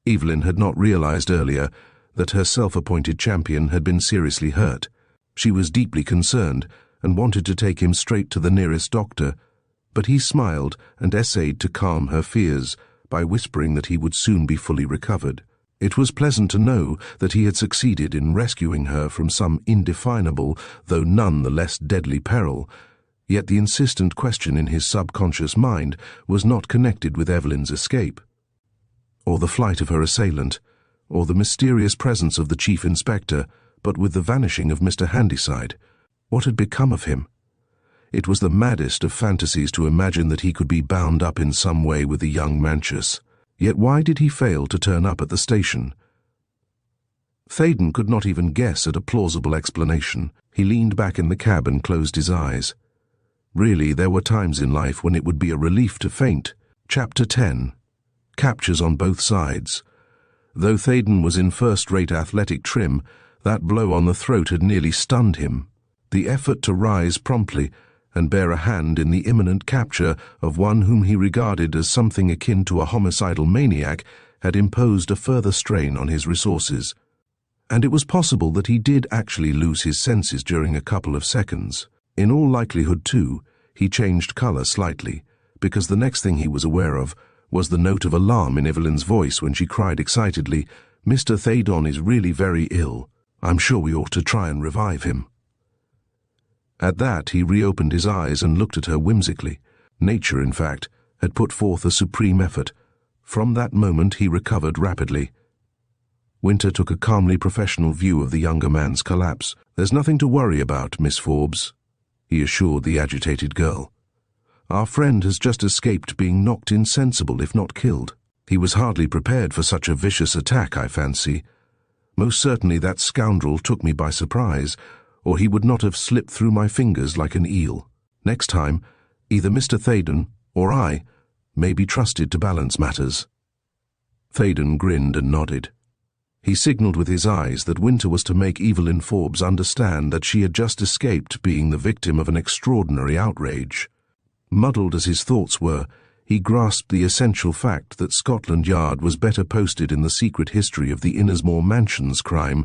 Evelyn had not realized earlier that her self-appointed champion had been seriously hurt. She was deeply concerned and wanted to take him straight to the nearest doctor, but he smiled and essayed to calm her fears by whispering that he would soon be fully recovered. It was pleasant to know that he had succeeded in rescuing her from some indefinable, though none the less deadly peril, yet the insistent question in his subconscious mind was not connected with Evelyn's escape, or the flight of her assailant, or the mysterious presence of the Chief Inspector, but with the vanishing of Mr. Handyside. What had become of him? It was the maddest of fantasies to imagine that he could be bound up in some way with the young Manchus. Yet why did he fail to turn up at the station? Theydon could not even guess at a plausible explanation. He leaned back in the cab and closed his eyes. Really, there were times in life when it would be a relief to faint. Chapter 10. Captures on both sides. Though Theydon was in first-rate athletic trim, that blow on the throat had nearly stunned him. The effort to rise promptly and bear a hand in the imminent capture of one whom he regarded as something akin to a homicidal maniac had imposed a further strain on his resources. And it was possible that he did actually lose his senses during a couple of seconds. In all likelihood, too, he changed colour slightly, because the next thing he was aware of was the note of alarm in Evelyn's voice when she cried excitedly, "Mr. Theydon is really very ill. I'm sure we ought to try and revive him." At that he reopened his eyes and looked at her whimsically. Nature, in fact, had put forth a supreme effort. From that moment he recovered rapidly. Winter took a calmly professional view of the younger man's collapse. "There's nothing to worry about, Miss Forbes," he assured the agitated girl. "Our friend has just escaped being knocked insensible, if not killed. He was hardly prepared for such a vicious attack, I fancy. Most certainly that scoundrel took me by surprise, or he would not have slipped through my fingers like an eel. Next time, either Mr. Theydon or I may be trusted to balance matters." Theydon grinned and nodded. He signalled with his eyes that Winter was to make Evelyn Forbes understand that she had just escaped being the victim of an extraordinary outrage. Muddled as his thoughts were, he grasped the essential fact that Scotland Yard was better posted in the secret history of the Innismore Mansions crime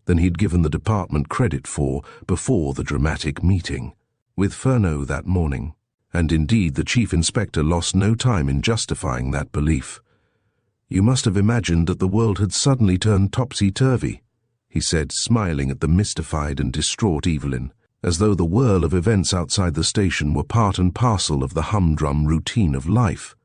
than he'd given the department credit for before the dramatic meeting with Furneaux that morning. And indeed the Chief Inspector lost no time in justifying that belief. "You must have imagined that the world had suddenly turned topsy-turvy," he said, smiling at the mystified and distraught Evelyn, as though the whirl of events outside the station were part and parcel of the humdrum routine of life.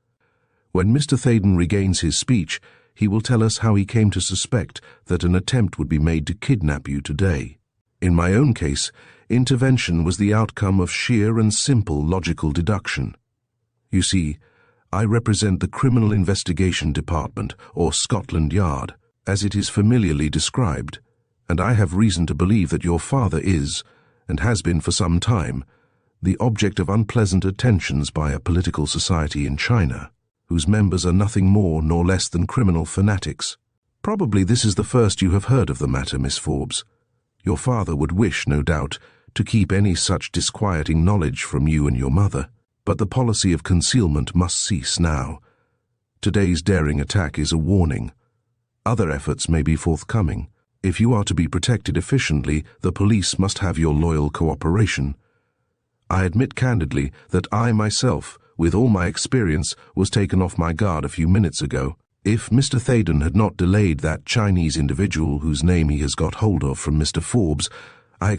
"When Mr. Theydon regains his speech, he will tell us how he came to suspect that an attempt would be made to kidnap you today. In my own case, intervention was the outcome of sheer and simple logical deduction. You see, I represent the Criminal Investigation Department, or Scotland Yard, as it is familiarly described, and I have reason to believe that your father is, and has been for some time, the object of unpleasant attentions by a political society in China. whose members are nothing more nor less than criminal fanatics. Probably this is the first you have heard of the matter, Miss Forbes. Your father would wish, no doubt, to keep any such disquieting knowledge from you and your mother, but the policy of concealment must cease now. Today's daring attack is a warning. Other efforts may be forthcoming. If you are to be protected efficiently, the police must have your loyal cooperation. I admit candidly that I myself, with all my experience, was taken off my guard a few minutes ago. If Mr. Theydon had not delayed that Chinese individual whose name he has got hold of from Mr. Forbes, I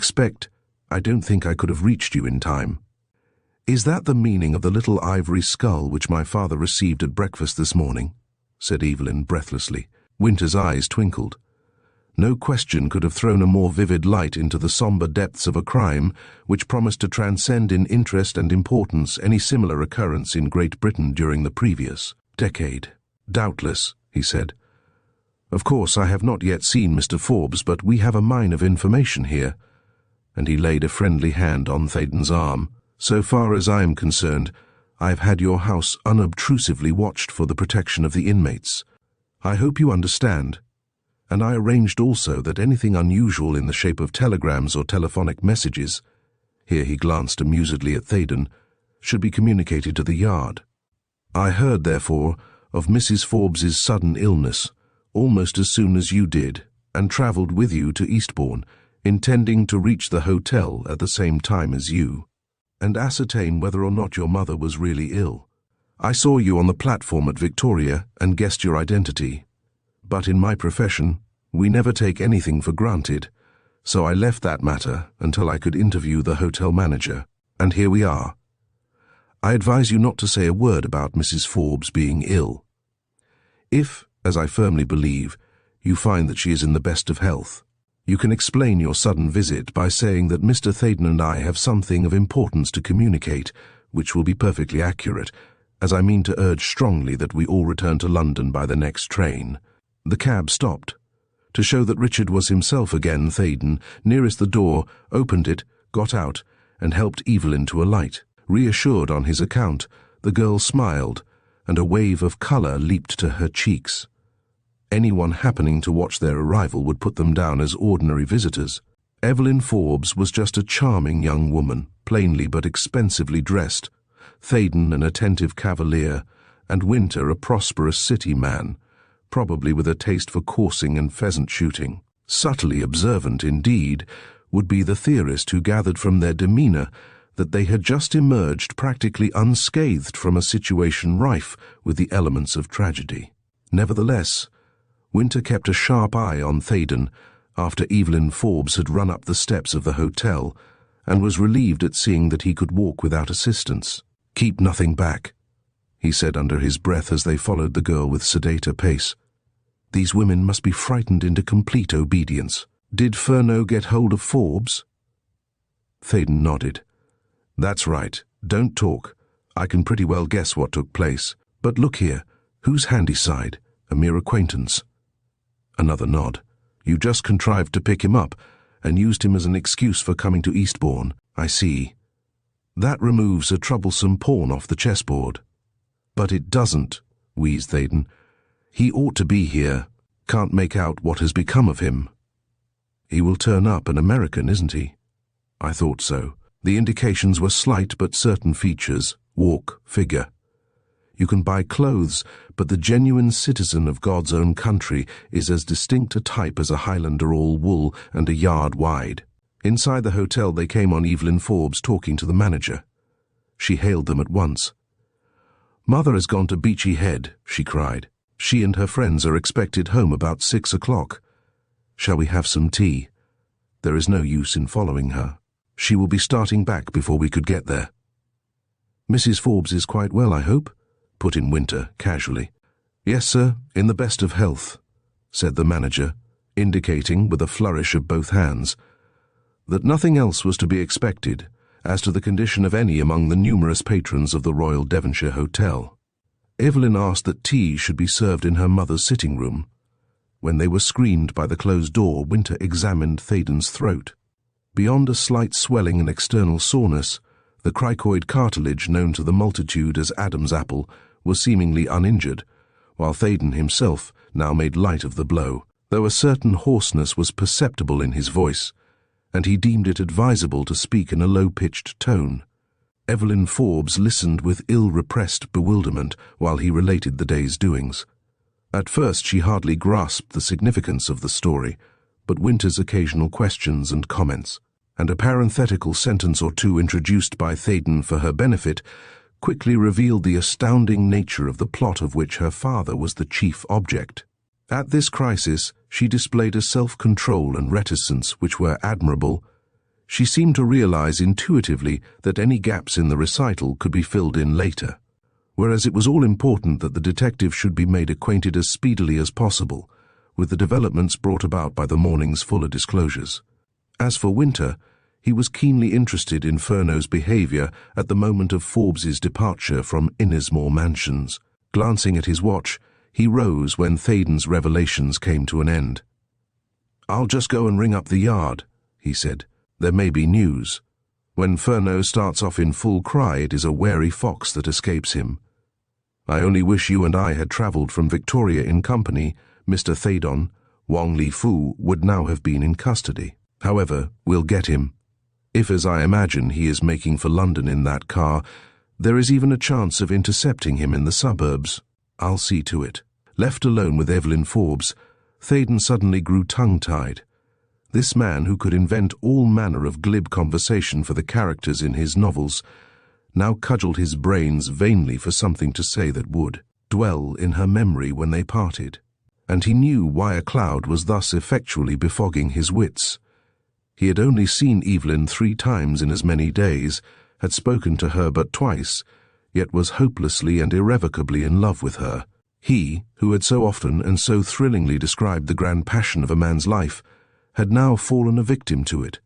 don't think I could have reached you in time. Is that the meaning of the little ivory skull which my father received at breakfast this morning? Said Evelyn breathlessly. Winter's eyes twinkled. No question could have thrown a more vivid light into the somber depths of a crime which promised to transcend in interest and importance any similar occurrence in Great Britain during the previous decade. Doubtless, he said. Of course, I have not yet seen Mr. Forbes, but we have a mine of information here. And he laid a friendly hand on Theydon's arm. So far as I am concerned, I have had your house unobtrusively watched for the protection of the inmates. I hope you understand. And I arranged also that anything unusual in the shape of telegrams or telephonic messages, here he glanced amusedly at Theydon, should be communicated to the yard. I heard, therefore, of Mrs. Forbes's sudden illness, almost as soon as you did, and travelled with you to Eastbourne, intending to reach the hotel at the same time as you, and ascertain whether or not your mother was really ill. I saw you on the platform at Victoria and guessed your identity. But in my profession, we never take anything for granted, so I left that matter until I could interview the hotel manager, and here we are. I advise you not to say a word about Mrs. Forbes being ill. If, as I firmly believe, you find that she is in the best of health, you can explain your sudden visit by saying that Mr. Theydon and I have something of importance to communicate, which will be perfectly accurate, as I mean to urge strongly that we all return to London by the next train. The cab stopped. To show that Richard was himself again, Theydon, nearest the door, opened it, got out, and helped Evelyn to alight. Reassured on his account, the girl smiled, and a wave of colour leaped to her cheeks. Anyone happening to watch their arrival would put them down as ordinary visitors. Evelyn Forbes was just a charming young woman, plainly but expensively dressed, Theydon an attentive cavalier, and Winter a prosperous city man, probably with a taste for coursing and pheasant shooting. Subtly observant, indeed, would be the theorist who gathered from their demeanour that they had just emerged practically unscathed from a situation rife with the elements of tragedy. Nevertheless, Winter kept a sharp eye on Theydon after Evelyn Forbes had run up the steps of the hotel, and was relieved at seeing that he could walk without assistance. "Keep nothing back," he said under his breath as they followed the girl with sedater pace. "These women must be frightened into complete obedience. Did Furneaux get hold of Forbes?" Theydon nodded. "That's right. Don't talk. I can pretty well guess what took place. But look here, who's Handyside? A mere acquaintance?" Another nod. "You just contrived to pick him up, and used him as an excuse for coming to Eastbourne. I see. That removes a troublesome pawn off the chessboard." "But it doesn't," wheezed Theydon. "He ought to be here. Can't make out what has become of him." "He will turn up an American, isn't he?" "I thought so. The indications were slight but certain features, walk, figure. You can buy clothes, but the genuine citizen of God's own country is as distinct a type as a Highlander all wool and a yard wide." Inside the hotel they came on Evelyn Forbes talking to the manager. She hailed them at once. "Mother has gone to Beachy Head," she cried. "She and her friends are expected home about 6 o'clock. Shall we have some tea? There is no use in following her. She will be starting back before we could get there." "Mrs. Forbes is quite well, I hope?" put in Winter casually. "Yes, sir, in the best of health," said the manager, indicating, with a flourish of both hands, that nothing else was to be expected as to the condition of any among the numerous patrons of the Royal Devonshire Hotel. Evelyn asked that tea should be served in her mother's sitting-room. When they were screened by the closed door, Winter examined Theydon's throat. Beyond a slight swelling and external soreness, the cricoid cartilage known to the multitude as Adam's apple was seemingly uninjured, while Theydon himself now made light of the blow, though a certain hoarseness was perceptible in his voice, and he deemed it advisable to speak in a low-pitched tone. Evelyn Forbes listened with ill-repressed bewilderment while he related the day's doings. At first she hardly grasped the significance of the story, but Winter's occasional questions and comments, and a parenthetical sentence or two introduced by Theydon for her benefit, quickly revealed the astounding nature of the plot of which her father was the chief object. At this crisis, she displayed a self-control and reticence which were admirable. She seemed to realize intuitively that any gaps in the recital could be filled in later, whereas it was all important that the detective should be made acquainted as speedily as possible with the developments brought about by the morning's fuller disclosures. As for Winter, he was keenly interested in Furneaux's behavior at the moment of Forbes's departure from Innismore Mansions. Glancing at his watch, he rose when Theydon's revelations came to an end. "I'll just go and ring up the yard," he said. "There may be news. When Furneaux starts off in full cry, it is a wary fox that escapes him. I only wish you and I had travelled from Victoria in company. Mr. Theydon, Wong Li Fu would now have been in custody. However, we'll get him. If, as I imagine, he is making for London in that car, there is even a chance of intercepting him in the suburbs. I'll see to it." Left alone with Evelyn Forbes, Theydon suddenly grew tongue-tied. This man, who could invent all manner of glib conversation for the characters in his novels, now cudgelled his brains vainly for something to say that would dwell in her memory when they parted. And he knew why a cloud was thus effectually befogging his wits. He had only seen Evelyn 3 times in as many days, had spoken to her but twice, yet was hopelessly and irrevocably in love with her. He, who had so often and so thrillingly described the grand passion of a man's life, had now fallen a victim to it,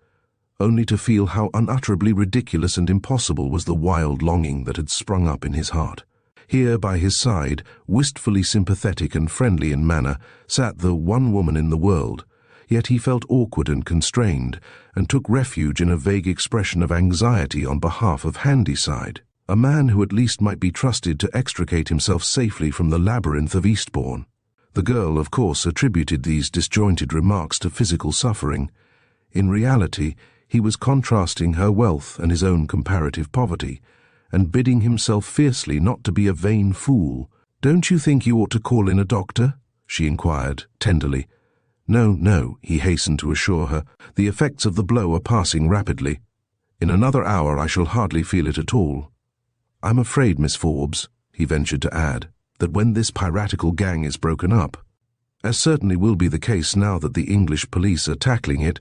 only to feel how unutterably ridiculous and impossible was the wild longing that had sprung up in his heart. Here by his side, wistfully sympathetic and friendly in manner, sat the one woman in the world, yet he felt awkward and constrained, and took refuge in a vague expression of anxiety on behalf of Handyside, a man who at least might be trusted to extricate himself safely from the labyrinth of Eastbourne. The girl, of course, attributed these disjointed remarks to physical suffering. In reality, he was contrasting her wealth and his own comparative poverty, and bidding himself fiercely not to be a vain fool. "Don't you think you ought to call in a doctor?" she inquired, tenderly. "No, no," he hastened to assure her. "The effects of the blow are passing rapidly. In another hour I shall hardly feel it at all. I'm afraid, Miss Forbes," he ventured to add, "that when this piratical gang is broken up, as certainly will be the case now that the English police are tackling it,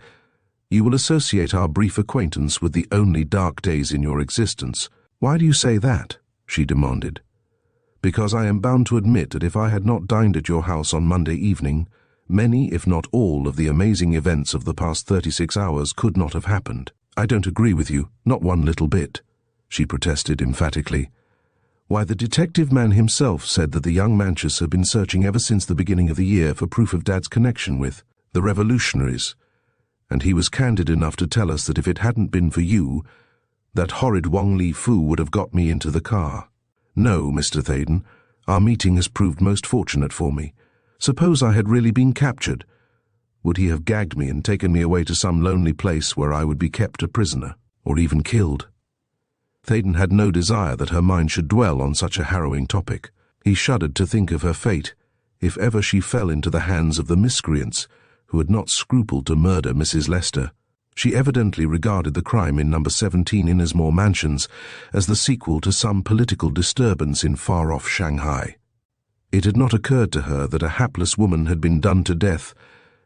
you will associate our brief acquaintance with the only dark days in your existence." "Why do you say that?" she demanded. "Because I am bound to admit that if I had not dined at your house on Monday evening, many, if not all, of the amazing events of the past 36 hours could not have happened." "I don't agree with you, not one little bit," she protested emphatically. "Why, the detective man himself said that the young Manchus had been searching ever since the beginning of the year for proof of Dad's connection with the revolutionaries, and he was candid enough to tell us that if it hadn't been for you, that horrid Wong Li Fu would have got me into the car. No, Mr. Theydon, our meeting has proved most fortunate for me. Suppose I had really been captured. Would he have gagged me and taken me away to some lonely place where I would be kept a prisoner, or even killed?" Theydon had no desire that her mind should dwell on such a harrowing topic. He shuddered to think of her fate, if ever she fell into the hands of the miscreants who had not scrupled to murder Mrs. Lester. She evidently regarded the crime in number 17 Innismore Mansions as the sequel to some political disturbance in far-off Shanghai. It had not occurred to her that a hapless woman had been done to death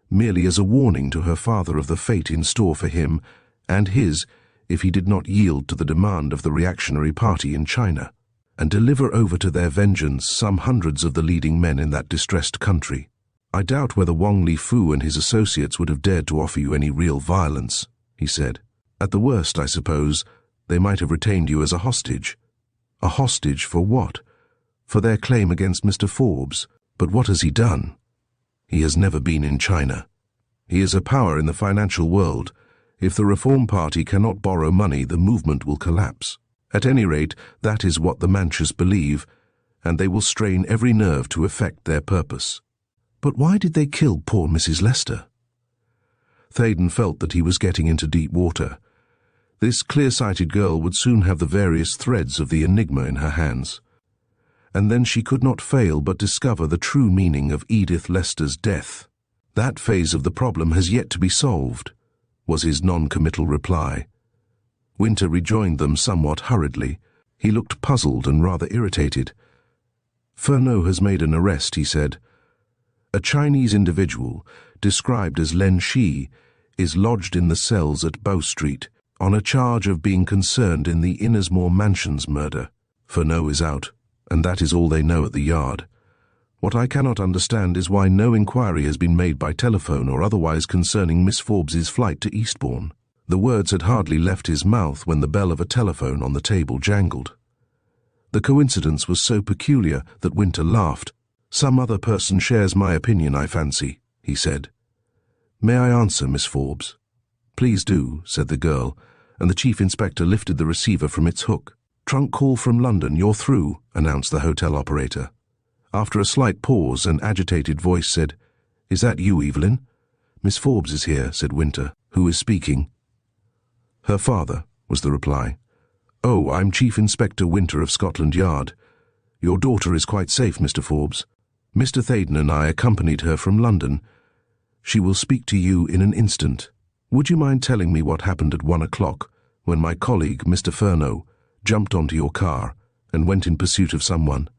merely as a warning to her father of the fate in store for him and his if he did not yield to the demand of the reactionary party in China, and deliver over to their vengeance some hundreds of the leading men in that distressed country. "I doubt whether Wong Li Fu and his associates would have dared to offer you any real violence," he said. "At the worst, I suppose, they might have retained you as a hostage." "A hostage for what?" "For their claim against Mr. Forbes. But what has he done?" "He has never been in China. He is a power in the financial world. If the Reform Party cannot borrow money, the movement will collapse. At any rate, that is what the Manchus believe, and they will strain every nerve to effect their purpose. But why did they kill poor Mrs. Lester? Theydon felt that he was getting into deep water. This clear-sighted girl would soon have the various threads of the enigma in her hands. And then she could not fail but discover the true meaning of Edith Lester's death. That phase of the problem has yet to be solved, was his non-committal reply. Winter rejoined them somewhat hurriedly. He looked puzzled and rather irritated. Furneaux has made an arrest, he said. A Chinese individual, described as Len Shi, is lodged in the cells at Bow Street on a charge of being concerned in the Innersmore Mansions murder. Furneaux is out, and that is all they know at the Yard. What I cannot understand is why no inquiry has been made by telephone or otherwise concerning Miss Forbes's flight to Eastbourne. The words had hardly left his mouth when the bell of a telephone on the table jangled. The coincidence was so peculiar that Winter laughed. "Some other person shares my opinion, I fancy," he said. "May I answer, Miss Forbes?" "Please do," said the girl, and the chief inspector lifted the receiver from its hook. "Trunk call from London, you're through," announced the hotel operator. After a slight pause, an agitated voice said, "Is that you, Evelyn?" "Miss Forbes is here," said Winter. "Who is speaking?" "Her father," was the reply. "Oh, I'm Chief Inspector Winter of Scotland Yard. Your daughter is quite safe, Mr. Forbes. Mr. Theydon and I accompanied her from London. She will speak to you in an instant. Would you mind telling me what happened at 1 o'clock, when my colleague, Mr. Furneaux, jumped onto your car and went in pursuit of someone?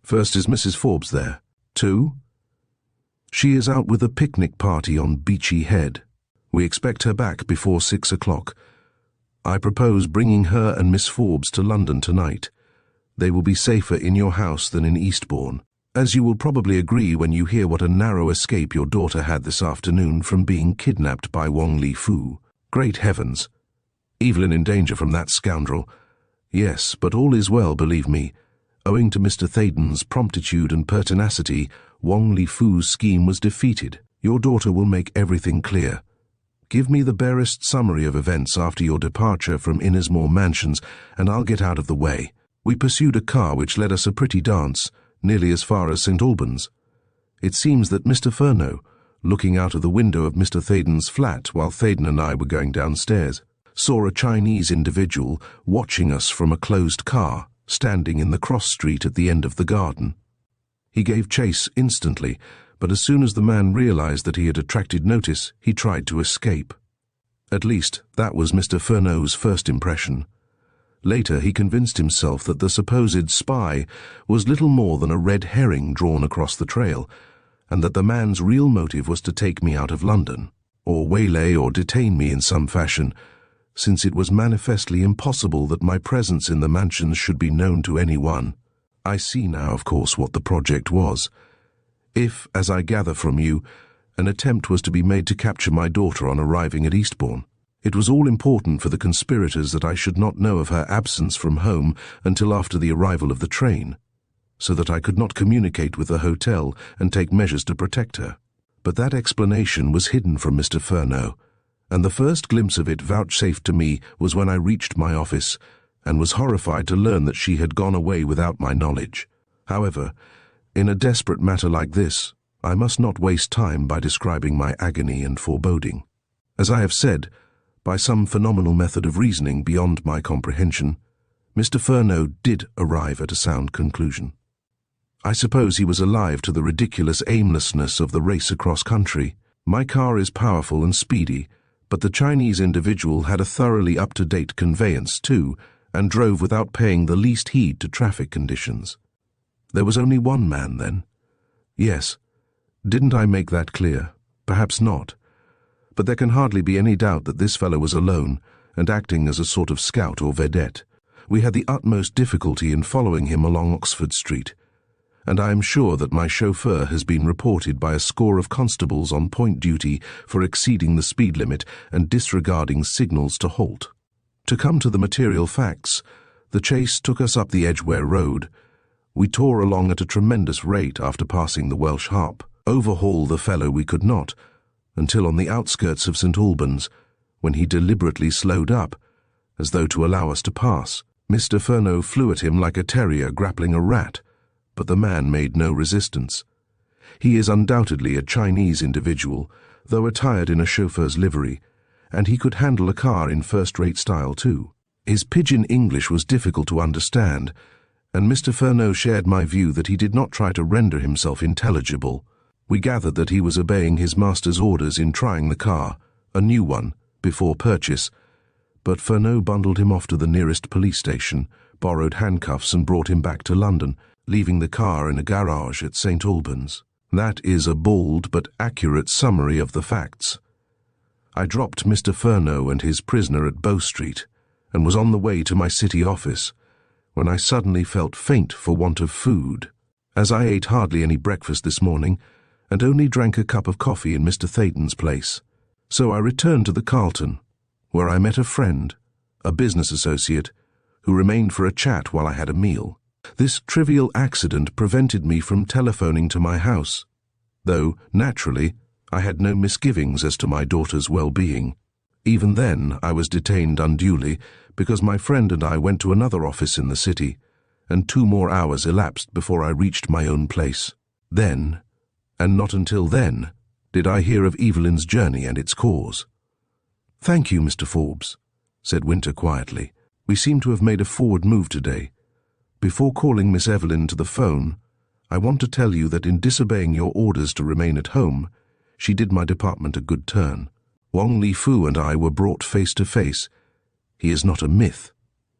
First, is Mrs. Forbes there? 2. She is out with a picnic party on Beachy Head. We expect her back before 6 o'clock. I propose bringing her and Miss Forbes to London tonight. They will be safer in your house than in Eastbourne, as you will probably agree when you hear what a narrow escape your daughter had this afternoon from being kidnapped by Wong Li Fu. Great heavens! Evelyn in danger from that scoundrel. Yes, but all is well, believe me. Owing to Mr. Theydon's promptitude and pertinacity, Wong Li Fu's scheme was defeated. Your daughter will make everything clear. Give me the barest summary of events after your departure from Innersmore Mansions, and I'll get out of the way. We pursued a car which led us a pretty dance, nearly as far as St. Albans. It seems that Mr. Furneaux, looking out of the window of Mr. Theydon's flat while Theydon and I were going downstairs, saw a Chinese individual watching us from a closed car, standing in the cross street at the end of the garden. He gave chase instantly, but as soon as the man realized that he had attracted notice, he tried to escape. At least, that was Mr. Furneaux's first impression. Later, he convinced himself that the supposed spy was little more than a red herring drawn across the trail, and that the man's real motive was to take me out of London, or waylay or detain me in some fashion, since it was manifestly impossible that my presence in the mansions should be known to anyone. I see now, of course, what the project was. If, as I gather from you, an attempt was to be made to capture my daughter on arriving at Eastbourne, it was all important for the conspirators that I should not know of her absence from home until after the arrival of the train, so that I could not communicate with the hotel and take measures to protect her. But that explanation was hidden from Mr. Furneaux, and the first glimpse of it vouchsafed to me was when I reached my office, and was horrified to learn that she had gone away without my knowledge. However, in a desperate matter like this, I must not waste time by describing my agony and foreboding. As I have said, by some phenomenal method of reasoning beyond my comprehension, Mr. Furneaux did arrive at a sound conclusion. I suppose he was alive to the ridiculous aimlessness of the race across country. My car is powerful and speedy, but the Chinese individual had a thoroughly up-to-date conveyance too, and drove without paying the least heed to traffic conditions. There was only one man, then? Yes. Didn't I make that clear? Perhaps not. But there can hardly be any doubt that this fellow was alone, and acting as a sort of scout or vedette. We had the utmost difficulty in following him along Oxford Street, and I am sure that my chauffeur has been reported by a score of constables on point duty for exceeding the speed limit and disregarding signals to halt. To come to the material facts, the chase took us up the Edgware Road. We tore along at a tremendous rate after passing the Welsh Harp. Overhaul the fellow we could not, until on the outskirts of St. Albans, when he deliberately slowed up, as though to allow us to pass. Mr. Furneaux flew at him like a terrier grappling a rat, but the man made no resistance. He is undoubtedly a Chinese individual, though attired in a chauffeur's livery, and he could handle a car in first-rate style too. His pidgin English was difficult to understand, and Mr. Furneaux shared my view that he did not try to render himself intelligible. We gathered that he was obeying his master's orders in trying the car, a new one, before purchase, but Furneaux bundled him off to the nearest police station, borrowed handcuffs and brought him back to London, leaving the car in a garage at St. Albans. That is a bald but accurate summary of the facts. I dropped Mr. Furneaux and his prisoner at Bow Street, and was on the way to my city office, when I suddenly felt faint for want of food, as I ate hardly any breakfast this morning, and only drank a cup of coffee in Mr. Theydon's place. So I returned to the Carlton, where I met a friend, a business associate, who remained for a chat while I had a meal. This trivial accident prevented me from telephoning to my house, though, naturally, I had no misgivings as to my daughter's well-being. Even then, I was detained unduly, because my friend and I went to another office in the city, and 2 more hours elapsed before I reached my own place. Then, and not until then, did I hear of Evelyn's journey and its cause. "Thank you, Mr. Forbes," said Winter quietly. "We seem to have made a forward move today. Before calling Miss Evelyn to the phone, I want to tell you that in disobeying your orders to remain at home, she did my department a good turn. Wang Li-Fu and I were brought face to face. He is not a myth.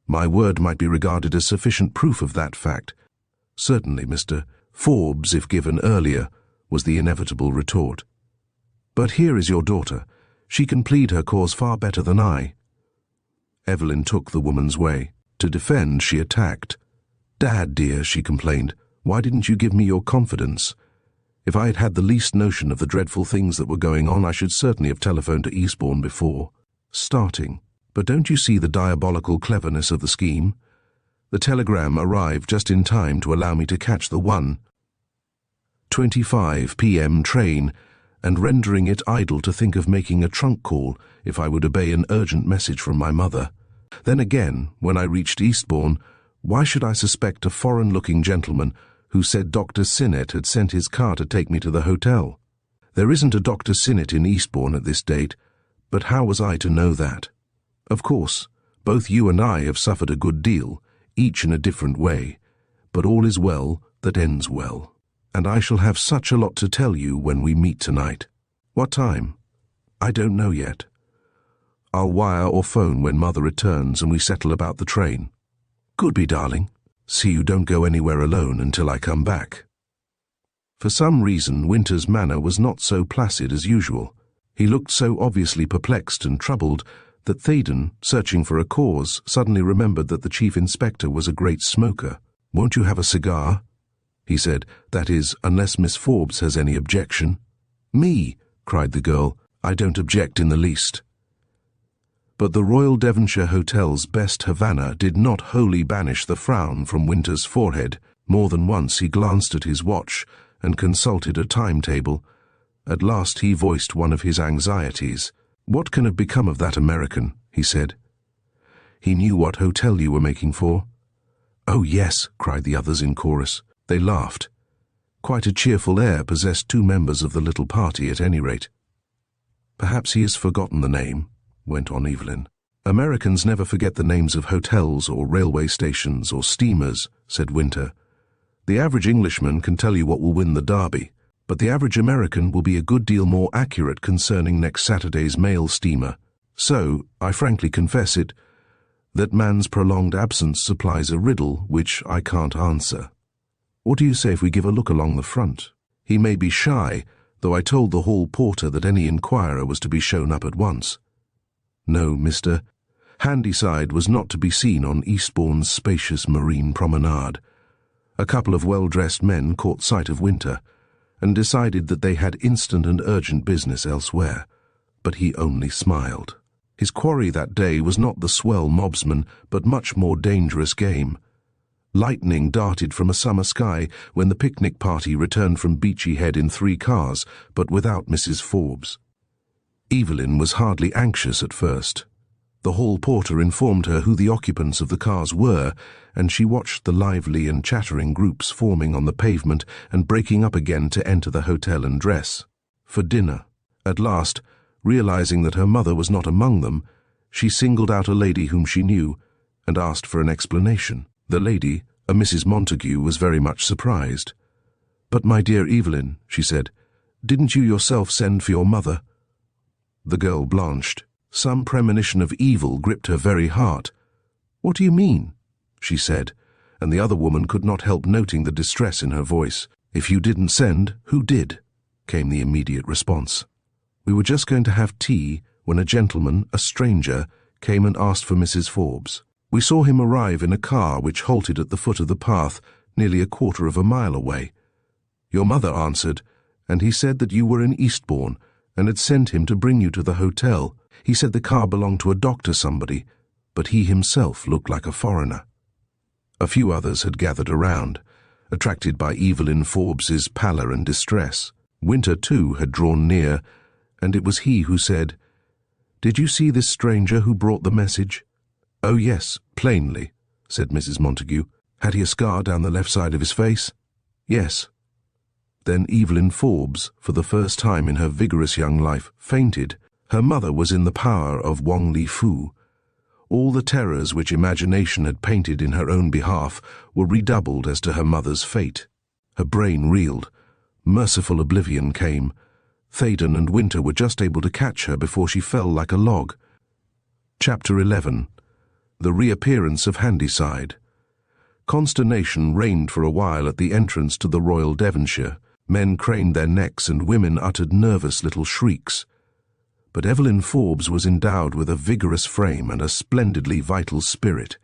My word might be regarded as sufficient proof of that fact." "Certainly, Mr. Forbes, if given earlier," was the inevitable retort. "But here is your daughter. She can plead her cause far better than I." Evelyn took the woman's way. To defend, she attacked. "Dad, dear," she complained, "why didn't you give me your confidence? If I had had the least notion of the dreadful things that were going on, I should certainly have telephoned to Eastbourne before. Starting. But don't you see the diabolical cleverness of the scheme? The telegram arrived just in time to allow me to catch the 1:25 p.m. train, and rendering it idle to think of making a trunk call if I would obey an urgent message from my mother. Then again, when I reached Eastbourne, why should I suspect a foreign-looking gentleman who said Dr. Sinnett had sent his car to take me to the hotel? There isn't a Dr. Sinnett in Eastbourne at this date, but how was I to know that? Of course, both you and I have suffered a good deal, each in a different way, but all is well that ends well. And I shall have such a lot to tell you when we meet tonight. What time? I don't know yet. I'll wire or phone when Mother returns and we settle about the train. Goodbye, darling. See you don't go anywhere alone until I come back." For some reason, Winter's manner was not so placid as usual. He looked so obviously perplexed and troubled that Theydon, searching for a cause, suddenly remembered that the chief inspector was a great smoker. "Won't you have a cigar?" he said. "That is, unless Miss Forbes has any objection." "Me!" cried the girl. "I don't object in the least." But the Royal Devonshire Hotel's best Havana did not wholly banish the frown from Winter's forehead. More than once he glanced at his watch and consulted a timetable. At last he voiced one of his anxieties. "What can have become of that American?" he said. "He knew what hotel you were making for?" "Oh, yes," cried the others in chorus. They laughed. Quite a cheerful air possessed 2 members of the little party at any rate. "Perhaps he has forgotten the name," went on Evelyn. "Americans never forget the names of hotels or railway stations or steamers," said Winter. "The average Englishman can tell you what will win the Derby, but the average American will be a good deal more accurate concerning next Saturday's mail steamer. So, I frankly confess it, that man's prolonged absence supplies a riddle which I can't answer. What do you say if we give a look along the front? He may be shy, though I told the hall porter that any inquirer was to be shown up at once." No, Mr. Handyside was not to be seen on Eastbourne's spacious marine promenade. A couple of well-dressed men caught sight of Winter, and decided that they had instant and urgent business elsewhere, but he only smiled. His quarry that day was not the swell mobsman, but much more dangerous game. Lightning darted from a summer sky when the picnic party returned from Beachy Head in 3 cars, but without Mrs. Forbes. Evelyn was hardly anxious at first. The hall porter informed her who the occupants of the cars were, and she watched the lively and chattering groups forming on the pavement and breaking up again to enter the hotel and dress for dinner. At last, realizing that her mother was not among them, she singled out a lady whom she knew and asked for an explanation. The lady, a Mrs. Montague, was very much surprised. "But my dear Evelyn," she said, "didn't you yourself send for your mother?" The girl blanched. Some premonition of evil gripped her very heart. "What do you mean?" she said, and the other woman could not help noting the distress in her voice. "If you didn't send, who did?" came the immediate response. "We were just going to have tea when a gentleman, a stranger, came and asked for Mrs. Forbes. We saw him arrive in a car which halted at the foot of the path, nearly a quarter of a mile away. Your mother answered, and he said that you were in Eastbourne and had sent him to bring you to the hotel. He said the car belonged to a doctor somebody, but he himself looked like a foreigner." A few others had gathered around, attracted by Evelyn Forbes's pallor and distress. Winter, too, had drawn near, and it was he who said, "Did you see this stranger who brought the message?" "Oh, yes, plainly," said Mrs. Montague. "Had he a scar down the left side of his face?" "Yes." Then Evelyn Forbes, for the first time in her vigorous young life, fainted. Her mother was in the power of Wong Li Fu. All the terrors which imagination had painted in her own behalf were redoubled as to her mother's fate. Her brain reeled. Merciful oblivion came. Theydon and Winter were just able to catch her before she fell like a log. Chapter 11. The Reappearance of Handyside. Consternation reigned for a while at the entrance to the Royal Devonshire. Men craned their necks and women uttered nervous little shrieks. But Evelyn Forbes was endowed with a vigorous frame and a splendidly vital spirit,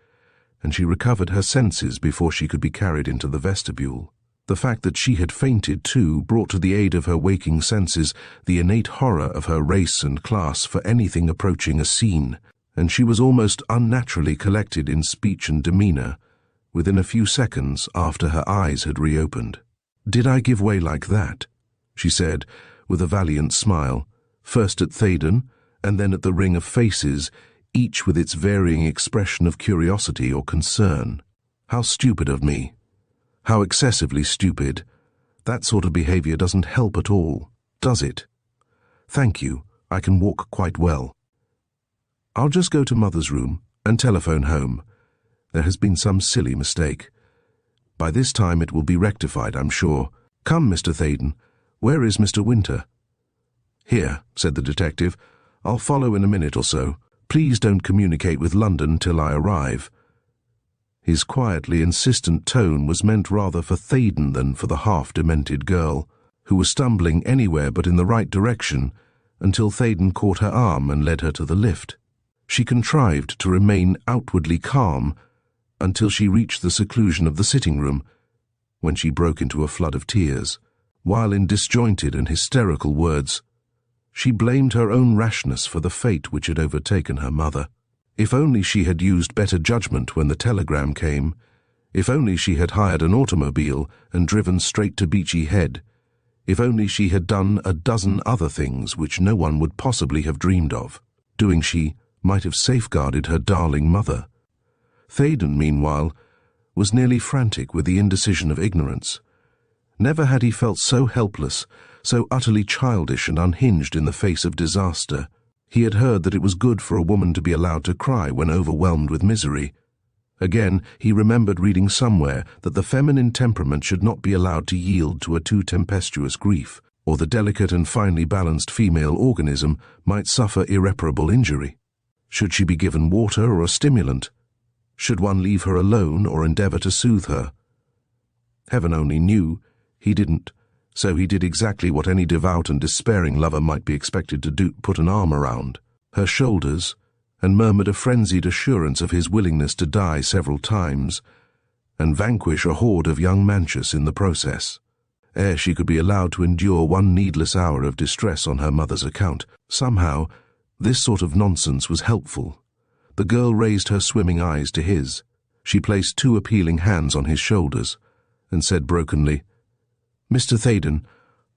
and she recovered her senses before she could be carried into the vestibule. The fact that she had fainted, too, brought to the aid of her waking senses the innate horror of her race and class for anything approaching a scene, and she was almost unnaturally collected in speech and demeanour within a few seconds after her eyes had reopened. "Did I give way like that?" she said, with a valiant smile, first at Theydon, and then at the ring of faces, each with its varying expression of curiosity or concern. "How stupid of me. How excessively stupid. That sort of behaviour doesn't help at all, does it? Thank you, I can walk quite well. I'll just go to Mother's room and telephone home. There has been some silly mistake. By this time it will be rectified, I'm sure. Come, Mr. Theydon, where is Mr. Winter?" "Here," said the detective. "I'll follow in a minute or so. Please don't communicate with London till I arrive." His quietly insistent tone was meant rather for Theydon than for the half-demented girl, who was stumbling anywhere but in the right direction until Theydon caught her arm and led her to the lift. She contrived to remain outwardly calm until she reached the seclusion of the sitting-room, when she broke into a flood of tears. While in disjointed and hysterical words, she blamed her own rashness for the fate which had overtaken her mother. If only she had used better judgment when the telegram came. If only she had hired an automobile and driven straight to Beachy Head. If only she had done a dozen other things which no one would possibly have dreamed of. Doing she might have safeguarded her darling mother. Theydon, meanwhile, was nearly frantic with the indecision of ignorance. Never had he felt so helpless, so utterly childish and unhinged in the face of disaster. He had heard that it was good for a woman to be allowed to cry when overwhelmed with misery. Again, he remembered reading somewhere that the feminine temperament should not be allowed to yield to a too tempestuous grief, or the delicate and finely balanced female organism might suffer irreparable injury. Should she be given water or a stimulant? Should one leave her alone or endeavour to soothe her? Heaven only knew. He didn't. So he did exactly what any devout and despairing lover might be expected to do, put an arm around her shoulders, and murmured a frenzied assurance of his willingness to die several times, and vanquish a horde of young Manchus in the process, ere she could be allowed to endure one needless hour of distress on her mother's account. Somehow, this sort of nonsense was helpful. The girl raised her swimming eyes to his. She placed two appealing hands on his shoulders, and said brokenly, "Mr. Theydon,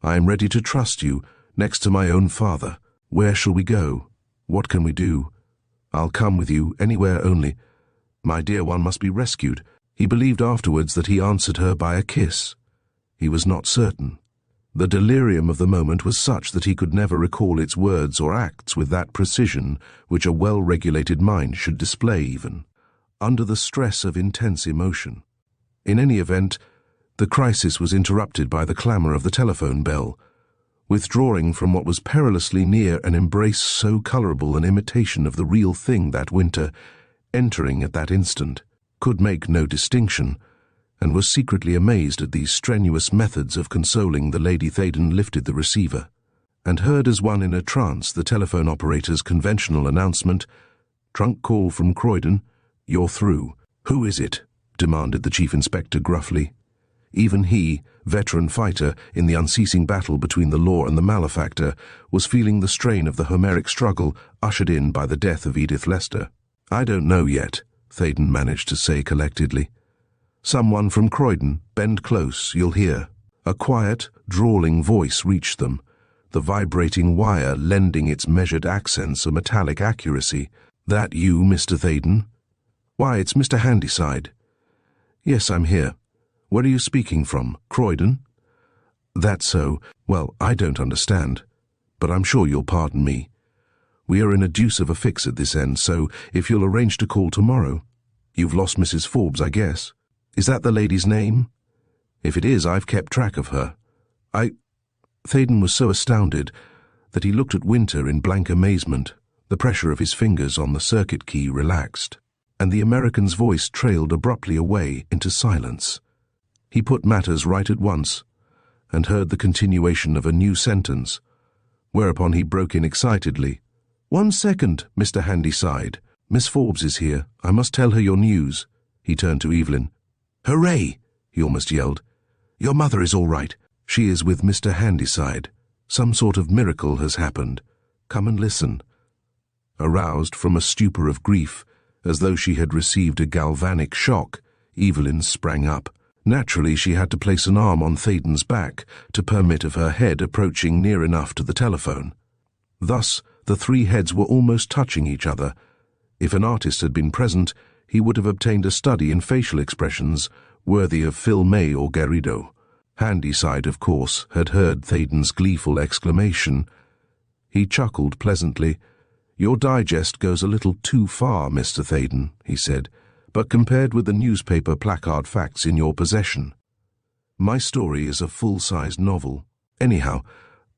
I am ready to trust you, next to my own father. Where shall we go? What can we do?" I'll come with you, anywhere only. My dear one must be rescued. He believed afterwards that he answered her by a kiss. He was not certain. The delirium of the moment was such that he could never recall its words or acts with that precision which a well-regulated mind should display even under the stress of intense emotion. In any event, the crisis was interrupted by the clamour of the telephone bell. Withdrawing from what was perilously near an embrace so colourable an imitation of the real thing that winter, entering at that instant, could make no distinction, and was secretly amazed at these strenuous methods of consoling the Lady Theydon lifted the receiver, and heard as one in a trance the telephone operator's conventional announcement, "Trunk call from Croydon. You're through." "Who is it?" demanded the Chief Inspector gruffly. Even he, veteran fighter in the unceasing battle between the law and the malefactor, was feeling the strain of the Homeric struggle ushered in by the death of Edith Lester. "I don't know yet," Theydon managed to say collectedly. "Someone from Croydon. Bend close, you'll hear." A quiet, drawling voice reached them, the vibrating wire lending its measured accents a metallic accuracy. "That you, Mr. Theydon?" "Why, it's Mr. Handyside." "Yes, I'm here. Where are you speaking from? Croydon?" "That's so. Well, I don't understand, but I'm sure you'll pardon me. We are in a deuce of a fix at this end, so if you'll arrange to call tomorrow. You've lost Mrs. Forbes, I guess. Is that the lady's name? If it is, I've kept track of her. Theydon was so astounded that he looked at Winter in blank amazement. The pressure of his fingers on the circuit key relaxed, and the American's voice trailed abruptly away into silence. He put matters right at once, and heard the continuation of a new sentence, whereupon he broke in excitedly. "1 second, Mr. Handyside. Miss Forbes is here. I must tell her your news." He turned to Evelyn. "Hooray!" he almost yelled. "Your mother is all right. She is with Mr. Handyside. Some sort of miracle has happened. Come and listen." Aroused from a stupor of grief, as though she had received a galvanic shock, Evelyn sprang up. Naturally, she had to place an arm on Theydon's back to permit of her head approaching near enough to the telephone. Thus, the three heads were almost touching each other. If an artist had been present, he would have obtained a study in facial expressions worthy of Phil May or Garrido. Handyside, of course, had heard Theydon's gleeful exclamation. He chuckled pleasantly. "Your digest goes a little too far, Mr. Theydon," he said, "but compared with the newspaper placard facts in your possession. My story is a full-sized novel. Anyhow,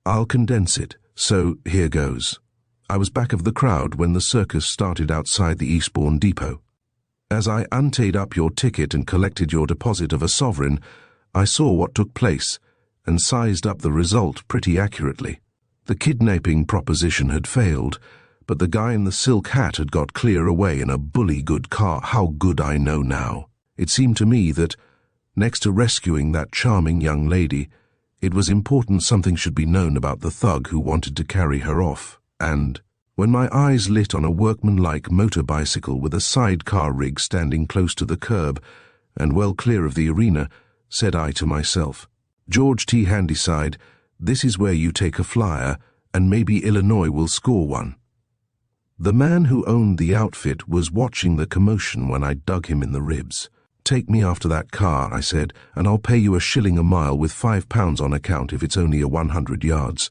I'll condense it, so here goes. I was back of the crowd when the circus started outside the Eastbourne depot. As I untaped up your ticket and collected your deposit of a sovereign, I saw what took place and sized up the result pretty accurately. The kidnapping proposition had failed, but the guy in the silk hat had got clear away in a bully good car. How good I know now. It seemed to me that, next to rescuing that charming young lady, it was important something should be known about the thug who wanted to carry her off, and when my eyes lit on a workmanlike motor bicycle with a sidecar rig standing close to the curb and well clear of the arena, said I to myself, "George T. Handyside, this is where you take a flyer, and maybe Illinois will score one." The man who owned the outfit was watching the commotion when I dug him in the ribs. "Take me after that car," I said, "and I'll pay you $1 a mile with £5 on account if it's only a 100 yards.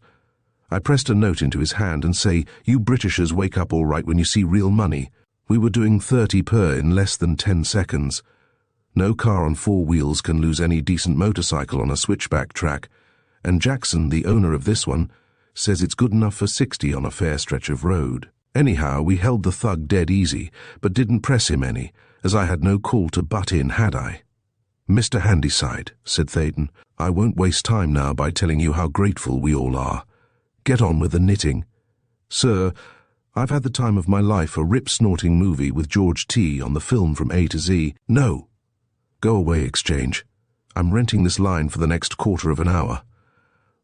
I pressed a note into his hand and say, "You Britishers wake up all right when you see real money." We were doing 30 per in less than 10 seconds. No car on 4 wheels can lose any decent motorcycle on a switchback track, and Jackson, the owner of this one, says it's good enough for 60 on a fair stretch of road. Anyhow, we held the thug dead easy, but didn't press him any, as I had no call to butt in, had I? "Mr. Handyside," said Theydon, "I won't waste time now by telling you how grateful we all are. Get on with the knitting. Sir, I've had the time of my life, a rip-snorting movie with George T. on the film from A to Z. No. Go away, Exchange. I'm renting this line for the next quarter of an hour."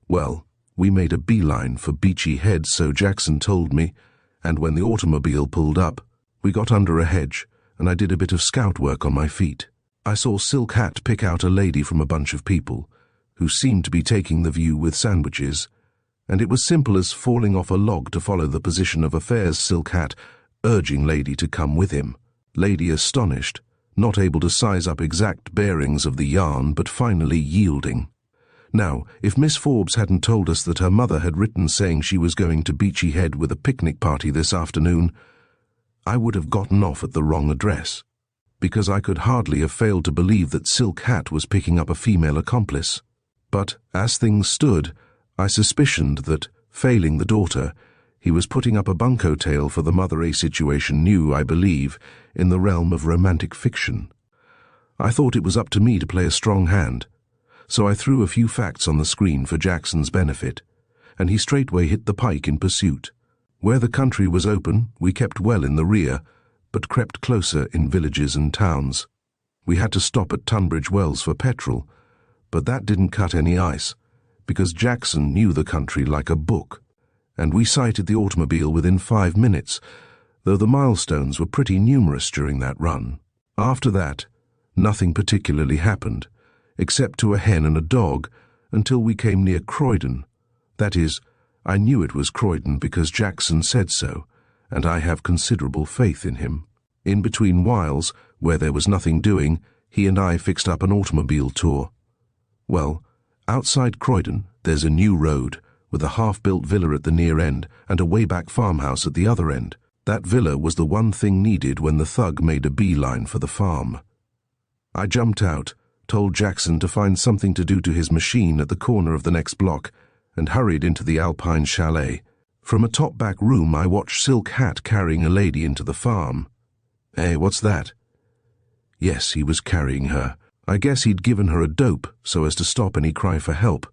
Well, we made a beeline for Beachy Head, so Jackson told me, and when the automobile pulled up, we got under a hedge, and I did a bit of scout work on my feet. I saw Silk Hat pick out a lady from a bunch of people, who seemed to be taking the view with sandwiches, and it was simple as falling off a log to follow the position of affairs. Silk Hat urging Lady to come with him. Lady astonished, not able to size up exact bearings of the yarn, but finally yielding. Now, if Miss Forbes hadn't told us that her mother had written saying she was going to Beachy Head with a picnic party this afternoon, I would have gotten off at the wrong address, because I could hardly have failed to believe that Silk Hat was picking up a female accomplice. But, as things stood, I suspicioned that, failing the daughter, he was putting up a bunco tale for the mother, a situation new, I believe, in the realm of romantic fiction. I thought it was up to me to play a strong hand, so I threw a few facts on the screen for Jackson's benefit, and he straightway hit the pike in pursuit. Where the country was open, we kept well in the rear, but crept closer in villages and towns. We had to stop at Tunbridge Wells for petrol, but that didn't cut any ice, because Jackson knew the country like a book, and we sighted the automobile within 5 minutes, though the milestones were pretty numerous during that run. After that, nothing particularly happened, except to a hen and a dog, until we came near Croydon. That is, I knew it was Croydon because Jackson said so, and I have considerable faith in him. In between whiles, where there was nothing doing, he and I fixed up an automobile tour. Well, outside Croydon, there's a new road, with a half-built villa at the near end and a way-back farmhouse at the other end. That villa was the one thing needed when the thug made a beeline for the farm. I jumped out, told Jackson to find something to do to his machine at the corner of the next block, and hurried into the Alpine Chalet. From a top-back room I watched Silk Hat carrying a lady into the farm. Hey, what's that? Yes, he was carrying her. I guess he'd given her a dope so as to stop any cry for help.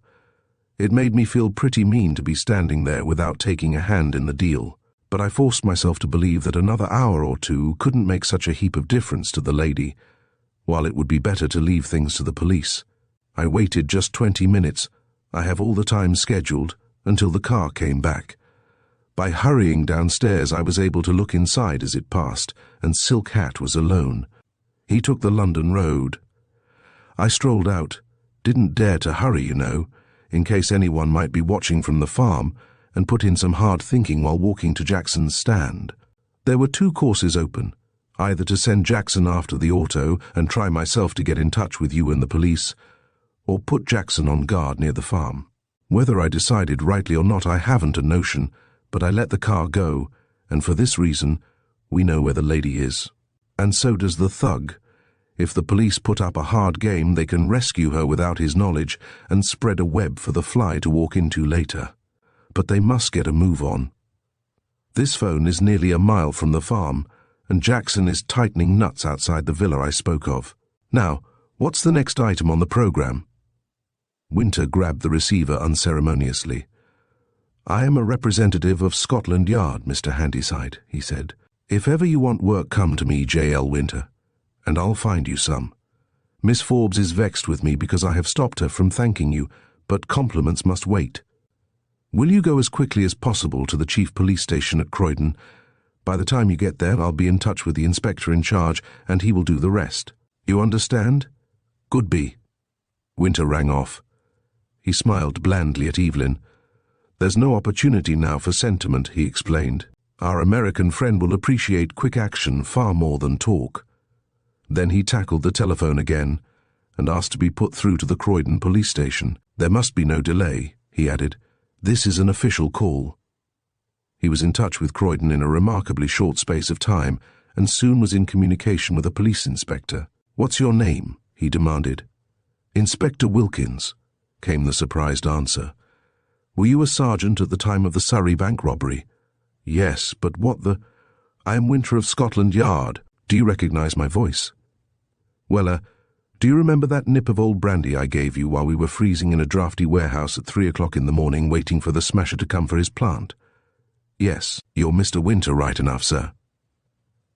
It made me feel pretty mean to be standing there without taking a hand in the deal, but I forced myself to believe that another hour or two couldn't make such a heap of difference to the lady, while it would be better to leave things to the police. I waited just 20 minutes. I have all the time scheduled until the car came back. By hurrying downstairs, I was able to look inside as it passed, and Silk Hat was alone. He took the London road. I strolled out, didn't dare to hurry, you know, in case anyone might be watching from the farm, and put in some hard thinking while walking to Jackson's stand. There were 2 courses open, either to send Jackson after the auto and try myself to get in touch with you and the police, or put Jackson on guard near the farm. Whether I decided rightly or not, I haven't a notion, but I let the car go, and for this reason, we know where the lady is. And so does the thug. If the police put up a hard game, they can rescue her without his knowledge and spread a web for the fly to walk into later. But they must get a move on. This phone is nearly a mile from the farm, and Jackson is tightening nuts outside the villa I spoke of. Now, what's the next item on the program? Winter grabbed the receiver unceremoniously. I am a representative of Scotland Yard, Mr. Handyside, he said. If ever you want work, come to me, J.L. Winter, and I'll find you some. Miss Forbes is vexed with me because I have stopped her from thanking you, but compliments must wait. Will you go as quickly as possible to the chief police station at Croydon? By the time you get there, I'll be in touch with the inspector in charge, and he will do the rest. You understand? Good be. Winter rang off. He smiled blandly at Evelyn. There's no opportunity now for sentiment, he explained. Our American friend will appreciate quick action far more than talk. Then he tackled the telephone again and asked to be put through to the Croydon police station. There must be no delay, he added. This is an official call. He was in touch with Croydon in a remarkably short space of time, and soon was in communication with a police inspector. What's your name? He demanded. Inspector Wilkins, came the surprised answer. Were you a sergeant at the time of the Surrey bank robbery? Yes, but what the... I am Winter of Scotland Yard. Do you recognize my voice? Well, do you remember that nip of old brandy I gave you while we were freezing in a drafty warehouse at 3 o'clock in the morning waiting for the smasher to come for his plant? Yes, you're Mr. Winter right enough, sir.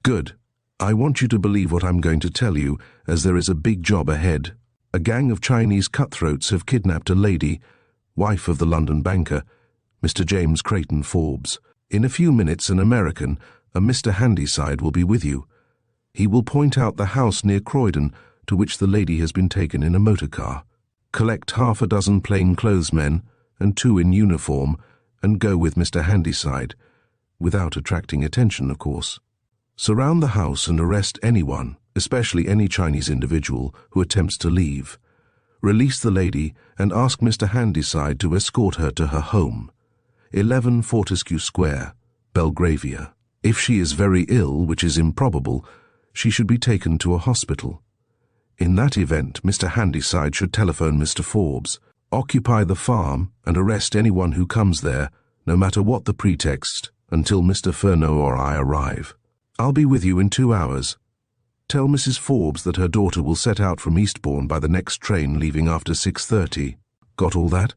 Good. I want you to believe what I'm going to tell you, as there is a big job ahead. A gang of Chinese cutthroats have kidnapped a lady, wife of the London banker, Mr. James Creighton Forbes. In a few minutes, an American, a Mr. Handyside, will be with you. He will point out the house near Croydon to which the lady has been taken in a motor car. Collect 6 plainclothesmen and 2 in uniform, and go with Mr. Handyside, without attracting attention, of course. Surround the house and arrest anyone, especially any Chinese individual, who attempts to leave. Release the lady and ask Mr. Handyside to escort her to her home, 11 Fortescue Square, Belgravia. If she is very ill, which is improbable, she should be taken to a hospital. In that event, Mr. Handyside should telephone Mr. Forbes, occupy the farm, and arrest anyone who comes there, no matter what the pretext, until Mr. Furneaux or I arrive. I'll be with you in 2 hours. Tell Mrs. Forbes that her daughter will set out from Eastbourne by the next train leaving after 6:30. Got all that?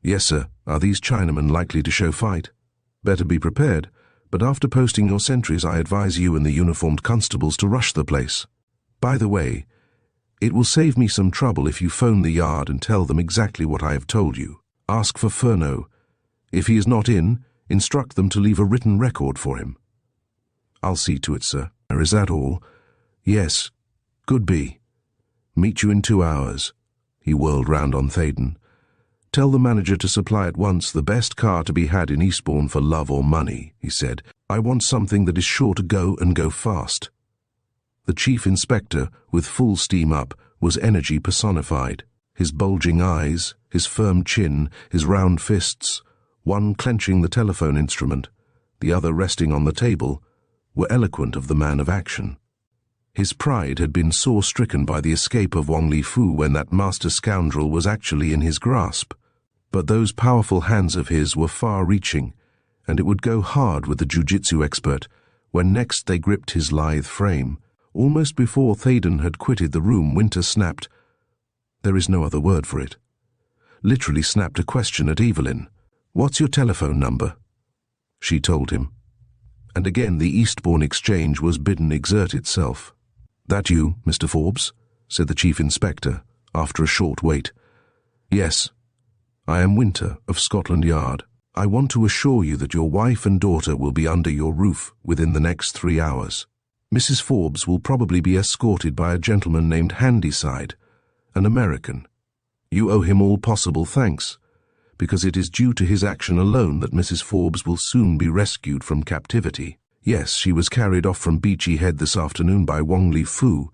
Yes, sir. Are these Chinamen likely to show fight? Better be prepared, but after posting your sentries I advise you and the uniformed constables to rush the place. By the way, it will save me some trouble if you phone the yard and tell them exactly what I have told you. Ask for Furneaux. If he is not in, instruct them to leave a written record for him. I'll see to it, sir. Is that all? Yes. Could be. Meet you in 2 hours. He whirled round on Theydon. Tell the manager to supply at once the best car to be had in Eastbourne for love or money, he said. I want something that is sure to go and go fast. The chief inspector, with full steam up, was energy personified. His bulging eyes, his firm chin, his round fists, one clenching the telephone instrument, the other resting on the table, were eloquent of the man of action. His pride had been sore stricken by the escape of Wang Li-Fu when that master scoundrel was actually in his grasp. But those powerful hands of his were far-reaching, and it would go hard with the jiu-jitsu expert when next they gripped his lithe frame. Almost before Theydon had quitted the room, Winter snapped, there is no other word for it, literally snapped a question at Evelyn. What's your telephone number? She told him. And again the Eastbourne exchange was bidden exert itself. That you, Mr. Forbes? Said the chief inspector, after a short wait. Yes. I am Winter, of Scotland Yard. I want to assure you that your wife and daughter will be under your roof within the next 3 hours. Mrs. Forbes will probably be escorted by a gentleman named Handyside, an American. You owe him all possible thanks, because it is due to his action alone that Mrs. Forbes will soon be rescued from captivity. Yes, she was carried off from Beachy Head this afternoon by Wang Li-Fu,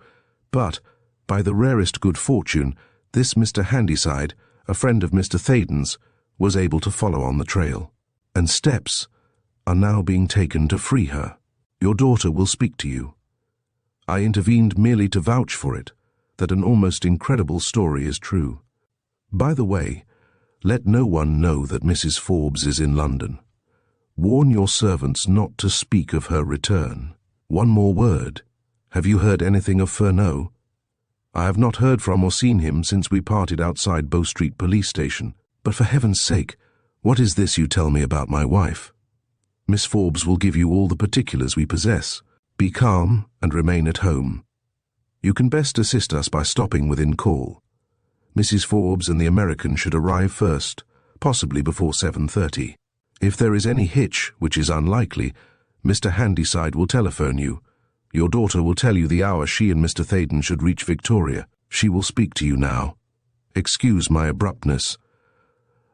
but, by the rarest good fortune, this Mr. Handyside, a friend of Mr. Theydon's, was able to follow on the trail, and steps are now being taken to free her. Your daughter will speak to you. I intervened merely to vouch for it, that an almost incredible story is true. By the way, let no one know that Mrs. Forbes is in London. Warn your servants not to speak of her return. One more word. Have you heard anything of Furneaux? I have not heard from or seen him since we parted outside Bow Street Police Station. But for heaven's sake, what is this you tell me about my wife? Miss Forbes will give you all the particulars we possess. Be calm and remain at home. You can best assist us by stopping within call. Mrs. Forbes and the American should arrive first, possibly before 7:30. If there is any hitch, which is unlikely, Mr. Handyside will telephone you. Your daughter will tell you the hour she and Mr. Theydon should reach Victoria. She will speak to you now. Excuse my abruptness.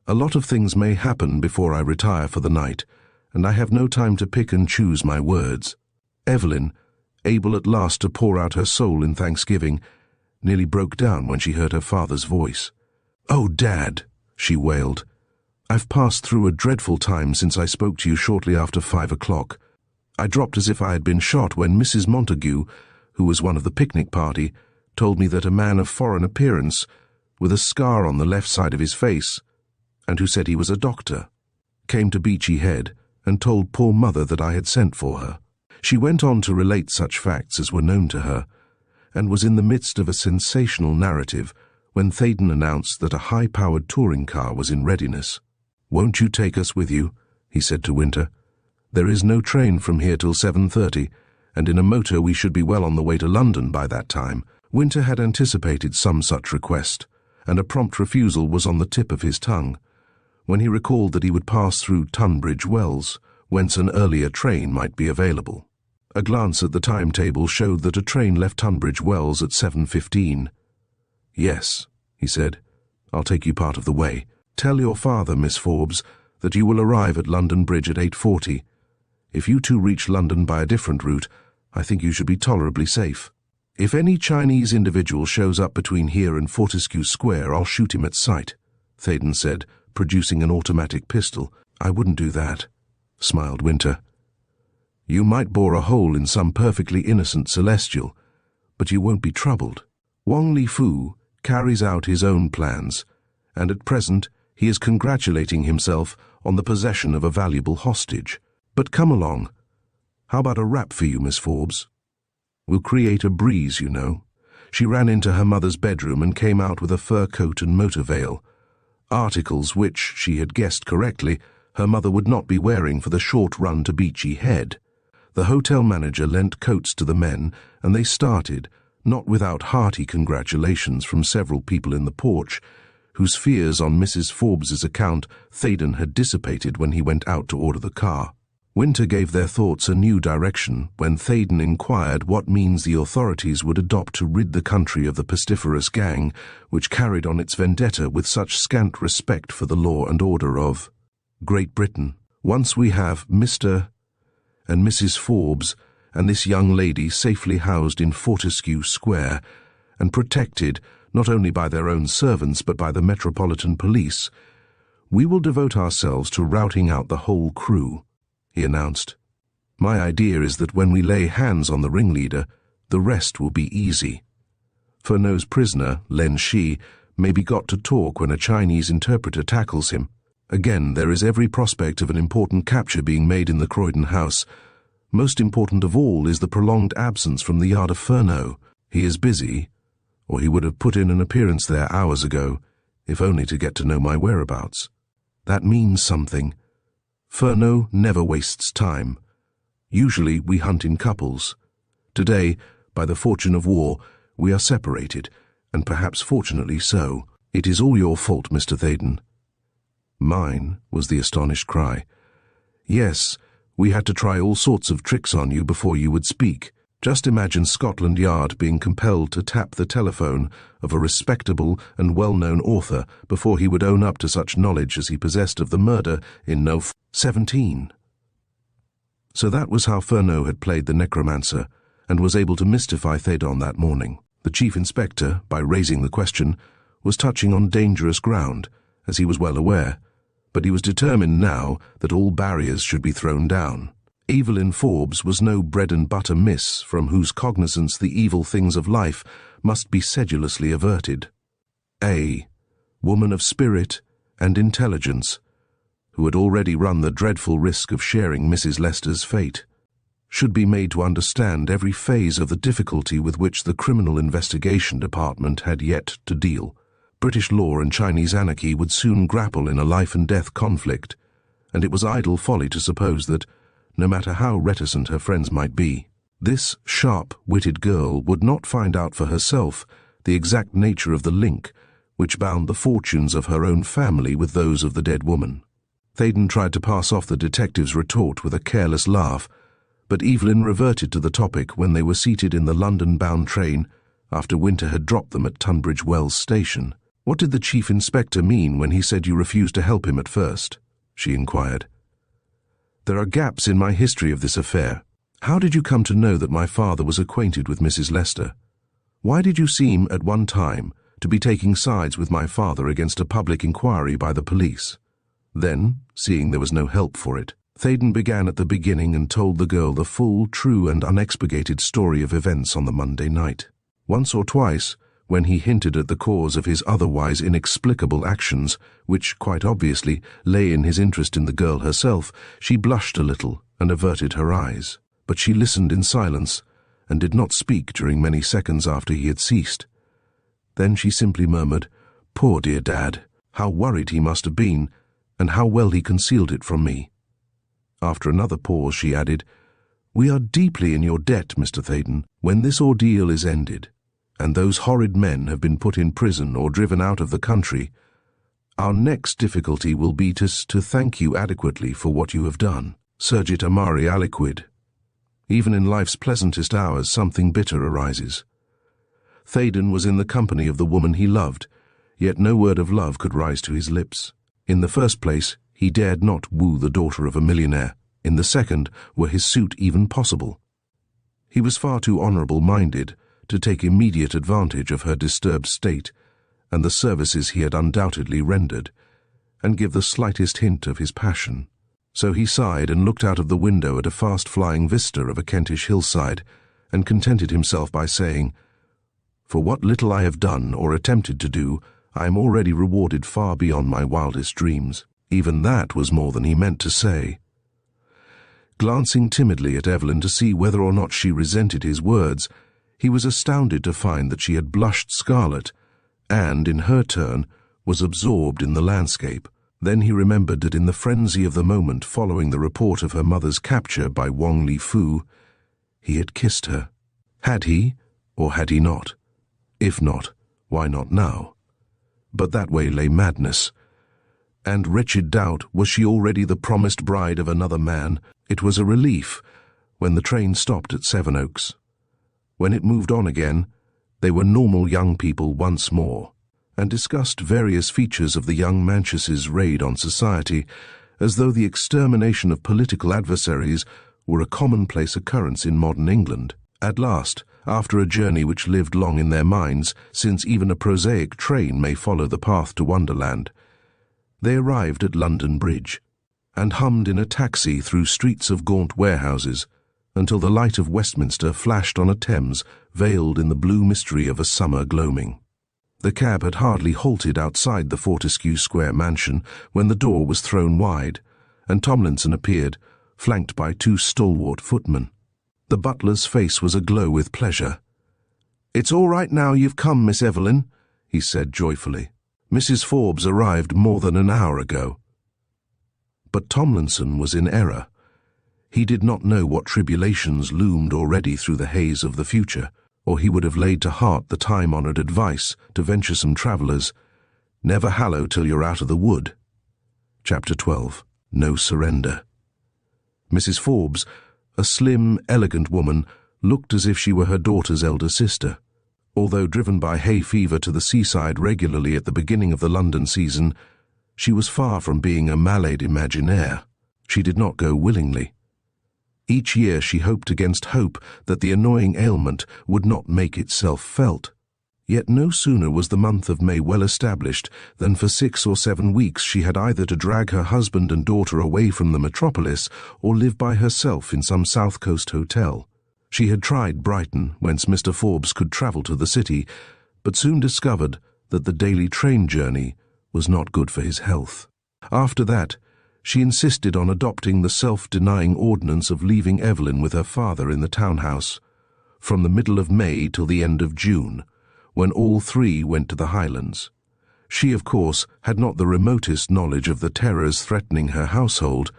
A lot of things may happen before I retire for the night, and I have no time to pick and choose my words. Evelyn, able at last to pour out her soul in thanksgiving, nearly broke down when she heard her father's voice. "Oh, Dad," she wailed. "I've passed through a dreadful time since I spoke to you shortly after 5 o'clock. I dropped as if I had been shot when Mrs. Montague, who was one of the picnic party, told me that a man of foreign appearance, with a scar on the left side of his face, and who said he was a doctor, came to Beachy Head and told poor mother that I had sent for her. She went on to relate such facts as were known to her, and was in the midst of a sensational narrative when Theydon announced that a high-powered touring car was in readiness. "Won't you take us with you?" he said to Winter. "There is no train from here till 7:30, and in a motor we should be well on the way to London by that time." Winter had anticipated some such request, and a prompt refusal was on the tip of his tongue, when he recalled that he would pass through Tunbridge Wells, whence an earlier train might be available. A glance at the timetable showed that a train left Tunbridge Wells at 7:15. "Yes," he said, "I'll take you part of the way. Tell your father, Miss Forbes, that you will arrive at London Bridge at 8:40. If you two reach London by a different route, I think you should be tolerably safe. If any Chinese individual shows up between here and Fortescue Square, I'll shoot him at sight, Theydon said, producing an automatic pistol. I wouldn't do that, smiled Winter. You might bore a hole in some perfectly innocent celestial, but you won't be troubled. Wong Li Fu carries out his own plans, and at present he is congratulating himself on the possession of a valuable hostage. But come along. How about a wrap for you, Miss Forbes? We'll create a breeze, you know. She ran into her mother's bedroom and came out with a fur coat and motor veil, articles which, she had guessed correctly, her mother would not be wearing for the short run to Beachy Head. The hotel manager lent coats to the men, and they started, not without hearty congratulations from several people in the porch, whose fears on Mrs. Forbes's account Theydon had dissipated when he went out to order the car. Winter gave their thoughts a new direction when Theydon inquired what means the authorities would adopt to rid the country of the pestiferous gang which carried on its vendetta with such scant respect for the law and order of Great Britain. Once we have Mr. and Mrs. Forbes and this young lady safely housed in Fortescue Square and protected not only by their own servants but by the Metropolitan Police, we will devote ourselves to routing out the whole crew, he announced. My idea is that when we lay hands on the ringleader, the rest will be easy. Fernow's prisoner, Len Shi, may be got to talk when a Chinese interpreter tackles him. Again, there is every prospect of an important capture being made in the Croydon house. Most important of all is the prolonged absence from the yard of Furneaux. He is busy, or he would have put in an appearance there hours ago, if only to get to know my whereabouts. That means something. Furneaux never wastes time. Usually we hunt in couples. Today, by the fortune of war, we are separated, and perhaps fortunately so. It is all your fault, Mr. Theydon. Mine, was the astonished cry. Yes, we had to try all sorts of tricks on you before you would speak. Just imagine Scotland Yard being compelled to tap the telephone of a respectable and well-known author before he would own up to such knowledge as he possessed of the murder in No. 17. So that was how Furneaux had played the necromancer and was able to mystify Theydon that morning. The chief inspector, by raising the question, was touching on dangerous ground, as he was well aware, but he was determined now that all barriers should be thrown down. Evelyn Forbes was no bread-and-butter miss from whose cognizance the evil things of life must be sedulously averted. A woman of spirit and intelligence, who had already run the dreadful risk of sharing Mrs. Lester's fate, should be made to understand every phase of the difficulty with which the Criminal Investigation Department had yet to deal. British law and Chinese anarchy would soon grapple in a life-and-death conflict, and it was idle folly to suppose that, no matter how reticent her friends might be, this sharp-witted girl would not find out for herself the exact nature of the link which bound the fortunes of her own family with those of the dead woman. Theydon tried to pass off the detective's retort with a careless laugh, but Evelyn reverted to the topic when they were seated in the London-bound train after Winter had dropped them at Tunbridge Wells station. What did the chief inspector mean when he said you refused to help him at first? She inquired. There are gaps in my history of this affair. How did you come to know that my father was acquainted with Mrs. Lester? Why did you seem, at one time, to be taking sides with my father against a public inquiry by the police? Then, seeing there was no help for it, Theydon began at the beginning and told the girl the full, true and unexpurgated story of events on the Monday night. Once or twice, when he hinted at the cause of his otherwise inexplicable actions, which quite obviously lay in his interest in the girl herself, she blushed a little and averted her eyes. But she listened in silence and did not speak during many seconds after he had ceased. Then she simply murmured, "Poor dear Dad, how worried he must have been, and how well he concealed it from me." After another pause she added, "We are deeply in your debt, Mr. Theydon. When this ordeal is ended, and those horrid men have been put in prison or driven out of the country, our next difficulty will be to thank you adequately for what you have done. Surgit amari aliquid. Even in life's pleasantest hours something bitter arises." Theydon was in the company of the woman he loved, yet no word of love could rise to his lips. In the first place, he dared not woo the daughter of a millionaire. In the second, were his suit even possible? He was far too honourable-minded to take immediate advantage of her disturbed state and the services he had undoubtedly rendered, and give the slightest hint of his passion. So he sighed and looked out of the window at a fast-flying vista of a Kentish hillside, and contented himself by saying, "For what little I have done or attempted to do, I am already rewarded far beyond my wildest dreams." Even that was more than he meant to say. Glancing timidly at Evelyn to see whether or not she resented his words, he was astounded to find that she had blushed scarlet, and, in her turn, was absorbed in the landscape. Then he remembered that in the frenzy of the moment following the report of her mother's capture by Wong Li Fu, he had kissed her. Had he, or had he not? If not, why not now? But that way lay madness. And wretched doubt, was she already the promised bride of another man? It was a relief when the train stopped at Sevenoaks. When it moved on again, they were normal young people once more, and discussed various features of the young Manches's raid on society, as though the extermination of political adversaries were a commonplace occurrence in modern England. At last, after a journey which lived long in their minds, since even a prosaic train may follow the path to Wonderland, they arrived at London Bridge, and hummed in a taxi through streets of gaunt warehouses, until the light of Westminster flashed on a Thames veiled in the blue mystery of a summer gloaming. The cab had hardly halted outside the Fortescue Square mansion when the door was thrown wide, and Tomlinson appeared, flanked by two stalwart footmen. The butler's face was aglow with pleasure. "It's all right now you've come, Miss Evelyn," he said joyfully. "Mrs. Forbes arrived more than an hour ago." But Tomlinson was in error. He did not know what tribulations loomed already through the haze of the future, or he would have laid to heart the time-honoured advice to venturesome travellers, "Never hallo till you're out of the wood." Chapter 12. No Surrender. Mrs. Forbes, a slim, elegant woman, looked as if she were her daughter's elder sister. Although driven by hay fever to the seaside regularly at the beginning of the London season, she was far from being a malade imaginaire. She did not go willingly. Each year she hoped against hope that the annoying ailment would not make itself felt. Yet no sooner was the month of May well established than for 6 or 7 weeks she had either to drag her husband and daughter away from the metropolis or live by herself in some South Coast hotel. She had tried Brighton, whence Mr. Forbes could travel to the city, but soon discovered that the daily train journey was not good for his health. After that, she insisted on adopting the self-denying ordinance of leaving Evelyn with her father in the townhouse, from the middle of May till the end of June, when all three went to the Highlands. She, of course, had not the remotest knowledge of the terrors threatening her household.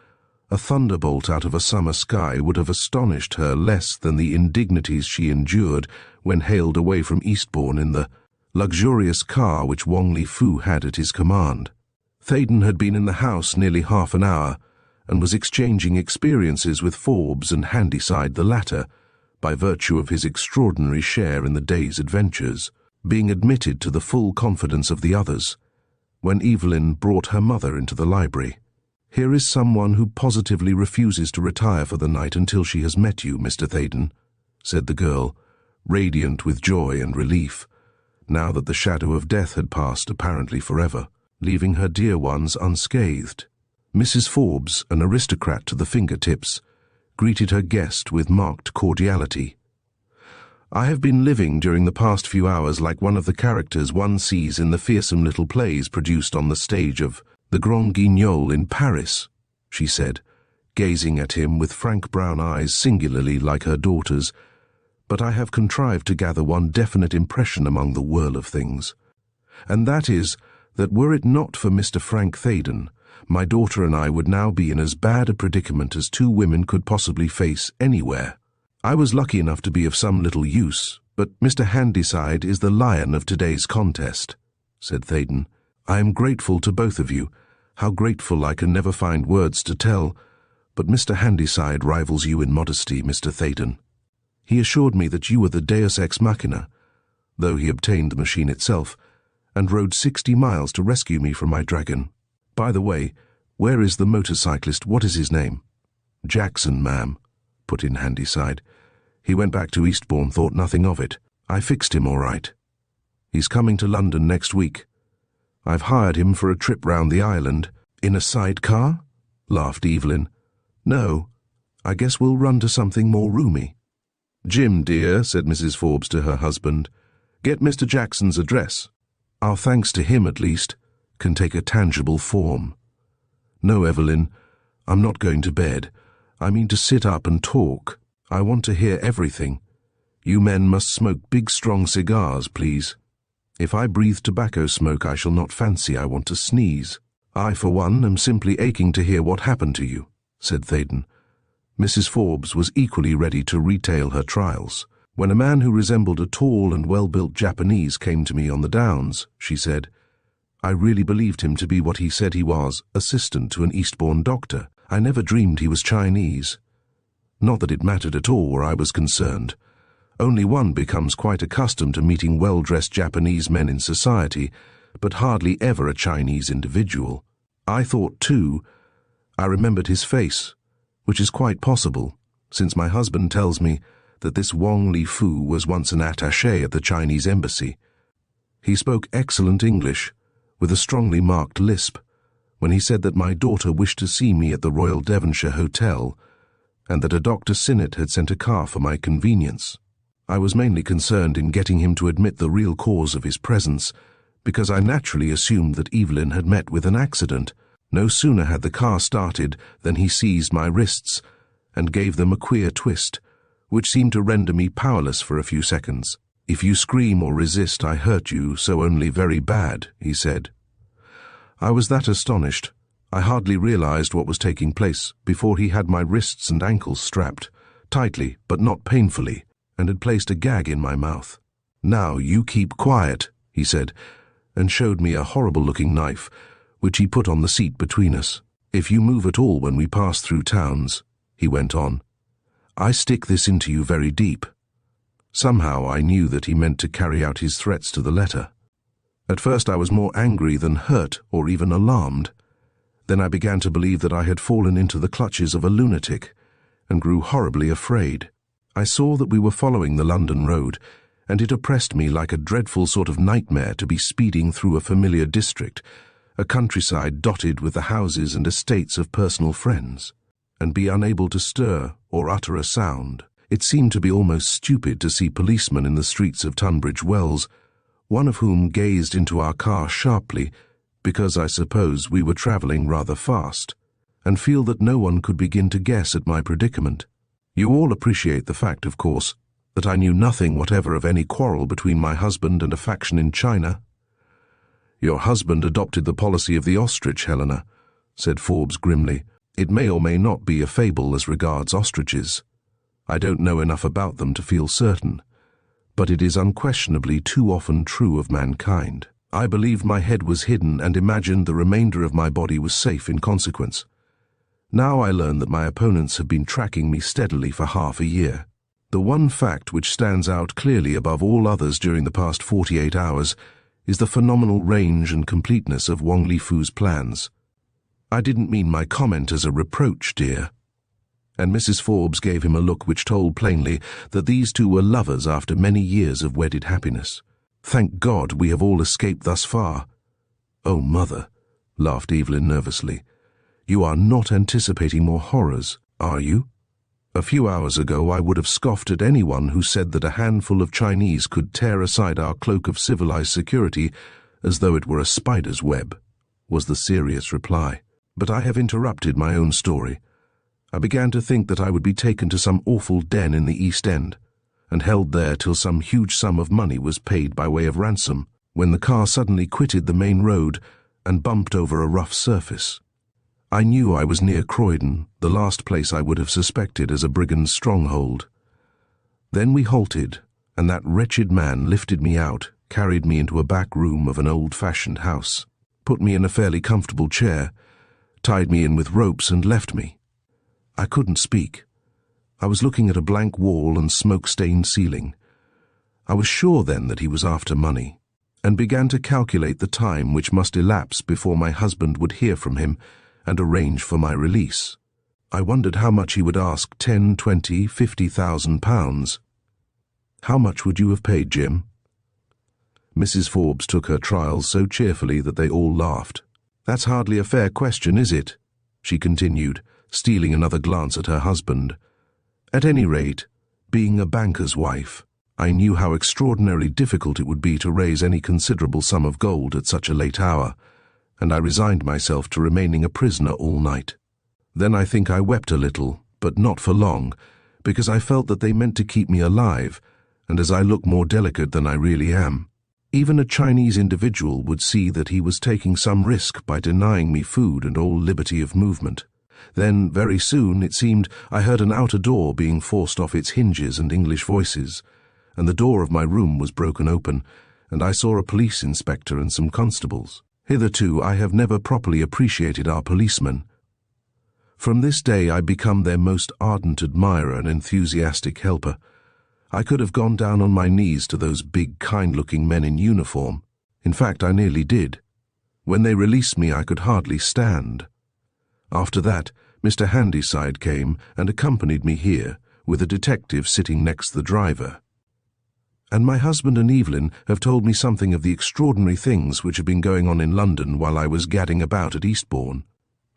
A thunderbolt out of a summer sky would have astonished her less than the indignities she endured when haled away from Eastbourne in the luxurious car which Wong Li Fu had at his command. Theydon had been in the house nearly half an hour, and was exchanging experiences with Forbes and Handyside the latter, by virtue of his extraordinary share in the day's adventures, being admitted to the full confidence of the others, when Evelyn brought her mother into the library. "Here is someone who positively refuses to retire for the night until she has met you, Mr. Theydon," said the girl, radiant with joy and relief, now that the shadow of death had passed apparently forever, leaving her dear ones unscathed. Mrs. Forbes, an aristocrat to the fingertips, greeted her guest with marked cordiality. "I have been living during the past few hours like one of the characters one sees in the fearsome little plays produced on the stage of the Grand Guignol in Paris," she said, gazing at him with frank brown eyes singularly like her daughter's, "but I have contrived to gather one definite impression among the whirl of things, and that is that were it not for Mr. Frank Theydon, my daughter and I would now be in as bad a predicament as two women could possibly face anywhere. I was lucky enough to be of some little use, but Mr. Handyside is the lion of today's contest," said Theydon. "I am grateful to both of you, how grateful I can never find words to tell, but Mr. Handyside rivals you in modesty, Mr. Theydon. He assured me that you were the deus ex machina, though he obtained the machine itself, and rode 60 miles to rescue me from my dragon. By the way, where is the motorcyclist? What is his name?" "Jackson, ma'am," put in Handyside. He went back to Eastbourne, thought nothing of it. I fixed him all right. He's coming to London next week. I've hired him for a trip round the island. In a sidecar? Laughed Evelyn. No, I guess we'll run to something more roomy. Jim, dear, said Mrs. Forbes to her husband, get Mr. Jackson's address. Our thanks to him, at least, can take a tangible form. No, Evelyn, I'm not going to bed. I mean to sit up and talk. I want to hear everything. You men must smoke big, strong cigars, please. If I breathe tobacco smoke, I shall not fancy I want to sneeze. I, for one, am simply aching to hear what happened to you, said Theydon. Mrs. Forbes was equally ready to retail her trials. When a man who resembled a tall and well-built Japanese came to me on the Downs, she said, I really believed him to be what he said he was, assistant to an Eastbourne doctor. I never dreamed he was Chinese. Not that it mattered at all where I was concerned. Only one becomes quite accustomed to meeting well-dressed Japanese men in society, but hardly ever a Chinese individual. I thought, too, I remembered his face, which is quite possible, since my husband tells me that this Wong Li Fu was once an attaché at the Chinese embassy. He spoke excellent English, with a strongly marked lisp, when he said that my daughter wished to see me at the Royal Devonshire Hotel, and that a Dr. Sinnett had sent a car for my convenience. I was mainly concerned in getting him to admit the real cause of his presence, because I naturally assumed that Evelyn had met with an accident. No sooner had the car started than he seized my wrists and gave them a queer twist, which seemed to render me powerless for a few seconds. If you scream or resist, I hurt you, so only very bad, he said. I was that astonished, I hardly realized what was taking place before he had my wrists and ankles strapped, tightly but not painfully, and had placed a gag in my mouth. Now you keep quiet, he said, and showed me a horrible-looking knife, which he put on the seat between us. If you move at all when we pass through towns, he went on, I stick this into you very deep. Somehow I knew that he meant to carry out his threats to the letter. At first I was more angry than hurt or even alarmed. Then I began to believe that I had fallen into the clutches of a lunatic, and grew horribly afraid. I saw that we were following the London road, and it oppressed me like a dreadful sort of nightmare to be speeding through a familiar district, a countryside dotted with the houses and estates of personal friends, and be unable to stir or utter a sound. It seemed to be almost stupid to see policemen in the streets of Tunbridge Wells, one of whom gazed into our car sharply, because I suppose we were travelling rather fast, and feel that no one could begin to guess at my predicament. You all appreciate the fact, of course, that I knew nothing whatever of any quarrel between my husband and a faction in China. Your husband adopted the policy of the ostrich, Helena, said Forbes grimly. It may or may not be a fable as regards ostriches. I don't know enough about them to feel certain, but it is unquestionably too often true of mankind. I believed my head was hidden and imagined the remainder of my body was safe in consequence. Now I learn that my opponents have been tracking me steadily for half a year. The one fact which stands out clearly above all others during the past 48 hours is the phenomenal range and completeness of Wong Li Fu's plans. I didn't mean my comment as a reproach, dear. And Mrs. Forbes gave him a look which told plainly that these two were lovers after many years of wedded happiness. Thank God we have all escaped thus far. Oh, Mother, laughed Evelyn nervously. You are not anticipating more horrors, are you? A few hours ago I would have scoffed at anyone who said that a handful of Chinese could tear aside our cloak of civilized security as though it were a spider's web, was the serious reply. But I have interrupted my own story. I began to think that I would be taken to some awful den in the East End, and held there till some huge sum of money was paid by way of ransom, when the car suddenly quitted the main road and bumped over a rough surface. I knew I was near Croydon, the last place I would have suspected as a brigand's stronghold. Then we halted, and that wretched man lifted me out, carried me into a back room of an old-fashioned house, put me in a fairly comfortable chair, tied me in with ropes and left me. I couldn't speak. I was looking at a blank wall and smoke-stained ceiling. I was sure then that he was after money, and began to calculate the time which must elapse before my husband would hear from him and arrange for my release. I wondered how much he would ask, 10, 20, 50,000 pounds. How much would you have paid, Jim? Mrs. Forbes took her trials so cheerfully that they all laughed. That's hardly a fair question, is it? She continued, stealing another glance at her husband. At any rate, being a banker's wife, I knew how extraordinarily difficult it would be to raise any considerable sum of gold at such a late hour, and I resigned myself to remaining a prisoner all night. Then I think I wept a little, but not for long, because I felt that they meant to keep me alive, and as I look more delicate than I really am. Even a Chinese individual would see that he was taking some risk by denying me food and all liberty of movement. Then, very soon, it seemed, I heard an outer door being forced off its hinges and English voices, and the door of my room was broken open, and I saw a police inspector and some constables. Hitherto, I have never properly appreciated our policemen. From this day I become their most ardent admirer and enthusiastic helper. I could have gone down on my knees to those big, kind-looking men in uniform. In fact, I nearly did. When they released me, I could hardly stand. After that, Mr. Handyside came and accompanied me here, with a detective sitting next the driver. And my husband and Evelyn have told me something of the extraordinary things which have been going on in London while I was gadding about at Eastbourne.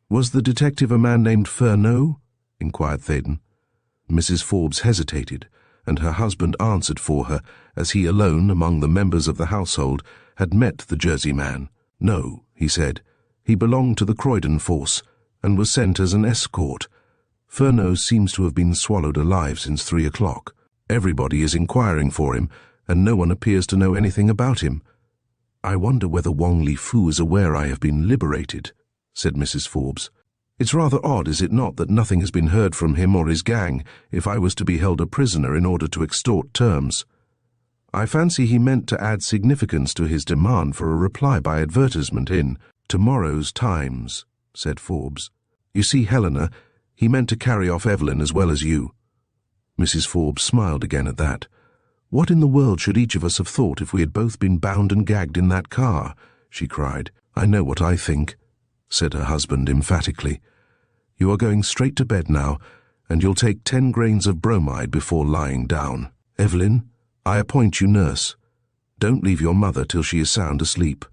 Was the detective a man named Furneaux? Inquired Theydon. Mrs. Forbes hesitated, and her husband answered for her, as he alone, among the members of the household, had met the Jersey man. No, he said. He belonged to the Croydon force, and was sent as an escort. Furneaux seems to have been swallowed alive since 3 o'clock. Everybody is inquiring for him, and no one appears to know anything about him. I wonder whether Wong Li Fu is aware I have been liberated, said Mrs. Forbes. It's rather odd, is it not, that nothing has been heard from him or his gang if I was to be held a prisoner in order to extort terms. I fancy he meant to add significance to his demand for a reply by advertisement in tomorrow's Times, said Forbes. You see, Helena, he meant to carry off Evelyn as well as you. Mrs. Forbes smiled again at that. What in the world should each of us have thought if we had both been bound and gagged in that car? She cried. I know what I think, said her husband emphatically. You are going straight to bed now, and you'll take 10 grains of bromide before lying down. Evelyn, I appoint you nurse. Don't leave your mother till she is sound asleep.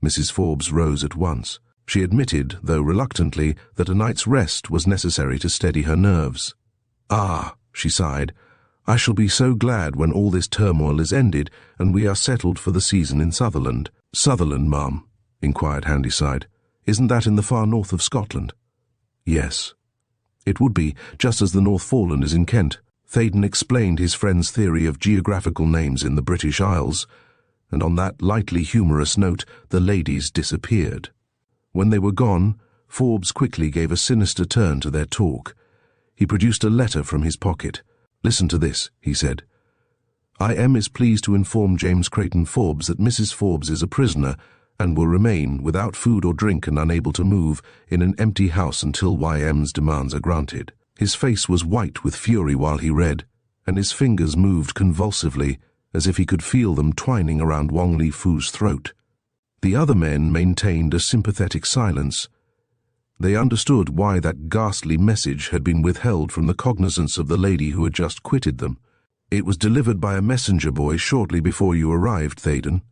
Mrs. Forbes rose at once. She admitted, though reluctantly, that a night's rest was necessary to steady her nerves. Ah, she sighed, I shall be so glad when all this turmoil is ended and we are settled for the season in Sutherland. Sutherland, ma'am? Inquired Handyside. Isn't that in the far north of Scotland? Yes. It would be, just as the North Foreland is in Kent. Theydon explained his friend's theory of geographical names in the British Isles, and on that lightly humorous note the ladies disappeared. When they were gone, Forbes quickly gave a sinister turn to their talk. He produced a letter from his pocket. Listen to this, he said. I is pleased to inform James Creighton Forbes that Mrs. Forbes is a prisoner and will remain, without food or drink and unable to move, in an empty house until YM's demands are granted. His face was white with fury while he read, and his fingers moved convulsively, as if he could feel them twining around Wong Li Fu's throat. The other men maintained a sympathetic silence. They understood why that ghastly message had been withheld from the cognizance of the lady who had just quitted them. It was delivered by a messenger boy shortly before you arrived, Theydon,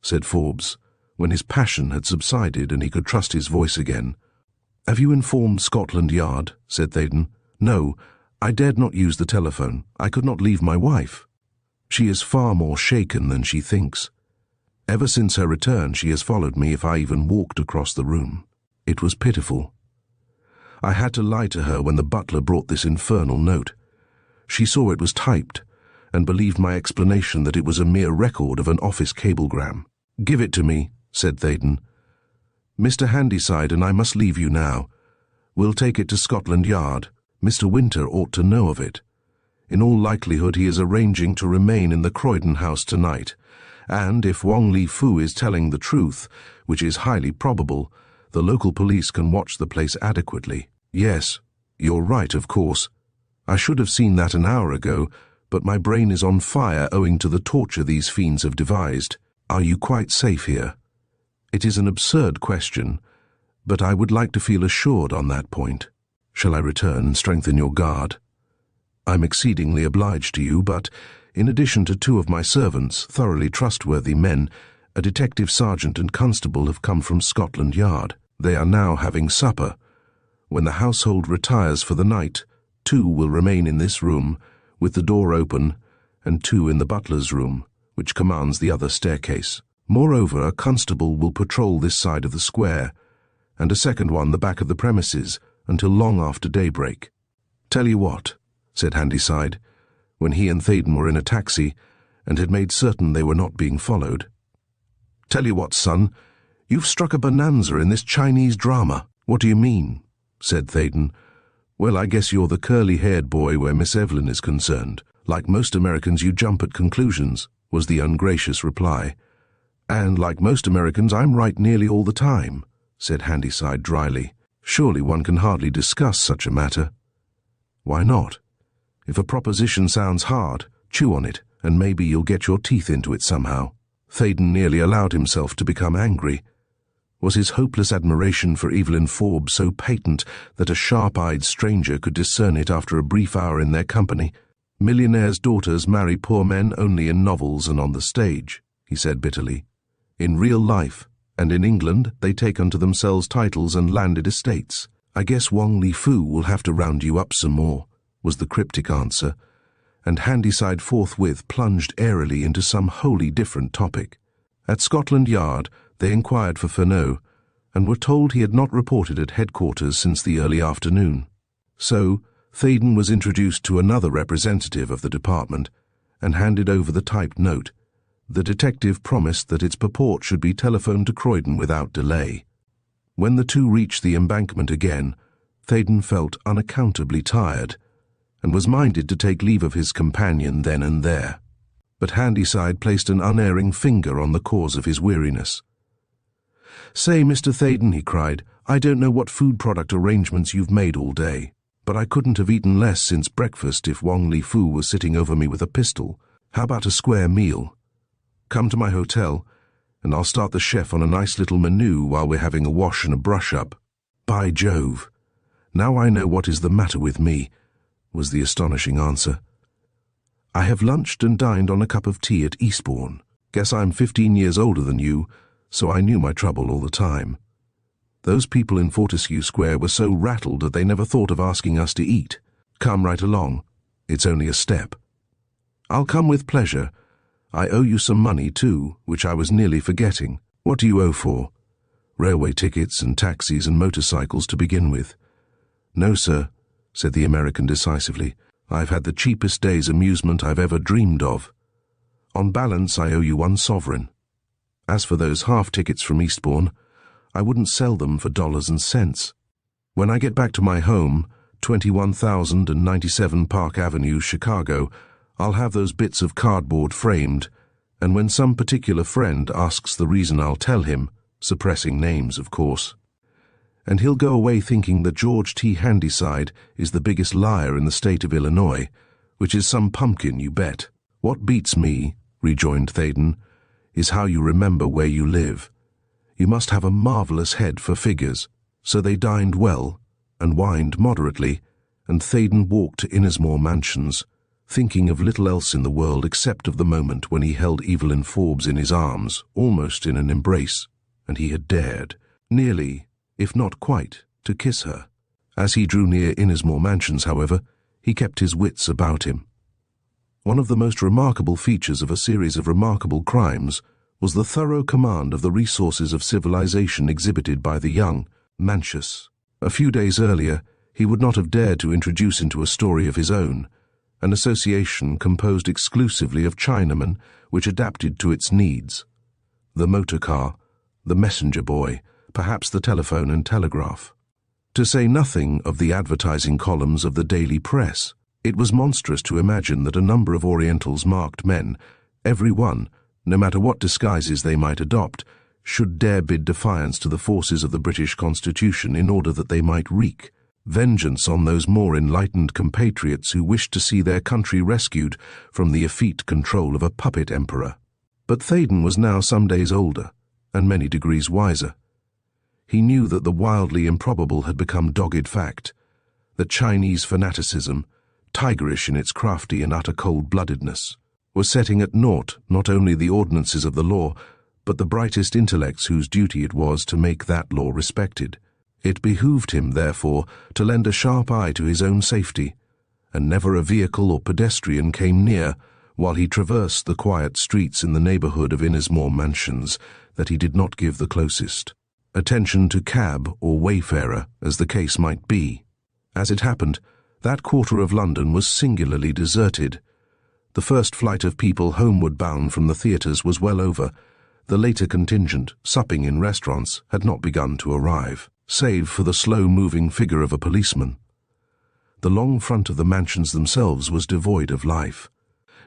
said Forbes, when his passion had subsided and he could trust his voice again. Have you informed Scotland Yard? Said Theydon. No, I dared not use the telephone. I could not leave my wife. She is far more shaken than she thinks. Ever since her return she has followed me if I even walked across the room. It was pitiful. I had to lie to her when the butler brought this infernal note. She saw it was typed, and believed my explanation that it was a mere record of an office cablegram. Give it to me, said Theydon. Mr. Handyside and I must leave you now. We'll take it to Scotland Yard. Mr. Winter ought to know of it. In all likelihood he is arranging to remain in the Croydon house tonight, and if Wong Li Fu is telling the truth, which is highly probable, the local police can watch the place adequately. Yes, you're right, of course. I should have seen that an hour ago, but my brain is on fire owing to the torture these fiends have devised. Are you quite safe here? It is an absurd question, but I would like to feel assured on that point. Shall I return and strengthen your guard? I'm exceedingly obliged to you, but in addition to 2 of my servants, thoroughly trustworthy men, a detective sergeant and constable have come from Scotland Yard. They are now having supper. When the household retires for the night, 2 will remain in this room, with the door open, and 2 in the butler's room, which commands the other staircase. Moreover, a constable will patrol this side of the square, and a second one the back of the premises, until long after daybreak. Tell you what, said Handyside, when he and Theydon were in a taxi, and had made certain they were not being followed. Tell you what, son, you've struck a bonanza in this Chinese drama. What do you mean? Said Theydon. Well, I guess you're the curly-haired boy where Miss Evelyn is concerned. Like most Americans, you jump at conclusions, was the ungracious reply. And like most Americans, I'm right nearly all the time, said Handyside dryly. Surely one can hardly discuss such a matter. Why not? If a proposition sounds hard, chew on it, and maybe you'll get your teeth into it somehow. Theydon nearly allowed himself to become angry. Was his hopeless admiration for Evelyn Forbes so patent that a sharp-eyed stranger could discern it after a brief hour in their company? Millionaires' daughters marry poor men only in novels and on the stage, he said bitterly. In real life, and in England, they take unto themselves titles and landed estates. I guess Wong Li Fu will have to round you up some more, was the cryptic answer, and Handyside forthwith plunged airily into some wholly different topic. At Scotland Yard, they inquired for Furneaux, and were told he had not reported at headquarters since the early afternoon. So, Theydon was introduced to another representative of the department, and handed over the typed note. The detective promised that its purport should be telephoned to Croydon without delay. When the 2 reached the embankment again, Theydon felt unaccountably tired, and was minded to take leave of his companion then and there. But Handyside placed an unerring finger on the cause of his weariness. "Say, Mr. Theydon," he cried, "I don't know what food product arrangements you've made all day, but I couldn't have eaten less since breakfast if Wong Li Fu was sitting over me with a pistol. How about a square meal? Come to my hotel, and I'll start the chef on a nice little menu while we're having a wash and a brush-up." "By Jove! Now I know what is the matter with me," was the astonishing answer. "I have lunched and dined on a cup of tea at Eastbourne. Guess I'm 15 years older than you, so I knew my trouble all the time. Those people in Fortescue Square were so rattled that they never thought of asking us to eat. Come right along. It's only a step." "I'll come with pleasure. I owe you some money, too, which I was nearly forgetting." "What do you owe for?" "Railway tickets and taxis and motorcycles to begin with." "No, sir," said the American decisively. "I've had the cheapest day's amusement I've ever dreamed of. On balance, I owe you 1 sovereign. As for those half tickets from Eastbourne, I wouldn't sell them for dollars and cents. When I get back to my home, 21,097 Park Avenue, Chicago, I'll have those bits of cardboard framed, and when some particular friend asks the reason, I'll tell him, suppressing names, of course. And he'll go away thinking that George T. Handyside is the biggest liar in the state of Illinois, which is some pumpkin, you bet." "What beats me," rejoined Theydon, "is how you remember where you live. You must have a marvelous head for figures." So they dined well, and wined moderately, and Theydon walked to Innismore Mansions, thinking of little else in the world except of the moment when he held Evelyn Forbes in his arms, almost in an embrace, and he had dared, nearly, if not quite, to kiss her. As he drew near Innismore Mansions, however, he kept his wits about him. One of the most remarkable features of a series of remarkable crimes was the thorough command of the resources of civilization exhibited by the young Manchus. A few days earlier, he would not have dared to introduce into a story of his own an association composed exclusively of Chinamen which adapted to its needs. The motor car, the messenger boy, perhaps the telephone and telegraph. To say nothing of the advertising columns of the daily press, it was monstrous to imagine that a number of Orientals marked men, every one, no matter what disguises they might adopt, should dare bid defiance to the forces of the British Constitution in order that they might wreak vengeance on those more enlightened compatriots who wished to see their country rescued from the effete control of a puppet emperor. But Theydon was now some days older, and many degrees wiser. He knew that the wildly improbable had become dogged fact, that Chinese fanaticism, tigerish in its crafty and utter cold-bloodedness, was setting at naught not only the ordinances of the law, but the brightest intellects whose duty it was to make that law respected. It behooved him, therefore, to lend a sharp eye to his own safety, and never a vehicle or pedestrian came near, while he traversed the quiet streets in the neighbourhood of Innismore Mansions, that he did not give the closest attention to cab or wayfarer, as the case might be. As it happened, that quarter of London was singularly deserted. The first flight of people homeward bound from the theatres was well over. The later contingent, supping in restaurants, had not begun to arrive, save for the slow-moving figure of a policeman. The long front of the mansions themselves was devoid of life.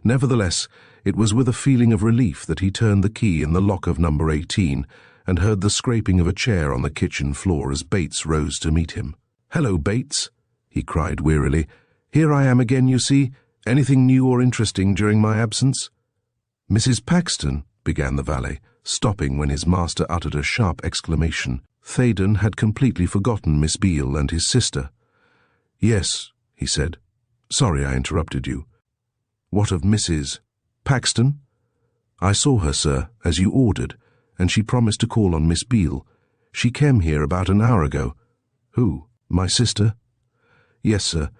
Nevertheless, it was with a feeling of relief that he turned the key in the lock of number 18 and heard the scraping of a chair on the kitchen floor as Bates rose to meet him. "Hello, Bates," he cried wearily. "Here I am again, you see. Anything new or interesting during my absence?" "Mrs. Paxton," began the valet, stopping when his master uttered a sharp exclamation. Theydon had completely forgotten Miss Beale and his sister. "Yes," he said. "Sorry I interrupted you." "What of Mrs. Paxton?" "I saw her, sir, as you ordered, and she promised to call on Miss Beale. She came here about an hour ago." "Who? My sister?" "Yes, sir.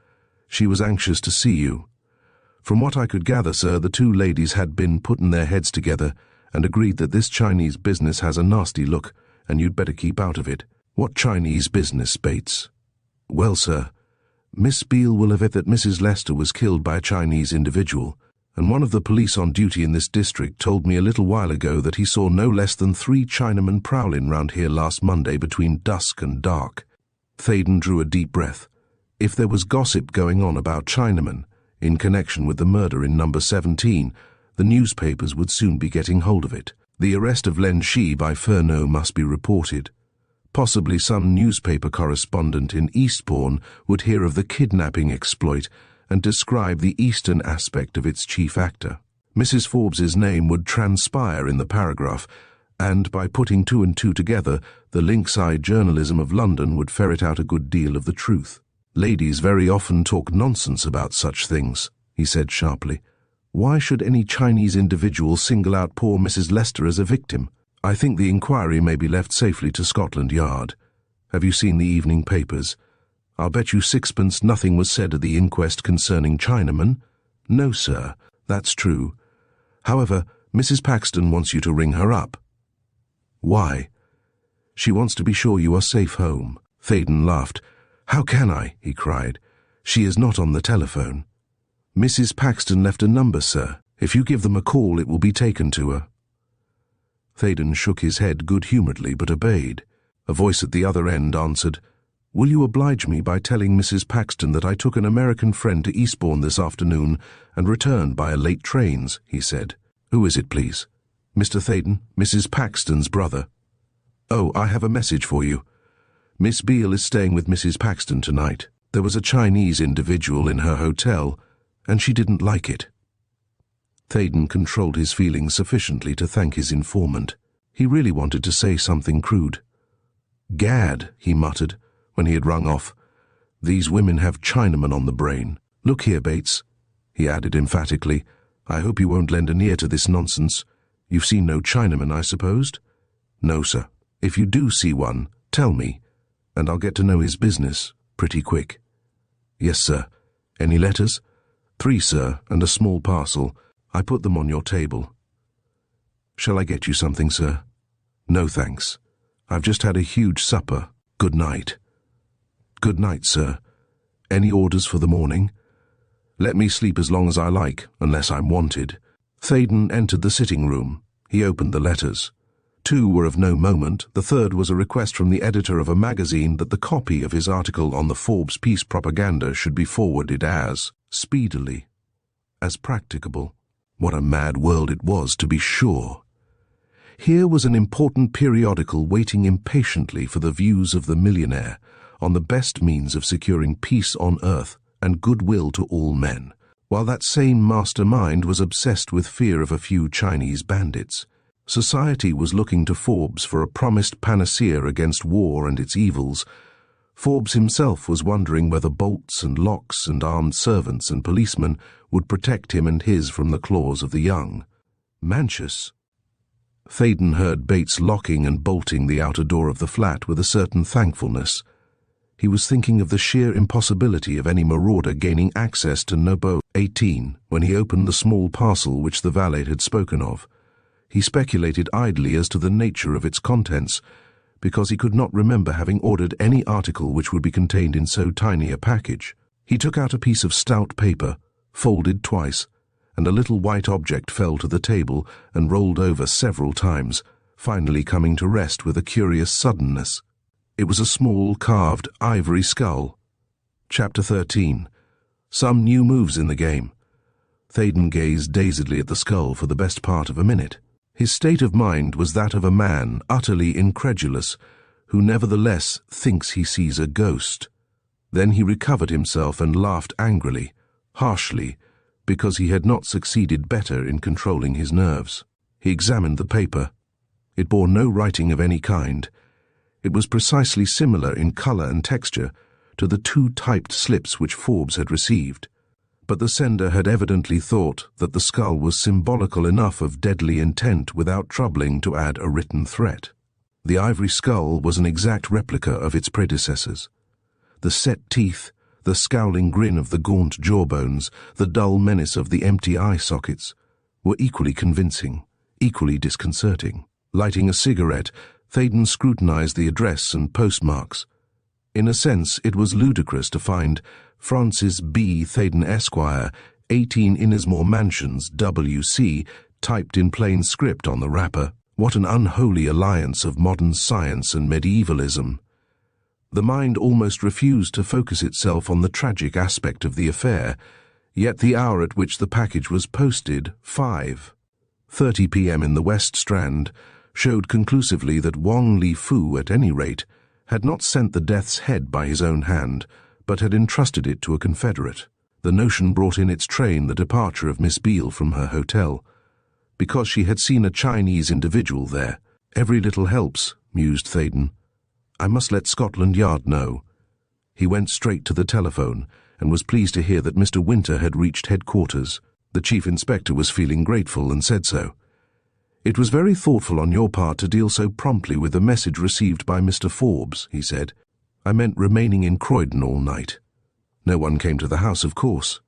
She was anxious to see you. From what I could gather, sir, the two ladies had been putting their heads together and agreed that this Chinese business has a nasty look, and you'd better keep out of it." "What Chinese business, Bates?" "Well, sir, Miss Beale will have it that Mrs. Lester was killed by a Chinese individual, and one of the police on duty in this district told me a little while ago that he saw no less than 3 Chinamen prowling round here last Monday between dusk and dark." Theydon drew a deep breath. If there was gossip going on about Chinamen, in connection with the murder in number 17, the newspapers would soon be getting hold of it. The arrest of Len Shi by Furneaux must be reported. Possibly some newspaper correspondent in Eastbourne would hear of the kidnapping exploit and describe the eastern aspect of its chief actor. Mrs. Forbes's name would transpire in the paragraph, and by putting 2 and 2 together, the lynx-eyed journalism of London would ferret out a good deal of the truth. "Ladies very often talk nonsense about such things," he said sharply. "Why should any Chinese individual single out poor Mrs. Lester as a victim? I think the inquiry may be left safely to Scotland Yard. Have you seen the evening papers? I'll bet you 6pence nothing was said at the inquest concerning Chinamen." "No, sir, that's true. However, Mrs. Paxton wants you to ring her up." "Why?" "She wants to be sure you are safe home." Theydon laughed. "How can I?" he cried. "She is not on the telephone." "Mrs. Paxton left a number, sir. If you give them a call, it will be taken to her." Theydon shook his head good-humouredly, but obeyed. A voice at the other end answered, "Will you oblige me by telling Mrs. Paxton that I took an American friend to Eastbourne this afternoon and returned by a late trains," he said. "Who is it, please?" "Mr. Theydon, Mrs. Paxton's brother." "Oh, I have a message for you. Miss Beale is staying with Mrs. Paxton tonight. There was a Chinese individual in her hotel, and she didn't like it." Theydon controlled his feelings sufficiently to thank his informant. He really wanted to say something crude. "Gad," he muttered, when he had rung off. "These women have Chinamen on the brain. Look here, Bates," he added emphatically, "I hope you won't lend an ear to this nonsense. You've seen no Chinaman, I supposed?" "No, sir. If you do see one, tell me, and I'll get to know his business pretty quick." "Yes, sir. Any letters?" "3, sir, and a small parcel. I put them on your table." "Shall I get you something, sir?" "No, thanks. I've just had a huge supper. Good night." "Good night, sir. Any orders for the morning?" "Let me sleep as long as I like, unless I'm wanted." Theydon entered the sitting-room. He opened the letters. 2 were of no moment. The third was a request from the editor of a magazine that the copy of his article on the Forbes peace propaganda should be forwarded as speedily as practicable. What a mad world it was, to be sure. Here was an important periodical waiting impatiently for the views of the millionaire on the best means of securing peace on earth and goodwill to all men, while that same mastermind was obsessed with fear of a few Chinese bandits. Society was looking to Forbes for a promised panacea against war and its evils. Forbes himself was wondering whether bolts and locks and armed servants and policemen would protect him and his from the claws of the young. Manchus. Theydon heard Bates locking and bolting the outer door of the flat with a certain thankfulness. He was thinking of the sheer impossibility of any marauder gaining access to No. 18 when he opened the small parcel which the valet had spoken of. He speculated idly as to the nature of its contents, because he could not remember having ordered any article which would be contained in so tiny a package. He took out a piece of stout paper, folded twice, and a little white object fell to the table and rolled over several times, finally coming to rest with a curious suddenness. It was a small, carved ivory skull. Chapter 13. Some new moves in the game. Theydon gazed dazedly at the skull for the best part of a minute. His state of mind was that of a man utterly incredulous, who nevertheless thinks he sees a ghost. Then he recovered himself and laughed angrily, harshly, because he had not succeeded better in controlling his nerves. He examined the paper. It bore no writing of any kind. It was precisely similar in colour and texture to the 2 typed slips which Forbes had received. But the sender had evidently thought that the skull was symbolical enough of deadly intent without troubling to add a written threat. The ivory skull was an exact replica of its predecessors. The set teeth, the scowling grin of the gaunt jawbones, the dull menace of the empty eye sockets, were equally convincing, equally disconcerting. Lighting a cigarette, Theydon scrutinized the address and postmarks. In a sense, it was ludicrous to find Francis B. Theydon, Esquire, 18 Innismore Mansions, W.C., typed in plain script on the wrapper. What an unholy alliance of modern science and medievalism. The mind almost refused to focus itself on the tragic aspect of the affair, yet the hour at which the package was posted, 5:30 p.m. in the West Strand, showed conclusively that Wong Li Fu, at any rate, had not sent the death's head by his own hand, but had entrusted it to a confederate. The notion brought in its train the departure of Miss Beale from her hotel, because she had seen a Chinese individual there. Every little helps, mused Theydon. I must let Scotland Yard know. He went straight to the telephone, and was pleased to hear that Mr. Winter had reached headquarters. The chief inspector was feeling grateful and said so. It was very thoughtful on your part to deal so promptly with the message received by Mr. Forbes, he said. I meant remaining in Croydon all night. No one came to the house, of course.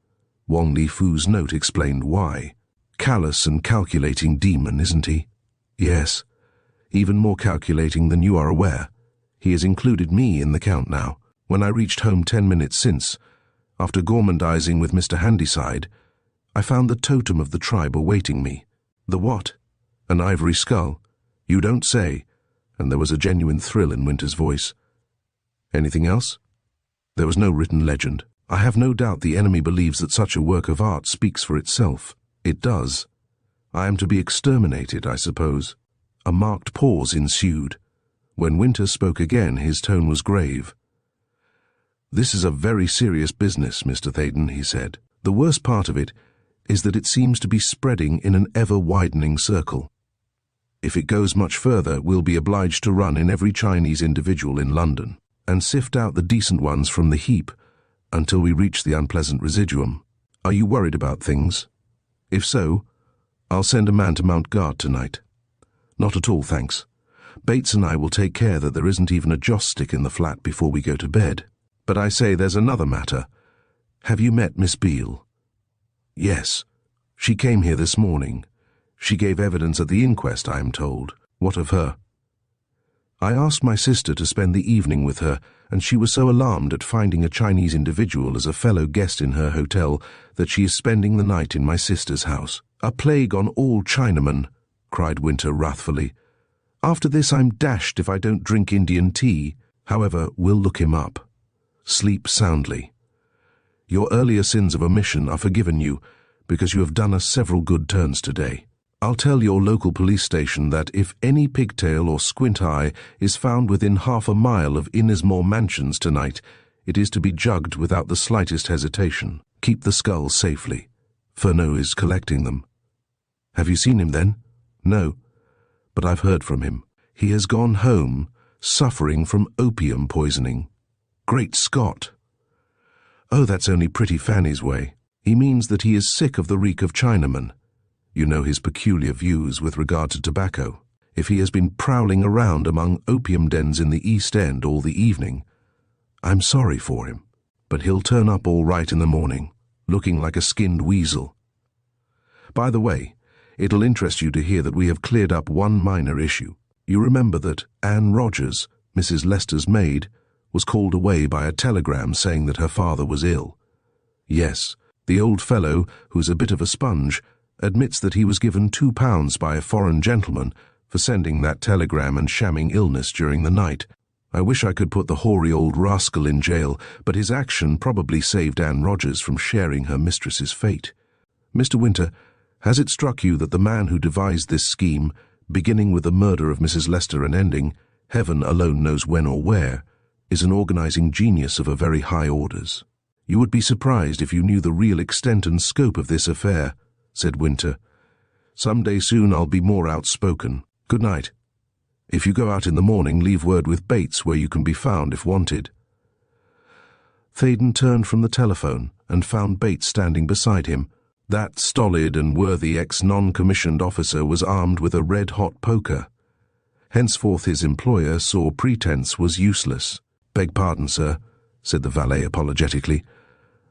Wong Li Fu's note explained why. Callous and calculating demon, isn't he? Yes. Even more calculating than you are aware. He has included me in the count now. When I reached home 10 minutes since, after gormandizing with Mr. Handyside, I found the totem of the tribe awaiting me. The what? An ivory skull. You don't say. And there was a genuine thrill in Winter's voice. Anything else? There was no written legend. I have no doubt the enemy believes that such a work of art speaks for itself. It does. I am to be exterminated, I suppose. A marked pause ensued. When Winter spoke again, his tone was grave. This is a very serious business, Mr. Theydon, he said. The worst part of it is that it seems to be spreading in an ever-widening circle. If it goes much further, we'll be obliged to run in every Chinese individual in London, and sift out the decent ones from the heap until we reach the unpleasant residuum. Are you worried about things? If so, I'll send a man to mount guard tonight. Not at all, thanks. Bates and I will take care that there isn't even a joss stick in the flat before we go to bed. But I say there's another matter. Have you met Miss Beale? Yes. She came here this morning. She gave evidence at the inquest, I am told. What of her? I asked my sister to spend the evening with her, and she was so alarmed at finding a Chinese individual as a fellow guest in her hotel that she is spending the night in my sister's house. A plague on all Chinamen, cried Winter wrathfully. After this I'm dashed if I don't drink Indian tea. However, we'll look him up. Sleep soundly. Your earlier sins of omission are forgiven you, because you have done us several good turns today. I'll tell your local police station that if any pigtail or squint eye is found within half a mile of Innismore Mansions tonight, it is to be jugged without the slightest hesitation. Keep the skulls safely. Furneaux is collecting them. Have you seen him then? No, but I've heard from him. He has gone home, suffering from opium poisoning. Great Scott! Oh, that's only Pretty Fanny's way. He means that he is sick of the reek of Chinaman. You know his peculiar views with regard to tobacco. If he has been prowling around among opium dens in the East End all the evening, I'm sorry for him, but he'll turn up all right in the morning, looking like a skinned weasel. By the way, it'll interest you to hear that we have cleared up one minor issue. You remember that Anne Rogers, Mrs. Lester's maid, was called away by a telegram saying that her father was ill. Yes, the old fellow, who's a bit of a sponge, admits that he was given £2 by a foreign gentleman for sending that telegram and shamming illness during the night. I wish I could put the hoary old rascal in jail, but his action probably saved Anne Rogers from sharing her mistress's fate. Mr. Winter, has it struck you that the man who devised this scheme, beginning with the murder of Mrs. Lester and ending, heaven alone knows when or where, is an organizing genius of a very high orders? You would be surprised if you knew the real extent and scope of this affair, said Winter. Some day soon I'll be more outspoken. Good night. If you go out in the morning, leave word with Bates where you can be found if wanted. Theydon turned from the telephone and found Bates standing beside him. That stolid and worthy ex-non-commissioned officer was armed with a red-hot poker. Henceforth his employer saw pretense was useless. "Beg pardon, sir," said the valet apologetically.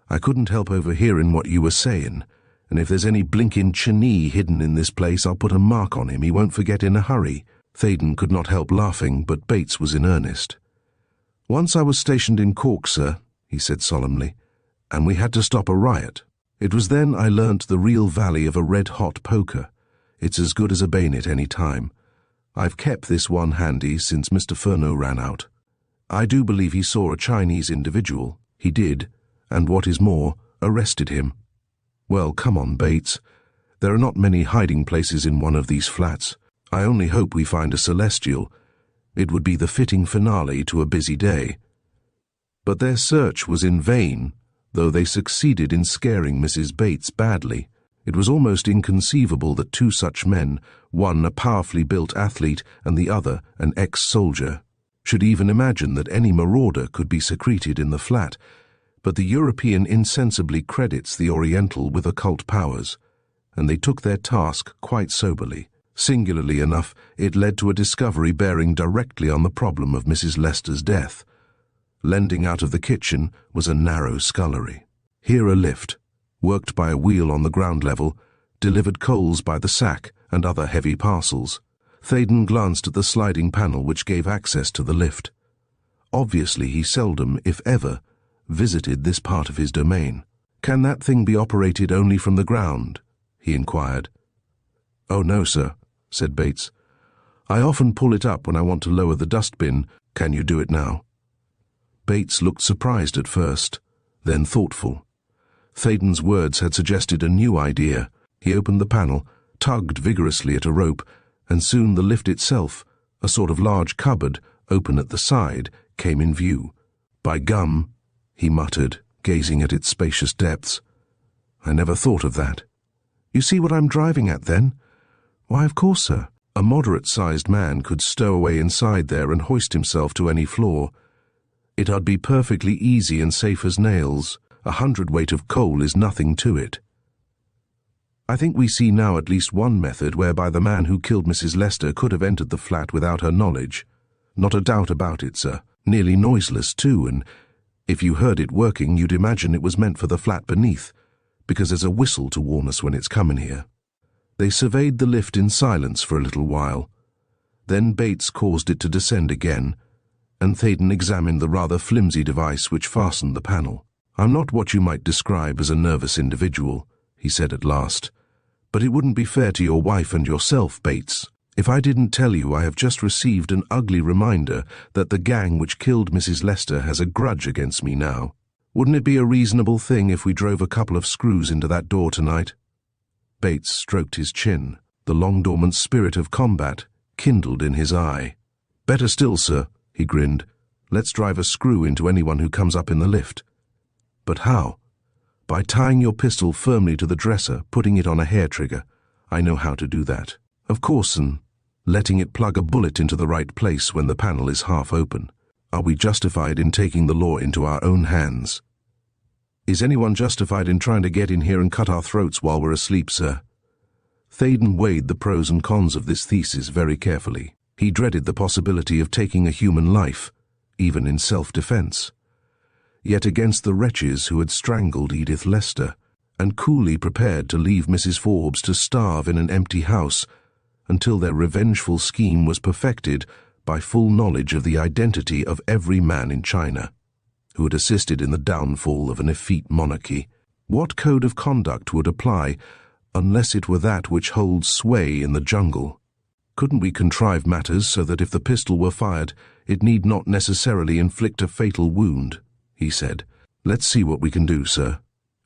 "I couldn't help overhearing what you were saying, and if there's any blinkin' Chinee hidden in this place, I'll put a mark on him he won't forget in a hurry." Theydon could not help laughing, but Bates was in earnest. "Once I was stationed in Cork, sir," he said solemnly, "and we had to stop a riot. It was then I learnt the real value of a red-hot poker. It's as good as a bayonet any time. I've kept this one handy since Mr. Furneaux ran out. I do believe he saw a Chinese individual. He did, and what is more, arrested him. Well, come on, Bates. There are not many hiding places in one of these flats. I only hope we find a celestial. It would be the fitting finale to a busy day." But their search was in vain, though they succeeded in scaring Mrs. Bates badly. It was almost inconceivable that two such men, one a powerfully built athlete and the other an ex-soldier, should even imagine that any marauder could be secreted in the flat, but the European insensibly credits the Oriental with occult powers, and they took their task quite soberly. Singularly enough, it led to a discovery bearing directly on the problem of Mrs. Lester's death. Lending out of the kitchen was a narrow scullery. Here a lift, worked by a wheel on the ground level, delivered coals by the sack and other heavy parcels. Theydon glanced at the sliding panel which gave access to the lift. Obviously he seldom, if ever, visited this part of his domain. "Can that thing be operated only from the ground?" he inquired. "Oh, no, sir," said Bates. "I often pull it up when I want to lower the dustbin. Can you do it now?" Bates looked surprised at first, then thoughtful. Theydon's words had suggested a new idea. He opened the panel, tugged vigorously at a rope, and soon the lift itself, a sort of large cupboard, open at the side, came in view. "By gum," he muttered, gazing at its spacious depths. "I never thought of that." "You see what I'm driving at, then?" "Why, of course, sir. A moderate-sized man could stow away inside there and hoist himself to any floor. It'd be perfectly easy and safe as nails. 100 weight of coal is nothing to it." "I think we see now at least one method whereby the man who killed Mrs. Lester could have entered the flat without her knowledge. Not a doubt about it, sir. Nearly noiseless, too, and if you heard it working, you'd imagine it was meant for the flat beneath, because there's a whistle to warn us when it's coming here." They surveyed the lift in silence for a little while. Then Bates caused it to descend again, and Theydon examined the rather flimsy device which fastened the panel. "I'm not what you might describe as a nervous individual," he said at last, "but it wouldn't be fair to your wife and yourself, Bates, if I didn't tell you I have just received an ugly reminder that the gang which killed Mrs. Lester has a grudge against me now. Wouldn't it be a reasonable thing if we drove a couple of screws into that door tonight?" Bates stroked his chin. The long-dormant spirit of combat kindled in his eye. "Better still, sir," he grinned. "Let's drive a screw into anyone who comes up in the lift." "But how?" "By tying your pistol firmly to the dresser, putting it on a hair trigger. I know how to do that. Of course, and letting it plug a bullet into the right place when the panel is half open." Are we justified in taking the law into our own hands? Is anyone justified in trying to get in here and cut our throats while we're asleep, sir? Theydon weighed the pros and cons of this thesis very carefully. He dreaded the possibility of taking a human life, even in self-defense. Yet against the wretches who had strangled Edith Lester, and coolly prepared to leave Mrs. Forbes to starve in an empty house until their revengeful scheme was perfected by full knowledge of the identity of every man in China who had assisted in the downfall of an effete monarchy. What code of conduct would apply unless it were that which holds sway in the jungle? Couldn't we contrive matters so that if the pistol were fired, it need not necessarily inflict a fatal wound? He said. Let's see what we can do, sir.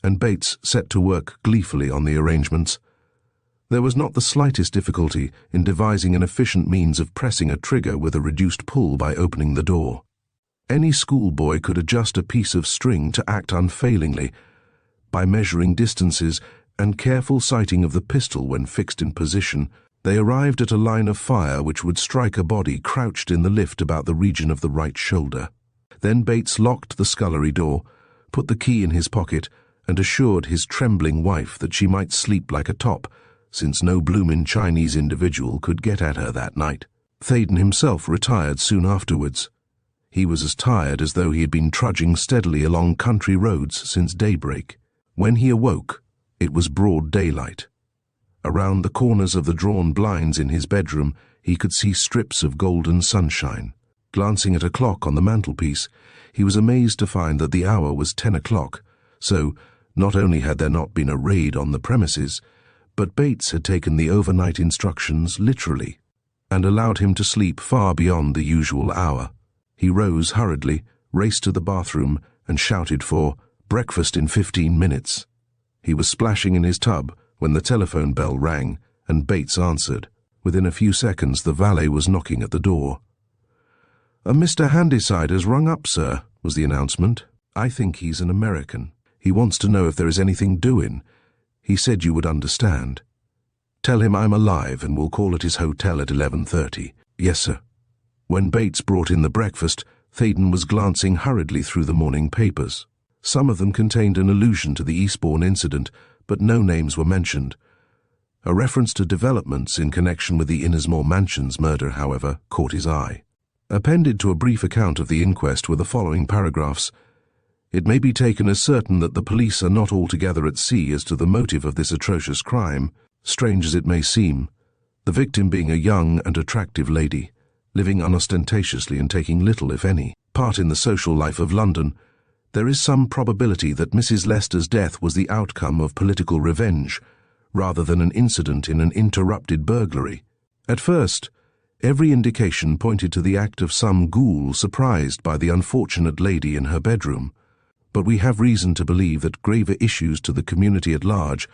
And Bates set to work gleefully on the arrangements. There was not the slightest difficulty in devising an efficient means of pressing a trigger with a reduced pull by opening the door. Any schoolboy could adjust a piece of string to act unfailingly by measuring distances and careful sighting of the pistol when fixed in position. They arrived at a line of fire which would strike a body crouched in the lift about the region of the right shoulder. Then Bates locked the scullery door, put the key in his pocket, and assured his trembling wife that she might sleep like a top, since no bloomin' Chinese individual could get at her that night. Theydon himself retired soon afterwards. He was as tired as though he had been trudging steadily along country roads since daybreak. When he awoke, it was broad daylight. Around the corners of the drawn blinds in his bedroom, he could see strips of golden sunshine. Glancing at a clock on the mantelpiece, he was amazed to find that the hour was 10 o'clock, so not only had there not been a raid on the premises, but Bates had taken the overnight instructions literally and allowed him to sleep far beyond the usual hour. He rose hurriedly, raced to the bathroom, and shouted for breakfast in 15 minutes. He was splashing in his tub when the telephone bell rang, and Bates answered. Within a few seconds the valet was knocking at the door. "Mr. Handyside has rung up, sir," was the announcement. "I think he's an American. He wants to know if there is anything doing. He said you would understand. Tell him I'm alive and will call at his hotel at 11:30. "Yes, sir." When Bates brought in the breakfast, Theydon was glancing hurriedly through the morning papers. Some of them contained an allusion to the Eastbourne incident, but no names were mentioned. A reference to developments in connection with the Innismore Mansions murder, however, caught his eye. Appended to a brief account of the inquest were the following paragraphs. It may be taken as certain that the police are not altogether at sea as to the motive of this atrocious crime, strange as it may seem, the victim being a young and attractive lady, living unostentatiously and taking little, if any, part in the social life of London. There is some probability that Mrs. Lester's death was the outcome of political revenge, rather than an incident in an interrupted burglary. At first, every indication pointed to the act of some ghoul surprised by the unfortunate lady in her bedroom, but we have reason to believe that graver issues to the community at large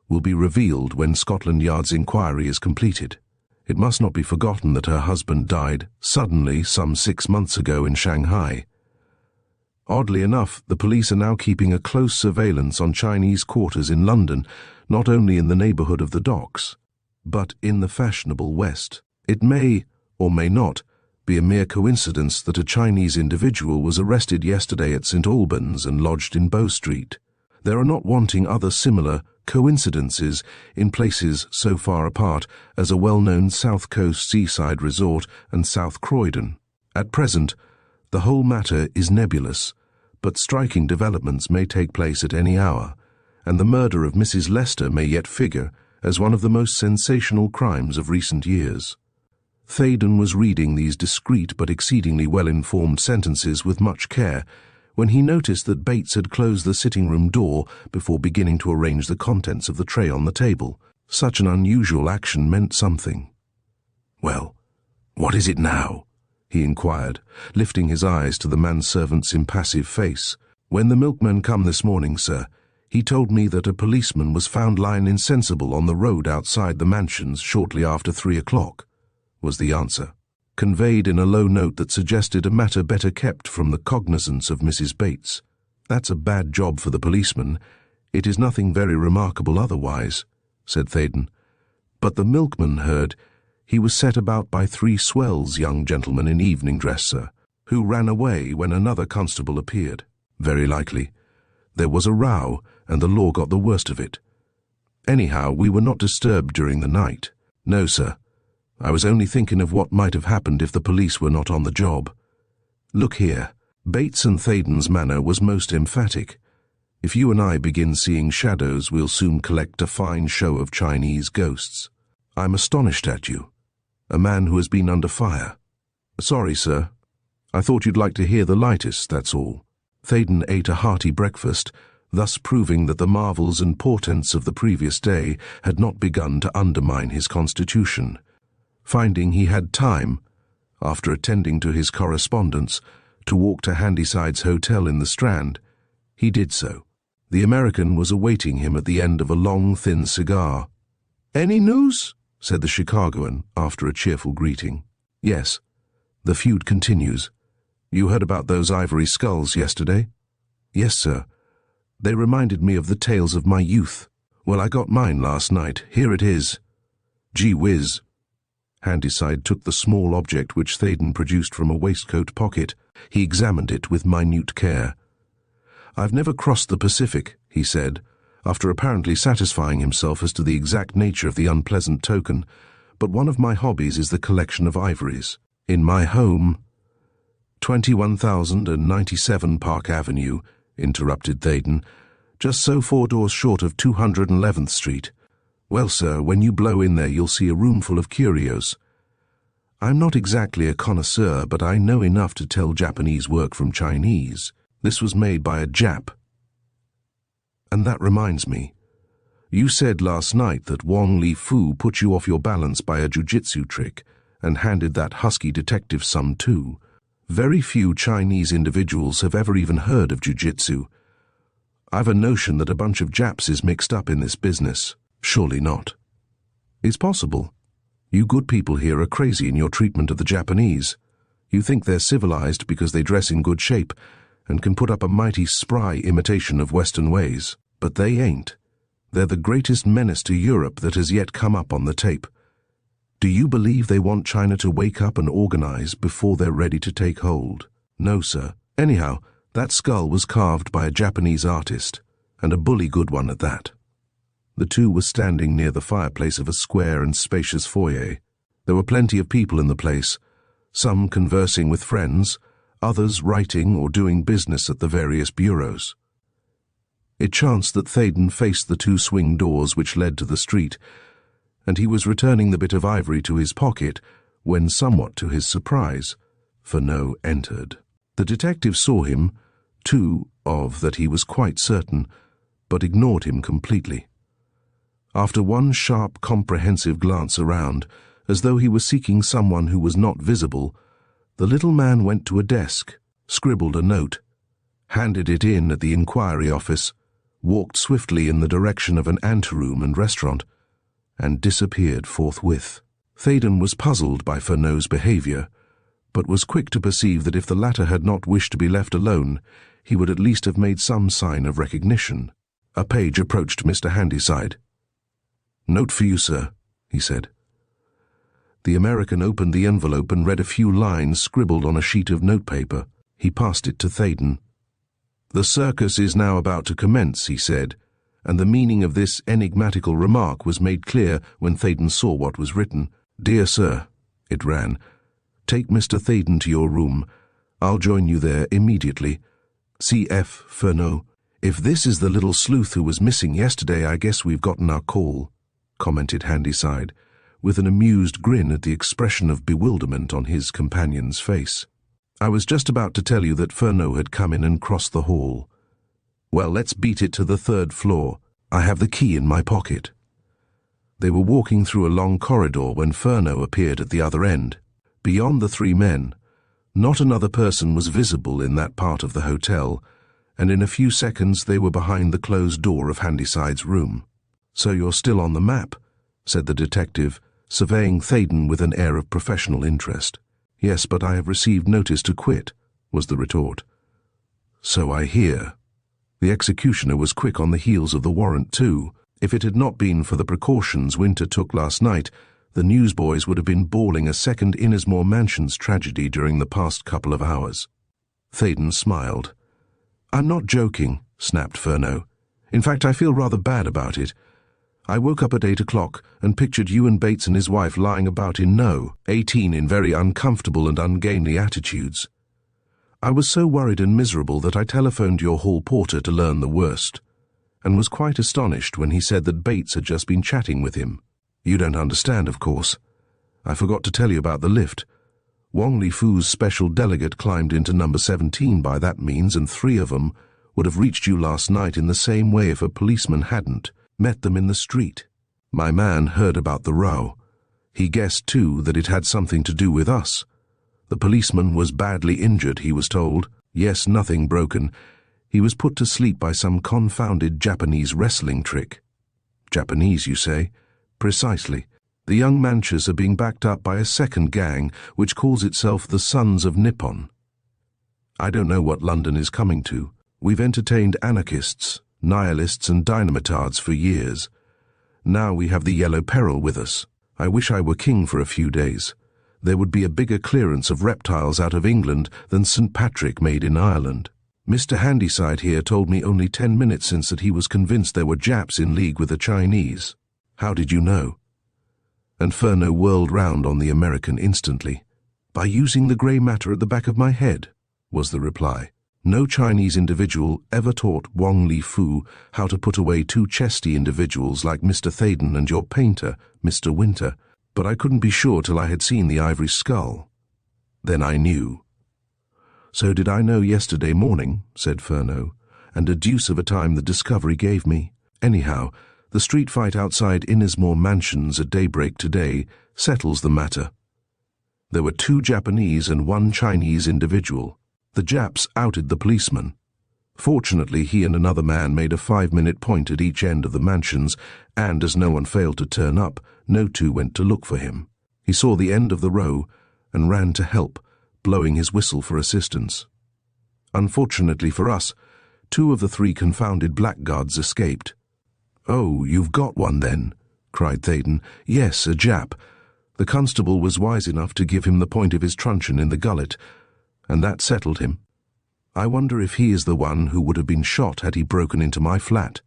will be revealed when Scotland Yard's inquiry is completed. It must not be forgotten that her husband died suddenly some 6 months ago in Shanghai. Oddly enough, the police are now keeping a close surveillance on Chinese quarters in London, not only in the neighbourhood of the docks, but in the fashionable West. It may, or may not, be a mere coincidence that a Chinese individual was arrested yesterday at St. Albans and lodged in Bow Street. There are not wanting other similar coincidences in places so far apart as a well-known South Coast seaside resort and South Croydon. At present, the whole matter is nebulous, but striking developments may take place at any hour, and the murder of Mrs. Lester may yet figure as one of the most sensational crimes of recent years. Theydon was reading these discreet but exceedingly well-informed sentences with much care when he noticed that Bates had closed the sitting-room door before beginning to arrange the contents of the tray on the table. Such an unusual action meant something. "Well, what is it now?" he inquired, lifting his eyes to the manservant's impassive face. "When the milkman come this morning, sir, he told me that a policeman was found lying insensible on the road outside the mansions shortly after 3 o'clock, was the answer, conveyed in a low note that suggested a matter better kept from the cognizance of Mrs. Bates. "That's a bad job for the policeman. It is nothing very remarkable otherwise," said Theydon. "But the milkman heard he was set about by 3 swells young gentlemen in evening dress, sir, who ran away when another constable appeared. Very likely. There was a row, and the law got the worst of it. Anyhow, we were not disturbed during the night. No, sir. I was only thinking of what might have happened if the police were not on the job. Look here. Bates and Theydon's manner was most emphatic. If you and I begin seeing shadows, we'll soon collect a fine show of Chinese ghosts. I'm astonished at you. A man who has been under fire. Sorry, sir. I thought you'd like to hear the lightest, that's all. Theydon ate a hearty breakfast, thus proving that the marvels and portents of the previous day had not begun to undermine his constitution. Finding he had time, after attending to his correspondence, to walk to Handyside's hotel in the Strand, he did so. The American was awaiting him at the end of a long, thin cigar. "Any news?" said the Chicagoan, after a cheerful greeting. "Yes. The feud continues. You heard about those ivory skulls yesterday?" "Yes, sir. They reminded me of the tales of my youth. Well, I got mine last night. Here it is." "Gee whiz." Handyside took the small object which Theydon produced from a waistcoat pocket. He examined it with minute care. "I've never crossed the Pacific," he said, after apparently satisfying himself as to the exact nature of the unpleasant token, "but one of my hobbies is the collection of ivories. In my home—" 21,097 Park Avenue, interrupted Theydon, "just so 4 doors short of 211th Street. Well, sir, when you blow in there you'll see a room full of curios. I'm not exactly a connoisseur, but I know enough to tell Japanese work from Chinese. This was made by a Jap. And that reminds me. You said last night that Wong Li Fu put you off your balance by a jujitsu trick and handed that husky detective some too. Very few Chinese individuals have ever even heard of jujitsu. I've a notion that a bunch of Japs is mixed up in this business. Surely not." "It's possible. You good people here are crazy in your treatment of the Japanese. You think they're civilized because they dress in good shape and can put up a mighty spry imitation of Western ways. But they ain't. They're the greatest menace to Europe that has yet come up on the tape. Do you believe they want China to wake up and organize before they're ready to take hold? No, sir. Anyhow, that skull was carved by a Japanese artist, and a bully good one at that." The two were standing near the fireplace of a square and spacious foyer. There were plenty of people in the place, some conversing with friends, others writing or doing business at the various bureaus. It chanced that Theydon faced the 2 swing doors which led to the street, and he was returning the bit of ivory to his pocket when, somewhat to his surprise, Furneaux entered. The detective saw him, too, of that he was quite certain, but ignored him completely. After one sharp, comprehensive glance around, as though he were seeking someone who was not visible, the little man went to a desk, scribbled a note, handed it in at the inquiry office, walked swiftly in the direction of an anteroom and restaurant, and disappeared forthwith. Theydon was puzzled by Furneaux's behavior, but was quick to perceive that if the latter had not wished to be left alone, he would at least have made some sign of recognition. A page approached Mr. Handyside. "Note for you, sir," he said. The American opened the envelope and read a few lines scribbled on a sheet of notepaper. He passed it to Theydon. "The circus is now about to commence," he said, and the meaning of this enigmatical remark was made clear when Theydon saw what was written. "Dear sir," it ran, "take Mr. Theydon to your room. I'll join you there immediately. C.F. Furneaux." "If this is the little sleuth who was missing yesterday, I guess we've gotten our call," commented Handyside, with an amused grin at the expression of bewilderment on his companion's face. "I was just about to tell you that Furneaux had come in and crossed the hall. Well, let's beat it to the 3rd floor. I have the key in my pocket." They were walking through a long corridor when Furneaux appeared at the other end. Beyond the 3 men, not another person was visible in that part of the hotel, and in a few seconds they were behind the closed door of Handyside's room. "So you're still on the map," said the detective, surveying Theydon with an air of professional interest. "Yes, but I have received notice to quit," was the retort. "So I hear. The executioner was quick on the heels of the warrant too. If it had not been for the precautions Winter took last night, the newsboys would have been bawling a second Innismore Mansions tragedy during the past couple of hours. Theydon smiled. "I'm not joking," snapped Furneaux. "In fact, I feel rather bad about it. I woke up at 8 o'clock and pictured you and Bates and his wife lying about in No. 18 in very uncomfortable and ungainly attitudes. I was so worried and miserable that I telephoned your hall porter to learn the worst, and was quite astonished when he said that Bates had just been chatting with him. You don't understand, of course. I forgot to tell you about the lift. Wong Li Fu's special delegate climbed into number 17 by that means, and 3 of them would have reached you last night in the same way if a policeman hadn't met them in the street. My man heard about the row. He guessed, too, that it had something to do with us. The policeman was badly injured, he was told. Yes, nothing broken. He was put to sleep by some confounded Japanese wrestling trick." "Japanese, you say?" "Precisely. The young Manchus are being backed up by a second gang which calls itself the Sons of Nippon. I don't know what London is coming to. We've entertained anarchists, nihilists and dynamitards for years. Now we have the Yellow Peril with us. I wish I were king for a few days. There would be a bigger clearance of reptiles out of England than St. Patrick made in Ireland. Mr. Handyside here told me only 10 minutes since that he was convinced there were Japs in league with the Chinese." "How did you know?" And Furneaux whirled round on the American instantly. "By using the grey matter at the back of my head," was the reply. "No Chinese individual ever taught Wong Li Fu how to put away 2 chesty individuals like Mr. Theydon and your painter, Mr. Winter, but I couldn't be sure till I had seen the ivory skull. Then I knew." "So did I know yesterday morning," said Furneaux, "and a deuce of a time the discovery gave me. Anyhow, the street fight outside Innismore Mansions at daybreak today settles the matter. There were 2 Japanese and 1 Chinese individual. The Japs outed the policeman. Fortunately, he and another man made a 5-minute point at each end of the mansions, and as no one failed to turn up, no 2 went to look for him. He saw the end of the row and ran to help, blowing his whistle for assistance. Unfortunately for us, 2 of the 3 confounded blackguards escaped." "Oh, you've got one then?" cried Theydon. "Yes, a Jap. The constable was wise enough to give him the point of his truncheon in the gullet, and that settled him. I wonder if he is the one who would have been shot had he broken into my flat,"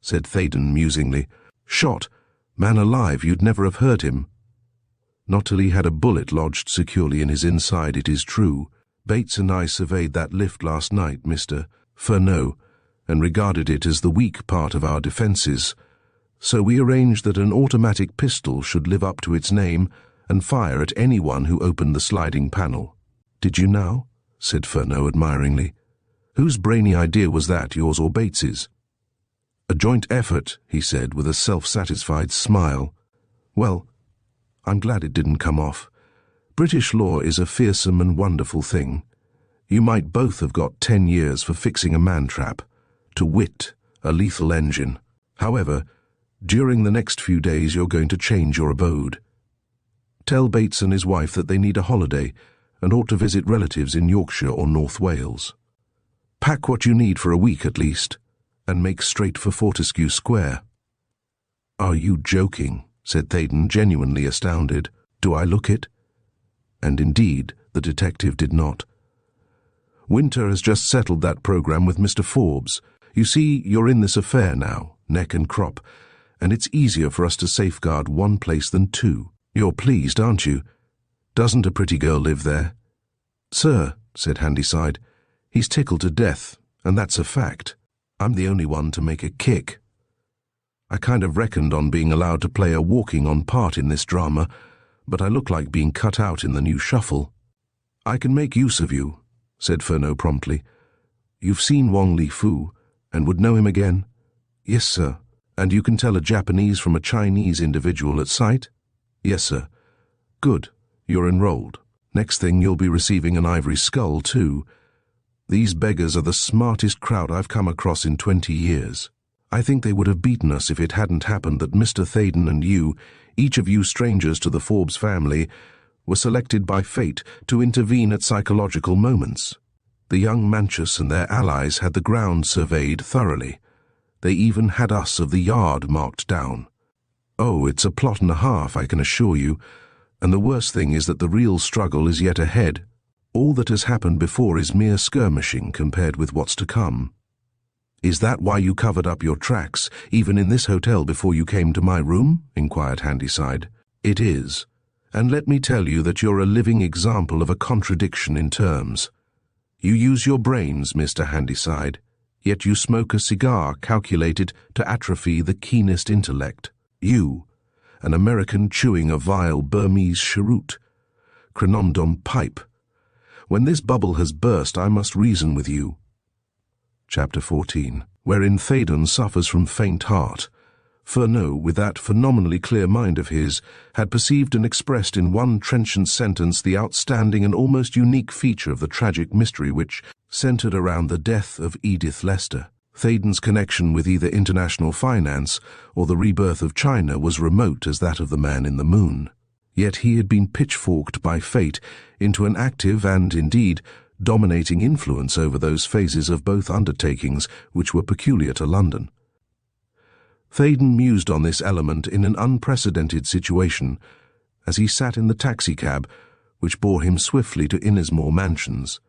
said Theydon musingly. "Shot? Man alive, you'd never have heard him." "Not till he had a bullet lodged securely in his inside, it is true. Bates and I surveyed that lift last night, Mr. Furneaux, and regarded it as the weak part of our defences, so we arranged that an automatic pistol should live up to its name and fire at anyone who opened the sliding panel." "Did you now?" said Furneaux admiringly. "Whose brainy idea was that, yours or Bates's?" "A joint effort," he said with a self-satisfied smile. "Well, I'm glad it didn't come off. British law is a fearsome and wonderful thing. You might both have got 10 years for fixing a man-trap, to wit, a lethal engine. However, during the next few days you're going to change your abode. Tell Bates and his wife that they need a holiday and ought to visit relatives in Yorkshire or North Wales. Pack what you need for a week at least, and make straight for Fortescue Square." "Are you joking?" said Theydon, genuinely astounded. "Do I look it?" And indeed, the detective did not. "Winter has just settled that programme with Mr. Forbes. You see, you're in this affair now, neck and crop, and it's easier for us to safeguard one place than 2. You're pleased, aren't you? Doesn't a pretty girl live there?" "Sir," said Handyside, "he's tickled to death, and that's a fact. I'm the only one to make a kick. I kind of reckoned on being allowed to play a walking-on part in this drama, but I look like being cut out in the new shuffle." "I can make use of you," said Furneaux promptly. "You've seen Wong Li Fu, and would know him again?" "Yes, sir." "And you can tell a Japanese from a Chinese individual at sight?" "Yes, sir." "Good. You're enrolled. Next thing you'll be receiving an ivory skull, too. These beggars are the smartest crowd I've come across in 20 years. I think they would have beaten us if it hadn't happened that Mr. Theydon and you, each of you strangers to the Forbes family, were selected by fate to intervene at psychological moments. The young Manchus and their allies had the ground surveyed thoroughly. They even had us of the Yard marked down. Oh, it's a plot and a half, I can assure you, and the worst thing is that the real struggle is yet ahead. All that has happened before is mere skirmishing compared with what's to come. Is that why you covered up your tracks, even in this hotel before you came to my room? Inquired Handyside. It is, and let me tell you that you're a living example of a contradiction in terms. You use your brains, Mr. Handyside, yet you smoke a cigar calculated to atrophy the keenest intellect. You, an American chewing a vile Burmese cheroot, Crenondom pipe. When this bubble has burst, I must reason with you. Chapter 14, wherein Theydon suffers from faint heart. Furneaux, with that phenomenally clear mind of his, had perceived and expressed in one trenchant sentence the outstanding and almost unique feature of the tragic mystery which centered around the death of Edith Lester. Theydon's connection with either international finance or the rebirth of China was remote as that of the man in the moon. Yet he had been pitchforked by fate into an active and, indeed, dominating influence over those phases of both undertakings which were peculiar to London. Theydon mused on this element in an unprecedented situation as he sat in the taxicab which bore him swiftly to Innismore Mansions.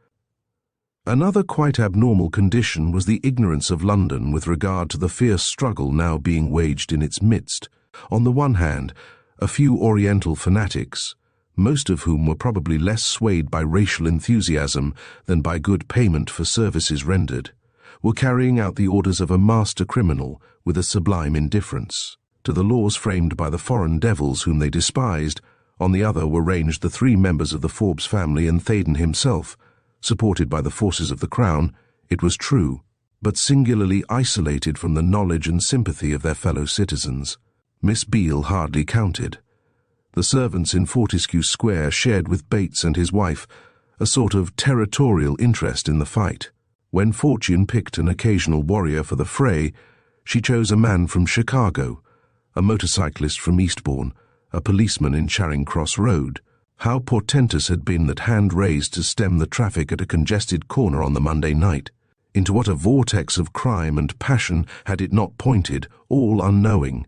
Another quite abnormal condition was the ignorance of London with regard to the fierce struggle now being waged in its midst. On the one hand, a few Oriental fanatics, most of whom were probably less swayed by racial enthusiasm than by good payment for services rendered, were carrying out the orders of a master criminal with a sublime indifference to the laws framed by the foreign devils whom they despised. On the other were ranged the three members of the Forbes family and Theydon himself, supported by the forces of the Crown, it was true, but singularly isolated from the knowledge and sympathy of their fellow citizens. Miss Beale hardly counted. The servants in Fortescue Square shared with Bates and his wife a sort of territorial interest in the fight. When Fortune picked an occasional warrior for the fray, she chose a man from Chicago, a motorcyclist from Eastbourne, a policeman in Charing Cross Road. How portentous had been that hand raised to stem the traffic at a congested corner on the Monday night. Into what a vortex of crime and passion had it not pointed, all unknowing.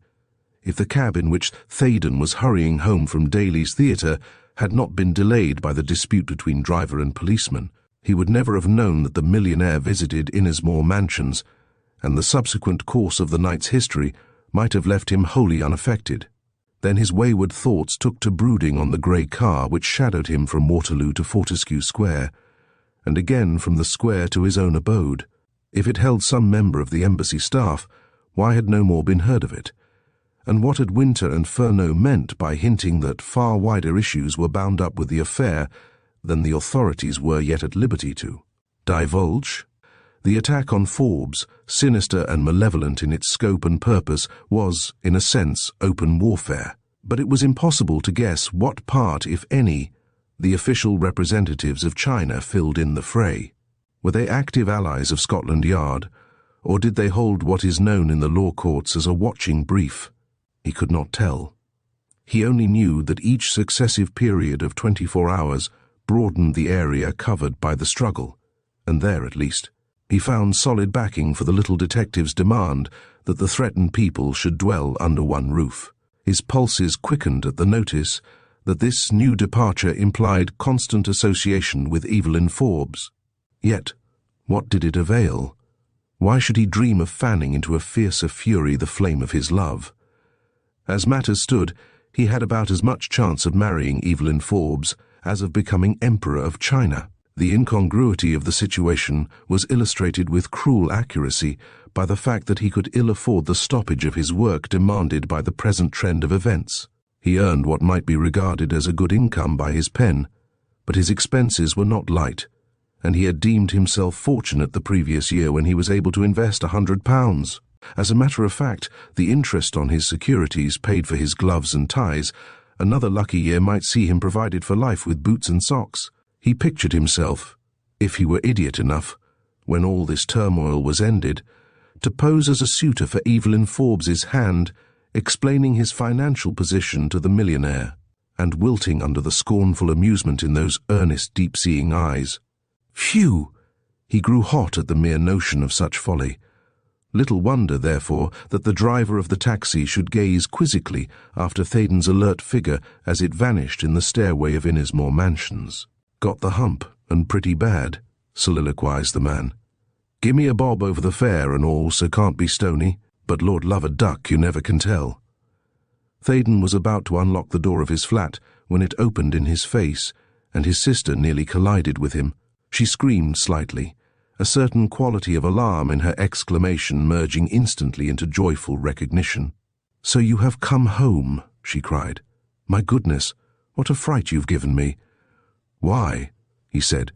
If the cab in which Theydon was hurrying home from Daly's Theatre had not been delayed by the dispute between driver and policeman, he would never have known that the millionaire visited Innismore Mansions, and the subsequent course of the night's history might have left him wholly unaffected. Then his wayward thoughts took to brooding on the grey car which shadowed him from Waterloo to Fortescue Square, and again from the square to his own abode. If it held some member of the embassy staff, why had no more been heard of it? And what had Winter and Furneaux meant by hinting that far wider issues were bound up with the affair than the authorities were yet at liberty to divulge? The attack on Forbes, sinister and malevolent in its scope and purpose, was, in a sense, open warfare. But it was impossible to guess what part, if any, the official representatives of China filled in the fray. Were they active allies of Scotland Yard, or did they hold what is known in the law courts as a watching brief? He could not tell. He only knew that each successive period of 24 hours broadened the area covered by the struggle, and there, at least, he found solid backing for the little detective's demand that the threatened people should dwell under one roof. His pulses quickened at the notice that this new departure implied constant association with Evelyn Forbes. Yet, what did it avail? Why should he dream of fanning into a fiercer fury the flame of his love? As matters stood, he had about as much chance of marrying Evelyn Forbes as of becoming Emperor of China. The incongruity of the situation was illustrated with cruel accuracy by the fact that he could ill afford the stoppage of his work demanded by the present trend of events. He earned what might be regarded as a good income by his pen, but his expenses were not light, and he had deemed himself fortunate the previous year when he was able to invest £100. As a matter of fact, the interest on his securities paid for his gloves and ties. Another lucky year might see him provided for life with boots and socks. He pictured himself, if he were idiot enough, when all this turmoil was ended, to pose as a suitor for Evelyn Forbes's hand, explaining his financial position to the millionaire, and wilting under the scornful amusement in those earnest, deep-seeing eyes. Phew! He grew hot at the mere notion of such folly. Little wonder, therefore, that the driver of the taxi should gaze quizzically after Theydon's alert figure as it vanished in the stairway of Innismore Mansions. "Got the hump, and pretty bad," soliloquized the man. "Gimme a bob over the fare and all, so can't be stony, but Lord love a duck, you never can tell." Theydon was about to unlock the door of his flat when it opened in his face, and his sister nearly collided with him. She screamed slightly, a certain quality of alarm in her exclamation merging instantly into joyful recognition. "So you have come home," she cried. "My goodness, what a fright you've given me." "Why?" he said,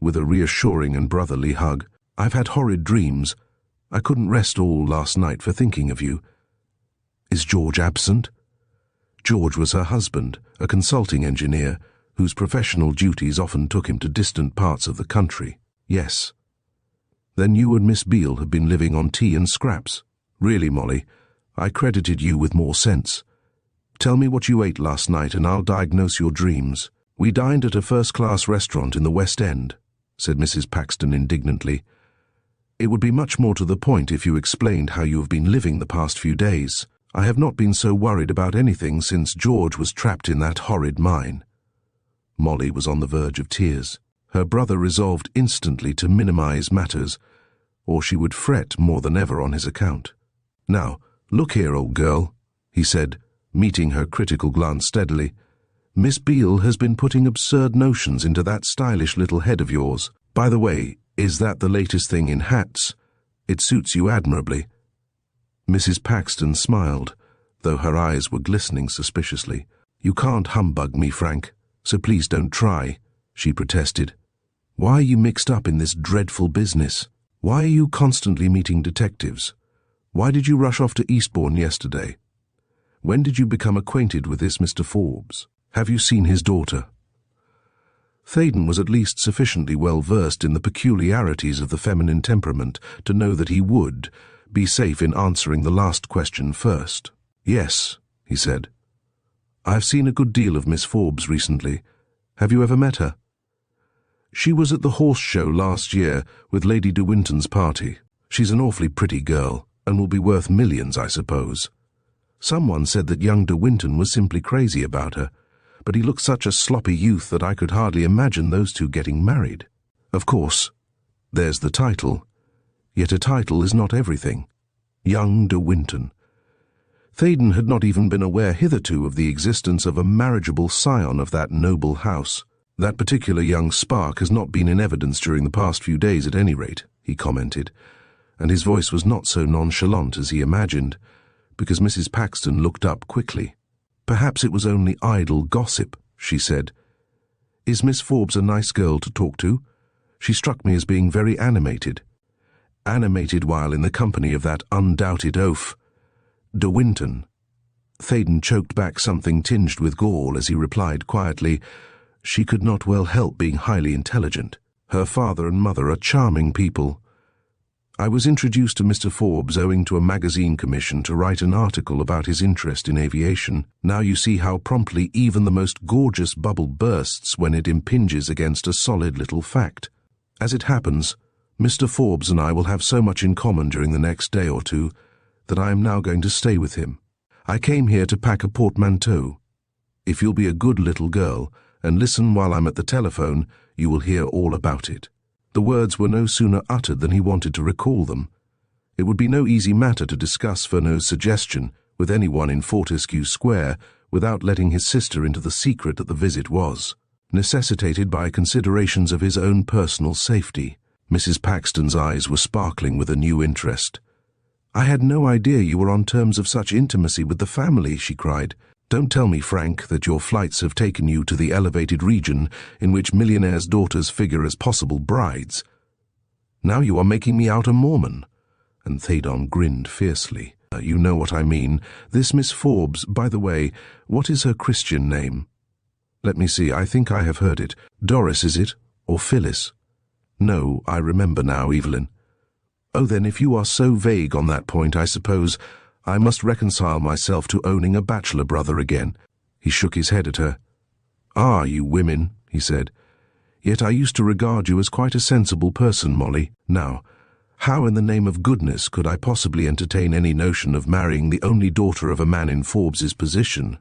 with a reassuring and brotherly hug. "I've had horrid dreams. I couldn't rest all last night for thinking of you." "Is George absent?" George was her husband, a consulting engineer, whose professional duties often took him to distant parts of the country. "Yes." "Then you and Miss Beale have been living on tea and scraps. Really, Molly, I credited you with more sense. Tell me what you ate last night and I'll diagnose your dreams." "We dined at a first-class restaurant in the West End," said Mrs. Paxton indignantly. "It would be much more to the point if you explained how you have been living the past few days. I have not been so worried about anything since George was trapped in that horrid mine." Molly was on the verge of tears. Her brother resolved instantly to minimize matters, or she would fret more than ever on his account. "Now, look here, old girl," he said, meeting her critical glance steadily. "Miss Beale has been putting absurd notions into that stylish little head of yours. By the way, is that the latest thing in hats? It suits you admirably." Mrs. Paxton smiled, though her eyes were glistening suspiciously. "You can't humbug me, Frank, so please don't try," she protested. "Why are you mixed up in this dreadful business? Why are you constantly meeting detectives? Why did you rush off to Eastbourne yesterday? When did you become acquainted with this Mr. Forbes? Have you seen his daughter?" Theydon was at least sufficiently well versed in the peculiarities of the feminine temperament to know that he would be safe in answering the last question first. "Yes," he said. "I've seen a good deal of Miss Forbes recently. Have you ever met her?" "She was at the horse show last year with Lady de Winton's party. She's an awfully pretty girl, and will be worth millions, I suppose. Someone said that young de Winton was simply crazy about her, but he looked such a sloppy youth that I could hardly imagine those two getting married. Of course, there's the title, yet a title is not everything. Young de Winton." Theydon had not even been aware hitherto of the existence of a marriageable scion of that noble house. "That particular young spark has not been in evidence during the past few days at any rate," he commented, and his voice was not so nonchalant as he imagined, because Mrs. Paxton looked up quickly. "Perhaps it was only idle gossip," she said. "Is Miss Forbes a nice girl to talk to? She struck me as being very animated." "Animated while in the company of that undoubted oaf, de Winton." Theydon choked back something tinged with gall as he replied quietly, "She could not well help being highly intelligent. Her father and mother are charming people. I was introduced to Mr. Forbes owing to a magazine commission to write an article about his interest in aviation. Now you see how promptly even the most gorgeous bubble bursts when it impinges against a solid little fact. As it happens, Mr. Forbes and I will have so much in common during the next day or two that I am now going to stay with him. I came here to pack a portmanteau. If you'll be a good little girl and listen while I'm at the telephone, you will hear all about it." The words were no sooner uttered than he wanted to recall them. It would be no easy matter to discuss Fernow's suggestion with anyone in Fortescue Square without letting his sister into the secret that the visit was, necessitated by considerations of his own personal safety. Mrs. Paxton's eyes were sparkling with a new interest. "I had no idea you were on terms of such intimacy with the family," she cried. "Don't tell me, Frank, that your flights have taken you to the elevated region in which millionaires' daughters figure as possible brides. Now you are making me out a Mormon." And Theydon grinned fiercely. "You know what I mean. This Miss Forbes, by the way, what is her Christian name?" "Let me see, I think I have heard it. Doris, is it? Or Phyllis?" "No, I remember now, Evelyn." "Oh, then if you are so vague on that point, I suppose I must reconcile myself to owning a bachelor brother again." He shook his head at her. "Ah, you women," he said. "Yet I used to regard you as quite a sensible person, Molly. Now, How in the name of goodness could I possibly entertain any notion of marrying the only daughter of a man in Forbes's position?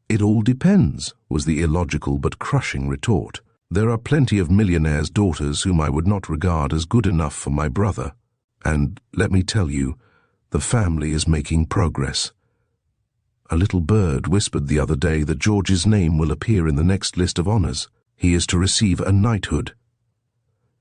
It all depends, was the illogical but crushing retort. There are plenty of millionaires' daughters whom I would not regard as good enough for my brother. And, let me tell you, the family is making progress. A little bird whispered the other day that George's name will appear in the next list of honours. He is to receive a knighthood.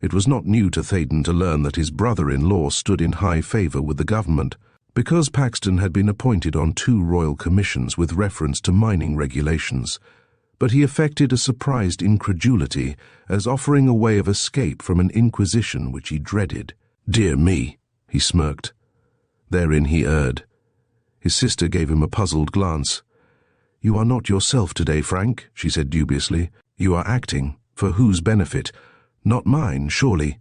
It was not new to Theydon to learn that his brother-in-law stood in high favour with the government, because Paxton had been appointed on 2 royal commissions with reference to mining regulations, but he affected a surprised incredulity as offering a way of escape from an inquisition which he dreaded. "Dear me," he smirked. Therein he erred. His sister gave him a puzzled glance. "You are not yourself today, Frank," she said dubiously. "You are acting. For whose benefit? Not mine, surely."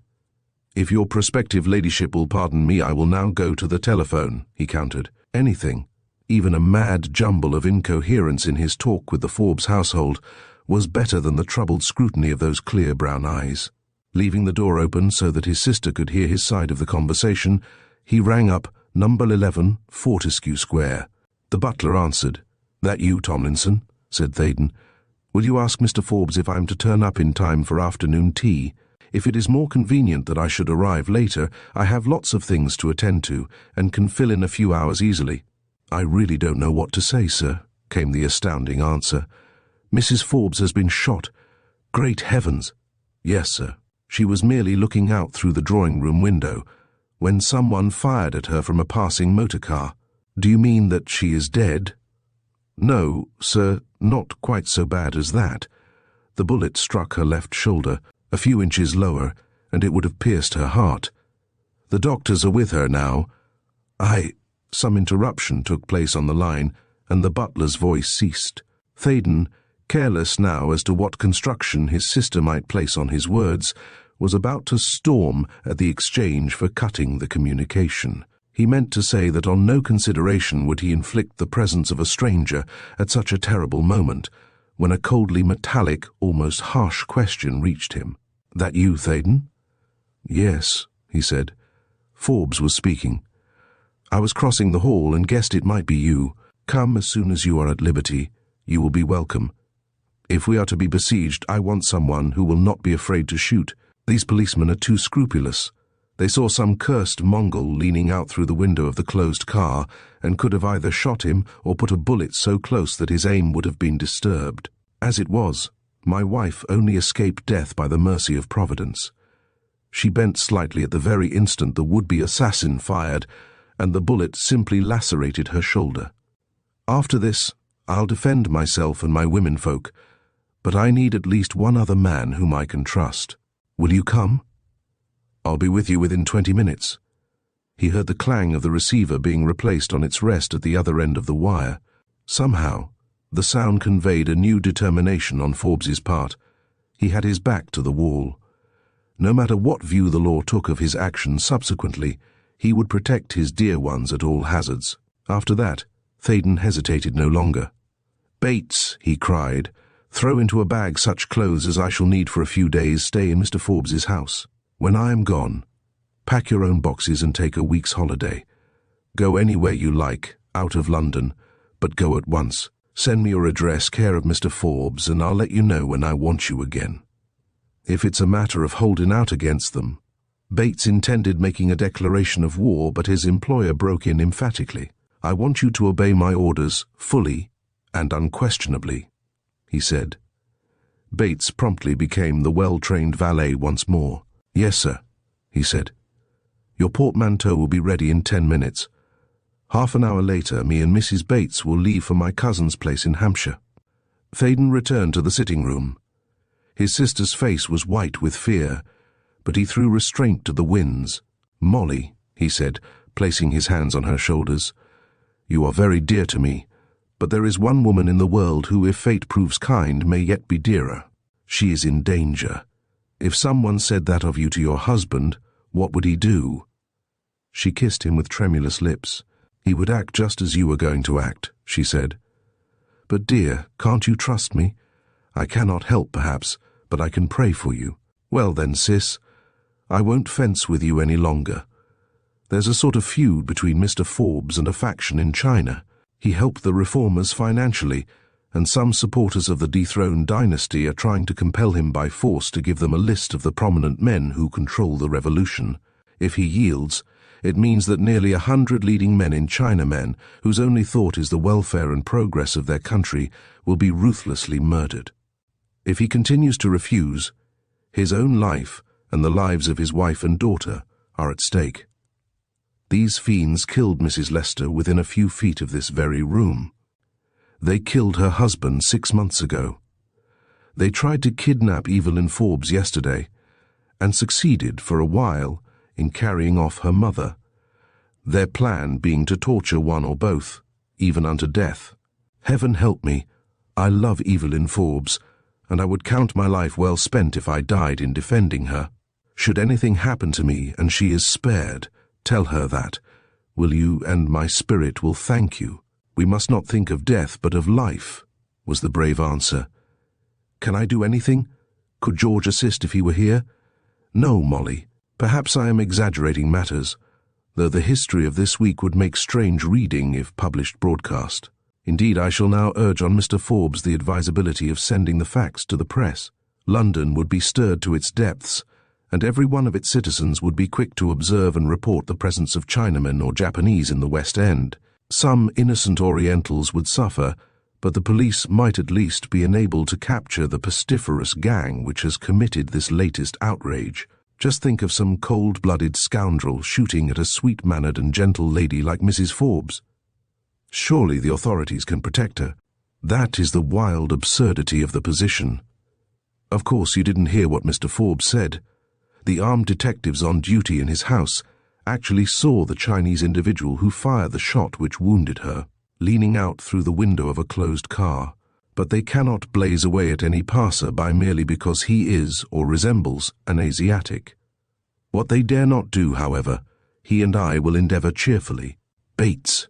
"If your prospective ladyship will pardon me, I will now go to the telephone," he countered. Anything, even a mad jumble of incoherence in his talk with the Forbes household, was better than the troubled scrutiny of those clear brown eyes. Leaving the door open so that his sister could hear his side of the conversation, he rang up number 11, Fortescue Square. The butler answered. "That you, Tomlinson?" said Theydon. "Will you ask Mr. Forbes if I am to turn up in time for afternoon tea? If it is more convenient that I should arrive later, I have lots of things to attend to, and can fill in a few hours easily." "I really don't know what to say, sir," came the astounding answer. "Mrs. Forbes has been shot. Great heavens!" "Yes, sir. She was merely looking out through the drawing-room window, when someone fired at her from a passing motor car." "Do you mean that she is dead?" "No, sir, not quite so bad as that. The bullet struck her left shoulder, a few inches lower, and it would have pierced her heart. The doctors are with her now. Some interruption took place on the line, and the butler's voice ceased. Theydon, careless now as to what construction his sister might place on his words, was about to storm at the exchange for cutting the communication. He meant to say that on no consideration would he inflict the presence of a stranger at such a terrible moment, when a coldly metallic, almost harsh question reached him. "That you, Theydon?" "Yes," he said. Forbes was speaking. "I was crossing the hall and guessed it might be you. Come as soon as you are at liberty. You will be welcome. If we are to be besieged, I want someone who will not be afraid to shoot. These policemen are too scrupulous. They saw some cursed Mongol leaning out through the window of the closed car and could have either shot him or put a bullet so close that his aim would have been disturbed. As it was, my wife only escaped death by the mercy of Providence. She bent slightly at the very instant the would-be assassin fired, and the bullet simply lacerated her shoulder. After this, I'll defend myself and my womenfolk, but I need at least one other man whom I can trust. Will you come?" "I'll be with you within 20 minutes. He heard the clang of the receiver being replaced on its rest at the other end of the wire. Somehow, the sound conveyed a new determination on Forbes's part. He had his back to the wall. No matter what view the law took of his actions subsequently, he would protect his dear ones at all hazards. After that, Theydon hesitated no longer. "Bates," he cried, "throw into a bag such clothes as I shall need for a few days' stay in Mr. Forbes's house. When I am gone, pack your own boxes and take a week's holiday. Go anywhere you like, out of London, but go at once. Send me your address, care of Mr. Forbes, and I'll let you know when I want you again." If it's a matter of holding out against them. Bates intended making a declaration of war, but his employer broke in emphatically. "I want you to obey my orders fully and unquestionably," he said. Bates promptly became the well-trained valet once more. "Yes, sir," he said. "Your portmanteau will be ready in 10 minutes. Half an hour later, me and Mrs. Bates will leave for my cousin's place in Hampshire." Theydon returned to the sitting-room. His sister's face was white with fear, but he threw restraint to the winds. "Molly," he said, placing his hands on her shoulders, "you are very dear to me, but there is one woman in the world who, if fate proves kind, may yet be dearer. She is in danger. If someone said that of you to your husband, what would he do?" She kissed him with tremulous lips. "He would act just as you were going to act," she said. "But dear, can't you trust me? I cannot help, perhaps, but I can pray for you." "Well then, sis, I won't fence with you any longer. There's a sort of feud between Mr. Forbes and a faction in China. He helped the reformers financially, and some supporters of the dethroned dynasty are trying to compel him by force to give them a list of the prominent men who control the revolution. If he yields, it means that nearly 100 leading men in Chinamen, whose only thought is the welfare and progress of their country, will be ruthlessly murdered. If he continues to refuse, his own life and the lives of his wife and daughter are at stake. These fiends killed Mrs. Lester within a few feet of this very room. They killed her husband 6 months ago. They tried to kidnap Evelyn Forbes yesterday, and succeeded for a while in carrying off her mother, their plan being to torture one or both, even unto death. Heaven help me, I love Evelyn Forbes, and I would count my life well spent if I died in defending her. Should anything happen to me and she is spared, tell her that, will you, and my spirit will thank you. We must not think of death but of life, was the brave answer. Can I do anything? Could George assist if he were here? No, Molly. Perhaps I am exaggerating matters, though the history of this week would make strange reading if published broadcast. Indeed, I shall now urge on Mr. Forbes the advisability of sending the facts to the press. London would be stirred to its depths, and every one of its citizens would be quick to observe and report the presence of Chinamen or Japanese in the West End. Some innocent Orientals would suffer, but the police might at least be enabled to capture the pestiferous gang which has committed this latest outrage. Just think of some cold-blooded scoundrel shooting at a sweet-mannered and gentle lady like Mrs. Forbes. Surely the authorities can protect her. That is the wild absurdity of the position. Of course, you didn't hear what Mr. Forbes said. The armed detectives on duty in his house actually saw the Chinese individual who fired the shot which wounded her, leaning out through the window of a closed car. But they cannot blaze away at any passer-by merely because he is or resembles an Asiatic. What they dare not do, however, he and I will endeavour cheerfully. Bates.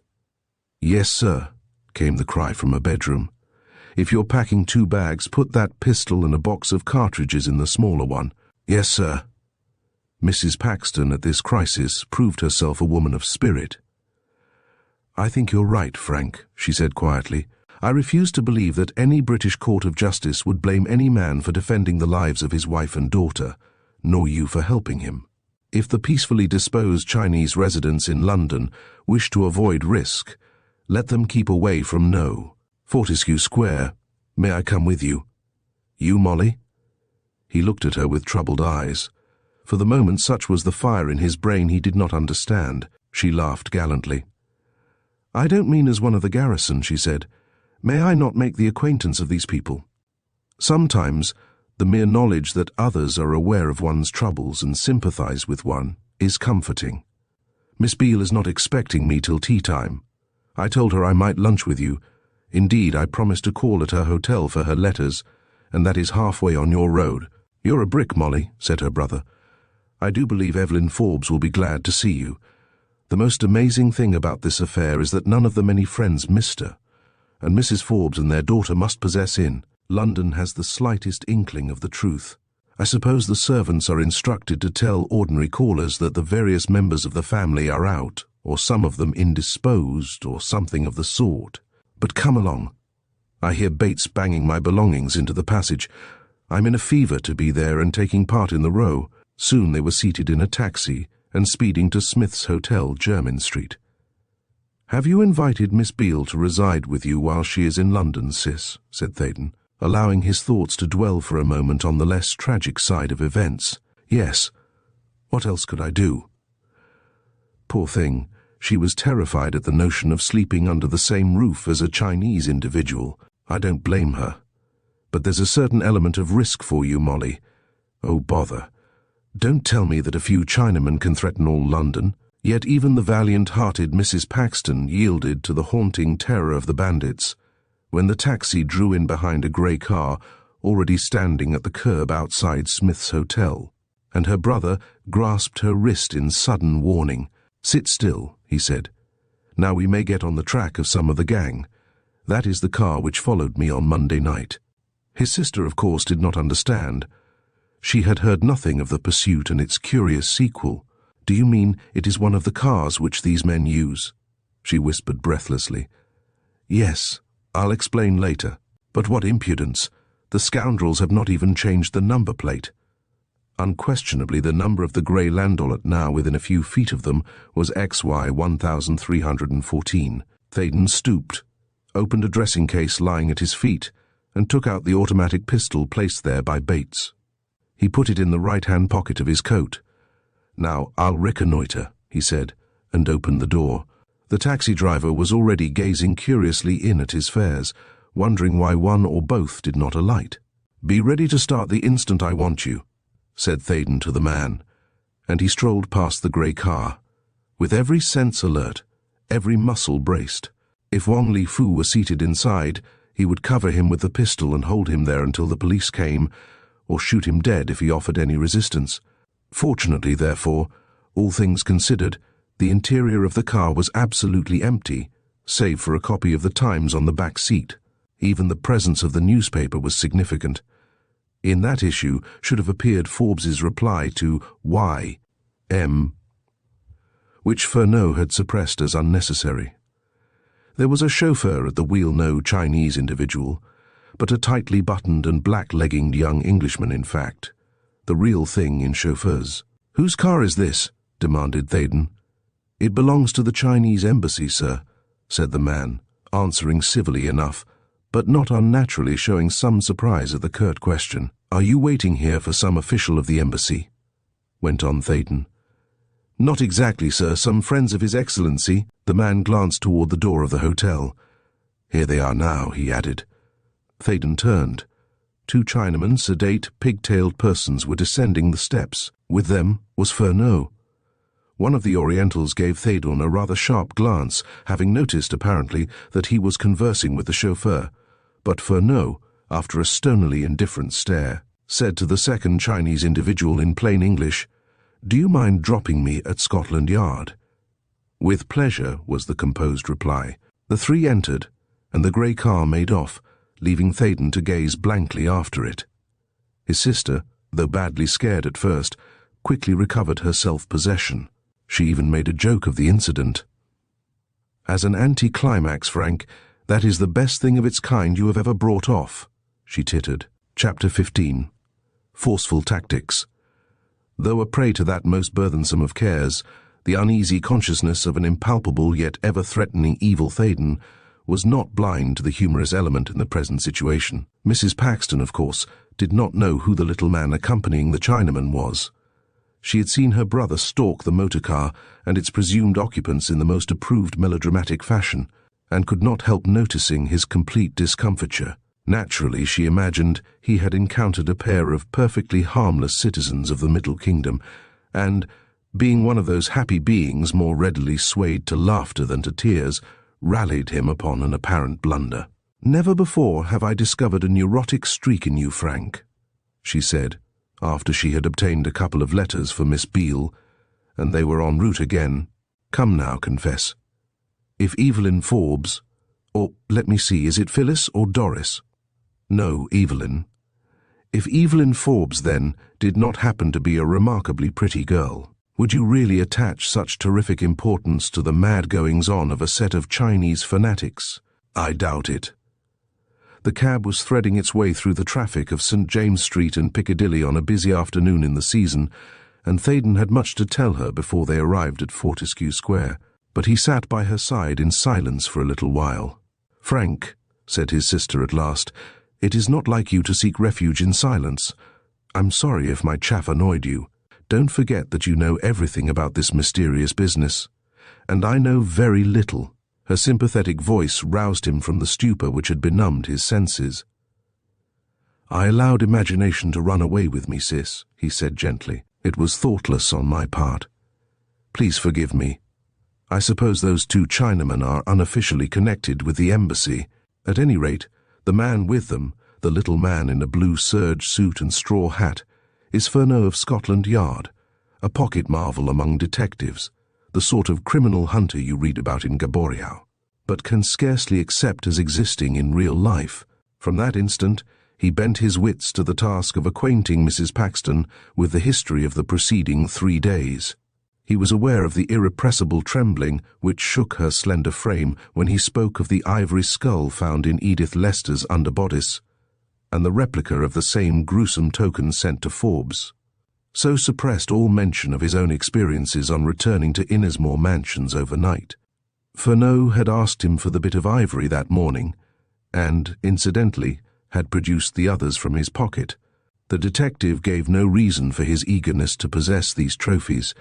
Yes, sir, came the cry from a bedroom. If you're packing 2 bags, put that pistol and a box of cartridges in the smaller one. Yes, sir. Mrs. Paxton at this crisis proved herself a woman of spirit. I think you're right, Frank, she said quietly. I refuse to believe that any British court of justice would blame any man for defending the lives of his wife and daughter, nor you for helping him. If the peacefully disposed Chinese residents in London wish to avoid risk, let them keep away from Fortescue Square. May I come with you? You, Molly? He looked at her with troubled eyes. For the moment, such was the fire in his brain he did not understand. She laughed gallantly. I don't mean as one of the garrison, she said. May I not make the acquaintance of these people? Sometimes the mere knowledge that others are aware of one's troubles and sympathize with one is comforting. Miss Beale is not expecting me till tea time. I told her I might lunch with you. Indeed, I promised to call at her hotel for her letters, and that is halfway on your road. You're a brick, Molly, said her brother. I do believe Evelyn Forbes will be glad to see you. The most amazing thing about this affair is that none of the many friends missed her, and Mrs. Forbes and their daughter must possess London has the slightest inkling of the truth. I suppose the servants are instructed to tell ordinary callers that the various members of the family are out, or some of them indisposed, or something of the sort. But come along. I hear Bates banging my belongings into the passage. I'm in a fever to be there and taking part in the row. Soon they were seated in a taxi and speeding to Smith's Hotel, Jermyn Street. Have you invited Miss Beale to reside with you while she is in London, Sis? Said Theydon, allowing his thoughts to dwell for a moment on the less tragic side of events. Yes. What else could I do? Poor thing, she was terrified at the notion of sleeping under the same roof as a Chinese individual. I don't blame her. But there's a certain element of risk for you, Molly. Oh, bother. Don't tell me that a few Chinamen can threaten all London. Yet even the valiant-hearted Mrs. Paxton yielded to the haunting terror of the bandits when the taxi drew in behind a grey car already standing at the curb outside Smith's Hotel, and her brother grasped her wrist in sudden warning. Sit still, he said. Now we may get on the track of some of the gang. That is the car which followed me on Monday night. His sister, of course, did not understand. She had heard nothing of the pursuit and its curious sequel. "Do you mean it is one of the cars which these men use?" she whispered breathlessly. "Yes, I'll explain later. But what impudence! The scoundrels have not even changed the number plate." Unquestionably, the number of the grey landaulet now within a few feet of them was XY 1314. Theydon stooped, opened a dressing case lying at his feet, and took out the automatic pistol placed there by Bates. He put it in the right-hand pocket of his coat. "Now, I'll reconnoitre," he said, and opened the door. The taxi driver was already gazing curiously in at his fares, wondering why one or both did not alight. "Be ready to start the instant I want you," said Theydon to the man, and he strolled past the grey car, with every sense alert, every muscle braced. If Wang Li Fu were seated inside, he would cover him with the pistol and hold him there until the police came, or shoot him dead if he offered any resistance. Fortunately, therefore, all things considered, the interior of the car was absolutely empty, save for a copy of the Times on the back seat. Even the presence of the newspaper was significant. In that issue should have appeared Forbes's reply to Y.M., which Furneaux had suppressed as unnecessary. There was a chauffeur at the wheel, no Chinese individual, but a tightly buttoned and black-legginged young Englishman, in fact. The real thing in chauffeurs. "Whose car is this?" demanded Theydon. "It belongs to the Chinese embassy, sir," said the man, answering civilly enough, but not unnaturally showing some surprise at the curt question. "Are you waiting here for some official of the embassy?" went on Theydon. "Not exactly, sir. Some friends of His Excellency." The man glanced toward the door of the hotel. "Here they are now," he added. Theydon turned. Two Chinamen, sedate, pigtailed persons, were descending the steps. With them was Furneaux. One of the Orientals gave Theydon a rather sharp glance, having noticed, apparently, that he was conversing with the chauffeur. But Furneaux, after a stonily indifferent stare, said to the second Chinese individual in plain English, "Do you mind dropping me at Scotland Yard?" "With pleasure," was the composed reply. The three entered, and the grey car made off, leaving Theydon to gaze blankly after it. His sister, though badly scared at first, quickly recovered her self-possession. She even made a joke of the incident. "As an anti-climax, Frank, that is the best thing of its kind you have ever brought off," she tittered. Chapter 15. Forceful Tactics. Though a prey to that most burthensome of cares, the uneasy consciousness of an impalpable yet ever-threatening evil, Theydon was not blind to the humorous element in the present situation. Mrs. Paxton, of course, did not know who the little man accompanying the Chinaman was. She had seen her brother stalk the motor car and its presumed occupants in the most approved melodramatic fashion, and could not help noticing his complete discomfiture. Naturally, she imagined he had encountered a pair of perfectly harmless citizens of the Middle Kingdom, and, being one of those happy beings more readily swayed to laughter than to tears, rallied him upon an apparent blunder. "Never before have I discovered a neurotic streak in you, Frank," she said, after she had obtained a couple of letters for Miss Beale, and they were en route again. "Come now, confess. If Evelyn Forbes, or let me see, is it Phyllis or Doris? No, Evelyn. If Evelyn Forbes, then, did not happen to be a remarkably pretty girl, would you really attach such terrific importance to the mad goings-on of a set of Chinese fanatics? I doubt it." The cab was threading its way through the traffic of St. James Street and Piccadilly on a busy afternoon in the season, and Theydon had much to tell her before they arrived at Fortescue Square. But he sat by her side in silence for a little while. "Frank," said his sister at last, "it is not like you to seek refuge in silence. I'm sorry if my chaff annoyed you. Don't forget that you know everything about this mysterious business. And I know very little." Her sympathetic voice roused him from the stupor which had benumbed his senses. "I allowed imagination to run away with me, sis," he said gently. "It was thoughtless on my part. Please forgive me. I suppose those two Chinamen are unofficially connected with the embassy. At any rate, the man with them, the little man in a blue serge suit and straw hat, is Furneaux of Scotland Yard, a pocket marvel among detectives, the sort of criminal hunter you read about in Gaboriau, but can scarcely accept as existing in real life. From that instant, he bent his wits to the task of acquainting Mrs. Paxton with the history of the preceding 3 days. He was aware of the irrepressible trembling which shook her slender frame when he spoke of the ivory skull found in Edith Lester's underbodice, and the replica of the same gruesome token sent to Forbes. So suppressed all mention of his own experiences on returning to Innismore Mansions overnight. Furneaux had asked him for the bit of ivory that morning, and, incidentally, had produced the others from his pocket. The detective gave no reason for his eagerness to possess these trophies,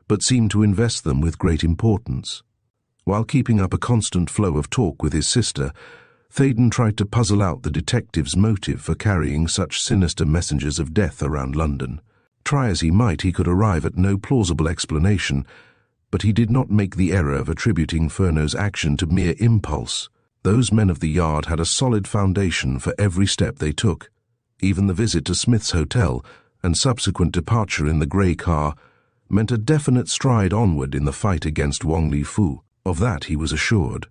but seemed to invest them with great importance. While keeping up a constant flow of talk with his sister, Theydon tried to puzzle out the detective's motive for carrying such sinister messengers of death around London. Try as he might, he could arrive at no plausible explanation, but he did not make the error of attributing Furneaux's action to mere impulse. Those men of the Yard had a solid foundation for every step they took. Even the visit to Smith's Hotel and subsequent departure in the grey car meant a definite stride onward in the fight against Wong Li Fu. Of that he was assured.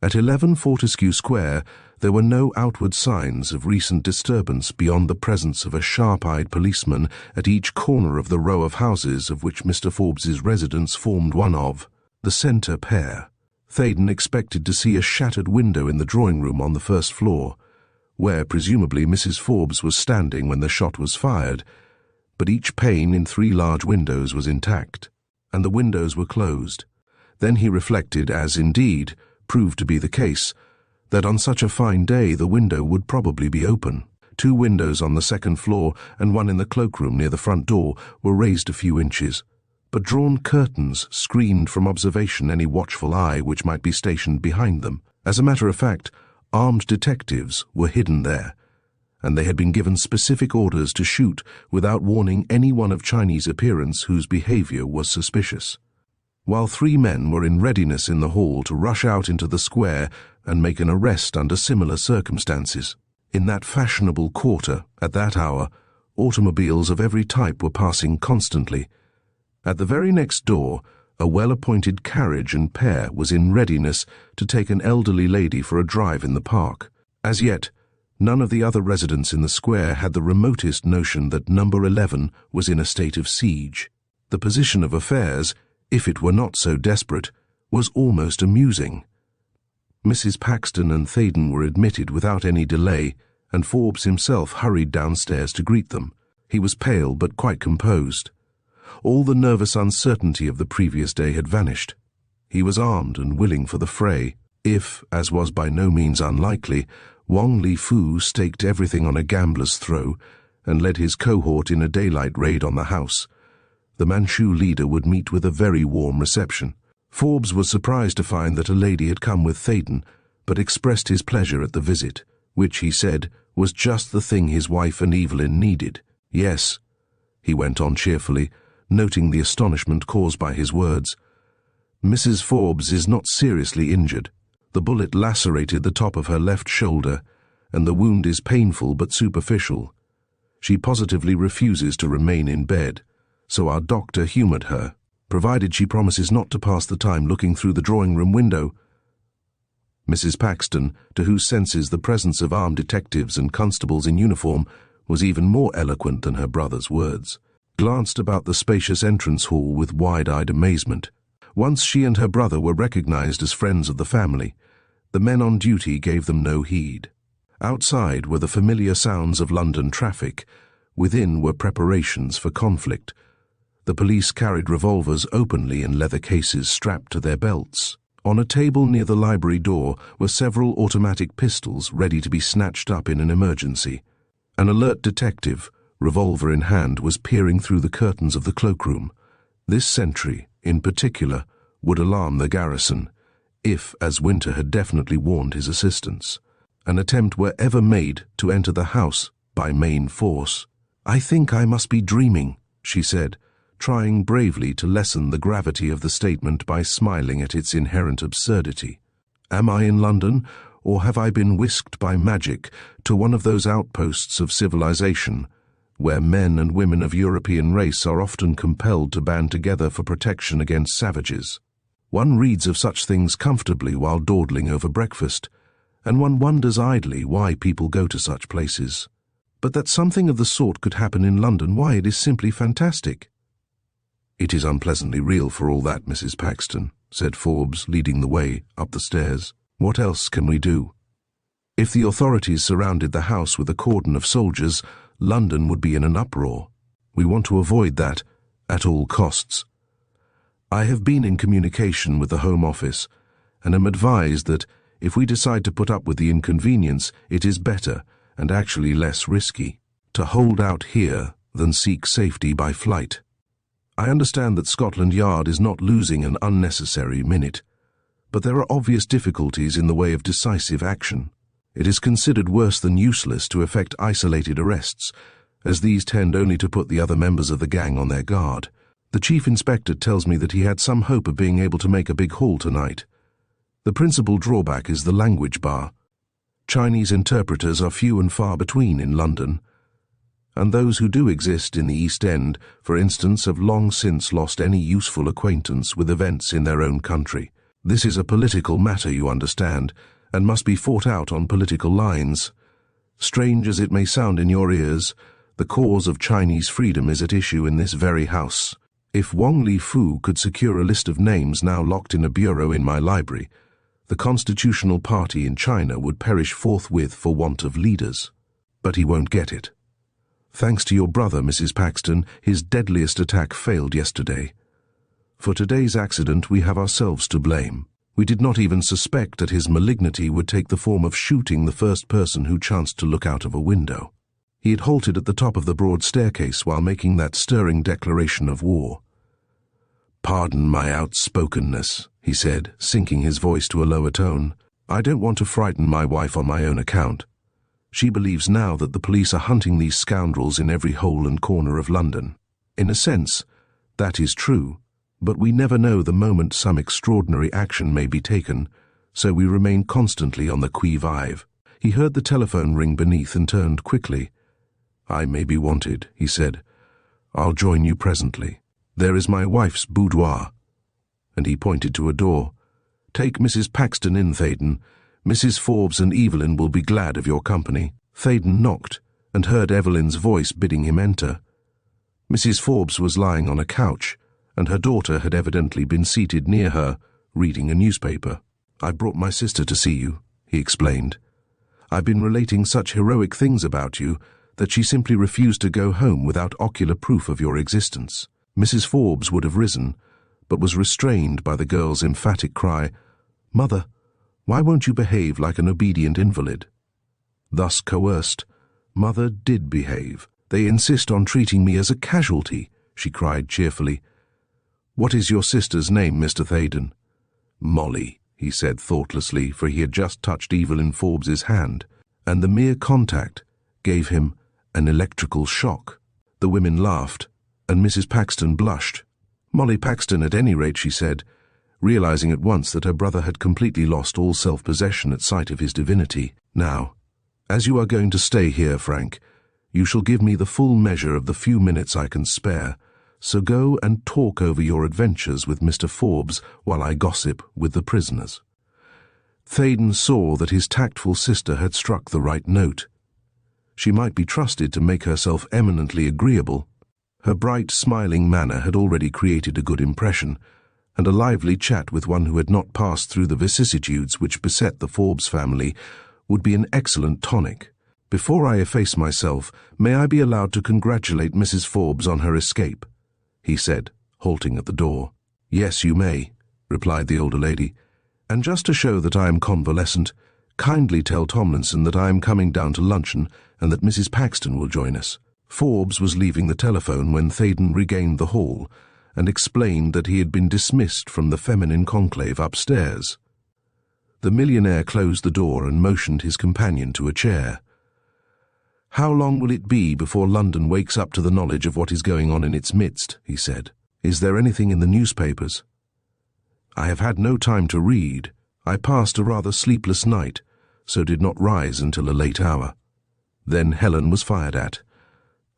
At 11 Fortescue Square, there were no outward signs of recent disturbance beyond the presence of a sharp-eyed policeman at each corner of the row of houses of which Mr. Forbes's residence formed one of, the centre pair. Theydon expected to see a shattered window in the drawing-room on the first floor, where presumably Mrs. Forbes was standing when the shot was fired, but each pane in 3 large windows was intact, and the windows were closed. Then he reflected, as indeed proved to be the case, that on such a fine day the window would probably be open. 2 windows on the second floor and one in the cloakroom near the front door were raised a few inches, but drawn curtains screened from observation any watchful eye which might be stationed behind them. As a matter of fact, armed detectives were hidden there, and they had been given specific orders to shoot without warning anyone of Chinese appearance whose behavior was suspicious. While 3 men were in readiness in the hall to rush out into the square and make an arrest under similar circumstances. In that fashionable quarter, at that hour, automobiles of every type were passing constantly. At the very next door, a well-appointed carriage and pair was in readiness to take an elderly lady for a drive in the park. As yet, none of the other residents in the square had the remotest notion that number 11 was in a state of siege. The position of affairs, if it were not so desperate, was almost amusing. Mrs. Paxton and Theydon were admitted without any delay, and Forbes himself hurried downstairs to greet them. He was pale but quite composed. All the nervous uncertainty of the previous day had vanished. He was armed and willing for the fray. If, as was by no means unlikely, Wong Li Fu staked everything on a gambler's throw and led his cohort in a daylight raid on the house, the Manchu leader would meet with a very warm reception. Forbes was surprised to find that a lady had come with Theydon, but expressed his pleasure at the visit, which, he said, was just the thing his wife and Evelyn needed. Yes, he went on cheerfully, noting the astonishment caused by his words. Mrs. Forbes is not seriously injured. The bullet lacerated the top of her left shoulder, and the wound is painful but superficial. She positively refuses to remain in bed, so our doctor humoured her, provided she promises not to pass the time looking through the drawing-room window. Mrs. Paxton, to whose senses the presence of armed detectives and constables in uniform was even more eloquent than her brother's words, glanced about the spacious entrance hall with wide-eyed amazement. Once she and her brother were recognized as friends of the family, the men on duty gave them no heed. Outside were the familiar sounds of London traffic. Within were preparations for conflict. The police carried revolvers openly in leather cases strapped to their belts. On a table near the library door were several automatic pistols ready to be snatched up in an emergency. An alert detective, revolver in hand, was peering through the curtains of the cloakroom. This sentry, in particular, would alarm the garrison, if, as Winter had definitely warned his assistants, an attempt were ever made to enter the house by main force. "I think I must be dreaming," she said, trying bravely to lessen the gravity of the statement by smiling at its inherent absurdity. "Am I in London, or have I been whisked by magic to one of those outposts of civilization, where men and women of European race are often compelled to band together for protection against savages? One reads of such things comfortably while dawdling over breakfast, and one wonders idly why people go to such places. But that something of the sort could happen in London, why, it is simply fantastic." "It is unpleasantly real for all that, Mrs. Paxton," said Forbes, leading the way up the stairs. "What else can we do? If the authorities surrounded the house with a cordon of soldiers, London would be in an uproar. We want to avoid that at all costs. I have been in communication with the Home Office and am advised that if we decide to put up with the inconvenience, it is better, and actually less risky, to hold out here than seek safety by flight. I understand that Scotland Yard is not losing an unnecessary minute, but there are obvious difficulties in the way of decisive action. It is considered worse than useless to effect isolated arrests, as these tend only to put the other members of the gang on their guard. The Chief Inspector tells me that he had some hope of being able to make a big haul tonight. The principal drawback is the language bar. Chinese interpreters are few and far between in London, and those who do exist in the East End, for instance, have long since lost any useful acquaintance with events in their own country. This is a political matter, you understand, and must be fought out on political lines. Strange as it may sound in your ears, the cause of Chinese freedom is at issue in this very house. If Wong Li-Fu could secure a list of names now locked in a bureau in my library, the Constitutional Party in China would perish forthwith for want of leaders. But he won't get it. Thanks to your brother, Mrs. Paxton, his deadliest attack failed yesterday. For today's accident, we have ourselves to blame. We did not even suspect that his malignity would take the form of shooting the first person who chanced to look out of a window. He had halted at the top of the broad staircase while making that stirring declaration of war. "Pardon my outspokenness," he said, sinking his voice to a lower tone. "I don't want to frighten my wife on my own account. She believes now that the police are hunting these scoundrels in every hole and corner of London. In a sense, that is true, but we never know the moment some extraordinary action may be taken, so we remain constantly on the qui-vive." He heard the telephone ring beneath and turned quickly. "I may be wanted," he said. "I'll join you presently. There is my wife's boudoir." And he pointed to a door. "Take Mrs. Paxton in, Theydon. Mrs. Forbes and Evelyn will be glad of your company." Theydon knocked and heard Evelyn's voice bidding him enter. Mrs. Forbes was lying on a couch, and her daughter had evidently been seated near her, reading a newspaper. "I brought my sister to see you," he explained. "I've been relating such heroic things about you that she simply refused to go home without ocular proof of your existence." Mrs. Forbes would have risen, but was restrained by the girl's emphatic cry, "Mother, why won't you behave like an obedient invalid?" Thus coerced, Mother did behave. "They insist on treating me as a casualty," she cried cheerfully. "What is your sister's name, Mr. Theydon?" "Molly," he said thoughtlessly, for he had just touched Evelyn Forbes's hand, and the mere contact gave him an electrical shock. The women laughed, and Mrs. Paxton blushed. "Molly Paxton, at any rate," she said, realizing at once that her brother had completely lost all self-possession at sight of his divinity. "Now, as you are going to stay here, Frank, you shall give me the full measure of the few minutes I can spare, so go and talk over your adventures with Mr. Forbes while I gossip with the prisoners." Theydon saw that his tactful sister had struck the right note. She might be trusted to make herself eminently agreeable. Her bright, smiling manner had already created a good impression, and a lively chat with one who had not passed through the vicissitudes which beset the Forbes family would be an excellent tonic. "Before I efface myself, may I be allowed to congratulate Mrs. Forbes on her escape?" he said, halting at the door. "Yes, you may," replied the older lady. "And just to show that I am convalescent, kindly tell Tomlinson that I am coming down to luncheon and that Mrs. Paxton will join us." Forbes was leaving the telephone when Theydon regained the hall and explained that he had been dismissed from the feminine conclave upstairs. The millionaire closed the door and motioned his companion to a chair. "How long will it be before London wakes up to the knowledge of what is going on in its midst?" he said. "Is there anything in the newspapers?" "I have had no time to read. I passed a rather sleepless night, so did not rise until a late hour. Then Helen was fired at.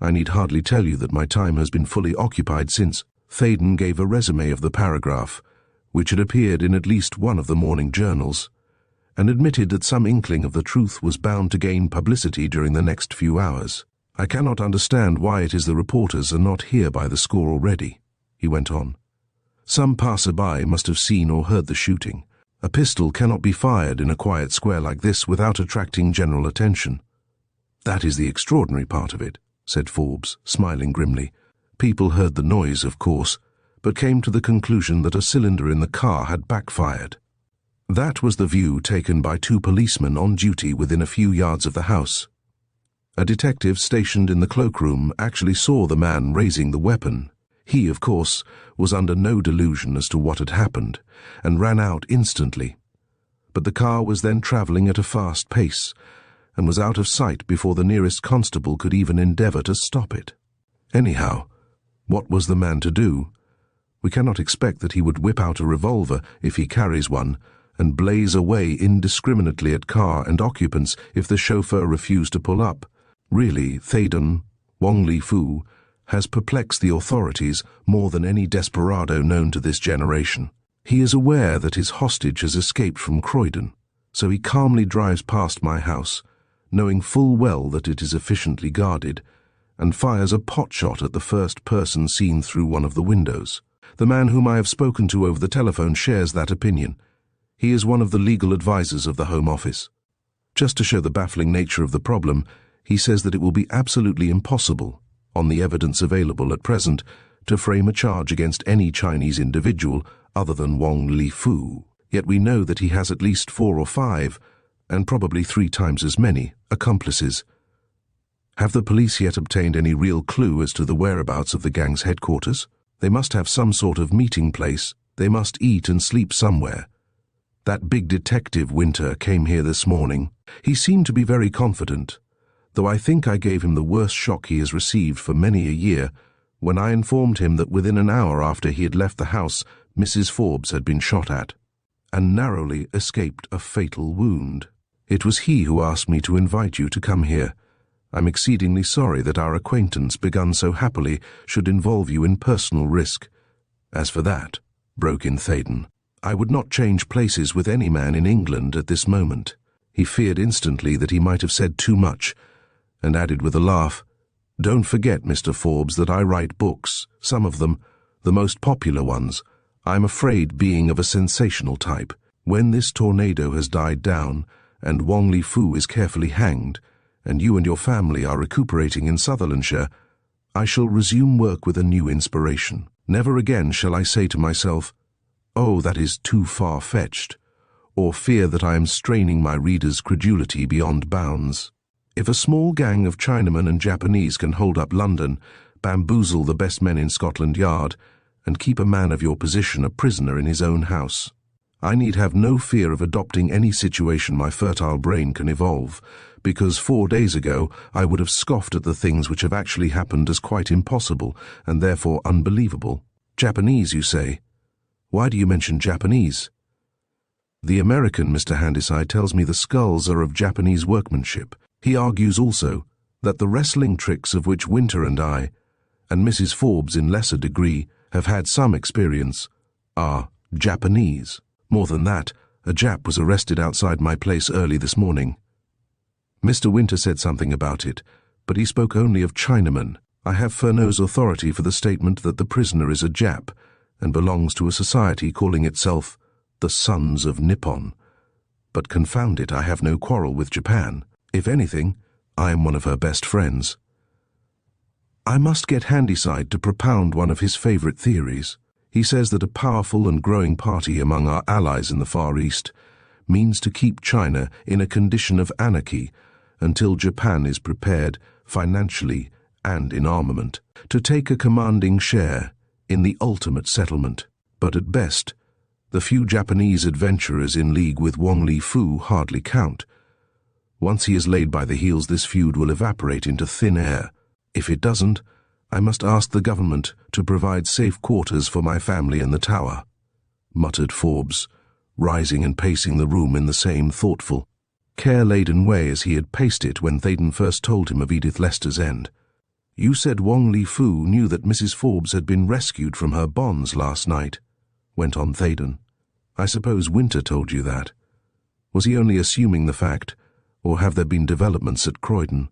I need hardly tell you that my time has been fully occupied since." Theydon gave a resume of the paragraph, which had appeared in at least one of the morning journals, and admitted that some inkling of the truth was bound to gain publicity during the next few hours. "I cannot understand why it is the reporters are not here by the score already," he went on. Some passer-by must have seen or heard the shooting. A pistol cannot be fired in a quiet square like this without attracting general attention. That is the extraordinary part of it, said Forbes, smiling grimly. People heard the noise, of course, but came to the conclusion that a cylinder in the car had backfired. That was the view taken by 2 policemen on duty within a few yards of the house. A detective stationed in the cloakroom actually saw the man raising the weapon. He, of course, was under no delusion as to what had happened, and ran out instantly. But the car was then travelling at a fast pace, and was out of sight before the nearest constable could even endeavour to stop it. Anyhow, what was the man to do? We cannot expect that he would whip out a revolver, if he carries one, and blaze away indiscriminately at car and occupants if the chauffeur refused to pull up. Really, Theydon, Wong Li-Fu, has perplexed the authorities more than any desperado known to this generation. He is aware that his hostage has escaped from Croydon, so he calmly drives past my house, knowing full well that it is efficiently guarded, and fires a potshot at the first person seen through one of the windows. The man whom I have spoken to over the telephone shares that opinion. He is one of the legal advisers of the Home Office. Just to show the baffling nature of the problem, he says that it will be absolutely impossible, on the evidence available at present, to frame a charge against any Chinese individual other than Wong Li-Fu. Yet we know that he has at least 4 or 5, and probably 3 times as many, accomplices. Have the police yet obtained any real clue as to the whereabouts of the gang's headquarters? They must have some sort of meeting place. They must eat and sleep somewhere. That big detective, Winter, came here this morning. He seemed to be very confident, though I think I gave him the worst shock he has received for many a year when I informed him that within an hour after he had left the house, Mrs. Forbes had been shot at, and narrowly escaped a fatal wound. It was he who asked me to invite you to come here. I'm exceedingly sorry that our acquaintance, begun so happily, should involve you in personal risk. As for that, broke in Theydon, I would not change places with any man in England at this moment. He feared instantly that he might have said too much, and added with a laugh, Don't forget, Mr. Forbes, that I write books, some of them, the most popular ones, I'm afraid being of a sensational type. When this tornado has died down, and Wong Li-Fu is carefully hanged, and you and your family are recuperating in Sutherlandshire, I shall resume work with a new inspiration. Never again shall I say to myself, oh, that is too far-fetched, or fear that I am straining my reader's credulity beyond bounds. If a small gang of Chinamen and Japanese can hold up London, bamboozle the best men in Scotland Yard, and keep a man of your position a prisoner in his own house, I need have no fear of adopting any situation my fertile brain can evolve, because 4 days ago I would have scoffed at the things which have actually happened as quite impossible, and therefore unbelievable. Japanese, you say? Why do you mention Japanese? The American, Mr. Handyside, tells me the skulls are of Japanese workmanship. He argues also that the wrestling tricks of which Winter and I, and Mrs. Forbes in lesser degree, have had some experience, are Japanese. More than that, a Jap was arrested outside my place early this morning. Mr. Winter said something about it, but he spoke only of Chinamen. I have Furneaux's authority for the statement that the prisoner is a Jap, and belongs to a society calling itself the Sons of Nippon. But confound it, I have no quarrel with Japan. If anything, I am one of her best friends. I must get Handyside to propound one of his favourite theories. He says that a powerful and growing party among our allies in the Far East means to keep China in a condition of anarchy until Japan is prepared, financially and in armament, to take a commanding share in the ultimate settlement. But at best, the few Japanese adventurers in league with Wong Li-Fu hardly count. Once he is laid by the heels, this feud will evaporate into thin air. If it doesn't, I must ask the government to provide safe quarters for my family in the Tower, muttered Forbes, rising and pacing the room in the same thoughtful, care-laden way as he had paced it when Theydon first told him of Edith Lester's end. You said Wong Li-Fu knew that Mrs. Forbes had been rescued from her bonds last night, went on Theydon. I suppose Winter told you that. Was he only assuming the fact, or have there been developments at Croydon?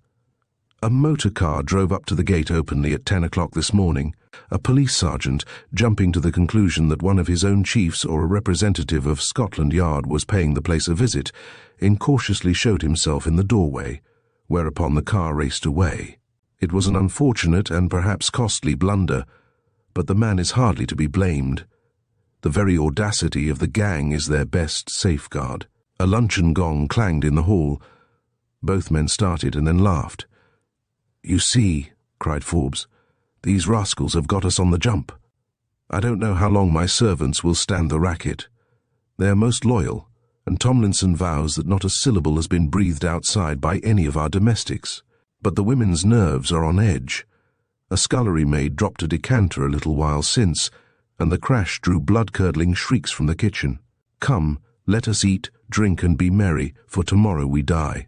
A motor car drove up to the gate openly at 10 o'clock this morning, A police sergeant, jumping to the conclusion that one of his own chiefs or a representative of Scotland Yard was paying the place a visit, incautiously showed himself in the doorway, whereupon the car raced away. It was an unfortunate and perhaps costly blunder, but the man is hardly to be blamed. The very audacity of the gang is their best safeguard. A luncheon gong clanged in the hall. Both men started and then laughed. "You see," cried Forbes, "these rascals have got us on the jump. I don't know how long my servants will stand the racket. They are most loyal, and Tomlinson vows that not a syllable has been breathed outside by any of our domestics. But the women's nerves are on edge. A scullery maid dropped a decanter a little while since, and the crash drew blood-curdling shrieks from the kitchen. Come, let us eat, drink, and be merry, for tomorrow we die."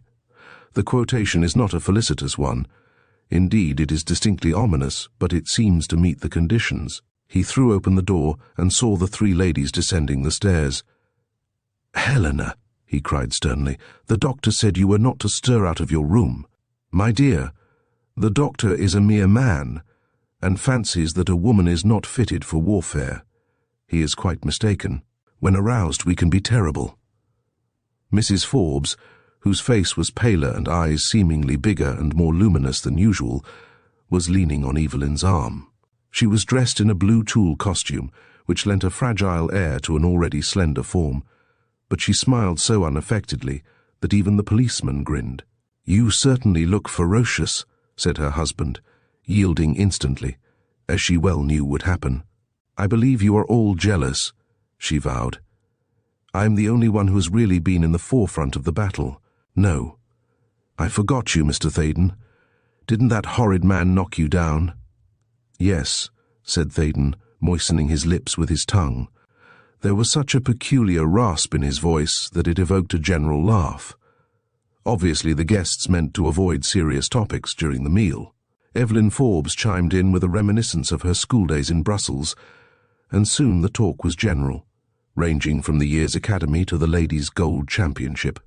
The quotation is not a felicitous one. Indeed, it is distinctly ominous, but it seems to meet the conditions. He threw open the door and saw the three ladies descending the stairs. "Helena," he cried sternly, "the doctor said you were not to stir out of your room. My dear, the doctor is a mere man, and fancies that a woman is not fitted for warfare. He is quite mistaken. When aroused, we can be terrible." Mrs. Forbes, whose face was paler and eyes seemingly bigger and more luminous than usual, was leaning on Evelyn's arm. She was dressed in a blue tulle costume, which lent a fragile air to an already slender form, but she smiled so unaffectedly that even the policeman grinned. "You certainly look ferocious," said her husband, yielding instantly, as she well knew would happen. "I believe you are all jealous," she vowed. "I am the only one who has really been in the forefront of the battle. No. I forgot you, Mr. Theydon. Didn't that horrid man knock you down?" "Yes," said Theydon, moistening his lips with his tongue. There was such a peculiar rasp in his voice that it evoked a general laugh. Obviously the guests meant to avoid serious topics during the meal. Evelyn Forbes chimed in with a reminiscence of her schooldays in Brussels, and soon the talk was general, ranging from the year's academy to the ladies' gold championship.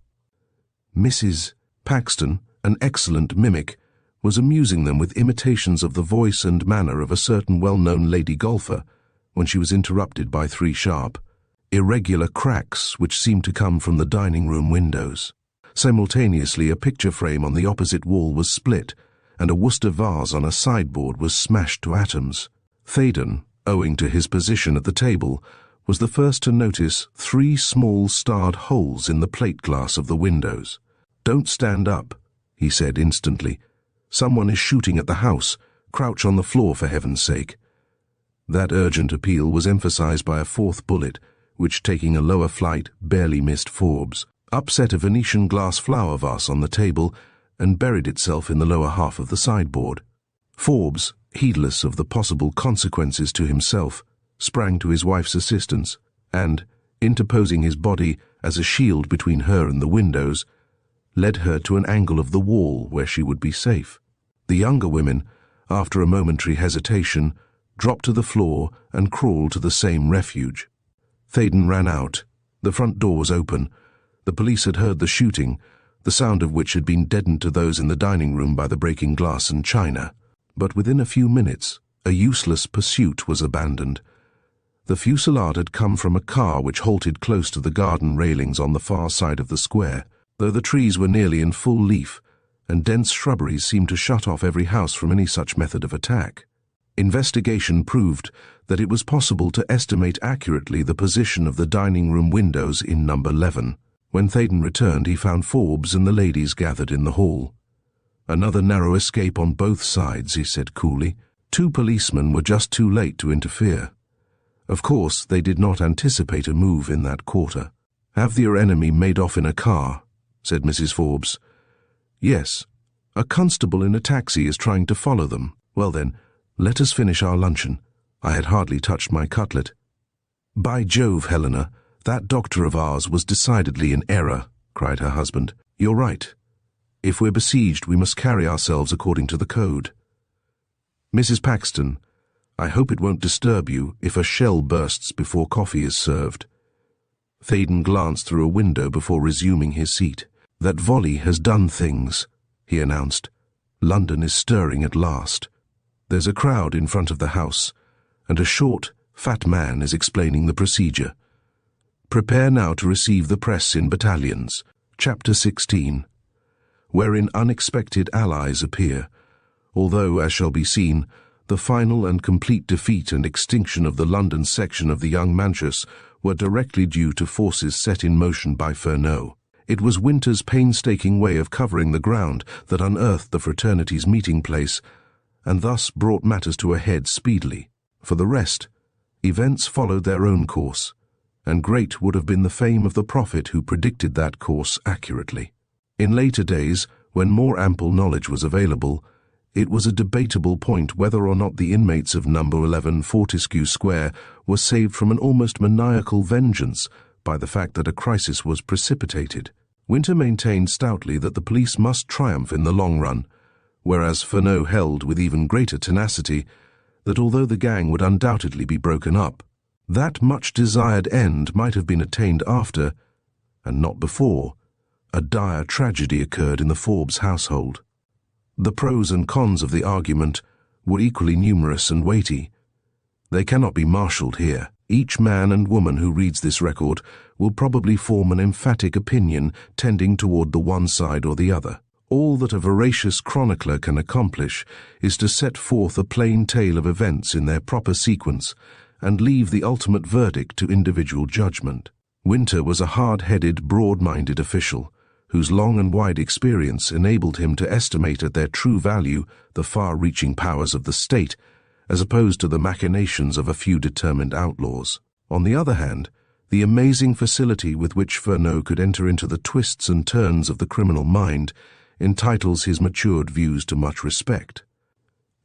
Mrs. Paxton, an excellent mimic, was amusing them with imitations of the voice and manner of a certain well-known lady golfer when she was interrupted by three sharp, irregular cracks which seemed to come from the dining-room windows. Simultaneously, a picture frame on the opposite wall was split, and a Worcester vase on a sideboard was smashed to atoms. Theydon, owing to his position at the table, was the first to notice 3 small starred holes in the plate glass of the windows. "Don't stand up," he said instantly. "Someone is shooting at the house. Crouch on the floor, for heaven's sake." That urgent appeal was emphasized by a 4th bullet, which, taking a lower flight, barely missed Forbes, upset a Venetian glass flower vase on the table, and buried itself in the lower half of the sideboard. Forbes, heedless of the possible consequences to himself, sprang to his wife's assistance, and, interposing his body as a shield between her and the windows, led her to an angle of the wall where she would be safe. The younger women, after a momentary hesitation, dropped to the floor and crawled to the same refuge. Theydon ran out. The front door was open. The police had heard the shooting, the sound of which had been deadened to those in the dining room by the breaking glass and china. But within a few minutes, a useless pursuit was abandoned. The fusillade had come from a car which halted close to the garden railings on the far side of the square, though the trees were nearly in full leaf, and dense shrubberies seemed to shut off every house from any such method of attack. Investigation proved that it was possible to estimate accurately the position of the dining-room windows in number 11. When Theydon returned, he found Forbes and the ladies gathered in the hall. "Another narrow escape on both sides," he said coolly. 2 policemen were just too late to interfere. Of course, they did not anticipate a move in that quarter. "Have your enemy made off in a car?" said Mrs. Forbes. "Yes. A constable in a taxi is trying to follow them." "Well then, let us finish our luncheon. I had hardly touched my cutlet." "By Jove, Helena, that doctor of ours was decidedly in error," cried her husband. "You're right. If we're besieged, we must carry ourselves according to the code. Mrs. Paxton, I hope it won't disturb you if a shell bursts before coffee is served." Theydon glanced through a window before resuming his seat. "That volley has done things," he announced. "London is stirring at last." There's a crowd in front of the house, and a short, fat man is explaining the procedure. Prepare now to receive the press in battalions. Chapter 16, wherein unexpected allies appear, although, as shall be seen, the final and complete defeat and extinction of the London section of the young Manchus were directly due to forces set in motion by Fernot. It was Winter's painstaking way of covering the ground that unearthed the fraternity's meeting place, and thus brought matters to a head speedily. For the rest, events followed their own course, and great would have been the fame of the prophet who predicted that course accurately. In later days, when more ample knowledge was available, it was a debatable point whether or not the inmates of number 11 Fortescue Square were saved from an almost maniacal vengeance by the fact that a crisis was precipitated. Winter maintained stoutly that the police must triumph in the long run, whereas Fernot held with even greater tenacity that although the gang would undoubtedly be broken up, that much-desired end might have been attained after, and not before, a dire tragedy occurred in the Forbes household. The pros and cons of the argument were equally numerous and weighty. They cannot be marshalled here. Each man and woman who reads this record will probably form an emphatic opinion tending toward the one side or the other. All that a veracious chronicler can accomplish is to set forth a plain tale of events in their proper sequence and leave the ultimate verdict to individual judgment. Winter was a hard-headed, broad-minded official, whose long and wide experience enabled him to estimate at their true value the far-reaching powers of the state, as opposed to the machinations of a few determined outlaws. On the other hand, the amazing facility with which Fernot could enter into the twists and turns of the criminal mind entitles his matured views to much respect.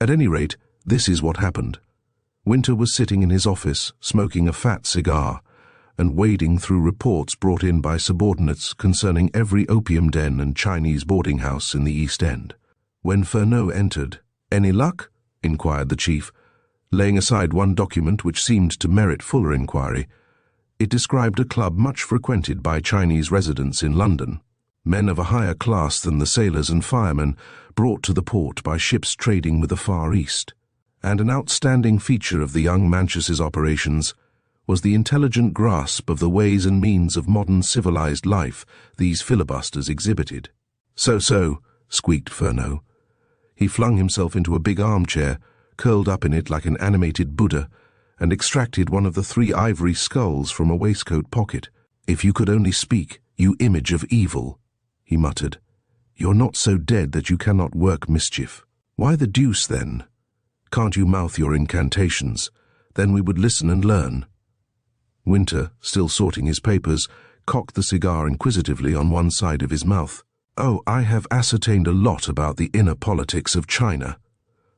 At any rate, this is what happened. Winter was sitting in his office, smoking a fat cigar, and wading through reports brought in by subordinates concerning every opium den and Chinese boarding house in the East End. When Fernot entered, "Any luck?" inquired the chief, laying aside one document which seemed to merit fuller inquiry. It described a club much frequented by Chinese residents in London, men of a higher class than the sailors and firemen brought to the port by ships trading with the Far East. And an outstanding feature of the young Manchus's operations was the intelligent grasp of the ways and means of modern civilized life these filibusters exhibited. So, squeaked Fernot. He flung himself into a big armchair, curled up in it like an animated Buddha, and extracted one of the 3 ivory skulls from a waistcoat pocket. "If you could only speak, you image of evil," he muttered. "You're not so dead that you cannot work mischief. Why the deuce, then? Can't you mouth your incantations? Then we would listen and learn." Winter, still sorting his papers, cocked the cigar inquisitively on one side of his mouth. "Oh, I have ascertained a lot about the inner politics of China,"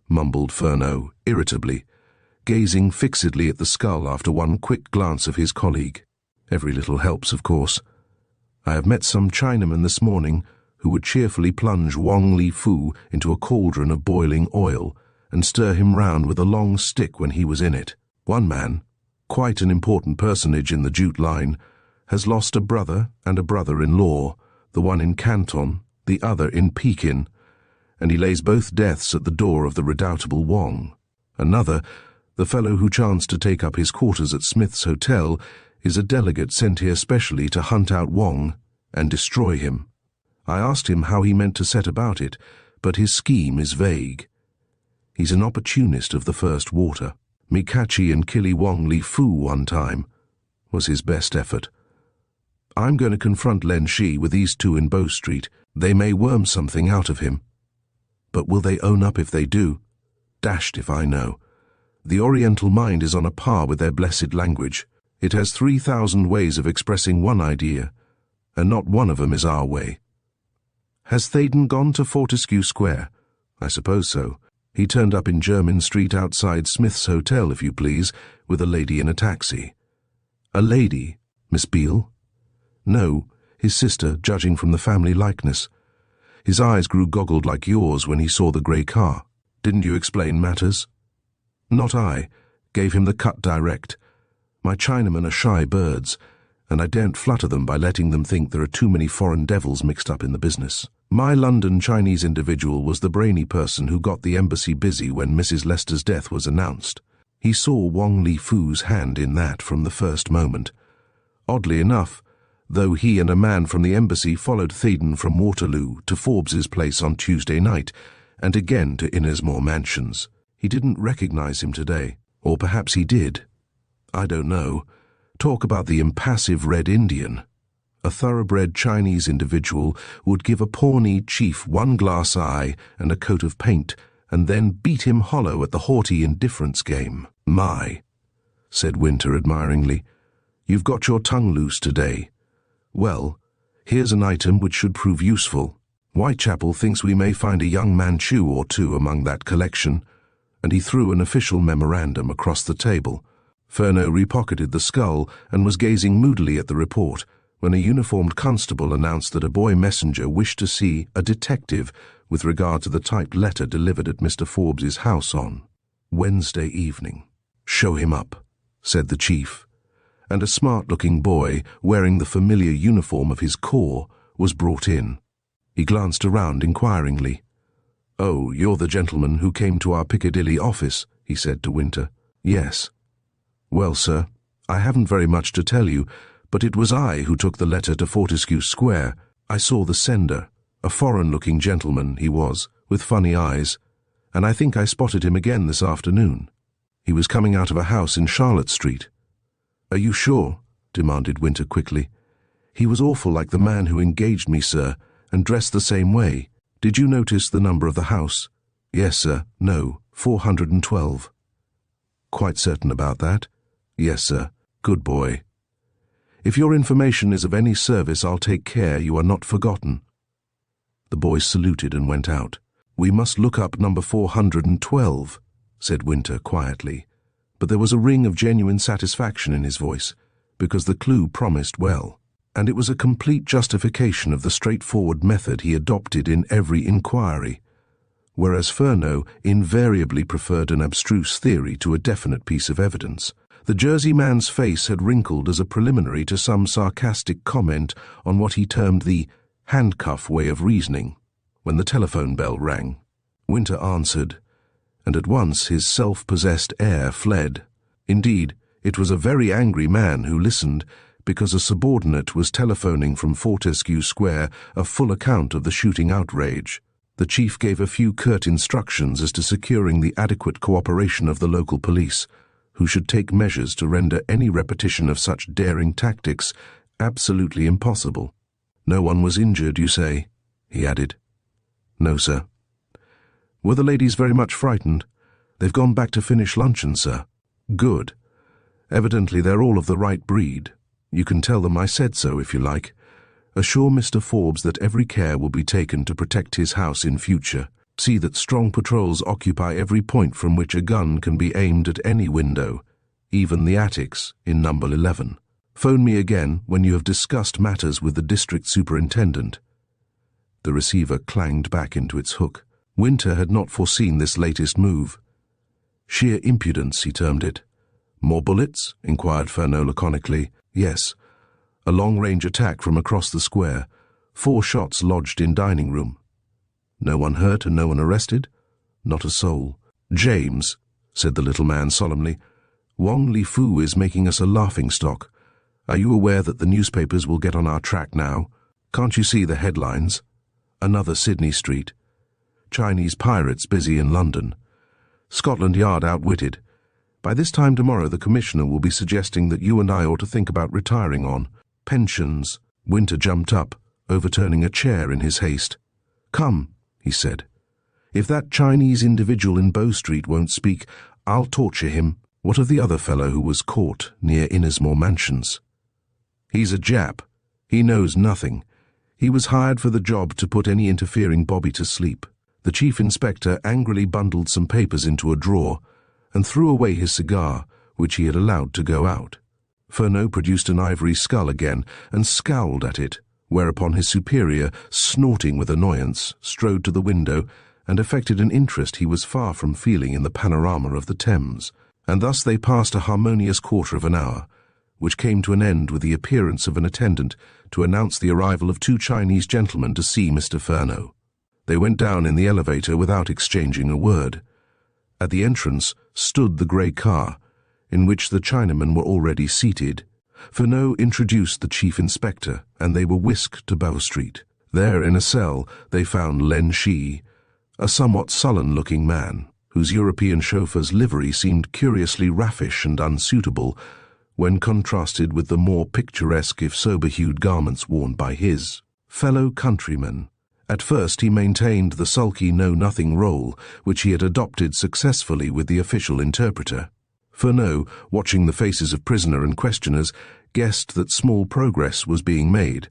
mumbled Fernot, irritably, gazing fixedly at the skull after one quick glance of his colleague. "Every little helps, of course. I have met some Chinamen this morning who would cheerfully plunge Wong Li Fu into a cauldron of boiling oil and stir him round with a long stick when he was in it. One man, quite an important personage in the jute line, has lost a brother and a brother-in-law, the one in Canton, the other in Pekin, and he lays both deaths at the door of the redoubtable Wong. Another, the fellow who chanced to take up his quarters at Smith's Hotel, is a delegate sent here specially to hunt out Wong and destroy him. I asked him how he meant to set about it, but his scheme is vague. He's an opportunist of the first water. "Me catchy and killy Wong Li Fu one time," was his best effort. "I'm going to confront Len Shi with these 2 in Bow Street. They may worm something out of him. But will they own up if they do? Dashed if I know. The Oriental mind is on a par with their blessed language. It has 3,000 ways of expressing one idea, and not one of them is our way." "Has Theydon gone to Fortescue Square?" "I suppose so. He turned up in Jermyn Street outside Smith's Hotel, if you please, with a lady in a taxi." "A lady? Miss Beale?" "No, his sister, judging from the family likeness. His eyes grew goggled like yours when he saw the grey car. Didn't you explain matters?" "Not I. Gave him the cut direct. My Chinamen are shy birds, and I daren't flutter them by letting them think there are too many foreign devils mixed up in the business. My London Chinese individual was the brainy person who got the embassy busy when Mrs. Lester's death was announced. He saw Wong Li-Fu's hand in that from the first moment. Oddly enough, though he and a man from the embassy followed Theydon from Waterloo to Forbes's place on Tuesday night, and again to Innismore Mansions, he didn't recognize him today. Or perhaps he did. I don't know. Talk about the impassive Red Indian. A thoroughbred Chinese individual would give a Pawnee chief one glass eye and a coat of paint, and then beat him hollow at the haughty indifference game. My, said Winter admiringly, you've got your tongue loose today. Well, here's an item which should prove useful. Whitechapel thinks we may find a young Manchu or two among that collection, and he threw an official memorandum across the table. Furneaux repocketed the skull and was gazing moodily at the report when a uniformed constable announced that a boy messenger wished to see a detective with regard to the typed letter delivered at Mr. Forbes's house on Wednesday evening. Show him up, said the chief, and a smart-looking boy, wearing the familiar uniform of his corps, was brought in. He glanced around inquiringly. Oh, you're the gentleman who came to our Piccadilly office, he said to Winter. Yes. Well, sir, I haven't very much to tell you, but it was I who took the letter to Fortescue Square. I saw the sender, a foreign-looking gentleman he was, with funny eyes, and I think I spotted him again this afternoon. He was coming out of a house in Charlotte Street. Are you sure? Demanded Winter quickly. He was awful like the man who engaged me, sir, and dressed the same way. Did you notice the number of the house? Yes, sir. No, 412. Quite certain about that? Yes, sir. Good boy. If your information is of any service, I'll take care you are not forgotten. The boy saluted and went out. We must look up number 412, said Winter quietly, but there was a ring of genuine satisfaction in his voice, because the clue promised well, and it was a complete justification of the straightforward method he adopted in every inquiry, whereas Furneaux invariably preferred an abstruse theory to a definite piece of evidence. The Jersey man's face had wrinkled as a preliminary to some sarcastic comment on what he termed the handcuff way of reasoning, when the telephone bell rang. Winter answered, and at once his self-possessed air fled. Indeed, it was a very angry man who listened, because a subordinate was telephoning from Fortescue Square a full account of the shooting outrage. The chief gave a few curt instructions as to securing the adequate cooperation of the local police, who should take measures to render any repetition of such daring tactics absolutely impossible. No one was injured, you say? He added. No, sir. Were the ladies very much frightened? They've gone back to finish luncheon, sir. Good. Evidently they're all of the right breed. You can tell them I said so, if you like. Assure Mr. Forbes that every care will be taken to protect his house in future. See that strong patrols occupy every point from which a gun can be aimed at any window, even the attics in number 11. Phone me again when you have discussed matters with the district superintendent. The receiver clanged back into its hook. Winter had not foreseen this latest move. Sheer impudence, he termed it. More bullets? Inquired Furneaux laconically. Yes. A long-range attack from across the square. 4 shots lodged in dining room. No one hurt and no one arrested? Not a soul. James, said the little man solemnly, Wong Li-Fu is making us a laughingstock. Are you aware that the newspapers will get on our track now? Can't you see the headlines? Another Sydney Street. Chinese pirates busy in London. Scotland Yard outwitted. By this time tomorrow the Commissioner will be suggesting that you and I ought to think about retiring on. Pensions. Winter jumped up, overturning a chair in his haste. Come, he said. If that Chinese individual in Bow Street won't speak, I'll torture him. What of the other fellow who was caught near Innismore Mansions? He's a Jap. He knows nothing. He was hired for the job to put any interfering bobby to sleep. The chief inspector angrily bundled some papers into a drawer and threw away his cigar, which he had allowed to go out. Furneaux produced an ivory skull again and scowled at it, whereupon his superior, snorting with annoyance, strode to the window and affected an interest he was far from feeling in the panorama of the Thames, and thus they passed a harmonious quarter of an hour, which came to an end with the appearance of an attendant to announce the arrival of 2 Chinese gentlemen to see Mr. Furneaux. They went down in the elevator without exchanging a word. At the entrance stood the grey car, in which the Chinamen were already seated. Furneaux introduced the chief inspector, and they were whisked to Bow Street. There, in a cell, they found Len Shi, a somewhat sullen-looking man, whose European chauffeur's livery seemed curiously raffish and unsuitable when contrasted with the more picturesque if sober-hued garments worn by his fellow countrymen. At first he maintained the sulky know-nothing role which he had adopted successfully with the official interpreter. Furneaux, watching the faces of prisoner and questioners, guessed that small progress was being made,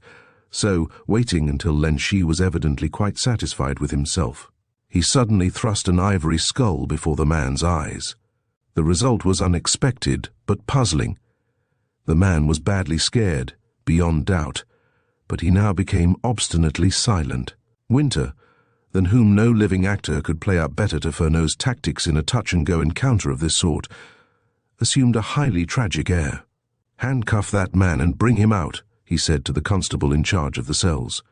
so, waiting until Len Shi was evidently quite satisfied with himself, he suddenly thrust an ivory skull before the man's eyes. The result was unexpected, but puzzling. The man was badly scared, beyond doubt, but he now became obstinately silent. Winter, than whom no living actor could play up better to Furneaux's tactics in a touch-and-go encounter of this sort, assumed a highly tragic air. "Handcuff that man and bring him out," he said to the constable in charge of the cells.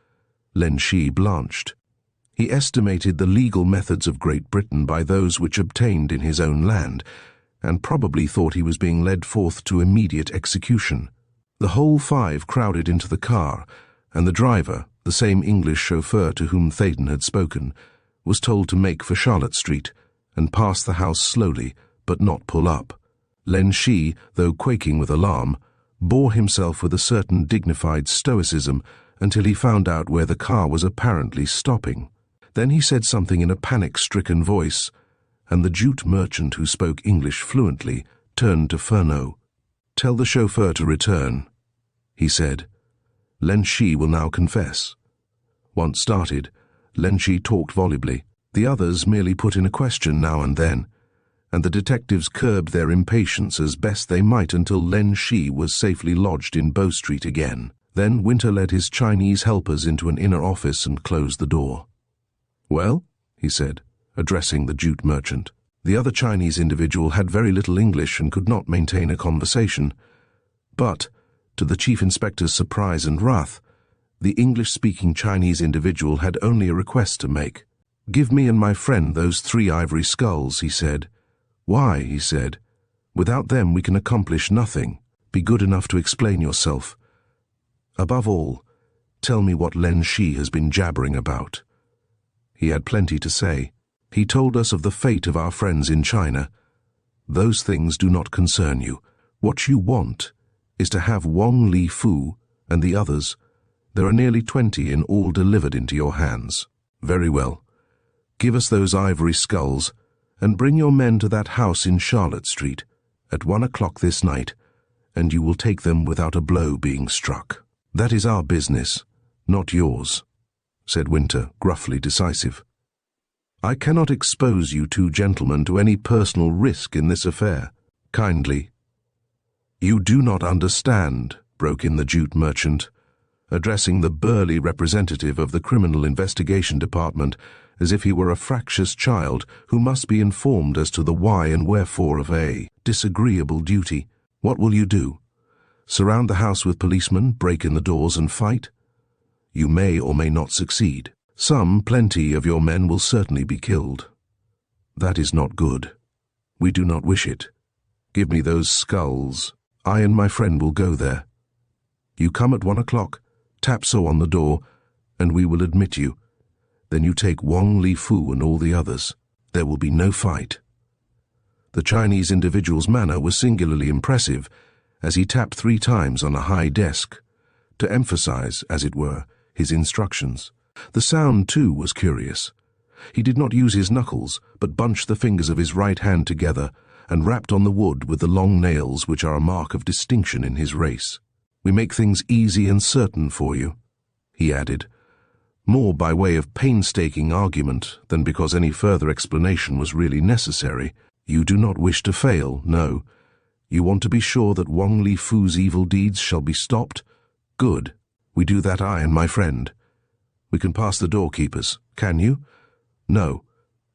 Len Shi blanched. He estimated the legal methods of Great Britain by those which obtained in his own land, and probably thought he was being led forth to immediate execution. The whole 5 crowded into the car, and the driver, the same English chauffeur to whom Theydon had spoken, was told to make for Charlotte Street and pass the house slowly, but not pull up. Len Shi, though quaking with alarm, bore himself with a certain dignified stoicism until he found out where the car was apparently stopping. Then he said something in a panic-stricken voice, and the jute merchant, who spoke English fluently, turned to Furneaux. "Tell the chauffeur to return," he said. "Len Shi will now confess." Once started, Len Shi talked volubly. The others merely put in a question now and then, and the detectives curbed their impatience as best they might until Len Shi was safely lodged in Bow Street again. Then Winter led his Chinese helpers into an inner office and closed the door. "Well?" he said, addressing the jute merchant. The other Chinese individual had very little English and could not maintain a conversation, but, to the chief inspector's surprise and wrath, the English-speaking Chinese individual had only a request to make. "Give me and my friend those 3 ivory skulls," he said. "Why?" he said. "Without them we can accomplish nothing. Be good enough to explain yourself. Above all, tell me what Len Shi has been jabbering about." He had plenty to say. He told us of the fate of our friends in China. "Those things do not concern you. What you want is to have Wong Li Fu and the others. There are nearly 20 in all delivered into your hands. Very well. Give us those ivory skulls, and bring your men to that house in Charlotte Street at 1 o'clock this night, and you will take them without a blow being struck. That is our business, not yours," said Winter, gruffly decisive. "I cannot expose you 2 gentlemen to any personal risk in this affair. Kindly." "You do not understand," broke in the jute merchant, addressing the burly representative of the Criminal Investigation Department as if he were a fractious child who must be informed as to the why and wherefore of a disagreeable duty. "What will you do? Surround the house with policemen, break in the doors and fight? You may or may not succeed. Plenty of your men will certainly be killed. That is not good. We do not wish it. Give me those skulls. I and my friend will go there. You come at 1 o'clock, tap so on the door, and we will admit you. Then you take Wong Li Fu and all the others. There will be no fight." The Chinese individual's manner was singularly impressive as he tapped 3 times on a high desk, to emphasize, as it were, his instructions. The sound, too, was curious. He did not use his knuckles, but bunched the fingers of his right hand together and rapped on the wood with the long nails which are a mark of distinction in his race. "We make things easy and certain for you," he added, more by way of painstaking argument than because any further explanation was really necessary. "You do not wish to fail, no. You want to be sure that Wong Li Fu's evil deeds shall be stopped? Good. We do that, I and my friend. We can pass the doorkeepers. Can you? No.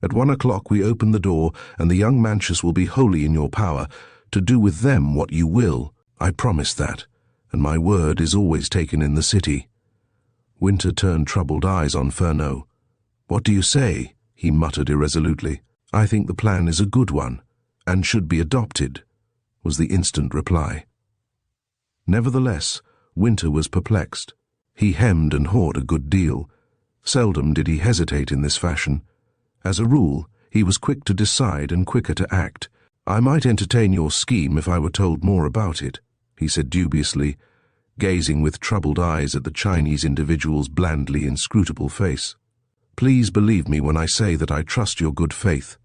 At 1 o'clock we open the door, and the young Manchus will be wholly in your power, to do with them what you will. I promise that, and my word is always taken in the city. Winter turned troubled eyes on Furneaux. What do you say? He muttered irresolutely. I think the plan is a good one, and should be adopted, was the instant reply. Nevertheless, Winter was perplexed. He hemmed and hawed a good deal. Seldom did he hesitate in this fashion. As a rule, he was quick to decide and quicker to act. I might entertain your scheme if I were told more about it, he said dubiously, gazing with troubled eyes at the Chinese individual's blandly inscrutable face. Please believe me when I say that I trust your good faith,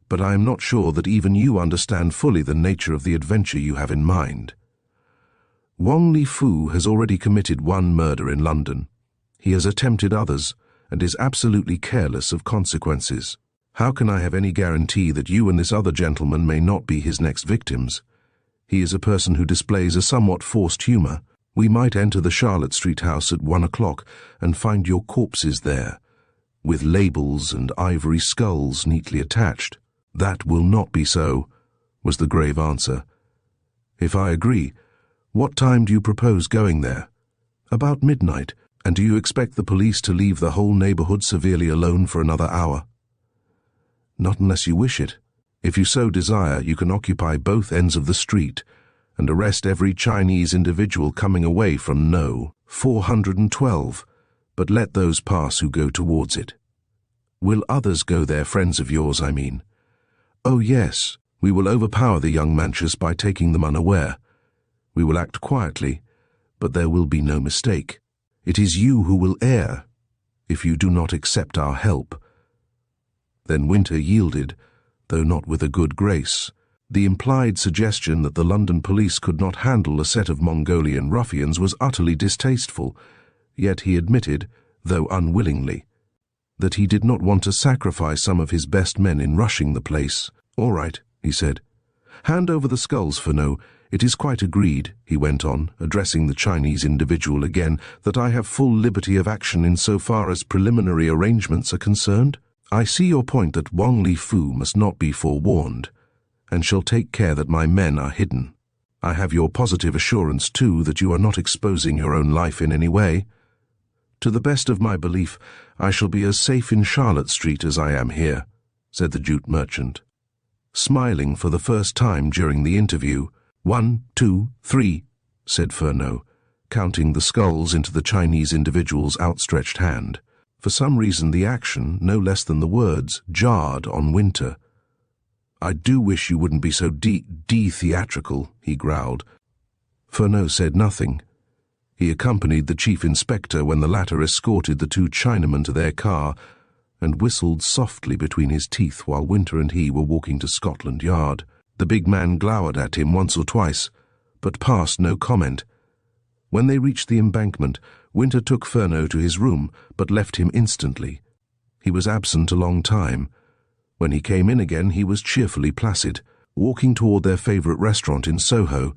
but I am not sure that even you understand fully the nature of the adventure you have in mind. Wang Li-Fu has already committed one murder in London. He has attempted others, and is absolutely careless of consequences. How can I have any guarantee that you and this other gentleman may not be his next victims? He is a person who displays a somewhat forced humour. We might enter the Charlotte Street house at 1 o'clock and find your corpses there, with labels and ivory skulls neatly attached. That will not be so, was the grave answer. If I agree, what time do you propose going there? About midnight. And do you expect the police to leave the whole neighbourhood severely alone for another hour? Not unless you wish it. If you so desire, you can occupy both ends of the street and arrest every Chinese individual coming away from No. 412, but let those pass who go towards it. Will others go there, friends of yours, I mean? Oh yes, we will overpower the young Manchus by taking them unaware. We will act quietly, but there will be no mistake. It is you who will err, if you do not accept our help. Then Winter yielded, though not with a good grace. The implied suggestion that the London police could not handle a set of Mongolian ruffians was utterly distasteful, yet he admitted, though unwillingly, that he did not want to sacrifice some of his best men in rushing the place. All right, he said. Hand over the skulls, Furneaux. It is quite agreed, he went on, addressing the Chinese individual again, that I have full liberty of action in so far as preliminary arrangements are concerned. I see your point that Wang Li-Fu must not be forewarned, and shall take care that my men are hidden. I have your positive assurance, too, that you are not exposing your own life in any way. To the best of my belief, I shall be as safe in Charlotte Street as I am here, said the jute merchant. Smiling for the first time during the interview, 1, 2, 3, said Furneaux, counting the skulls into the Chinese individual's outstretched hand. For some reason the action, no less than the words, jarred on Winter. I do wish you wouldn't be so de-theatrical, he growled. Furneaux said nothing. He accompanied the chief inspector when the latter escorted the two Chinamen to their car and whistled softly between his teeth while Winter and he were walking to Scotland Yard. The big man glowered at him once or twice, but passed no comment. When they reached the embankment, Winter took Furneaux to his room, but left him instantly. He was absent a long time. When he came in again, he was cheerfully placid. Walking toward their favourite restaurant in Soho,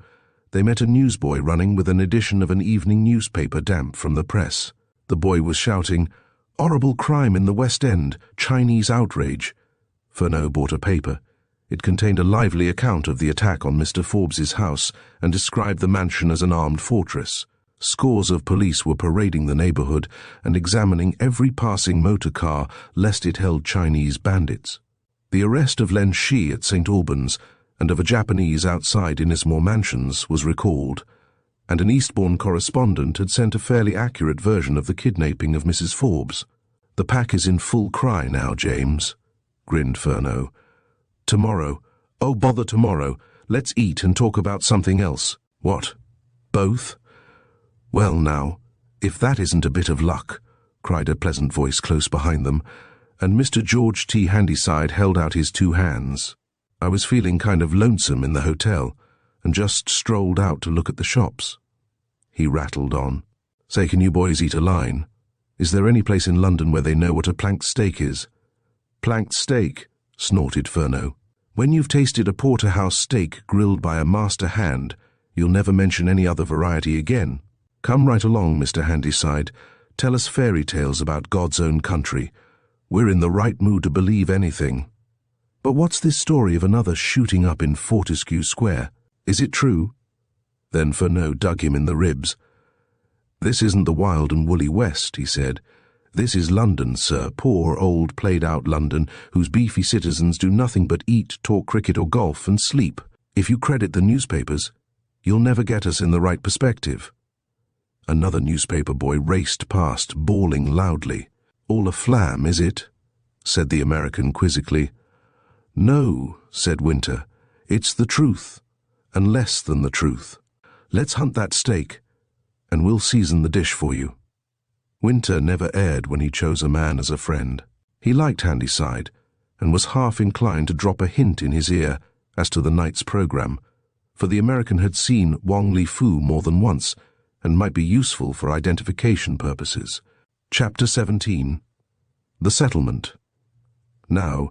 they met a newsboy running with an edition of an evening newspaper damp from the press. The boy was shouting, "Horrible crime in the West End, Chinese outrage." Furneaux bought a paper. It contained a lively account of the attack on Mr. Forbes's house and described the mansion as an armed fortress. Scores of police were parading the neighbourhood and examining every passing motor car lest it held Chinese bandits. The arrest of Len Shi at St. Albans and of a Japanese outside Innismore Mansions was recalled, and an Eastbourne correspondent had sent a fairly accurate version of the kidnapping of Mrs. Forbes. The pack is in full cry now, James, grinned Furneaux. Tomorrow. Oh, bother tomorrow. Let's eat and talk about something else. What? Both? Well now, if that isn't a bit of luck, cried a pleasant voice close behind them, and Mr. George T. Handyside held out his two hands. I was feeling kind of lonesome in the hotel, and just strolled out to look at the shops. He rattled on. Say, can you boys eat a line? Is there any place in London where they know what a planked steak is? Planked steak, snorted Furneaux. When you've tasted a porterhouse steak grilled by a master hand, you'll never mention any other variety again. Come right along, Mr. Handyside. Tell us fairy tales about God's own country. We're in the right mood to believe anything. But what's this story of another shooting up in Fortescue Square? Is it true? Then Furneaux dug him in the ribs. "This isn't the wild and woolly West," he said. "This is London, sir, poor, old, played-out London, whose beefy citizens do nothing but eat, talk cricket or golf, and sleep. If you credit the newspapers, you'll never get us in the right perspective." Another newspaper boy raced past, bawling loudly. "All a flam, is it?" said the American quizzically. "No," said Winter. "It's the truth, and less than the truth. Let's hunt that steak, and we'll season the dish for you." Winter never erred when he chose a man as a friend. He liked Handyside, and was half inclined to drop a hint in his ear as to the night's program, for the American had seen Wong Li Fu more than once, and might be useful for identification purposes. Chapter 17. The Settlement. Now,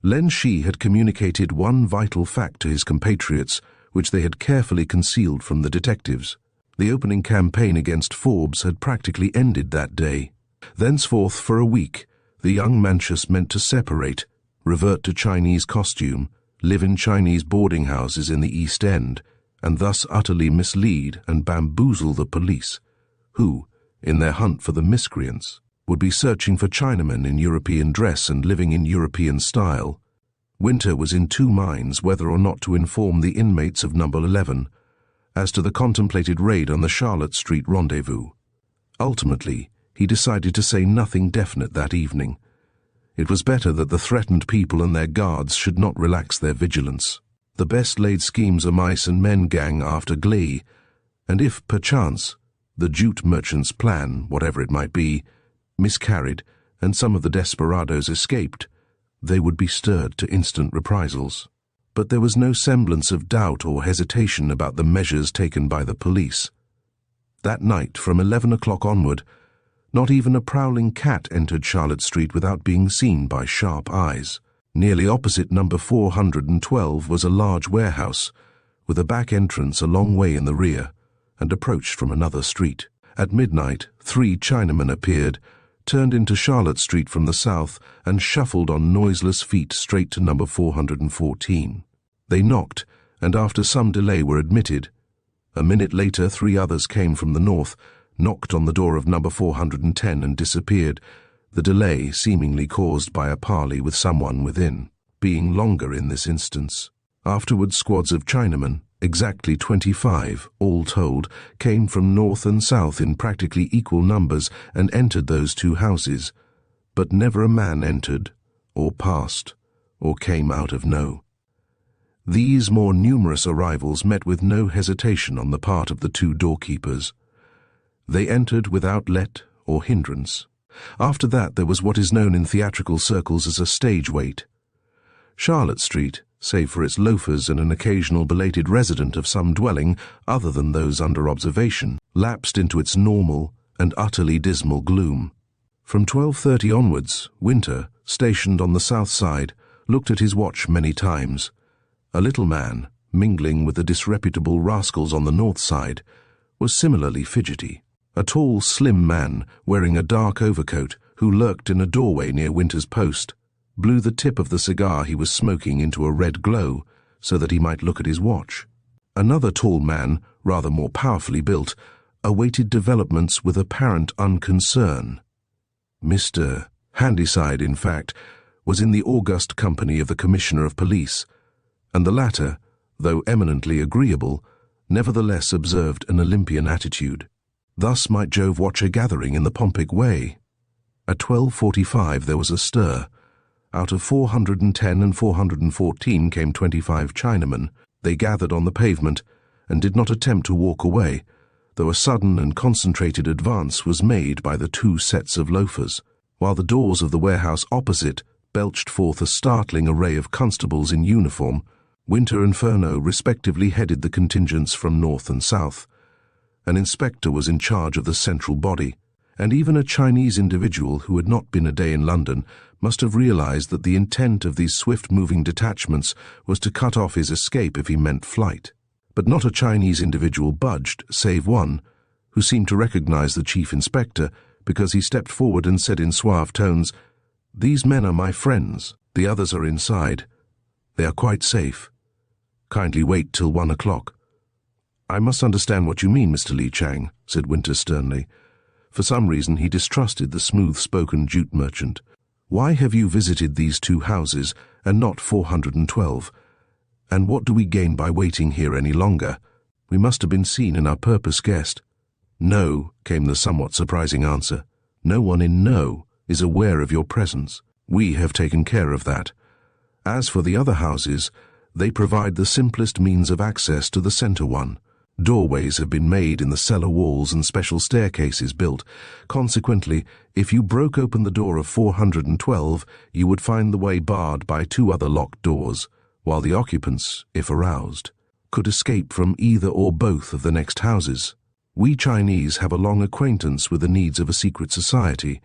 Len Shi had communicated one vital fact to his compatriots, which they had carefully concealed from the detectives. The opening campaign against Forbes had practically ended that day. Thenceforth, for a week, the young Manchus meant to separate, revert to Chinese costume, live in Chinese boarding houses in the East End, and thus utterly mislead and bamboozle the police, who, in their hunt for the miscreants, would be searching for Chinamen in European dress and living in European style. Winter was in two minds whether or not to inform the inmates of number 11 as to the contemplated raid on the Charlotte Street rendezvous. Ultimately, he decided to say nothing definite that evening. It was better that the threatened people and their guards should not relax their vigilance. The best-laid schemes a mice and men gang after glee, and if, perchance, the jute merchant's plan, whatever it might be, miscarried and some of the desperadoes escaped, they would be stirred to instant reprisals. But there was no semblance of doubt or hesitation about the measures taken by the police. That night, from 11 o'clock onward, not even a prowling cat entered Charlotte Street without being seen by sharp eyes. Nearly opposite number 412 was a large warehouse, with a back entrance a long way in the rear, and approached from another street. At midnight, 3 Chinamen appeared, turned into Charlotte Street from the south, and shuffled on noiseless feet straight to number 414. They knocked, and after some delay were admitted. A minute later 3 others came from the north, knocked on the door of number 410 and disappeared, the delay seemingly caused by a parley with someone within, being longer in this instance. Afterwards squads of Chinamen, exactly 25, all told, came from north and south in practically equal numbers and entered those 2 houses, but never a man entered, or passed, or came out of no. These more numerous arrivals met with no hesitation on the part of the 2 doorkeepers. They entered without let or hindrance. After that there was what is known in theatrical circles as a stage wait. Charlotte Street, save for its loafers and an occasional belated resident of some dwelling other than those under observation, lapsed into its normal and utterly dismal gloom. From 12:30 onwards, Winter, stationed on the south side, looked at his watch many times. A little man, mingling with the disreputable rascals on the north side, was similarly fidgety. A tall, slim man, wearing a dark overcoat, who lurked in a doorway near Winter's post, blew the tip of the cigar he was smoking into a red glow so that he might look at his watch. Another tall man, rather more powerfully built, awaited developments with apparent unconcern. Mr. Handyside, in fact, was in the august company of the Commissioner of Police, and the latter, though eminently agreeable, nevertheless observed an Olympian attitude. Thus might Jove watch a gathering in the Pompey way. At 12:45 there was a stir. Out of 410 and 414 came 25 Chinamen. They gathered on the pavement and did not attempt to walk away, though a sudden and concentrated advance was made by the 2 sets of loafers, while the doors of the warehouse opposite belched forth a startling array of constables in uniform. Winter and Furneaux respectively headed the contingents from north and south. An inspector was in charge of the central body, and even a Chinese individual who had not been a day in London must have realized that the intent of these swift-moving detachments was to cut off his escape if he meant flight. But not a Chinese individual budged, save one, who seemed to recognize the chief inspector because he stepped forward and said in suave tones, "These men are my friends. The others are inside. They are quite safe. Kindly wait till 1 o'clock. "I must understand what you mean, Mr. Li Chang," said Winter sternly. For some reason he distrusted the smooth-spoken jute merchant. "Why have you visited these 2 houses and not 412? And what do we gain by waiting here any longer? We must have been seen and our purpose guessed." "No," came the somewhat surprising answer. "No one in No is aware of your presence. We have taken care of that. As for the other houses, they provide the simplest means of access to the center one. Doorways have been made in the cellar walls and special staircases built. Consequently, if you broke open the door of 412, you would find the way barred by 2 other locked doors, while the occupants, if aroused, could escape from either or both of the next houses. We Chinese have a long acquaintance with the needs of a secret society.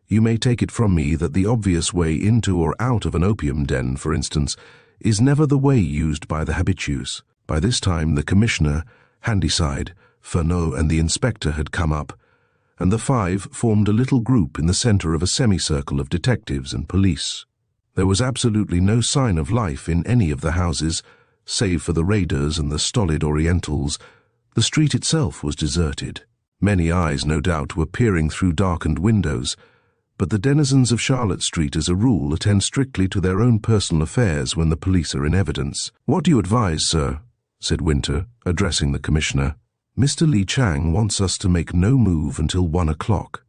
You may take it from me that the obvious way into or out of an opium den, for instance, is never the way used by the habitues." By this time the commissioner, Handyside, Fernot and the inspector had come up, and the 5 formed a little group in the center of a semicircle of detectives and police. There was absolutely no sign of life in any of the houses, save for the raiders and the stolid Orientals. The street itself was deserted. Many eyes, no doubt, were peering through darkened windows, but the denizens of Charlotte Street as a rule attend strictly to their own personal affairs when the police are in evidence. "What do you advise, sir?" said Winter, addressing the commissioner. "Mr. Li Chang wants us to make no move until 1 o'clock.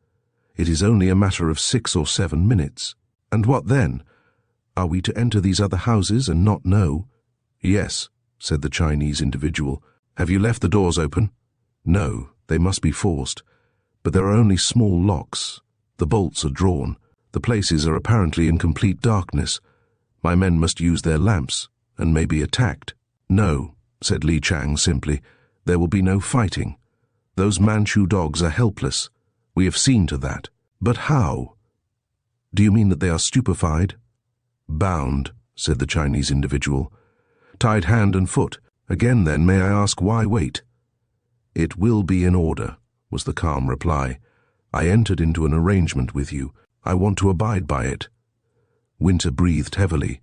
It is only a matter of 6 or 7 minutes. And what then? Are we to enter these other houses and not know?" "Yes," said the Chinese individual. "Have you left the doors open?" "No, they must be forced. But there are only small locks. The bolts are drawn. The places are apparently in complete darkness. My men must use their lamps, and may be attacked." "No," said Li Chang simply. "There will be no fighting. Those Manchu dogs are helpless. We have seen to that." "But how? Do you mean that they are stupefied?" "Bound," said the Chinese individual. "Tied hand and foot. Again then, may I ask why wait?" "It will be in order," was the calm reply. "I entered into an arrangement with you. I want to abide by it." Winter breathed heavily.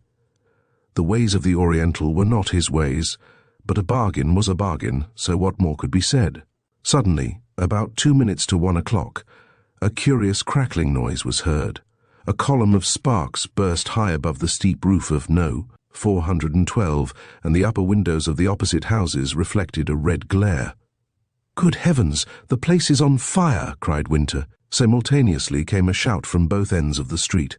The ways of the Oriental were not his ways, but a bargain was a bargain, so what more could be said? Suddenly, about 2 minutes to 1 o'clock, a curious crackling noise was heard. A column of sparks burst high above the steep roof of No. 412, and the upper windows of the opposite houses reflected a red glare. "Good heavens, the place is on fire!" cried Winter. Simultaneously came a shout from both ends of the street.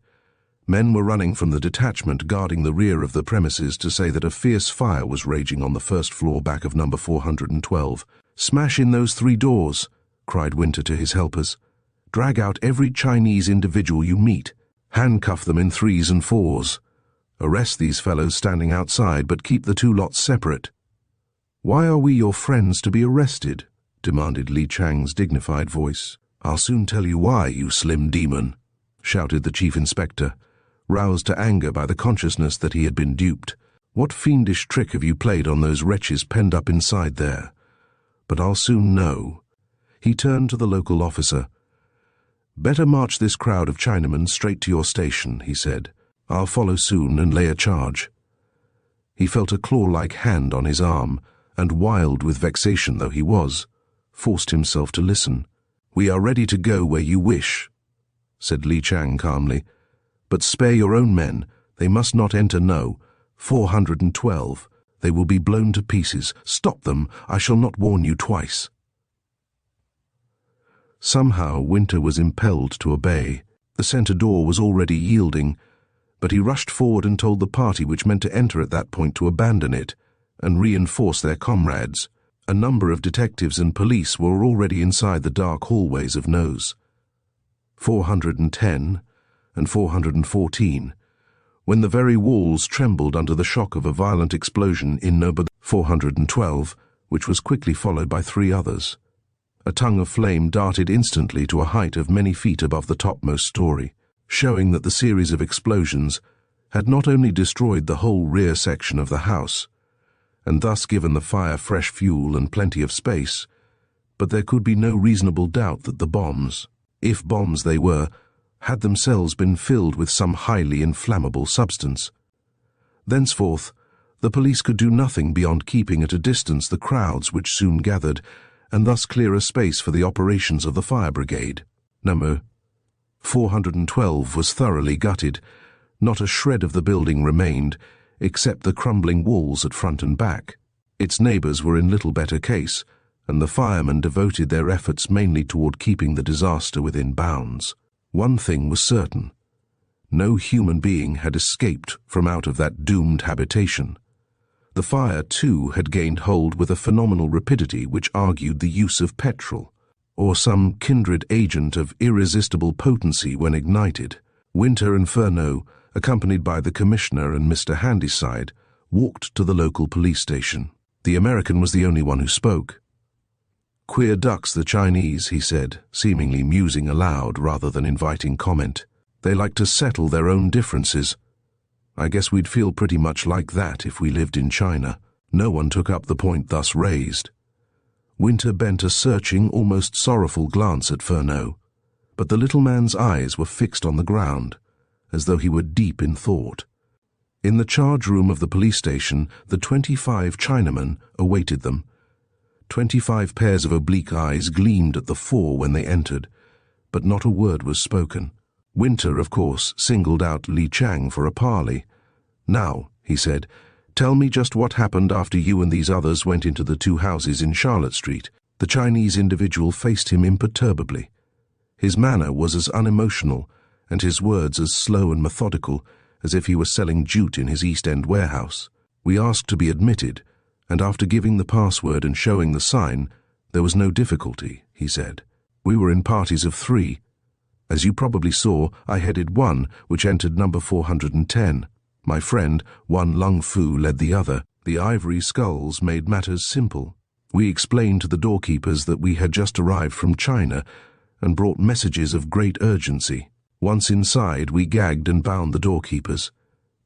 Men were running from the detachment guarding the rear of the premises to say that a fierce fire was raging on the first floor back of number 412. "Smash in those 3 doors!" cried Winter to his helpers. "Drag out every Chinese individual you meet. Handcuff them in 3s and 4s. Arrest these fellows standing outside, but keep the 2 lots separate." "Why are we your friends to be arrested?" demanded Li Chang's dignified voice. "I'll soon tell you why, you slim demon," shouted the chief inspector, roused to anger by the consciousness that he had been duped. "What fiendish trick have you played on those wretches penned up inside there? But I'll soon know." He turned to the local officer. "Better march this crowd of Chinamen straight to your station," he said. "I'll follow soon and lay a charge." He felt a claw-like hand on his arm, and wild with vexation though he was, forced himself to listen. "We are ready to go where you wish," said Li Chang calmly. "But spare your own men. They must not enter No. 412. They will be blown to pieces. Stop them. I shall not warn you twice." Somehow Winter was impelled to obey. The center door was already yielding, but he rushed forward and told the party which meant to enter at that point to abandon it and reinforce their comrades. A number of detectives and police were already inside the dark hallways of No's. 410 and 414, when the very walls trembled under the shock of a violent explosion in No. 412, which was quickly followed by 3 others. A tongue of flame darted instantly to a height of many feet above the topmost story, showing that the series of explosions had not only destroyed the whole rear section of the house, and thus given the fire fresh fuel and plenty of space, but there could be no reasonable doubt that the bombs, if bombs they were, had themselves been filled with some highly inflammable substance. Thenceforth, The police could do nothing beyond keeping at a distance the crowds which soon gathered, and thus clear a space for the operations of the fire brigade. Number 412 was thoroughly gutted. Not a shred of the building remained, except the crumbling walls at front and back. Its neighbors were in little better case, and the firemen devoted their efforts mainly toward keeping the disaster within bounds. One thing was certain. No human being had escaped from out of that doomed habitation. The fire, too, had gained hold with a phenomenal rapidity which argued the use of petrol, or some kindred agent of irresistible potency when ignited. Winter and Furneaux, accompanied by the commissioner and Mr. Handyside, walked to the local police station. The American was the only one who spoke. "Queer ducks, the Chinese," he said, seemingly musing aloud rather than inviting comment. "They like to settle their own differences. I guess we'd feel pretty much like that if we lived in China." No one took up the point thus raised. Winter bent a searching, almost sorrowful glance at Furneaux, but the little man's eyes were fixed on the ground, as though he were deep in thought. In the charge room of the police station, the 25 Chinamen awaited them. 25 pairs of oblique eyes gleamed at the four when they entered, but not a word was spoken. Winter, of course, singled out Li Chang for a parley. "Now," he said, "tell me just what happened after you and these others went into the 2 houses in Charlotte Street." The Chinese individual faced him imperturbably. His manner was as unemotional, and his words as slow and methodical, as if he were selling jute in his East End warehouse. "We asked to be admitted, and after giving the password and showing the sign, there was no difficulty," he said. "We were in parties of 3. As you probably saw, I headed one, which entered number 410. My friend, Wan Lung Fu, led the other. The ivory skulls made matters simple. We explained to the doorkeepers that we had just arrived from China and brought messages of great urgency. Once inside, we gagged and bound the doorkeepers.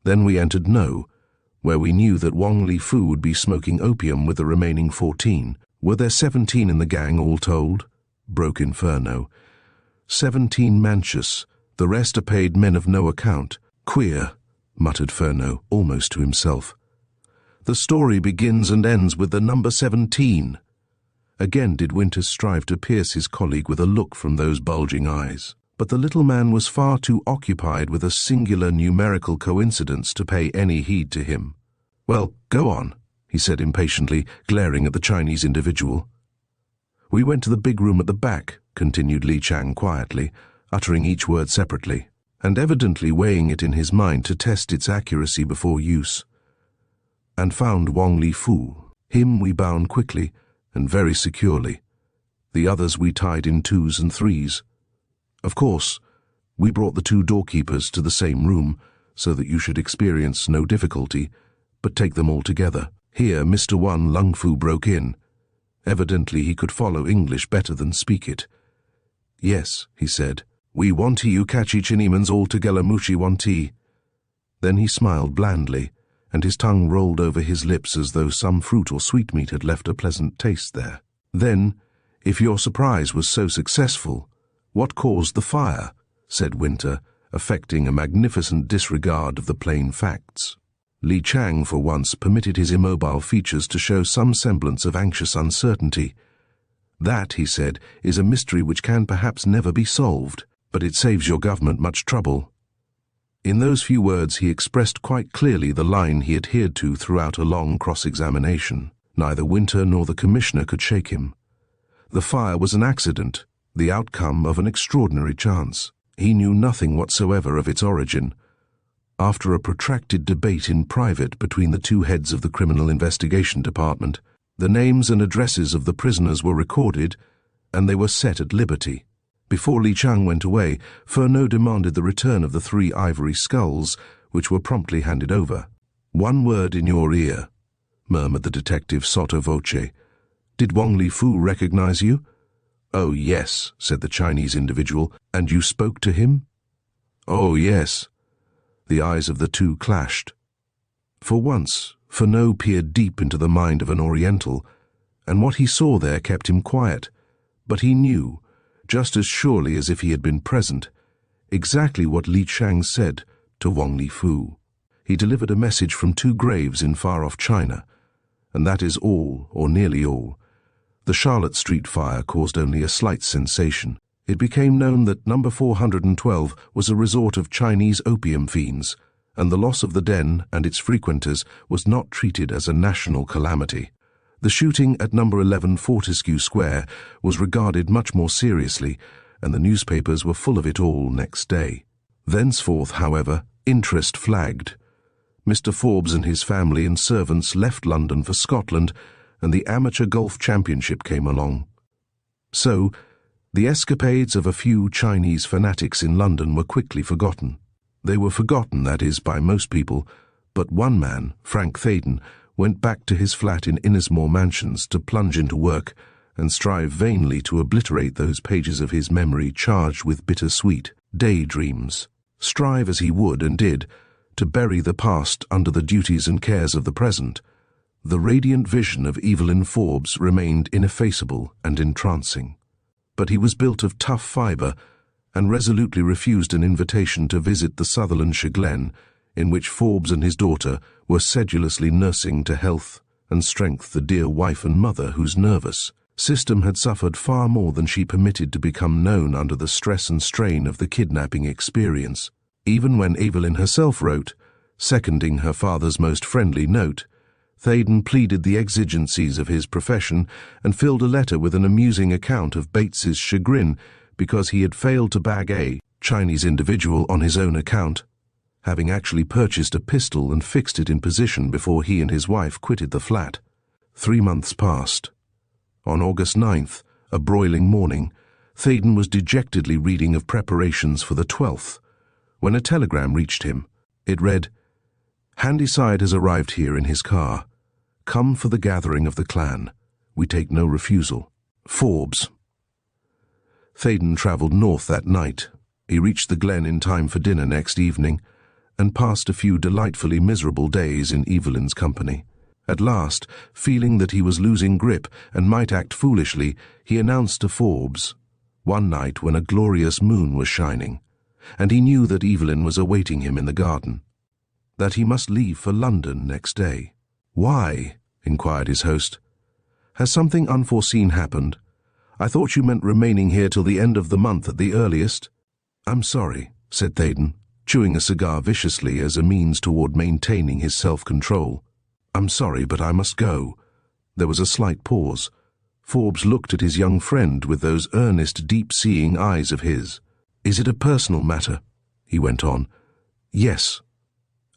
Then we entered No, where we knew that Wang Li Fu would be smoking opium with the remaining 14. Were there 17 in the gang all told?" broke in Furneaux. 17 Manchus. The rest are paid men of no account." "Queer," muttered Furneaux, almost to himself. "The story begins and ends with the number 17. Again did Winters strive to pierce his colleague with a look from those bulging eyes. But the little man was far too occupied with a singular numerical coincidence to pay any heed to him. "Well, go on," he said impatiently, glaring at the Chinese individual. "We went to the big room at the back," continued Li Chang quietly, uttering each word separately, and evidently weighing it in his mind to test its accuracy before use, "and found Wang Li Fu. Him we bound quickly and very securely. The others we tied in 2s and 3s. Of course, we brought the 2 doorkeepers to the same room so that you should experience no difficulty, but take them all together." Here Mr. Wan Lung Fu broke in. Evidently he could follow English better than speak it. "Yes," he said, "we want you catchy Chinimans all together mushi wanti." Then he smiled blandly, and his tongue rolled over his lips as though some fruit or sweetmeat had left a pleasant taste there. "Then, if your surprise was so successful, what caused the fire?" said Winter, affecting a magnificent disregard of the plain facts. Li Chang, for once, permitted his immobile features to show some semblance of anxious uncertainty. "That," he said, "is a mystery which can perhaps never be solved, but it saves your government much trouble." In those few words he expressed quite clearly the line he adhered to throughout a long cross-examination. Neither Winter nor the commissioner could shake him. The fire was an accident, the outcome of an extraordinary chance. He knew nothing whatsoever of its origin. After a protracted debate in private between the 2 heads of the Criminal Investigation Department, the names and addresses of the prisoners were recorded, and they were set at liberty. Before Li Chang went away, Furneaux demanded the return of the 3 ivory skulls, which were promptly handed over. "One word in your ear," murmured the detective sotto voce. "Did Wang Li Fu recognize you?" "Oh, yes," said the Chinese individual. "And you spoke to him?" "Oh, yes." The eyes of the 2 clashed. For once, Furneaux peered deep into the mind of an Oriental, and what he saw there kept him quiet. But he knew, just as surely as if he had been present, exactly what Li Chang said to Wang Li Fu. He delivered a message from 2 graves in far-off China, and that is all, or nearly all. The Charlotte Street fire caused only a slight sensation. It became known that number 412 was a resort of Chinese opium fiends, and the loss of the den and its frequenters was not treated as a national calamity. The shooting at number 11 Fortescue Square was regarded much more seriously, and the newspapers were full of it all next day. Thenceforth, however, interest flagged. Mr. Forbes and his family and servants left London for Scotland, and the Amateur Golf Championship came along. So, the escapades of a few Chinese fanatics in London were quickly forgotten. They were forgotten, that is, by most people, but one man, Frank Theydon, went back to his flat in Innismore Mansions to plunge into work and strive vainly to obliterate those pages of his memory charged with bittersweet daydreams. Strive as he would and did to bury the past under the duties and cares of the present, the radiant vision of Evelyn Forbes remained ineffaceable and entrancing. But he was built of tough fibre and resolutely refused an invitation to visit the Sutherlandshire Glen, in which Forbes and his daughter were sedulously nursing to health and strength the dear wife and mother whose nervous system had suffered far more than she permitted to become known under the stress and strain of the kidnapping experience. Even when Evelyn herself wrote, seconding her father's most friendly note, Theydon pleaded the exigencies of his profession and filled a letter with an amusing account of Bates's chagrin because he had failed to bag a Chinese individual on his own account, having actually purchased a pistol and fixed it in position before he and his wife quitted the flat. 3 months passed. On August 9th, a broiling morning, Theydon was dejectedly reading of preparations for the 12th, when a telegram reached him. It read, "Handyside has arrived here in his car. Come for the gathering of the clan. We take no refusal. Forbes." Theydon travelled north that night. He reached the Glen in time for dinner next evening, and passed a few delightfully miserable days in Evelyn's company. At last, feeling that he was losing grip and might act foolishly, he announced to Forbes, one night when a glorious moon was shining, and he knew that Evelyn was awaiting him in the garden, that he must leave for London next day. "Why?" inquired his host. "Has something unforeseen happened? I thought you meant remaining here till the end of the month at the earliest." "I'm sorry," said Theydon, chewing a cigar viciously as a means toward maintaining his self-control. "I'm sorry, but I must go." There was a slight pause. Forbes looked at his young friend with those earnest, deep-seeing eyes of his. "Is it a personal matter?" he went on. "Yes."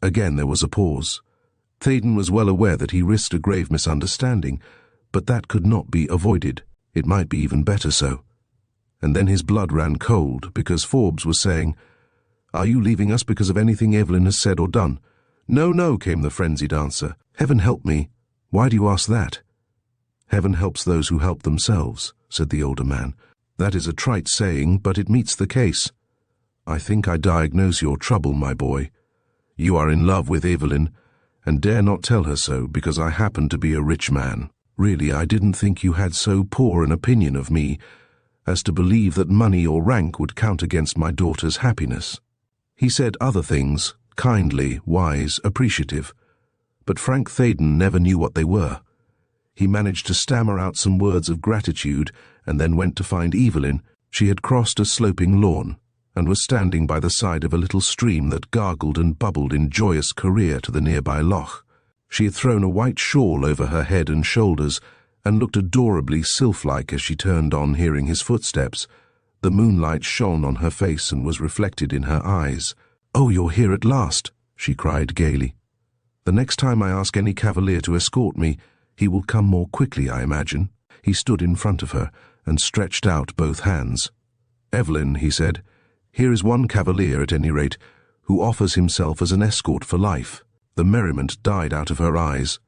Again there was a pause. Theydon was well aware that he risked a grave misunderstanding, but that could not be avoided. It might be even better so. And then his blood ran cold, because Forbes was saying, "Are you leaving us because of anything Evelyn has said or done?" "No, no," came the frenzied answer. "Heaven help me. Why do you ask that?" "Heaven helps those who help themselves," said the older man. "That is a trite saying, but it meets the case. I think I diagnose your trouble, my boy. You are in love with Evelyn, and dare not tell her so because I happen to be a rich man. Really, I didn't think you had so poor an opinion of me as to believe that money or rank would count against my daughter's happiness." He said other things, kindly, wise, appreciative, but Frank Theydon never knew what they were. He managed to stammer out some words of gratitude and then went to find Evelyn. She had crossed a sloping lawn and was standing by the side of a little stream that gargled and bubbled in joyous career to the nearby loch. She had thrown a white shawl over her head and shoulders and looked adorably sylph-like as she turned on hearing his footsteps. The moonlight shone on her face and was reflected in her eyes. "Oh, you're here at last," she cried gaily. "The next time I ask any cavalier to escort me, he will come more quickly, I imagine." He stood in front of her and stretched out both hands. "Evelyn," he said, "here is one cavalier, at any rate, who offers himself as an escort for life." The merriment died out of her eyes,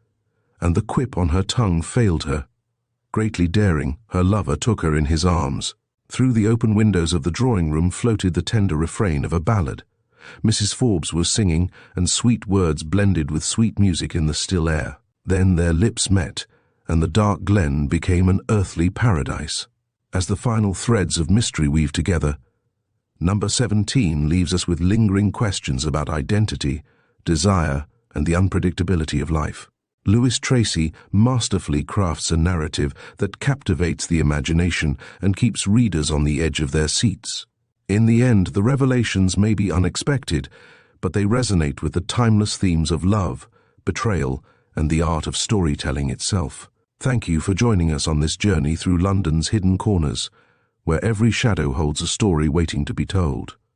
and the quip on her tongue failed her. Greatly daring, her lover took her in his arms. Through the open windows of the drawing-room floated the tender refrain of a ballad. Mrs. Forbes was singing, and sweet words blended with sweet music in the still air. Then their lips met, and the dark glen became an earthly paradise. As the final threads of mystery weave together, number 17 leaves us with lingering questions about identity, desire, and the unpredictability of life. Louis Tracy masterfully crafts a narrative that captivates the imagination and keeps readers on the edge of their seats. In the end, the revelations may be unexpected, but they resonate with the timeless themes of love, betrayal, and the art of storytelling itself. Thank you for joining us on this journey through London's hidden corners, where every shadow holds a story waiting to be told.